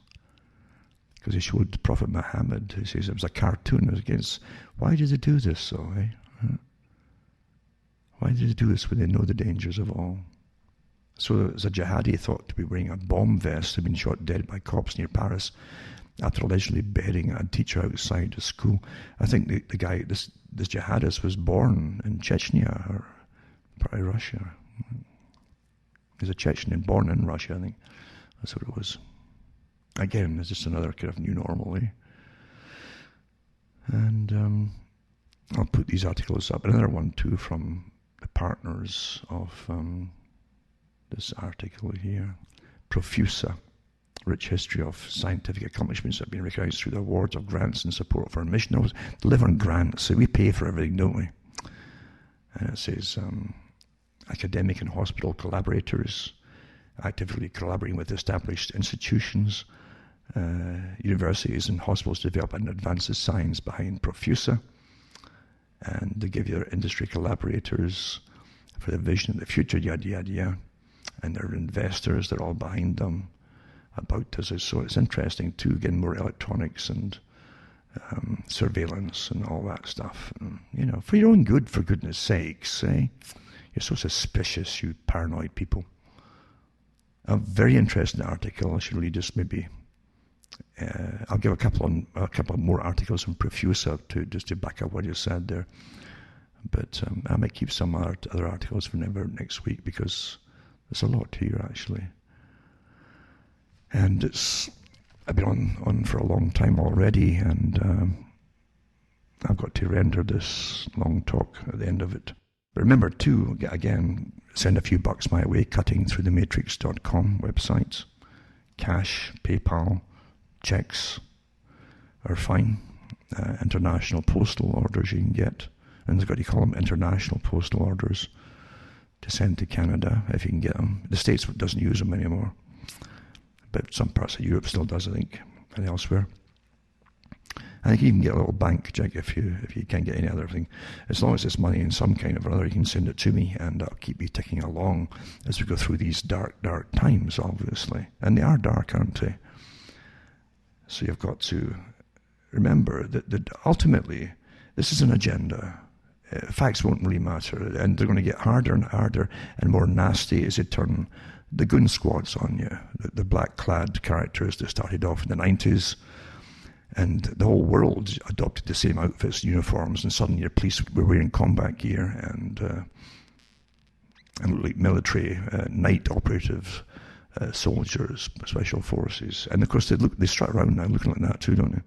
Because he showed Prophet Muhammad. He says it was a cartoon. It was against, why did they do this so, eh? Why did they do this when they know the dangers of all? So there's a jihadi thought to be wearing a bomb vest, had been shot dead by cops near Paris after allegedly beheading a teacher outside a school. I think the guy, this jihadist was born in Chechnya, or probably Russia. He's a Chechen born in Russia, I think. That's what it was. Again, it's just another kind of new normal, eh? And I'll put these articles up. Another one, too, from the partners of this article here. Profusa, rich history of scientific accomplishments that have been recognized through the awards of grants and support for our mission. Always delivering grants, so we pay for everything, don't we? And it says, academic and hospital collaborators actively collaborating with established institutions, universities and hospitals to develop and advance the science behind Profusa. And they give your industry collaborators for the vision of the future, yada, yada, yada. And their investors, they're all behind them about this. So it's interesting too, getting more electronics and surveillance and all that stuff. And, for your own good, for goodness sakes, eh? You're so suspicious, you paranoid people. A very interesting article. I should really just maybe, I'll give a couple of more articles on Profusa to back up what you said there. But I might keep some other articles for next week, because there's a lot here actually. And I've been on for a long time already, and I've got to render this long talk at the end of it. But remember too, again, send a few bucks my way, cuttingthroughthematrix.com website. Cash, PayPal, checks are fine. International postal orders you can get And they've got to call them international postal orders to send to Canada, if you can get them. The States doesn't use them anymore, but some parts of Europe still does, I think, and elsewhere. I think you can get a little bank check if you can't get any other thing. As long as it's money in some kind of other, you can send it to me, and I'll keep you ticking along as we go through these dark, dark times, obviously. And they are dark, aren't they? So you've got to remember that ultimately, this is an agenda. Facts won't really matter, and they're going to get harder and harder and more nasty as they turn the goon squads on you, the black-clad characters that started off in the 90s, and the whole world adopted the same outfits, uniforms, and suddenly your police were wearing combat gear and like military night operative soldiers, special forces, and of course they strut around now looking like that too, don't they?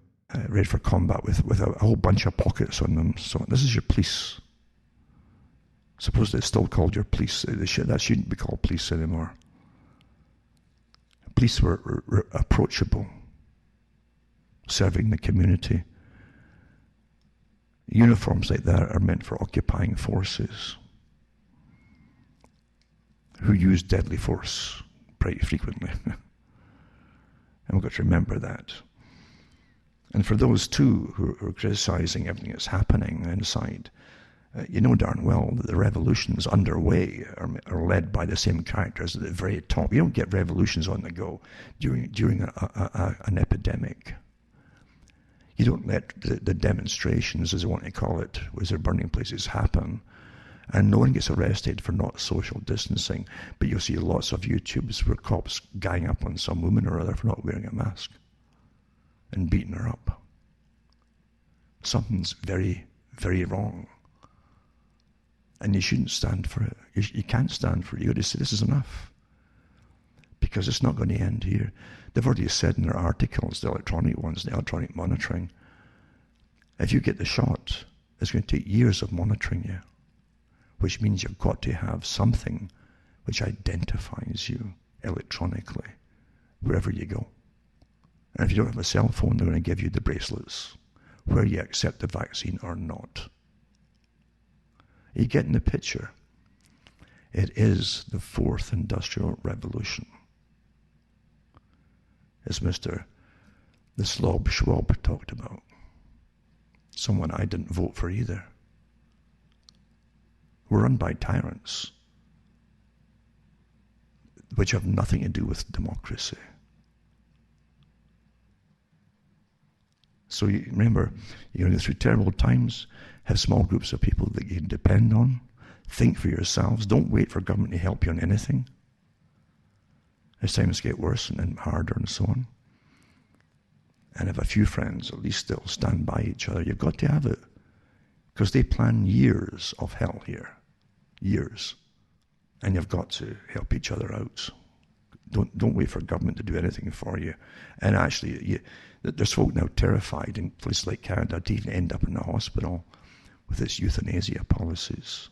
Ready for combat with a whole bunch of pockets on them. So this is your police. Suppose it's still called your police. That shouldn't be called police anymore. Police were approachable, serving the community. Uniforms like that are meant for occupying forces who use deadly force pretty frequently. And we've got to remember that. And for those too who are criticizing everything that's happening inside, you know darn well that the revolutions underway are led by the same characters at the very top. You don't get revolutions on the go during an epidemic. You don't let the demonstrations, as they want to call it, as they're burning places, happen. And no one gets arrested for not social distancing. But you'll see lots of YouTubes where cops gang up on some woman or other for not wearing a mask and beating her up. Something's very, very wrong. And you shouldn't stand for it. You can't stand for it. You've got to say, this is enough. Because it's not going to end here. They've already said in their articles, the electronic ones, the electronic monitoring, if you get the shot, it's going to take years of monitoring you, which means you've got to have something which identifies you electronically wherever you go. And if you don't have a cell phone, they're going to give you the bracelets, where you accept the vaccine or not. Are you getting the picture? It is the fourth industrial revolution. As Mr. the Slob Schwab talked about. Someone I didn't vote for either. We're run by tyrants, which have nothing to do with democracy. So you remember, you're going to go through terrible times, have small groups of people that you can depend on, think for yourselves, don't wait for government to help you on anything. As times get worse and then harder and so on. And have a few friends, at least still stand by each other. You've got to have it. Because they plan years of hell here. Years. And you've got to help each other out. Don't wait for government to do anything for you. And actually, there's folk now terrified in places like Canada to even end up in the hospital with its euthanasia policies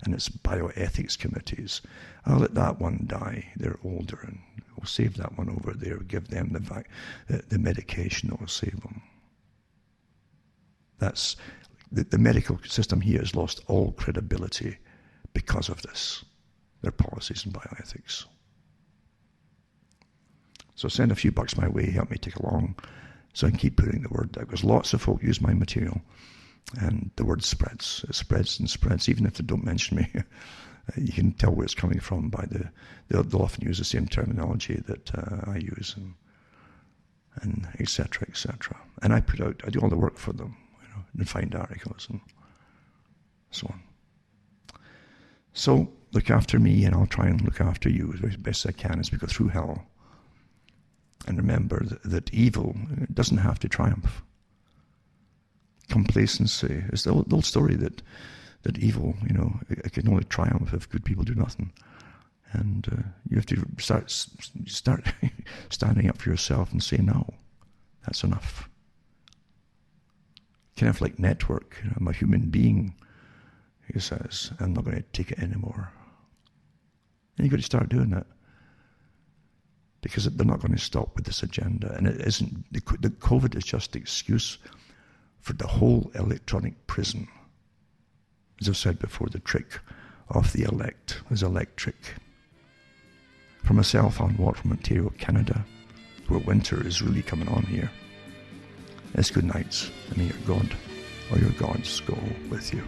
and its bioethics committees. I'll let that one die. They're older, and we'll save that one over there. Give them the medication that will save them. That's the medical system here has lost all credibility because of this, their policies and bioethics. So send a few bucks my way, help me take along, so I can keep putting the word out. Because lots of folk use my material, and the word spreads. It spreads and spreads, even if they don't mention me. You can tell where it's coming from by they'll often use the same terminology that I use, and et cetera, et cetera. And I do all the work for them, and find articles and so on. So look after me, and I'll try and look after you as best I can as we go through hell. And remember that evil doesn't have to triumph. Complacency is the old story that evil, it can only triumph if good people do nothing. And you have to start standing up for yourself and say, no, that's enough. Kind of like Network, I'm a human being, he says, I'm not going to take it anymore. And you've got to start doing that. Because they're not going to stop with this agenda. And it isn't, the COVID is just the excuse for the whole electronic prison As I've said before, the trick of the elect is electric. For myself, I'm Watt from Ontario, Canada, where winter is really coming on here. It's good nights, and may your God or your gods go with you.